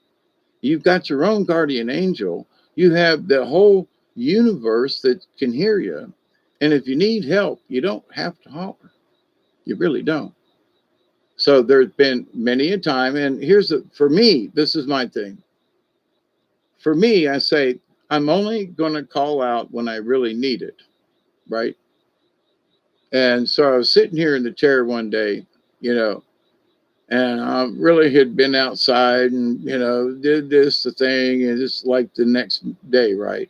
you've got your own guardian angel? You have the whole universe that can hear you. And if you need help, you don't have to holler. You really don't. So there's been many a time. And for me, this is my thing. For me, I say, I'm only going to call out when I really need it, right? And so I was sitting here in the chair one day, and I really had been outside and, did the thing, and just like the next day, right?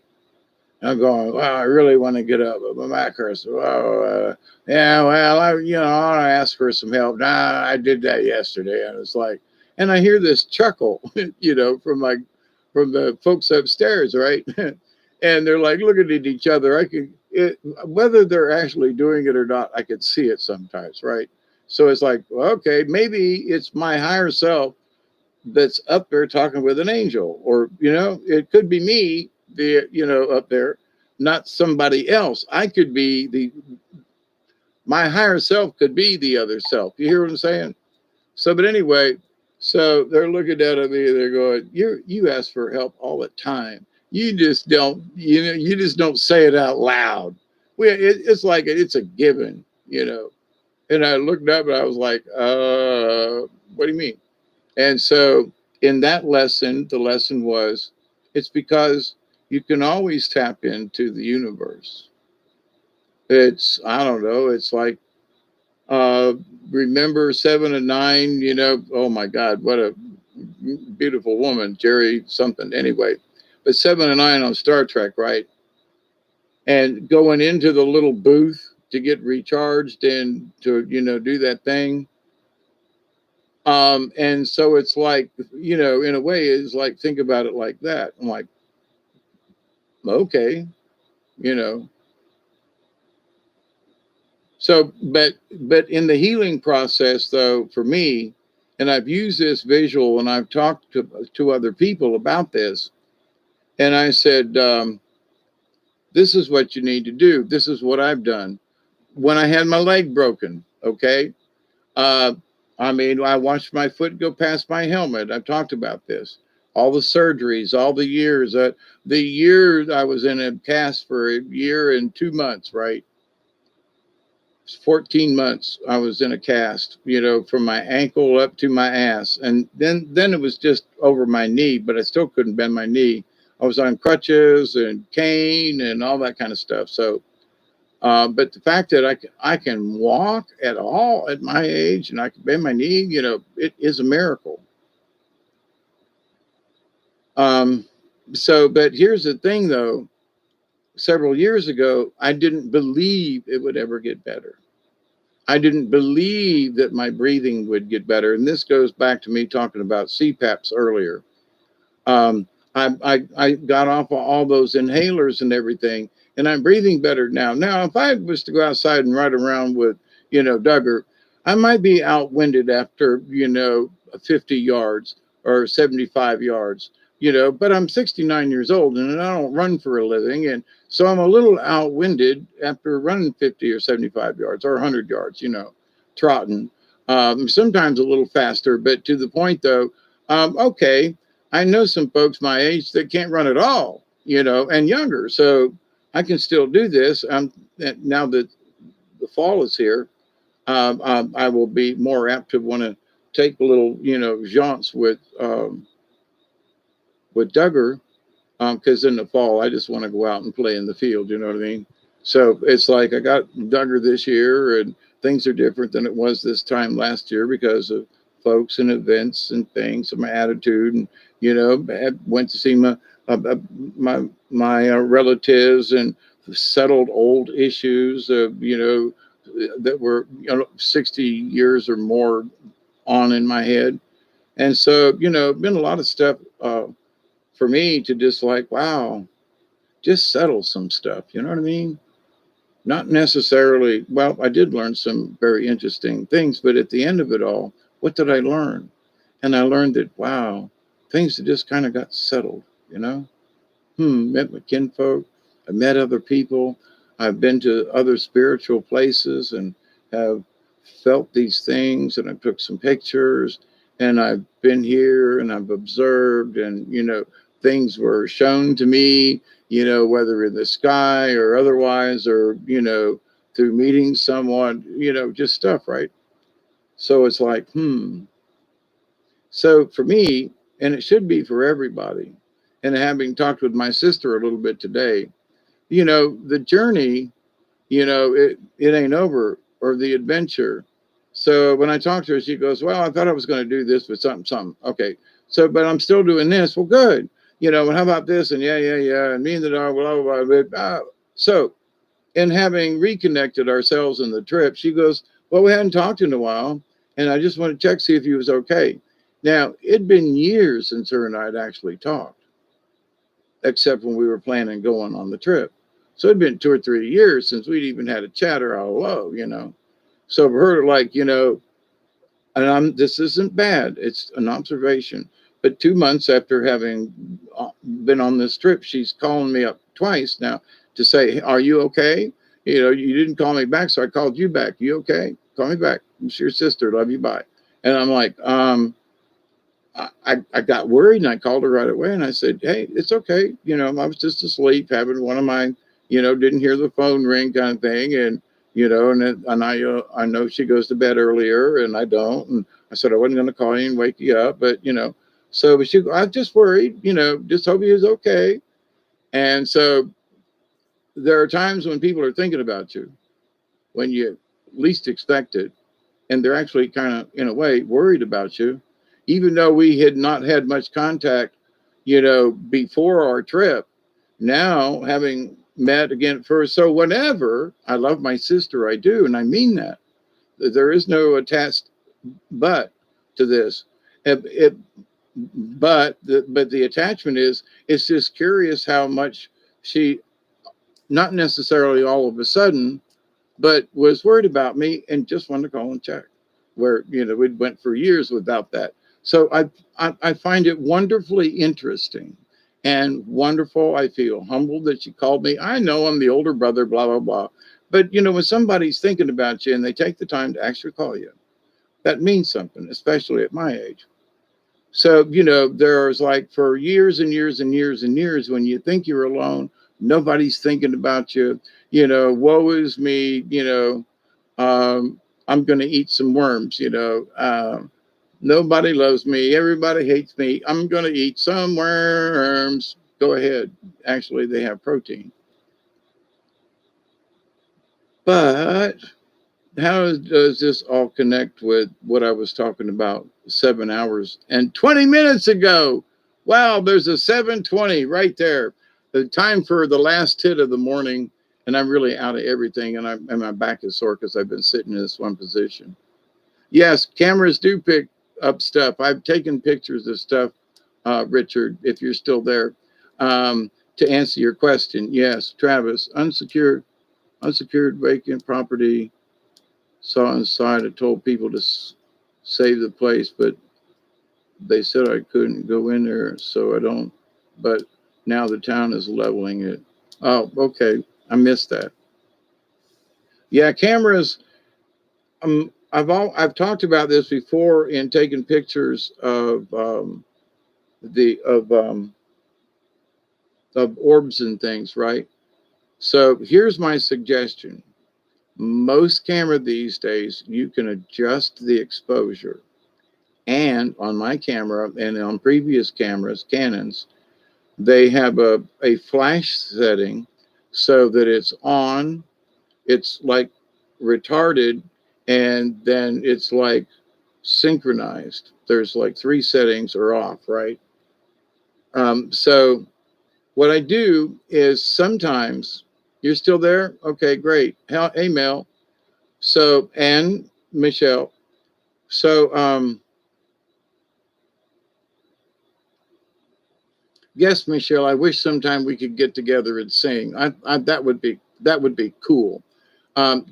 I'm going, wow, I really want to get up, but my back hurts. Oh, yeah, well, I want to ask for some help. Nah, I did that yesterday. And it's like, and I hear this chuckle, from the folks upstairs, right? And they're like looking at each other. whether they're actually doing it or not, I could see it sometimes, right? So it's like, well, okay, maybe it's my higher self that's up there talking with an angel, or it could be me, up there, not somebody else. I could be my higher self could be the other self. You hear what I'm saying? So, but anyway, so they're looking down at me. They're going, you ask for help all the time. You just don't, you just don't say it out loud. It's like it's a given. And I looked up and I was like, what do you mean? And so in that lesson, the lesson was, it's because you can always tap into the universe. I don't know, it's like, uh, remember Seven and Nine, oh my God, what a beautiful woman, Jerry something, anyway. But Seven and Nine on Star Trek, right? And going into the little booth to get recharged and to, do that thing. And so it's like, in a way, it's like, think about it like that. I'm like, okay, you know. So, but in the healing process, though, for me, and I've used this visual and I've talked to other people about this, and I said, this is what you need to do. This is what I've done. When I had my leg broken, okay, uh, I mean, I watched my foot go past my helmet. I've talked about this. All the surgeries, all the years. The year I was in a cast for a year and 2 months, right? 14 months I was in a cast, from my ankle up to my ass. And then it was just over my knee, but I still couldn't bend my knee. I was on crutches and cane and all that kind of stuff. So, but the fact that I can walk at all at my age and I can bend my knee, it is a miracle. So, but here's the thing though, several years ago, I didn't believe it would ever get better. I didn't believe that my breathing would get better. And this goes back to me talking about CPAPs earlier. Um, I got off of all those inhalers and everything, and I'm breathing better now. Now, if I was to go outside and ride around with, Duggar, I might be outwinded after, 50 yards or 75 yards, but I'm 69 years old and I don't run for a living. And so I'm a little outwinded after running 50 or 75 yards or 100 yards, trotting. Sometimes a little faster, but to the point though, okay, I know some folks my age that can't run at all, and younger. So I can still do this. Now that the fall is here, I will be more apt to want to take a little, jaunts with Duggar, because in the fall I just want to go out and play in the field. You know what I mean? So it's like I got Duggar this year, and things are different than it was this time last year because of folks and events and things, and my attitude, and I went to see my relatives and settled old issues, that were 60 years or more on in my head, and so been a lot of stuff for me to just like, wow, just settle some stuff. You know what I mean? Not necessarily, well, I did learn some very interesting things, but at the end of it all, what did I learn? And I learned that, wow, things just kind of got settled, met my kinfolk, I met other people, I've been to other spiritual places and have felt these things, and I took some pictures, and I've been here and I've observed, and, things were shown to me, whether in the sky or otherwise, or, through meeting someone, just stuff, right? So it's like, So for me, and it should be for everybody, and having talked with my sister a little bit today, the journey, it ain't over, or the adventure. So when I talked to her, she goes, well, I thought I was going to do this with something. Okay. So, but I'm still doing this. Well, good. And how about this? And yeah. And me and the dog, blah, blah, blah, blah. So, in having reconnected ourselves in the trip, she goes, well, we hadn't talked in a while, and I just want to check, see if he was okay. Now, it'd been years since her and I had actually talked, except when we were planning going on the trip. So it'd been 2 or 3 years since we'd even had a chat or a hello, So for her, like, and this isn't bad. It's an observation. But 2 months after having been on this trip, she's calling me up twice now to say, "Are you okay? You didn't call me back, so I called you back. You okay? Call me back. It's your sister. Love you. Bye." And I'm like, I got worried and I called her right away and I said, "Hey, it's okay. I was just asleep having one of my, didn't hear the phone ring kind of thing." And I know she goes to bed earlier and I don't. And I said, I wasn't going to call you and wake you up, but, but I was just worried, just hope he was okay. And so there are times when people are thinking about you when you least expect it. And they're actually kind of, in a way, worried about you, even though we had not had much contact, before our trip. Now, having met again first, so whenever I love my sister, I do, and I mean that. There is no attached but to this. But the attachment is, it's just curious how much she, not necessarily all of a sudden, but was worried about me and just wanted to call and check, where we'd went for years without that. So I find it wonderfully interesting and wonderful. I feel humbled that she called me. I know I'm the older brother, blah blah blah, but when somebody's thinking about you and they take the time to actually call you, that means something, especially at my age. So there's like, for years and years and years and years, when you think you're alone, nobody's thinking about you. Woe is me. I'm going to eat some worms. Nobody loves me. Everybody hates me. I'm going to eat some worms. Go ahead. Actually, they have protein. But how does this all connect with what I was talking about 7 hours and 20 minutes ago? Wow, there's a 7:20 right there. The time for the last hit of the morning, and I'm really out of everything, and my back is sore because I've been sitting in this one position. Yes, cameras do pick up stuff. I've taken pictures of stuff, Richard, if you're still there. To answer your question, yes, Travis, unsecured vacant property. Saw inside. I told people to save the place, but they said I couldn't go in there, so I don't. But now the town is leveling it. Oh, okay. I missed that. Yeah, cameras. I've talked about this before in taking pictures of of orbs and things, right? So here's my suggestion. Most camera these days, you can adjust the exposure. And on my camera and on previous cameras, Canons, they have a flash setting so that it's on, it's like retarded, and then it's like synchronized. There's like 3 settings are off, right? So what I do is sometimes, you're still there? Okay, great. Hey, Mel. So, and Michelle. So, yes, Michelle, I wish sometime we could get together and sing. That would be cool.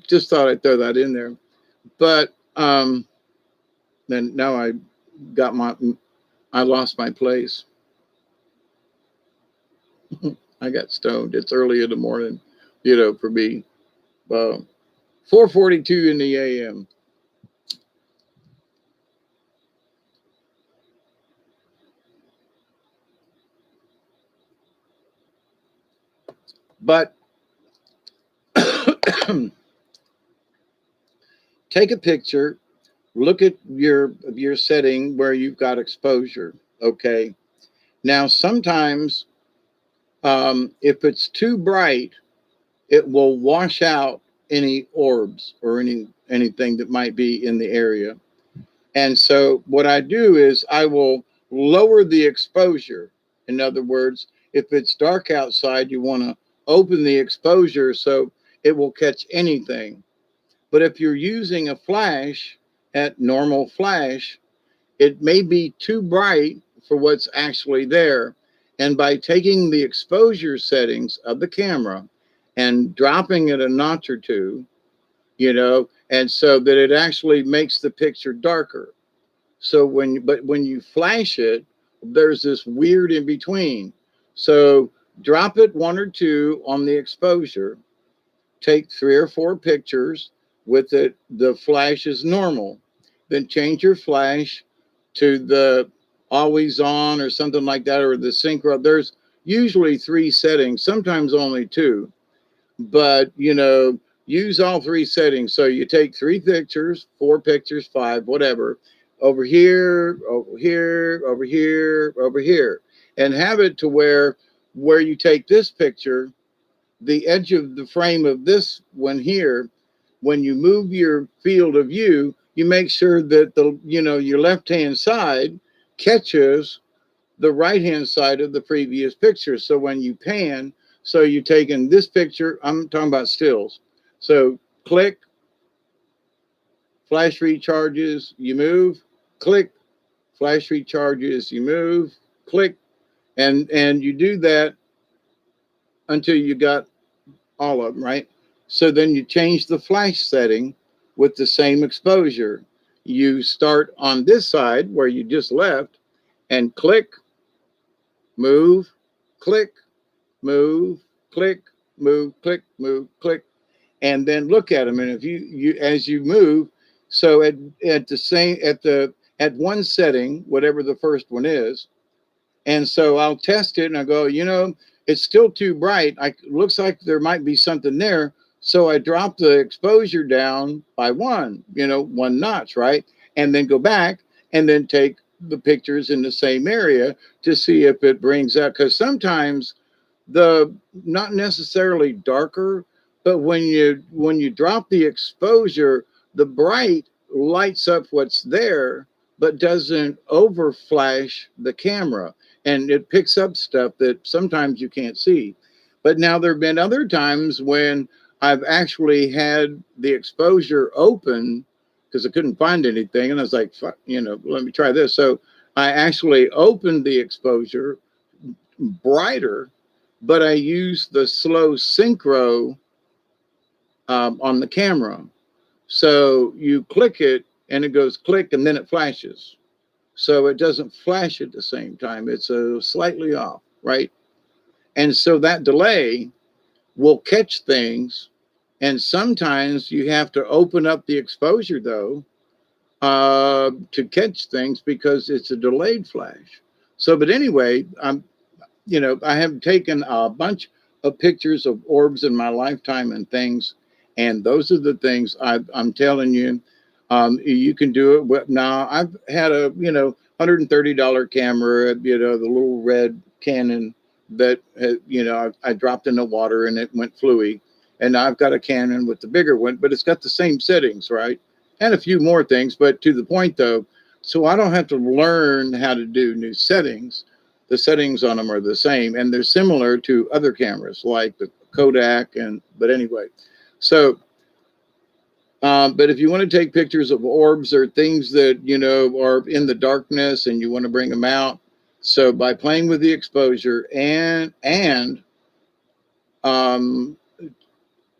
Just thought I'd throw that in there. But then now I lost my place. I got stoned. It's early in the morning, for me. 4:42 in the a.m. But take a picture, look at your setting where you've got exposure. Okay. Now, sometimes if it's too bright, it will wash out any orbs or anything that might be in the area. And so what I do is I will lower the exposure. In other words, if it's dark outside, you want to open the exposure so it will catch anything. But if you're using a flash at normal flash, it may be too bright for what's actually there. And by taking the exposure settings of the camera and dropping it a notch or two, you know, and so that it actually makes the picture darker. So when you flash it, there's this weird in between. So drop it one or two on the exposure, take 3 or 4 pictures with it. The flash is normal. Then change your flash to the always on or something like that, or the synchro. There's usually 3 settings, sometimes only 2, but you know, use all 3 settings. So you take 3 pictures, 4 pictures, 5, whatever, over here, over here, over here, over here, and have it to where you take this picture, the edge of the frame of this one here, when you move your field of view, you make sure that the, you know, your left hand side catches the right hand side of the previous picture. So when you pan, so you're taking this picture, I'm talking about stills. So click, flash recharges, you move, click, flash recharges, you move, click, and you do that until you got all of them, right? So then you change the flash setting with the same exposure. You start on this side where you just left and click, move, click, move, click, move, click, move, click, and then look at them. And if you as you move, so at the same at one setting, whatever the first one is, and so I'll test it and I go, you know, it's still too bright. Looks like there might be something there. So I drop the exposure down by 1, you know, 1 notch, right? And then go back and then take the pictures in the same area to see if it brings out, because sometimes the not necessarily darker, but when you drop the exposure, the bright lights up what's there, but doesn't over flash the camera, and it picks up stuff that sometimes you can't see. But now there have been other times when I've actually had the exposure open because I couldn't find anything, and I was like, fuck, you know, let me try this. So I actually opened the exposure brighter, but I use the slow synchro on the camera. So you click it and it goes click and then it flashes. So it doesn't flash at the same time. It's slightly off, right? And so that delay will catch things. And sometimes you have to open up the exposure though to catch things because it's a delayed flash. So, but anyway, you know, I have taken a bunch of pictures of orbs in my lifetime and things, and those are the things I'm telling you. You can do it. Now I've had a, you know, $130 camera, you know, the little red Canon that you know, I dropped in the water and it went fluey, and I've got a Canon with the bigger one, but it's got the same settings, right? And a few more things, but to the point though, so I don't have to learn how to do new settings. The settings on them are the same, and they're similar to other cameras like the Kodak. But anyway, so but if you want to take pictures of orbs or things that, you know, are in the darkness and you want to bring them out, so by playing with the exposure and um,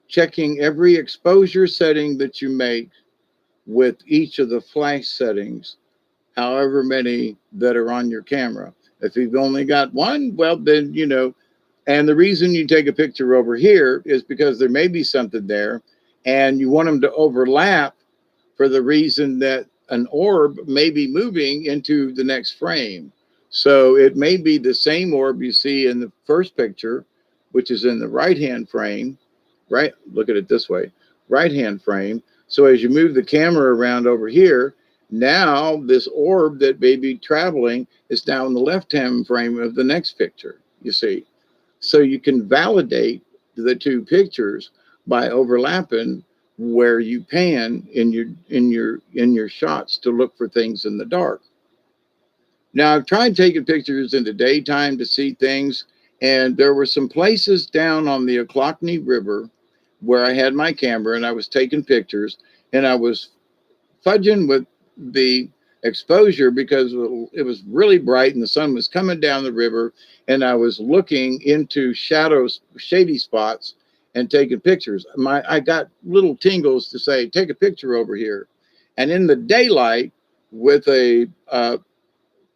checking every exposure setting that you make with each of the flash settings, however many that are on your camera. If you've only got one, well, then, you know, and the reason you take a picture over here is because there may be something there and you want them to overlap for the reason that an orb may be moving into the next frame. So it may be the same orb you see in the first picture, which is in the right-hand frame, right? Look at it this way, right-hand frame. So as you move the camera around over here, now this orb that may be traveling is now in the left-hand frame of the next picture, you see. So you can validate the 2 pictures by overlapping where you pan in your shots to look for things in the dark. Now I've tried taking pictures in the daytime to see things, and there were some places down on the Ochlockonee River where I had my camera and I was taking pictures, and I was fudging with the exposure because it was really bright and the sun was coming down the river, and I was looking into shadows, shady spots, and taking pictures. I got little tingles to say, take a picture over here. And in the daylight, with a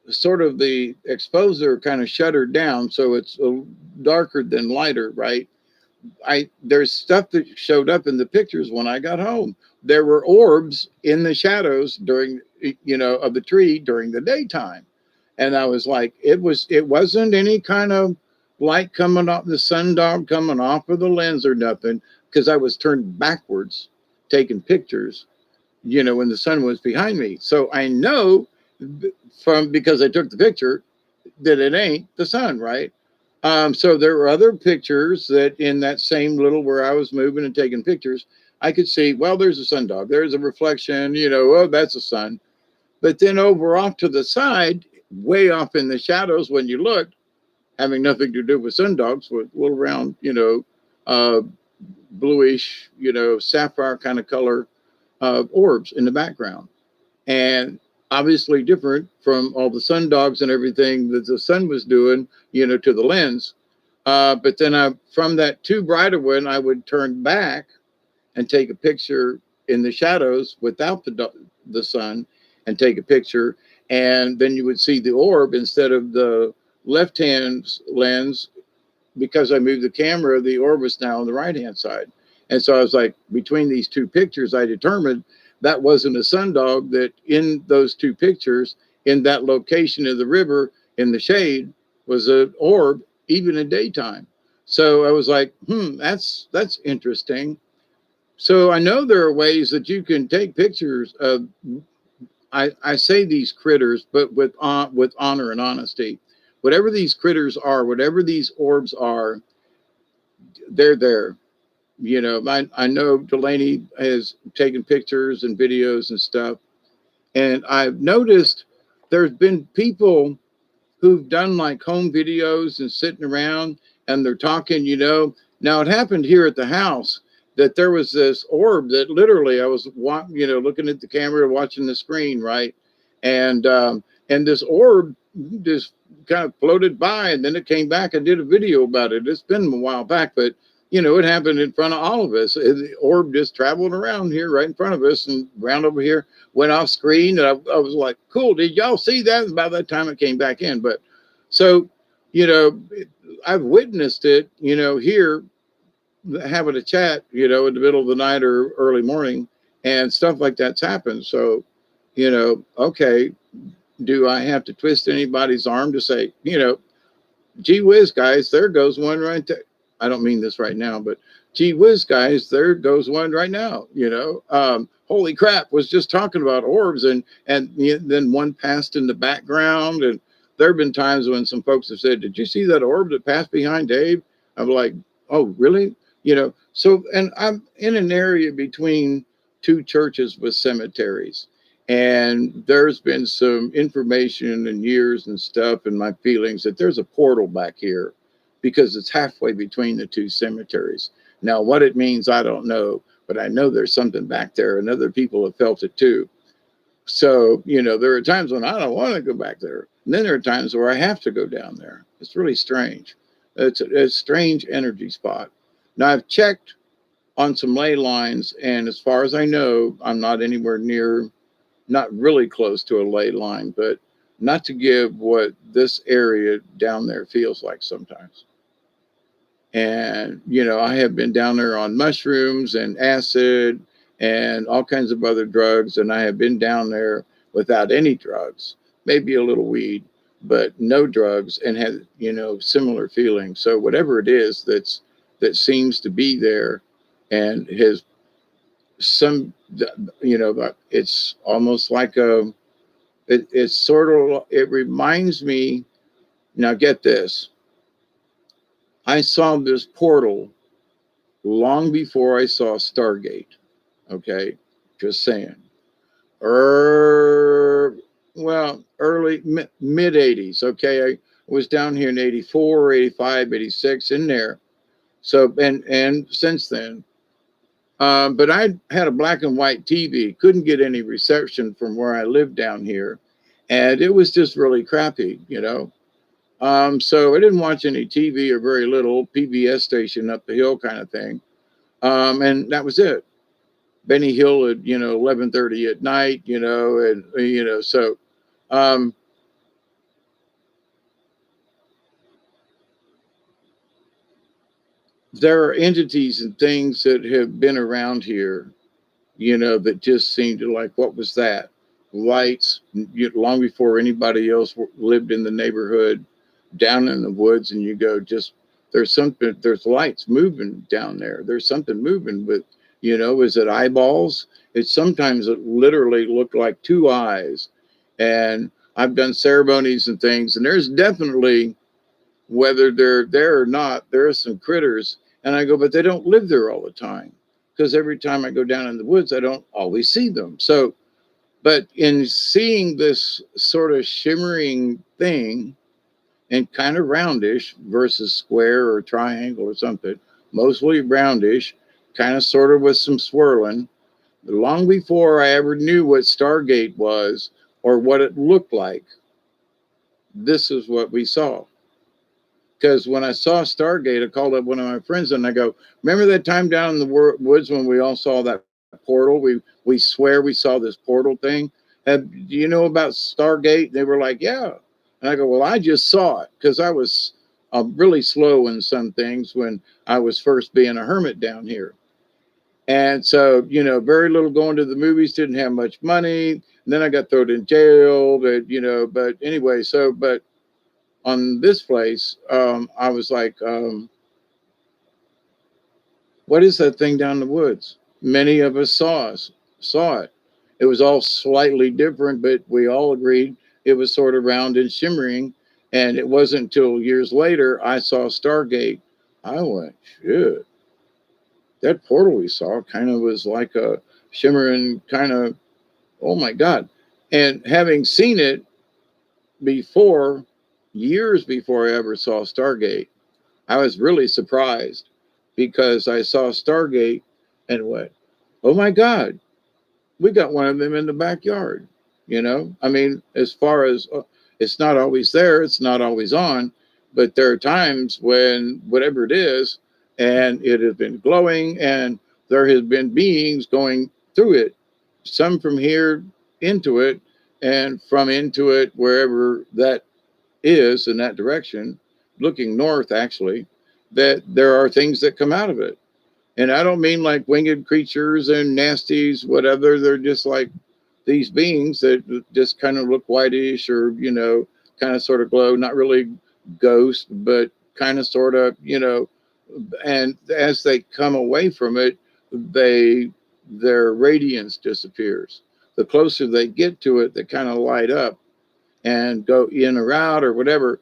sort of the exposure kind of shuttered down, so it's darker than lighter, right? There's stuff that showed up in the pictures when I got home. There were orbs in the shadows during, of the tree during the daytime. And I was like, it wasn't any kind of light coming off the sundog coming off of the lens or nothing, because I was turned backwards taking pictures, when the sun was behind me. So I know because I took the picture that it ain't the sun, right? So there were other pictures that in that same little where I was moving and taking pictures, I could see, well, there's a sundog, there's a reflection, oh, that's the sun. But then over off to the side, way off in the shadows, when you looked, having nothing to do with sundogs, with little round, bluish, sapphire kind of color orbs in the background. And obviously different from all the sundogs and everything that the sun was doing, to the lens. But then from that too bright a one, I would turn back and take a picture in the shadows without the sun and take a picture. And then you would see the orb instead of the left-hand lens. Because I moved the camera, the orb was now on the right-hand side. And so I was like, between these two pictures, I determined that wasn't a sundog, that in those two pictures, in that location of the river, in the shade, was an orb, even in daytime. So I was like, that's interesting. So I know there are ways that you can take pictures of, I say these critters, but with honor and honesty. Whatever these critters are, whatever these orbs are, they're there. I know Delaney has taken pictures and videos and stuff. And I've noticed there's been people who've done like home videos and sitting around and they're talking, Now it happened here at the house that there was this orb that literally I was, looking at the camera, watching the screen, right? And this orb just kind of floated by, and then it came back. I did a video about it. It's been a while back, but it happened in front of all of us. The orb just traveled around here right in front of us and round over here, went off screen. And I was like, cool, did y'all see that? And by that time it came back in. But so, I've witnessed it, here, having a chat, in the middle of the night or early morning, and stuff like that's happened. So, okay, do I have to twist anybody's arm to say, gee whiz, guys, there goes one right there. I don't mean this right now, but gee whiz, guys, there goes one right now. Holy crap, was just talking about orbs, and then one passed in the background. And there have been times when some folks have said, did you see that orb that passed behind Dave? I'm like, oh, really? So, and I'm in an area between two churches with cemeteries. And there's been some information and years and stuff and my feelings that there's a portal back here because it's halfway between the two cemeteries. Now, what it means, I don't know, but I know there's something back there and other people have felt it too. So, there are times when I don't want to go back there. And then there are times where I have to go down there. It's really strange. It's a strange energy spot. Now, I've checked on some ley lines, and as far as I know, I'm not anywhere near, not really close to a ley line, but not to give what this area down there feels like sometimes. And, I have been down there on mushrooms and acid and all kinds of other drugs. And I have been down there without any drugs, maybe a little weed, but no drugs, and had, similar feelings. So whatever it is that seems to be there and has some, it's almost like it's sort of, it reminds me, now get this. I saw this portal long before I saw Stargate. Okay, just saying. Early mid 80s. Okay, I was down here in 84, 85, 86, in there. So and since then, but I had a black and white TV. Couldn't get any reception from where I lived down here, and it was just really crappy, So I didn't watch any TV or very little. PBS station up the hill kind of thing. And that was it. Benny Hill at 11:30 at night, and so um, there are entities and things that have been around here, that just seemed to like, what was that? Lights, long before anybody else lived in the neighborhood, down in the woods, and you go, just there's lights moving down there. There's something moving, but is it eyeballs? Sometimes it literally looked like two eyes. And I've done ceremonies and things, and there's definitely, whether they're there or not, there are some critters. And I go, but they don't live there all the time, because every time I go down in the woods, I don't always see them. So, but in seeing this sort of shimmering thing, and kind of roundish versus square or triangle or something, mostly roundish, kind of sort of with some swirling. Long before I ever knew what Stargate was or what it looked like, this is what we saw. Because when I saw Stargate, I called up one of my friends and I go, remember that time down in the woods when we all saw that portal? We swear we saw this portal thing. Do you know about Stargate? They were like, yeah. And I go, well, I just saw it, because I was really slow in some things when I was first being a hermit down here. And so, very little going to the movies, didn't have much money. And then I got thrown in jail, but anyway, but on this place, I was like, what is that thing down in the woods? Many of us saw it. It was all slightly different, but we all agreed it was sort of round and shimmering. And it wasn't until years later I saw Stargate. I went, shit, that portal we saw kind of was like a shimmering kind of, oh my God. And having seen it before, years before I ever saw Stargate, I was really surprised, because I saw Stargate and went, oh my God, we got one of them in the backyard. I mean, as far as it's not always there, it's not always on, but there are times when whatever it is, and it has been glowing, and there has been beings going through it, some from here into it, and from into it, wherever that is in that direction, looking north, actually, that there are things that come out of it. And I don't mean like winged creatures and nasties, whatever. They're just like these beings that just kind of look whitish, or, kind of sort of glow, not really ghost, but kind of sort of, and as they come away from it, their radiance disappears. The closer they get to it, they kind of light up and go in or out or whatever.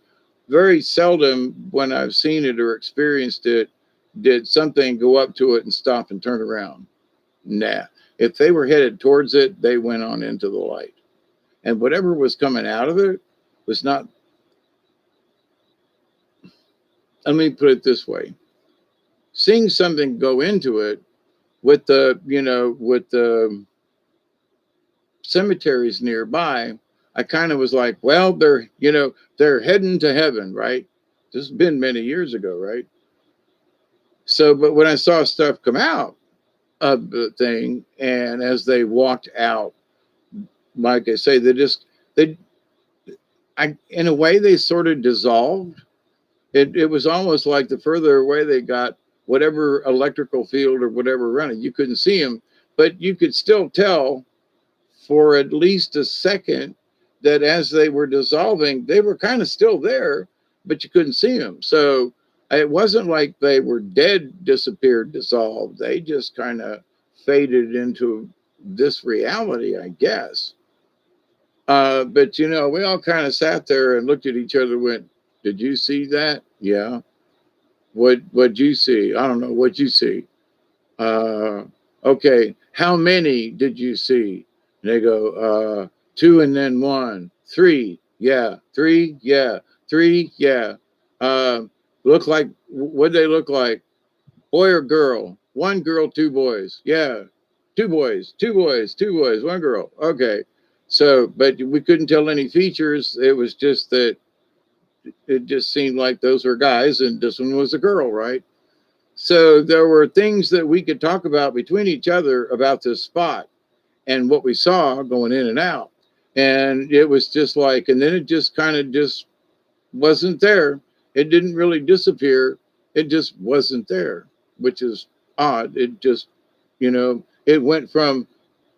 Very seldom when I've seen it or experienced it, did something go up to it and stop and turn around. Nah. If they were headed towards it, they went on into the light. And whatever was coming out of it was not, let me put it this way. Seeing something go into it with the cemeteries nearby, I kind of was like, well, they're heading to heaven, right? This has been many years ago, right? So, but when I saw stuff come out of the thing, and as they walked out, like I say, in a way, they sort of dissolved. It was almost like the further away they got, whatever electrical field or whatever running, you couldn't see them, but you could still tell for at least a second that as they were dissolving, they were kind of still there, but you couldn't see them. So it wasn't like they were dead, disappeared, dissolved. They just kind of faded into this reality, I guess. But we all kind of sat there and looked at each other and went, did you see that? Yeah. What'd you see? I don't know. What'd you see? Okay. How many did you see? And they go, 2 and then 1. 3. Yeah. 3. Yeah. 3. Yeah. Look like, what'd they look like? Boy or girl? 1 girl, 2 boys. Yeah. 2 boys, 2 boys, 2 boys, 1 girl. Okay. So, but we couldn't tell any features. It was just that it just seemed like those were guys and this one was a girl, right? So there were things that we could talk about between each other about this spot and what we saw going in and out. And it was just like, and then it just kind of just wasn't there. It didn't really disappear. It just wasn't there, which is odd. It just, it went from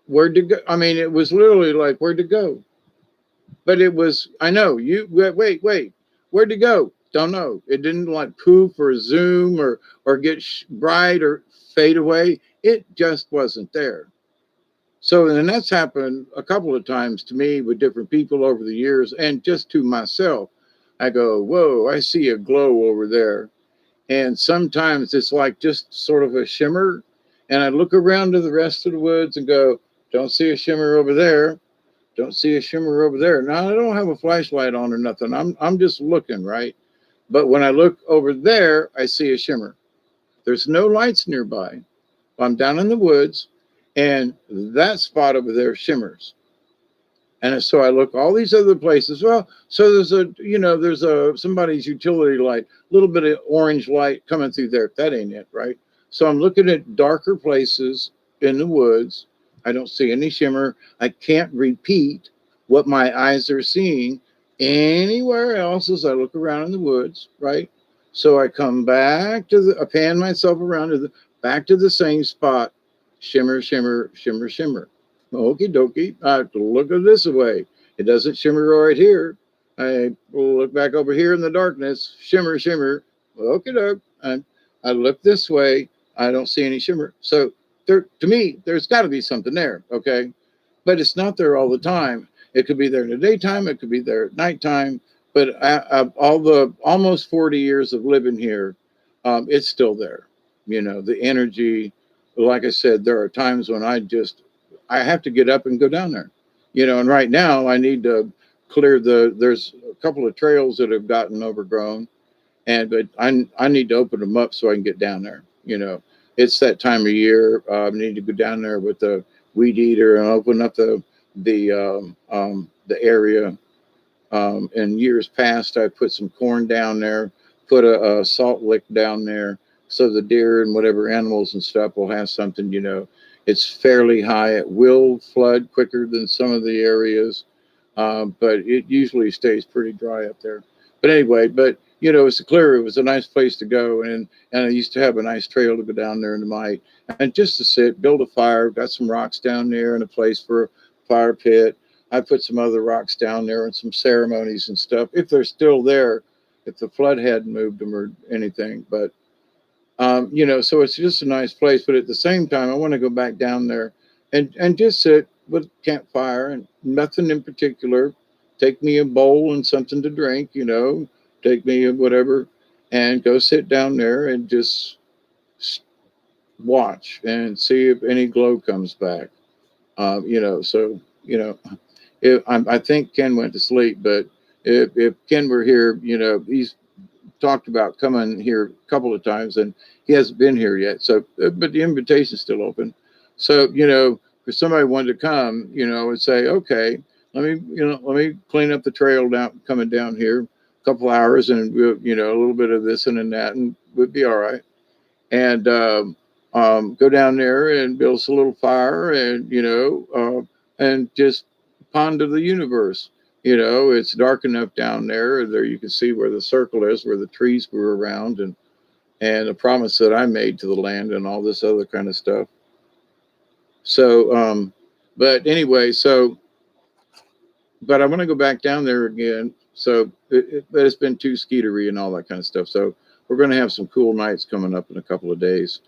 where to go. I mean, it was literally like where to go. But it was, I know, wait, where'd it go? Don't know. It didn't like poof or zoom or get bright or fade away. It just wasn't there. So, and that's happened a couple of times to me with different people over the years and just to myself. I go, whoa, I see a glow over there. And sometimes it's like just sort of a shimmer. And I look around to the rest of the woods and go, don't see a shimmer over there. Don't see a shimmer over there. Now I don't have a flashlight on or nothing. I'm just looking, right? But when I look over there, I see a shimmer. There's no lights nearby. I'm down in the woods, and that spot over there shimmers. And so I look all these other places. Well, so there's somebody's utility light, a little bit of orange light coming through there. That ain't it, right? So I'm looking at darker places in the woods. I don't see any shimmer. I can't repeat what my eyes are seeing anywhere else as I look around in the woods, right? So I come back I pan myself around back to the same spot. Shimmer, shimmer, shimmer, shimmer. Okie dokie. I have to look at this way. It doesn't shimmer right here. I look back over here in the darkness. Shimmer, shimmer. Okie doke. I look this way. I don't see any shimmer. So to me, there's got to be something there. Okay. But it's not there all the time. It could be there in the daytime. It could be there at nighttime. But all the almost 40 years of living here, it's still there. The energy, like I said, there are times when I have to get up and go down there, and right now I need to clear there's a couple of trails that have gotten overgrown but I need to open them up so I can get down there. It's that time of year. I need to go down there with the weed eater and open up the area. In years past, I put some corn down there, put a salt lick down there, so the deer and whatever animals and stuff will have something. It's fairly high. It will flood quicker than some of the areas, but it usually stays pretty dry up there. But anyway, it's clear. It was a nice place to go, and I used to have a nice trail to go down there in the night and just to sit, build a fire. Got some rocks down there and a place for a fire pit. I put some other rocks down there and some ceremonies and stuff, if they're still there, if the flood hadn't moved them or anything. But, so it's just a nice place. But at the same time, I want to go back down there and just sit with campfire and nothing in particular. Take me a bowl and something to drink, take me a whatever and go sit down there and just watch and see if any glow comes back. I think Ken went to sleep, but if Ken were here, he's talked about coming here a couple of times and he hasn't been here yet. So, but the invitation's still open. So, if somebody wanted to come, and say, okay, let me clean up the trail down, coming down here a couple hours and we'll, a little bit of this and that, and we'd be all right. And, go down there and build us a little fire and just ponder the universe. It's dark enough down there. There you can see where the circle is, where the trees grew around, and the promise that I made to the land and all this other kind of stuff. So, but anyway, but I want to go back down there again. So but it's been too skeetery and all that kind of stuff. So we're going to have some cool nights coming up in a couple of days.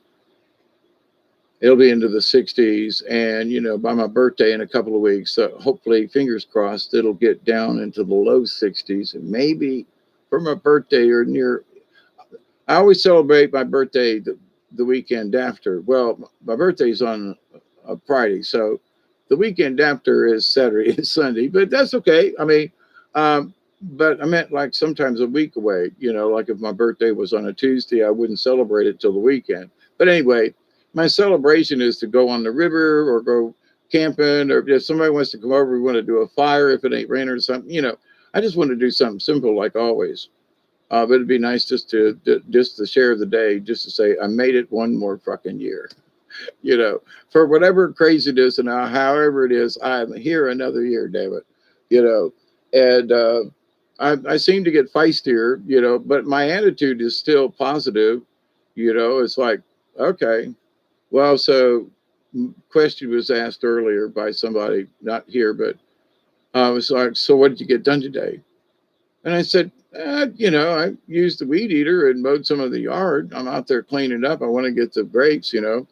It'll be into the 60s, and by my birthday in a couple of weeks, hopefully, fingers crossed, it'll get down into the low 60s, and maybe for my birthday or near. I always celebrate my birthday the weekend after. Well, my birthday's on a Friday, so the weekend after is Saturday and Sunday, but that's okay. I mean, but I meant like sometimes a week away. Like if my birthday was on a Tuesday, I wouldn't celebrate it till the weekend. But anyway. My celebration is to go on the river or go camping, or if somebody wants to come over, we want to do a fire if it ain't raining or something. I just want to do something simple like always. But it'd be nice just to share the day, just to say I made it one more fucking year. You know, for whatever craziness and however it is, I'm here another year, damn it. You know, and I seem to get feistier, you know, but my attitude is still positive. You know, it's like, okay, well, so question was asked earlier by somebody not here, but I was like, so what did you get done today? And I said, you know, I used the weed eater and mowed some of the yard. I'm out there cleaning up. I want to get the grapes, you know.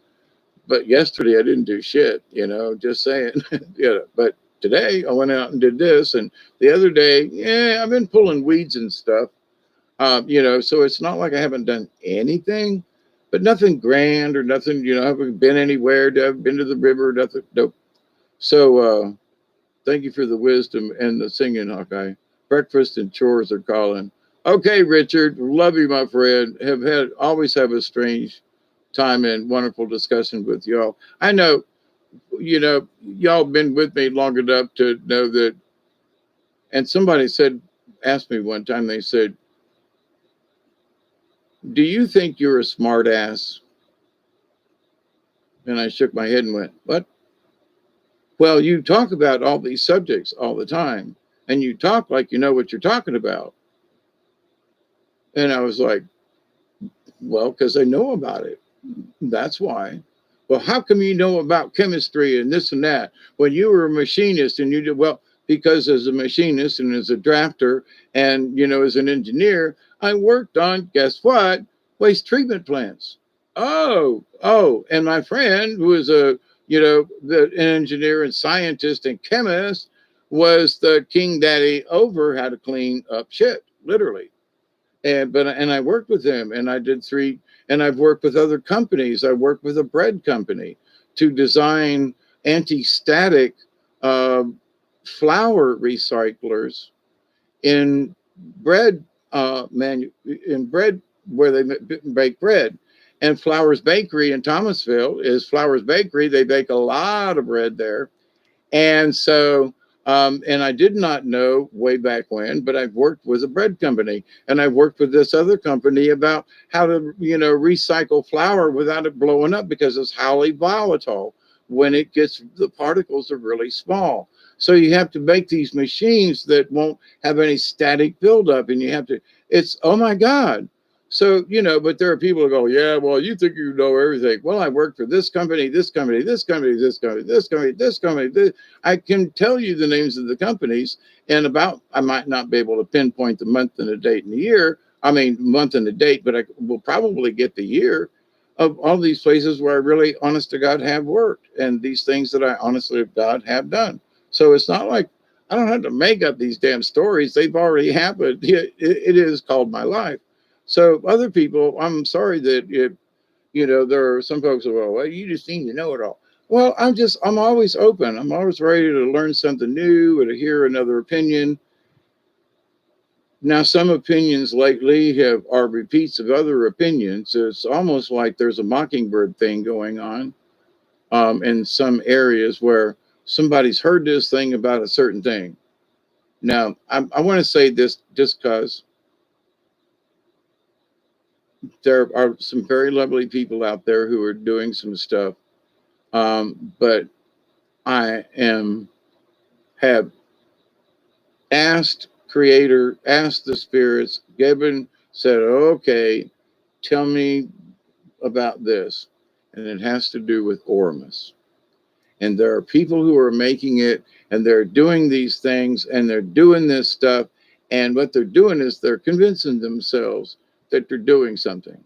But yesterday I didn't do shit, you know, just saying. You know, but today I went out and did this. And the other day, yeah, I've been pulling weeds and stuff. You know, so it's not like I haven't done anything, but nothing grand or nothing, you know, I haven't been anywhere. I've been to the river, nothing. Nope. So thank you for the wisdom and the singing, Hawkeye. Breakfast and chores are calling. Okay, Richard, love you, my friend. Always have a strange time and wonderful discussion with y'all. I know, you know, y'all been with me long enough to know that. And somebody asked me one time, they said, do you think you're a smart ass? And I shook my head and went, what? Well, you talk about all these subjects all the time, and you talk like you know what you're talking about. And I was like, well, because I know about it. That's why. Well, how come you know about chemistry and this and that when you were a machinist and you did well? Because as a machinist and as a drafter and, you know, as an engineer, I worked on, guess what? Waste treatment plants. Oh, and my friend who is an engineer and scientist and chemist was the king daddy over how to clean up shit, literally. And I worked with him, and I did three, and I've worked with other companies. I worked with a bread company to design anti-static uh, flour recyclers in bread in bread where they bake bread. And Flowers Bakery in Thomasville is Flowers Bakery. They bake a lot of bread there, and so, and I did not know way back when, but I've worked with a bread company, and I've worked with this other company about how to, you know, recycle flour without it blowing up because it's highly volatile. When it gets, the particles are really small. So you have to make these machines that won't have any static buildup, and you have to, it's, oh my God. So, you know, but there are people who go, yeah, well, you think you know everything. Well, I worked for this company, this company, this company, this company, this company, this company. I can tell you the names of the companies, and I might not be able to pinpoint the month and the date and the year. I mean, month and the date, but I will probably get the year of all these places where I really, honest to God, have worked, and these things that I honestly to God have done. So it's not like I don't have to make up these damn stories. They've already happened. It is called my life. So other people, I'm sorry that you know, there are some folks who are, well, you just seem to know it all. Well, I'm always open. I'm always ready to learn something new or to hear another opinion. Now, some opinions lately are repeats of other opinions. It's almost like there's a mockingbird thing going on in some areas where somebody's heard this thing about a certain thing. Now, I want to say this just because there are some very lovely people out there who are doing some stuff, but I have asked Creator, asked the spirits, given, said, okay, tell me about this. And it has to do with Ormus. And there are people who are making it, and they're doing these things, and they're doing this stuff. And what they're doing is they're convincing themselves that they're doing something.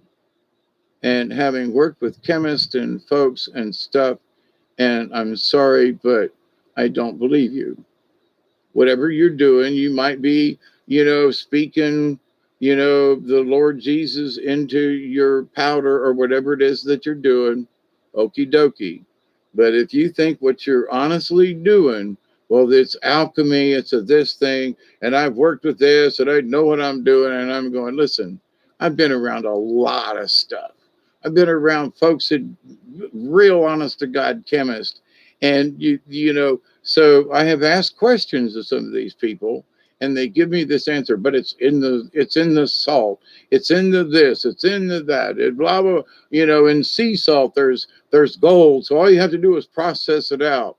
And having worked with chemists and folks and stuff, and I'm sorry, but I don't believe you. Whatever you're doing, you might be, you know, speaking, you know, the Lord Jesus into your powder or whatever it is that you're doing. Okie dokie. But if you think what you're honestly doing, well, it's alchemy, it's a this thing, and I've worked with this, and I know what I'm doing, and I'm going, listen, I've been around a lot of stuff. I've been around folks that real honest to God chemists. And you know, so I have asked questions of some of these people, and they give me this answer, but it's in the salt, it's in the this, it's in the that, it blah blah. In sea salt, there's gold, so all you have to do is process it out.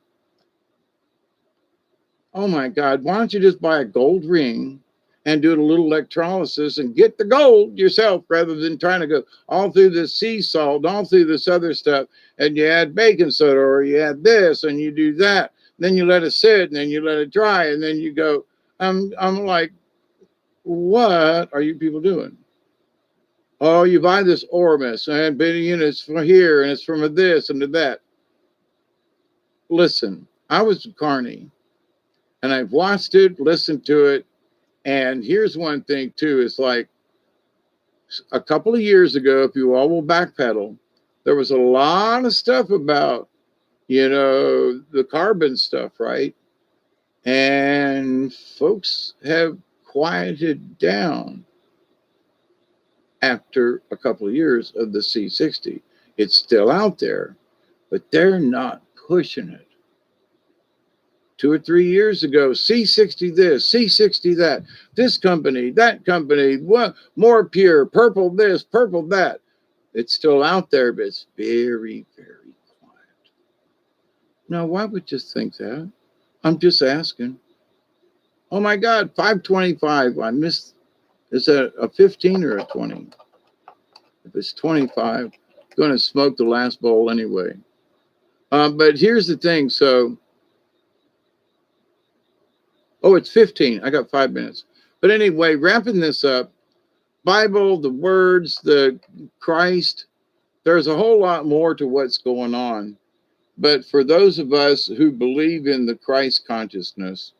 Oh my God, why don't you just buy a gold ring and do a little electrolysis and get the gold yourself, rather than trying to go all through the sea salt, all through this other stuff, and you add baking soda, or you add this and you do that, then you let it sit, and then you let it dry, and then you go. I'm like, what are you people doing? Oh, you buy this Ormus, and it's from here, and it's from this and to that. Listen, I was Carney, and I've watched it, listened to it, and here's one thing too. It's like a couple of years ago, if you all will backpedal, there was a lot of stuff about, the carbon stuff, right? And folks have quieted down after a couple of years of the C60. It's still out there, but they're not pushing it. 2 or 3 years ago, C60 this, C60 that, this company, that company, what, more pure, purple this, purple that. It's still out there, but it's very, very quiet. Now, why would you think that? I'm just asking. Oh my God, 525. I missed. Is that a 15 or a 20? If it's 25, I'm going to smoke the last bowl anyway. But here's the thing. So, it's 15. I got 5 minutes. But anyway, wrapping this up, Bible, the words, the Christ, there's a whole lot more to what's going on. But for those of us who believe in the Christ consciousness,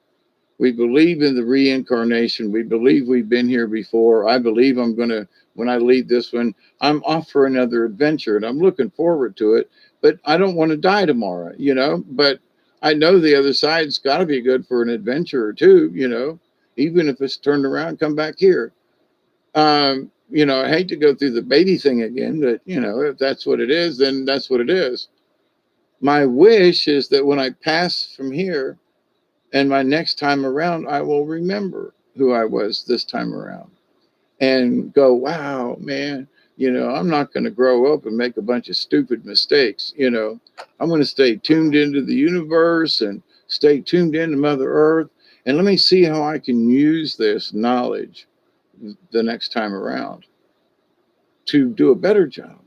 we believe in the reincarnation, we believe we've been here before. I believe I'm going to, when I leave this one, I'm off for another adventure, and I'm looking forward to it. But I don't want to die tomorrow, But I know the other side's got to be good for an adventure or two, even if it's turned around, come back here. I hate to go through the baby thing again, but, if that's what it is, then that's what it is. My wish is that when I pass from here and my next time around, I will remember who I was this time around and go, wow, man, I'm not going to grow up and make a bunch of stupid mistakes. I'm going to stay tuned into the universe and stay tuned into Mother Earth. And let me see how I can use this knowledge the next time around to do a better job.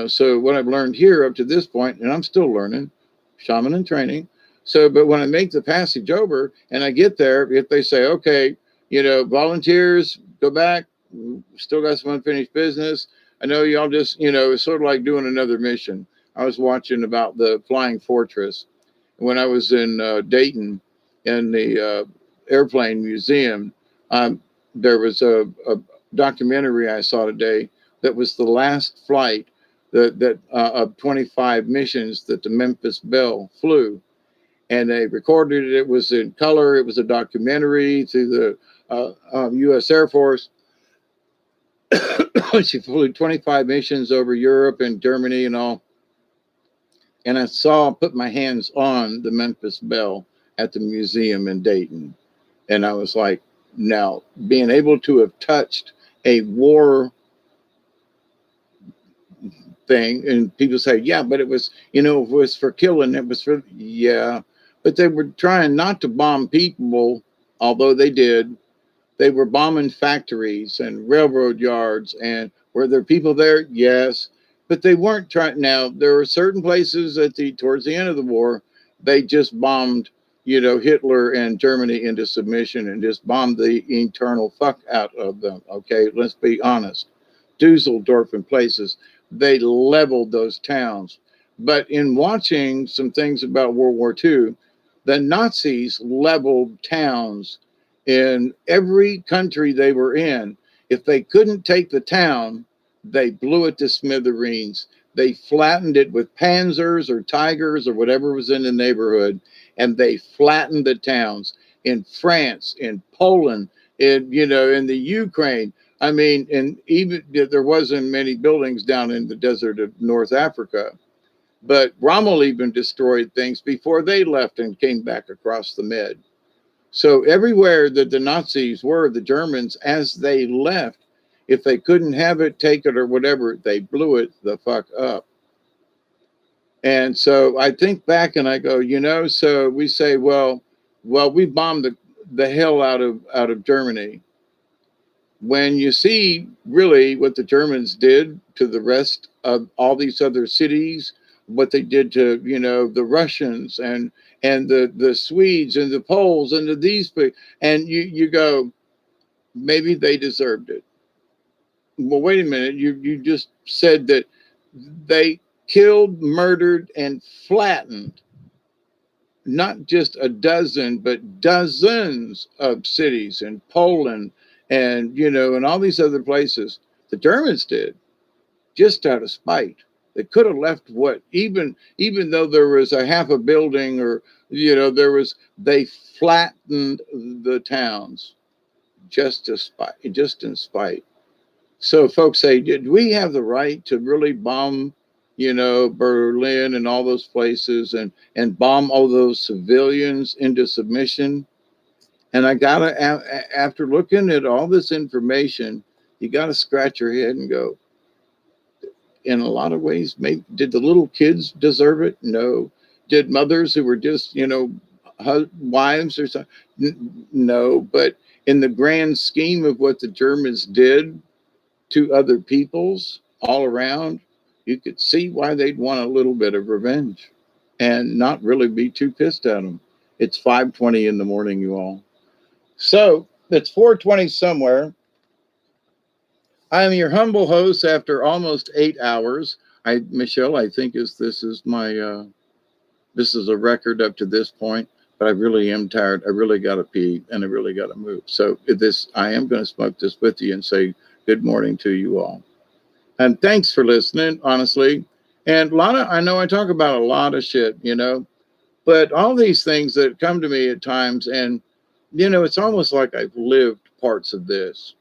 So what I've learned here up to this point, and I'm still learning, shaman in training. So, but when I make the passage over and I get there, if they say, okay, volunteers, go back, still got some unfinished business. I know y'all just, it's sort of like doing another mission. I was watching about the Flying Fortress when I was in Dayton in the airplane museum. There was a documentary I saw today that was the last flight of 25 missions that the Memphis Belle flew. And they recorded it. It was in color. It was a documentary through the U.S. Air Force. She flew 25 missions over Europe and Germany and all. And I put my hands on the Memphis Belle at the museum in Dayton. And I was like, now, being able to have touched a war thing, and people say, yeah, but it was, it was for killing, it was for, yeah, but they were trying not to bomb people, although they did. They were bombing factories and railroad yards. And were there people there? Yes, but they weren't trying. Now, there were certain places towards the end of the war, they just bombed, Hitler and Germany into submission and just bombed the eternal fuck out of them. Okay, let's be honest. Dusseldorf and places, they leveled those towns. But in watching some things about World War II, the Nazis leveled towns in every country they were in. If they couldn't take the town, they blew it to smithereens. They flattened it with Panzers or Tigers or whatever was in the neighborhood, and they flattened the towns in France, in Poland, in the Ukraine. I mean, and even there wasn't many buildings down in the desert of North Africa, but Rommel even destroyed things before they left and came back across the Med. So everywhere that the Nazis were, the Germans, as they left, if they couldn't have it, take it, or whatever, they blew it the fuck up. And so I think back and I go, so we say, well, we bombed the hell out of Germany. When you see really what the Germans did to the rest of all these other cities, what they did to, the Russians and the Swedes and the Poles and and you go, maybe they deserved it. Well, wait a minute. You just said that they killed, murdered, and flattened not just a dozen, but dozens of cities in Poland and, and all these other places. The Germans did just out of spite. They could have left even though there was a half a building or, they flattened the towns just in spite. So folks say, did we have the right to really bomb, Berlin and all those places and bomb all those civilians into submission? And I gotta, after looking at all this information, you gotta scratch your head and go, in a lot of ways, maybe did the little kids deserve it? No. Did mothers who were just, wives or something? No. But in the grand scheme of what the Germans did to other peoples all around, you could see why they'd want a little bit of revenge and not really be too pissed at them. It's 5:20 in the morning, you all. So it's 4:20 somewhere. I am your humble host after almost 8 hours. Michelle, I think this is my this is a record up to this point, but I really am tired. I really got to pee and I really got to move. So I am going to smoke this with you and say good morning to you all. And thanks for listening, honestly. And I know I talk about a lot of shit, but all these things that come to me at times, and, it's almost like I've lived parts of this.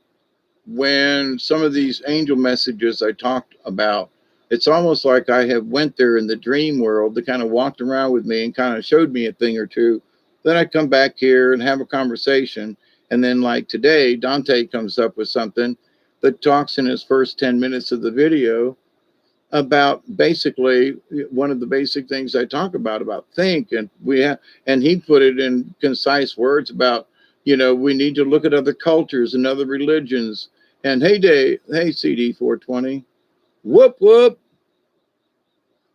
When some of these angel messages I talked about, it's almost like I have went there in the dream world. They kind of walked around with me and kind of showed me a thing or two. Then I come back here and have a conversation. And then like today, Dante comes up with something that talks in his first 10 minutes of the video about basically one of the basic things I talk about think. And and he put it in concise words about, we need to look at other cultures and other religions. And hey CD 420, whoop, whoop,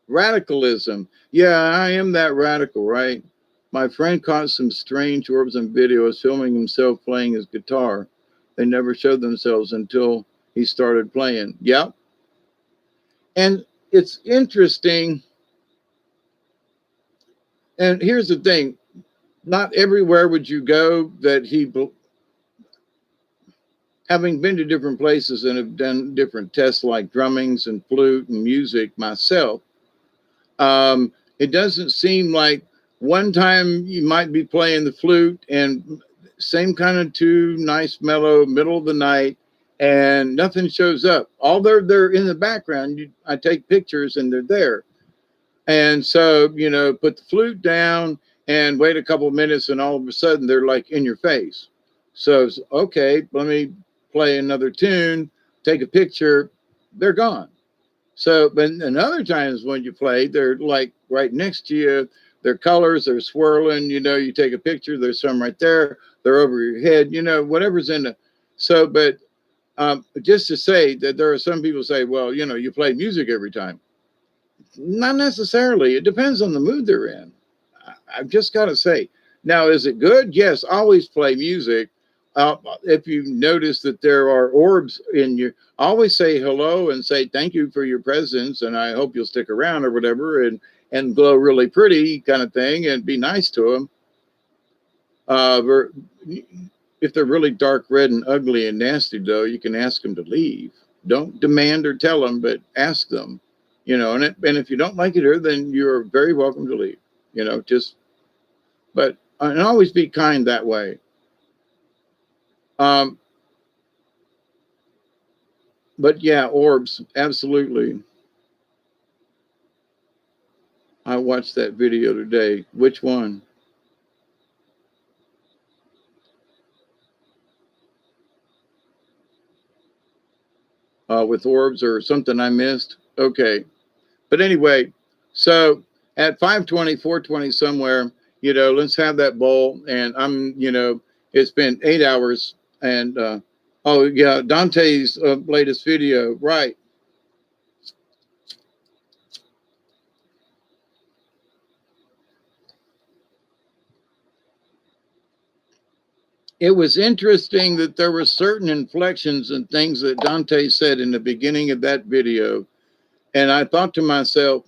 radicalism. Yeah, I am that radical, right? My friend caught some strange orbs and videos filming himself playing his guitar. They never showed themselves until he started playing. Yep. And it's interesting. And here's the thing. Not everywhere would you go that having been to different places and have done different tests like drummings and flute and music myself, it doesn't seem like one time you might be playing the flute and same kind of tune, nice mellow, middle of the night, and nothing shows up. All they're in the background. I take pictures and they're there. And so, put the flute down and wait a couple of minutes, and all of a sudden they're like in your face. So, okay, let me play another tune, take a picture, they're gone. So, but in other times when you play, they're like right next to you. Their colors, they're swirling. You take a picture, there's some right there. They're over your head. Whatever's in the. So, but just to say that there are some people say, well, you play music every time. Not necessarily. It depends on the mood they're in. I've just got to say. Now, is it good? Yes, always play music. If you notice that there are orbs in you, always say hello and say thank you for your presence, and I hope you'll stick around or whatever, and glow really pretty kind of thing, and be nice to them. If they're really dark red and ugly and nasty, though, you can ask them to leave. Don't demand or tell them, but ask them. And if you don't like it here, then you're very welcome to leave. But and always be kind that way. But yeah, orbs, absolutely. I watched that video today. Which one? with orbs or something I missed. Okay. But anyway, so at 5:20, 4:20 somewhere, let's have that bowl. And it's been 8 hours. And oh yeah, Dante's latest video, right? It was interesting that there were certain inflections and things that Dante said in the beginning of that video. And I thought to myself,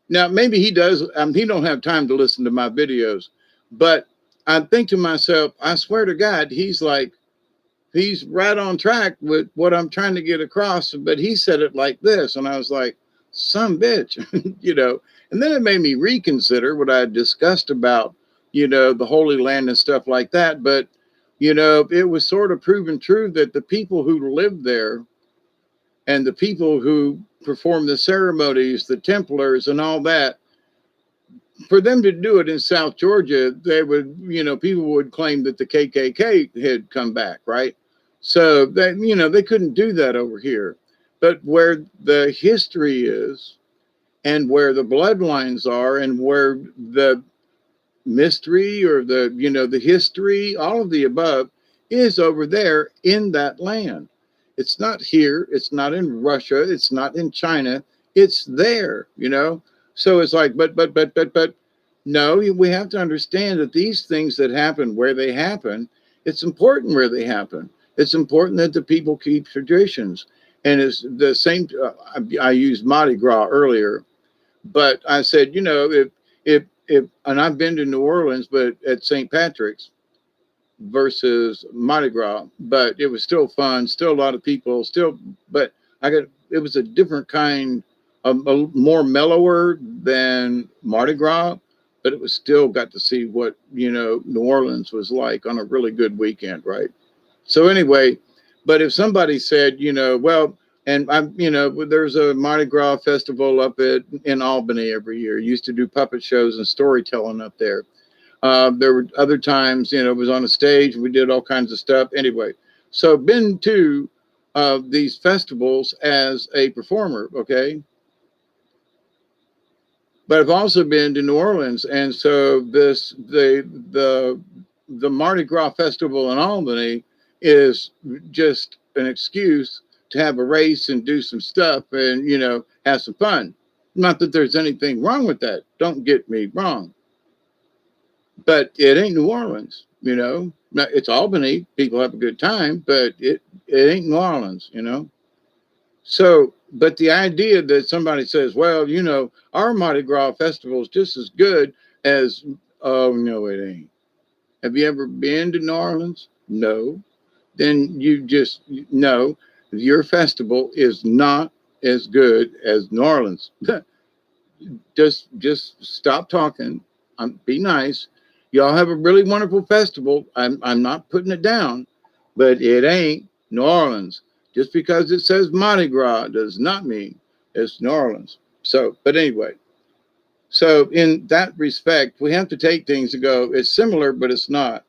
now maybe he does, he don't have time to listen to my videos, but I think to myself, I swear to God, he's right on track with what I'm trying to get across, but he said it like this. And I was like, some bitch, and then it made me reconsider what I had discussed about, the Holy Land and stuff like that. But, it was sort of proven true that the people who lived there and the people who performed the ceremonies, the Templars and all that, for them to do it in South Georgia, they would, people would claim that the KKK had come back, right? So that, they couldn't do that over here. But where the history is and where the bloodlines are and where the mystery or the history, all of the above is over there in that land. It's not here. It's not in Russia. It's not in China. It's there, So it's like, but no, we have to understand that these things that happen where they happen, it's important where they happen. It's important that the people keep traditions. And it's the same, I used Mardi Gras earlier, but I said, if, and I've been to New Orleans, but at St. Patrick's versus Mardi Gras, but it was still fun, still a lot of people, but it was a different kind of, a more mellower than Mardi Gras, but it was still got to see what, New Orleans was like on a really good weekend, right? So anyway, but if somebody said, well, and there's a Mardi Gras festival up in Albany every year. Used to do puppet shows and storytelling up there. There were other times, it was on a stage. We did all kinds of stuff. Anyway, so been to these festivals as a performer, okay? But I've also been to New Orleans, and so the Mardi Gras festival in Albany is just an excuse to have a race and do some stuff and have some fun. Not that there's anything wrong with that. Don't get me wrong. But it ain't New Orleans, It's Albany. People have a good time, but it ain't New Orleans, So, but the idea that somebody says, well, our Mardi Gras festival is just as good as, oh, no, it ain't. Have you ever been to New Orleans? No. Then no, your festival is not as good as New Orleans. just stop talking. Be nice. Y'all have a really wonderful festival. I'm not putting it down, but it ain't New Orleans. Just because it says Mardi Gras does not mean it's New Orleans. So, but anyway, so in that respect, we have to take things and go, it's similar, but it's not.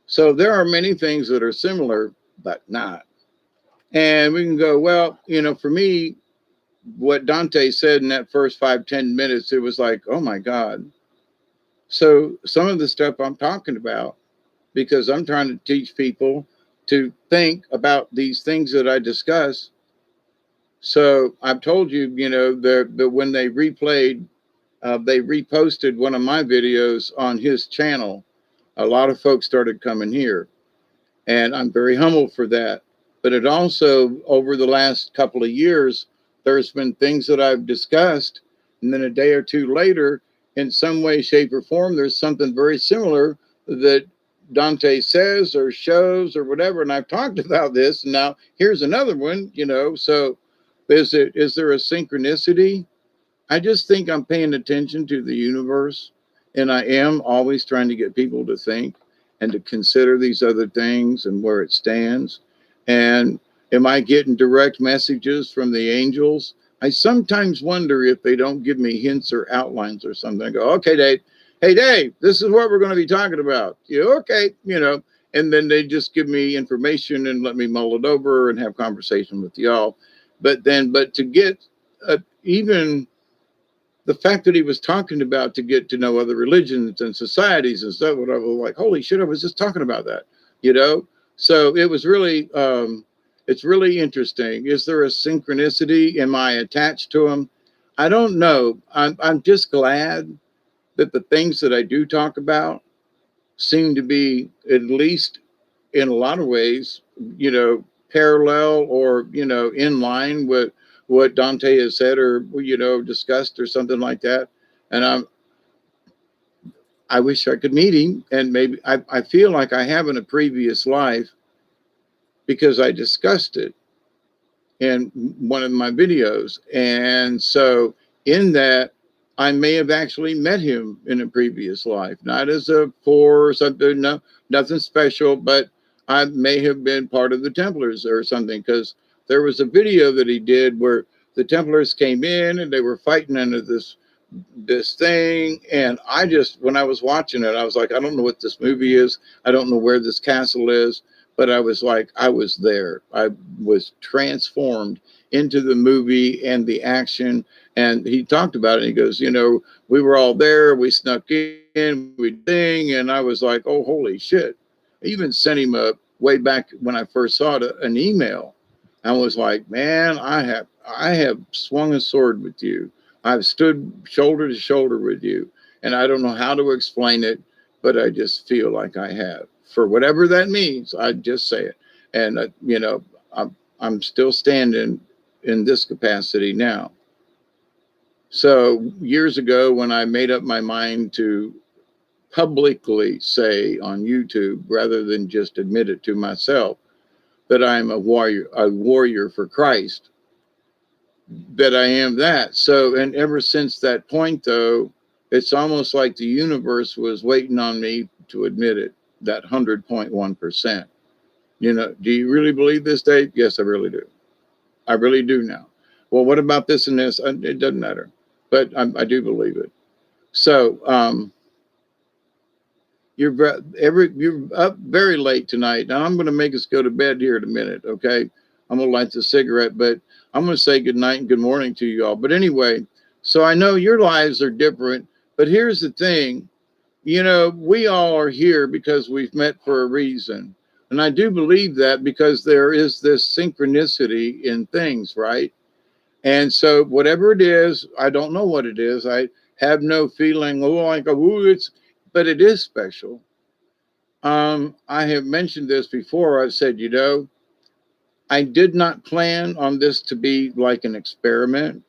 So there are many things that are similar, but not. And we can go, well, for me, what Dante said in that first 5-10 minutes, it was like, oh my God. So some of the stuff I'm talking about, because I'm trying to teach people to think about these things that I discuss. So I've told you, that when they replayed, they reposted one of my videos on his channel. A lot of folks started coming here, and I'm very humble for that. But it also, over the last couple of years, there's been things that I've discussed, and then a day or two later, in some way, shape, or form, there's something very similar that Dante says or shows or whatever. And I've talked about this, and now here's another one, So is there a synchronicity? I just think I'm paying attention to the universe, and I am always trying to get people to think and to consider these other things and where it stands. And am I getting direct messages from the angels? I sometimes wonder if they don't give me hints or outlines or something. I go, okay, Dave. Hey, Dave, this is what we're going to be talking about. Okay, and then they just give me information and let me mull it over and have conversation with y'all. But to get even the fact that he was talking about to get to know other religions and societies and stuff, what I was like, holy shit, I was just talking about that, you know? So it was really, it's really interesting. Is there a synchronicity? Am I attached to him? I don't know. I'm just glad that the things that I do talk about seem to be, at least in a lot of ways, you know, parallel or, you know, in line with what Dante has said or, you know, discussed or something like that. And I wish I could meet him. And maybe I feel like I have in a previous life because I discussed it in one of my videos. And so in that, I may have actually met him in a previous life, not as a poor or something, no, nothing special, but I may have been part of the Templars or something, because there was a video that he did where the Templars came in and they were fighting under this thing. And I just, when I was watching it, I was like, I don't know what this movie is. I don't know where this castle is, but I was like, I was there. I was transformed into the movie and the action. And he talked about it. He goes, you know, we were all there. We snuck in, we ding. And I was like, oh, holy shit. I even sent him a way back when I first saw it, an email. I was like, man, I have swung a sword with you. I've stood shoulder to shoulder with you. And I don't know how to explain it, but I just feel like I have. For whatever that means, I just say it. And, you know, I'm still standing in this capacity now. So years ago, when I made up my mind to publicly say on YouTube, rather than just admit it to myself, that I'm a warrior for Christ, that I am that. So, and ever since that point, though, it's almost like the universe was waiting on me to admit it, that 100.1%. You know, do you really believe this, Dave? Yes, I really do. I really do now. Well, what about this and this? It doesn't matter, but I do believe it. So, you're up very late tonight. Now I'm going to make us go to bed here in a minute. Okay. I'm going to light the cigarette, but I'm going to say good night and good morning to you all. But anyway, so I know your lives are different, but here's the thing, you know, we all are here because we've met for a reason. And I do believe that because there is this synchronicity in things, right? And so whatever it is, I don't know what it is. I have no feeling, oh, like, oh, but it is special. I have mentioned this before. I've said, you know, I did not plan on this to be like an experiment,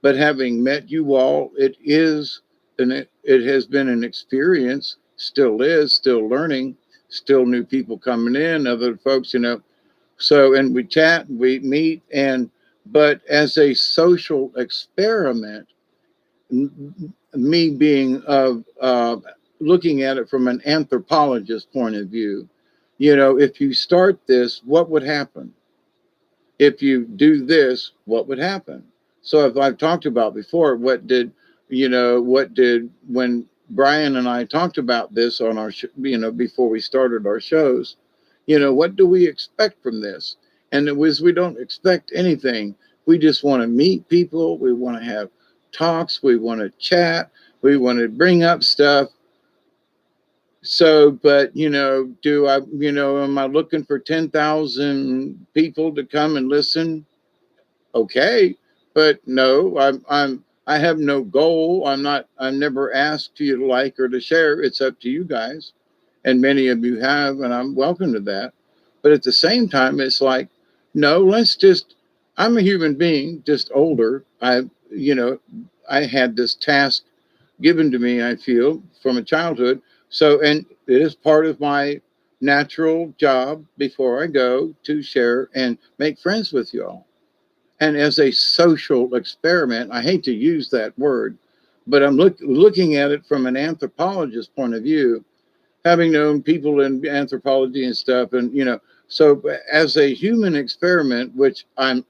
but having met you all, it has been an experience, still is, still learning, still new people coming in, other folks, you know. So, and we chat, we meet, but as a social experiment, me being looking at it from an anthropologist point of view, you know, if you start this, what would happen? If you do this, what would happen? So if I've talked about before, when Brian and I talked about this on our, you know, before we started our shows, you know, what do we expect from this? And it was, we don't expect anything. We just want to meet people. We want to have talks. We want to chat. We want to bring up stuff. So, but, you know, am I looking for 10,000 people to come and listen? Okay. But no, I have no goal. I'm never asked you to like or to share. It's up to you guys. And many of you have, and I'm welcome to that. But at the same time, it's like, no, I'm a human being, just older. I had this task given to me, I feel, from a childhood. So, and it is part of my natural job before I go to share and make friends with you all. And as a social experiment, I hate to use that word, but I'm looking at it from an anthropologist point of view, having known people in anthropology and stuff. And, you know, so as a human experiment, which I'm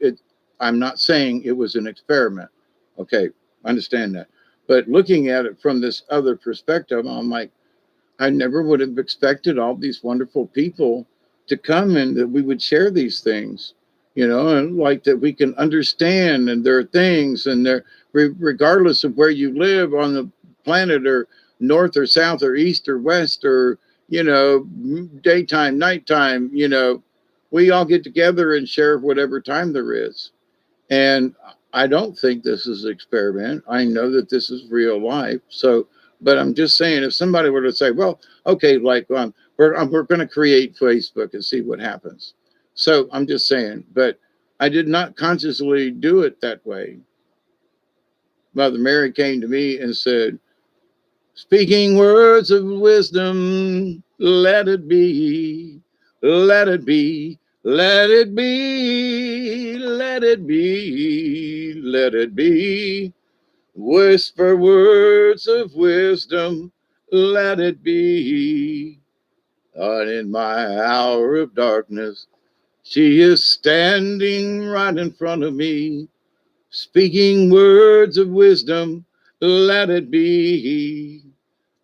not saying it was an experiment. Okay, understand that. But looking at it from this other perspective, I'm like, I never would have expected all these wonderful people to come and that we would share these things, and like that we can understand. And there are things, and there, regardless of where you live on the planet, or north or south or east or west, or, daytime, nighttime, we all get together and share whatever time there is. And I don't think this is an experiment. I know that this is real life. So, but I'm just saying, if somebody were to say, well, okay, like we're going to create Facebook and see what happens. So I'm just saying, but I did not consciously do it that way. Mother Mary came to me and said, speaking words of wisdom, let it be, let it be, let it be, let it be, let it be. Whisper words of wisdom, let it be. And in my hour of darkness, she is standing right in front of me, speaking words of wisdom, let it be.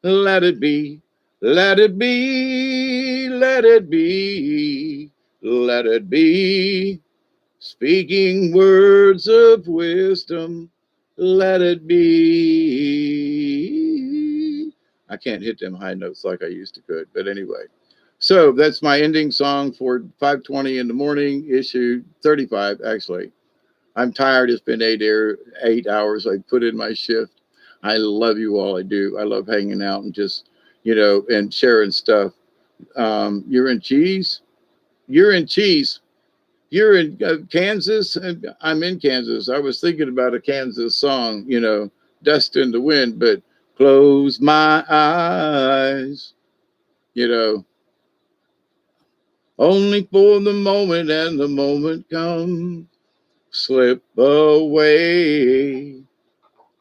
Let it be, let it be, let it be, let it be. Speaking words of wisdom, let it be. I can't hit them high notes like I used to could, but anyway. So that's my ending song for 5:20 in the morning, issue 35, actually. I'm tired. It's been 8 hours I put in my shift. I love you all. I do. I love hanging out and just, and sharing stuff. You're in Cheese. You're in Cheese. You're in Kansas. I'm in Kansas. I was thinking about a Kansas song, Dust in the Wind, but close my eyes, only for the moment, and the moment comes, slip away.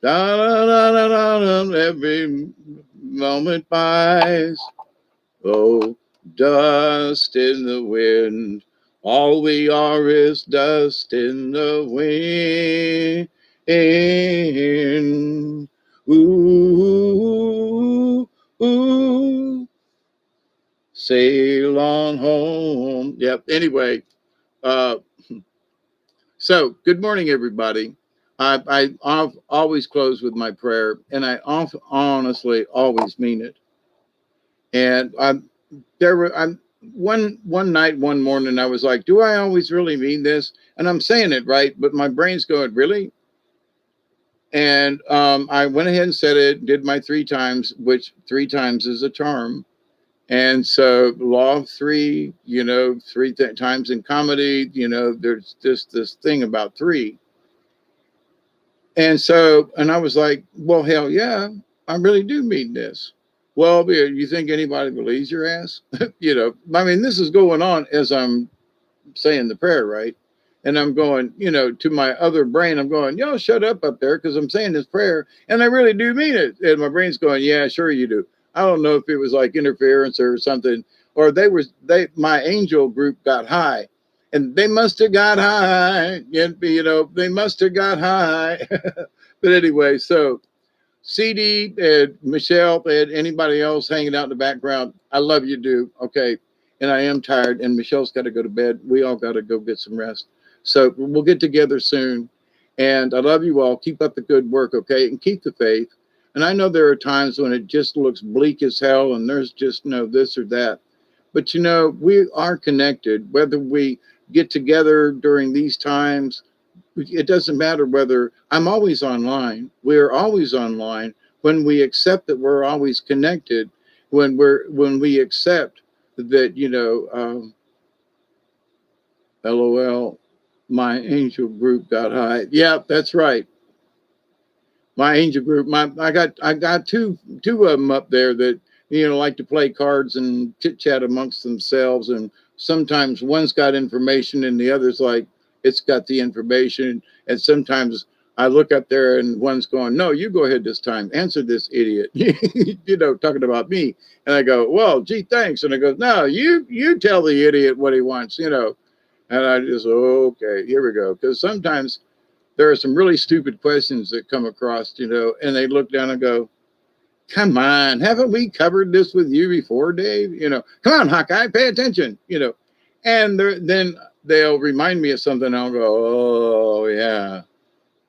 Da, da, da, da, da, da, every moment buys. Oh, dust in the wind. All we are is dust in the wind. Ooh, ooh, sail on home. Yep. Anyway, uh, so, good morning, everybody. I always close with my prayer, and I honestly always mean it. And I'm one night, one morning, I was like, "Do I always really mean this?" And I'm saying it right, but my brain's going, "Really?" And I went ahead and said it, did my 3 times, which 3 times is a charm. And so, law of three, times in comedy, there's just this thing about three. And so, and I was like, well, hell yeah, I really do mean this. Well, you think anybody believes your ass? I mean, this is going on as I'm saying the prayer, right? And I'm going, to my other brain, I'm going, yo, shut up there, because I'm saying this prayer and I really do mean it. And my brain's going, yeah, sure you do. I don't know if it was like interference or something, or my angel group got high, and they must have got high. They must have got high. But anyway, so CD and Michelle and anybody else hanging out in the background, I love you, dude. Okay. And I am tired, and Michelle's got to go to bed. We all got to go get some rest. So we'll get together soon. And I love you all. Keep up the good work, okay? And keep the faith. And I know there are times when it just looks bleak as hell and there's just no this or that. But we are connected, whether we get together during these times. It doesn't matter whether I'm always online. We're always online when we accept that we're always connected. When we accept that, LOL, my angel group got high. Yeah, that's right. My angel group. I got two of them up there that like to play cards and chit chat amongst themselves, and sometimes one's got information and the other's like, it's got the information. And sometimes I look up there and one's going, no, you go ahead this time, answer this idiot. Talking about me. And I go, well, gee, thanks. And I go, no, you tell the idiot what he wants. And I just, okay, here we go. Because sometimes there are some really stupid questions that come across, and they look down and go, Come on, haven't we covered this with you before, Dave? Come on, Hawkeye, pay attention. And then they'll remind me of something. I'll go, oh yeah,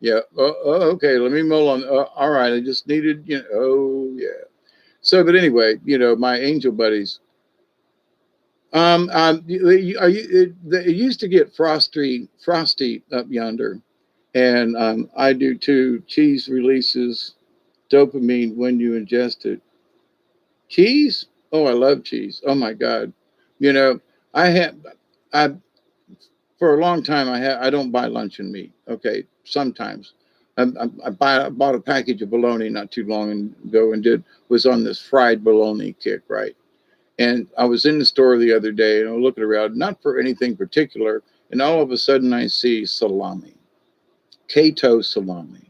yeah. Okay, let me mull on. All right, I just needed, oh yeah. So, but anyway, my angel buddies. It used to get frosty up yonder, and I do too. Cheese releases dopamine when you ingest it. Cheese? Oh, I love cheese. Oh my God. You know, I have I for a long time I don't buy luncheon meat. Okay, sometimes. I bought a package of bologna not too long ago and was on this fried bologna kick, right? And I was in the store the other day and I was looking around, not for anything particular, and all of a sudden I see salami, Cato salami.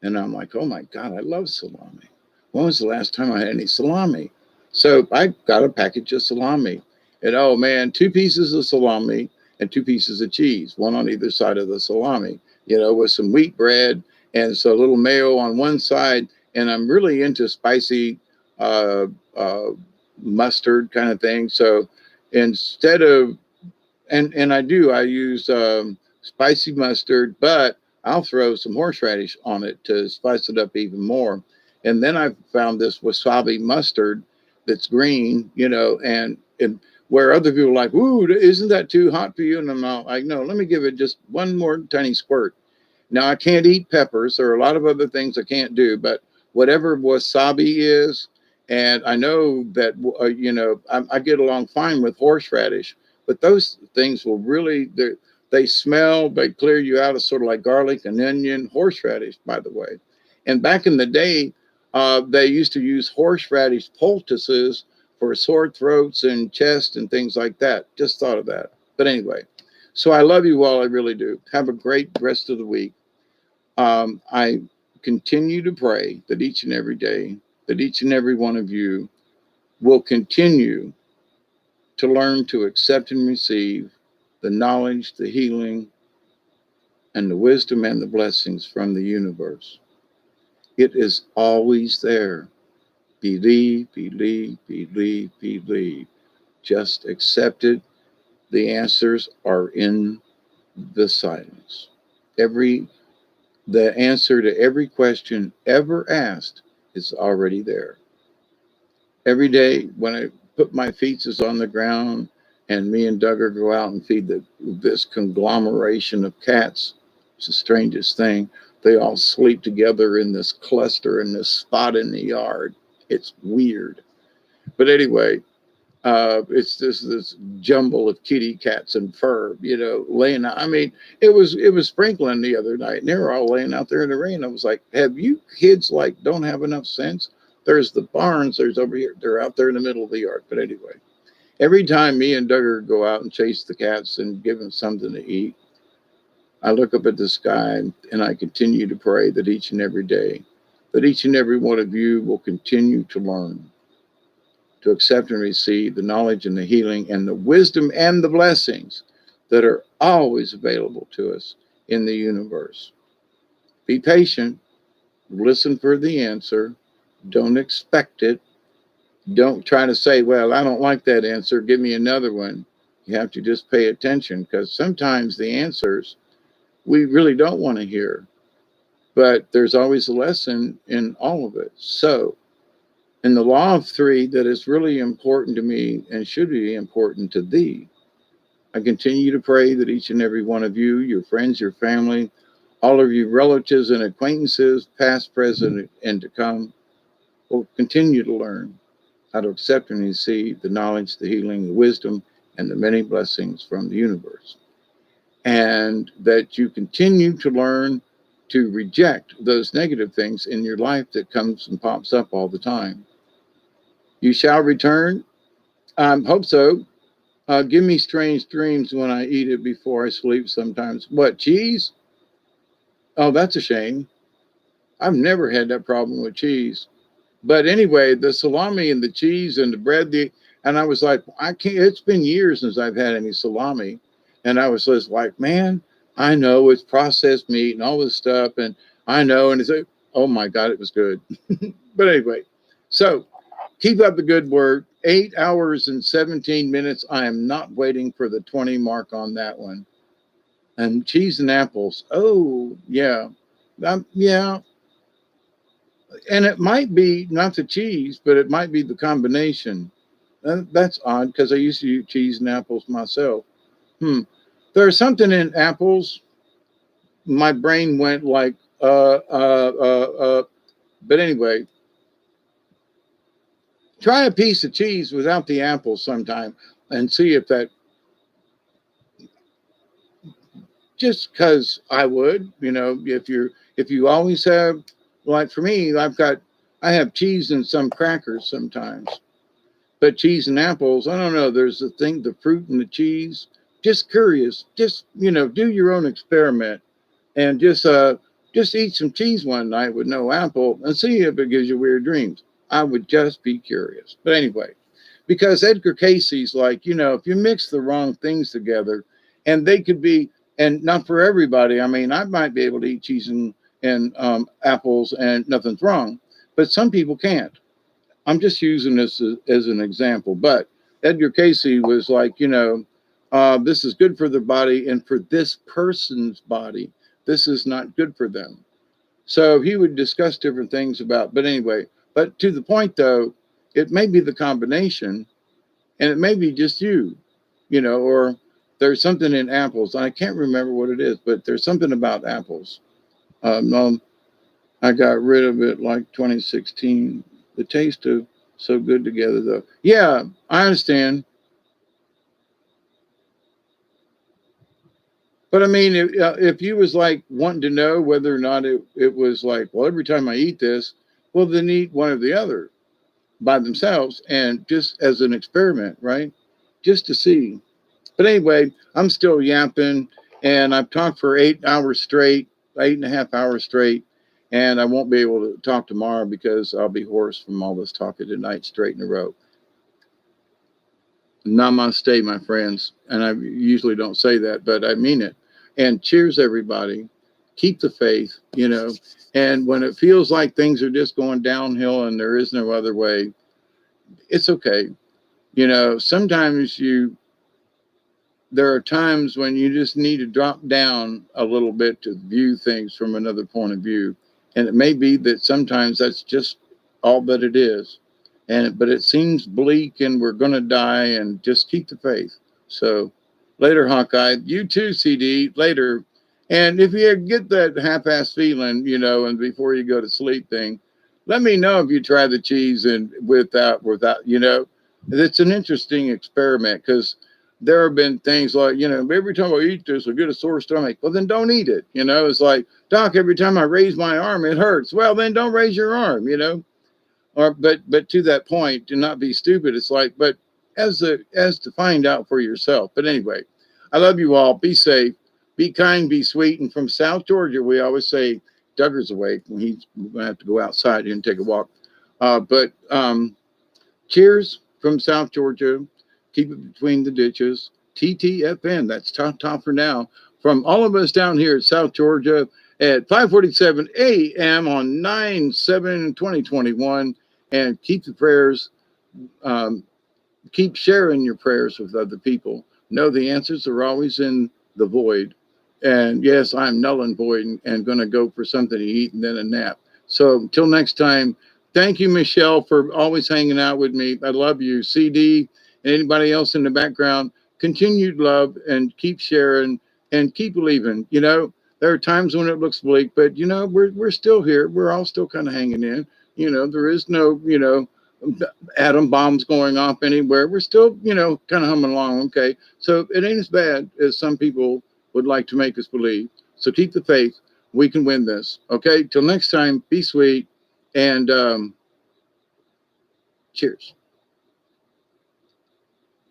And I'm like, oh my God, I love salami. When was the last time I had any salami? So I got a package of salami. And oh man, 2 pieces of salami and 2 pieces of cheese, one on either side of the salami, with some wheat bread and so a little mayo on one side. And I'm really into spicy uh, uh, mustard kind of thing. So instead of, I use spicy mustard, but I'll throw some horseradish on it to spice it up even more. And then I found this wasabi mustard that's green, and where other people are like, ooh, isn't that too hot for you? And I'm not like, no, let me give it just one more tiny squirt. Now, I can't eat peppers. There are a lot of other things I can't do, but whatever wasabi is, and I know that, I get along fine with horseradish, but those things will really, they smell, they clear you out. It's sort of like garlic and onion, horseradish, by the way. And back in the day, they used to use horseradish poultices for sore throats and chest and things like that. Just thought of that. But anyway, so I love you all. I really do. Have a great rest of the week. I continue to pray that each and every day, that each and every one of you will continue to learn to accept and receive the knowledge, the healing, and the wisdom and the blessings from the universe. It is always there. Believe, believe, believe, believe. Just accept it. The answers are in the silence. The answer to every question ever asked is already there. Every day when I put my feet on the ground and me and Duggar go out and feed this conglomeration of cats, it's the strangest thing. They all sleep together in this cluster in this spot in the yard. It's weird. But anyway, it's this jumble of kitty cats and fur, laying out. I mean, it was sprinkling the other night, and they were all laying out there in the rain. I was like, "Have you kids don't have enough sense?" There's the barns. There's over here. They're out there in the middle of the yard. But anyway, every time me and Duggar go out and chase the cats and give them something to eat, I look up at the sky and I continue to pray that each and every day, that each and every one of you will continue to learn, to accept and receive the knowledge and the healing and the wisdom and the blessings that are always available to us in the universe. Be patient. Listen for the answer. Don't expect it. Don't try to say, well, I don't like that answer. Give me another one. You have to just pay attention because sometimes the answers we really don't want to hear. But there's always a lesson in all of it. So, in the law of three that is really important to me and should be important to thee, I continue to pray that each and every one of you, your friends, your family, all of you relatives and acquaintances, past, present, and to come, will continue to learn how to accept and receive the knowledge, the healing, the wisdom, and the many blessings from the universe. And that you continue to learn to reject those negative things in your life that comes and pops up all the time. You shall return. Hope so. Give me strange dreams when I eat it before I sleep sometimes. What, cheese? Oh, that's a shame. I've never had that problem with cheese. But anyway, the salami and the cheese and the bread, and I was like, I can't, it's been years since I've had any salami. And I was just like, man, I know it's processed meat and all this stuff. And I know, and it's like, oh my God, it was good. But anyway, So keep up the good work. 8 hours and 17 minutes. I am not waiting for the 20 mark on that one. And cheese and apples. Oh, yeah. Yeah. And it might be not the cheese, but it might be the combination. That's odd because I used to eat cheese and apples myself. There's something in apples. My brain went like, but anyway, try a piece of cheese without the apples sometime and see if that, just because I would, if you always have, like for me, I have cheese and some crackers sometimes, but cheese and apples, I don't know. There's the thing, the fruit and the cheese, just curious, just, do your own experiment and just eat some cheese one night with no apple and see if it gives you weird dreams. I would just be curious. But anyway, because Edgar Casey's like, if you mix the wrong things together, and they could be, and not for everybody. I mean, I might be able to eat cheese and apples and nothing's wrong, but some people can't. I'm just using this as an example. But Edgar Casey was like, this is good for the body, and for this person's body, this is not good for them. So he would discuss different things about, but anyway, but to the point though, it may be the combination and it may be just you, or there's something in apples. I can't remember what it is, but there's something about apples. I got rid of it like 2016. The taste of so good together though. Yeah, I understand. But I mean, if you was like wanting to know whether or not it was like, well, every time I eat this, well, then eat one or the other by themselves and just as an experiment, right? Just to see. But anyway, I'm still yapping and I've talked for 8 hours straight, 8.5 hours straight, and I won't be able to talk tomorrow because I'll be hoarse from all this talking tonight straight in a row. Namaste, my friends. And I usually don't say that, but I mean it. And cheers, everybody. Keep the faith, and when it feels like things are just going downhill and there is no other way, it's okay. Sometimes there are times when you just need to drop down a little bit to view things from another point of view. And it may be that sometimes that's just all that it is. But it seems bleak and we're going to die, and just keep the faith. So later, Hawkeye, you too, CD, later. And if you get that half-ass feeling, and before you go to sleep thing, let me know if you try the cheese and without, it's an interesting experiment because there have been things like, every time I eat this, I get a sore stomach. Well, then don't eat it. It's like, Doc, every time I raise my arm, it hurts. Well, then don't raise your arm, but to that point, do not be stupid. It's like, but as to find out for yourself. But anyway, I love you all. Be safe, be kind, be sweet. And from South Georgia, we always say Duggar's awake when he's going to have to go outside and take a walk. But cheers from South Georgia. Keep it between the ditches. TTFN. That's top for now. From all of us down here at South Georgia at 5:47 a.m. on 9/7/2021. And keep the prayers, keep sharing your prayers with other people. Know the answers are always in the void. And yes, I'm null and void and going to go for something to eat and then a nap. So until next time, thank you, Michelle, for always hanging out with me. I love you. CD and anybody else in the background, continued love and keep sharing and keep believing. There are times when it looks bleak, but we're still here. We're all still kind of hanging in. There is no, atom bombs going off anywhere. We're still, kind of humming along. Okay. So it ain't as bad as some people would like to make us believe. So keep the faith. We can win this. Okay. Till next time, be sweet and cheers.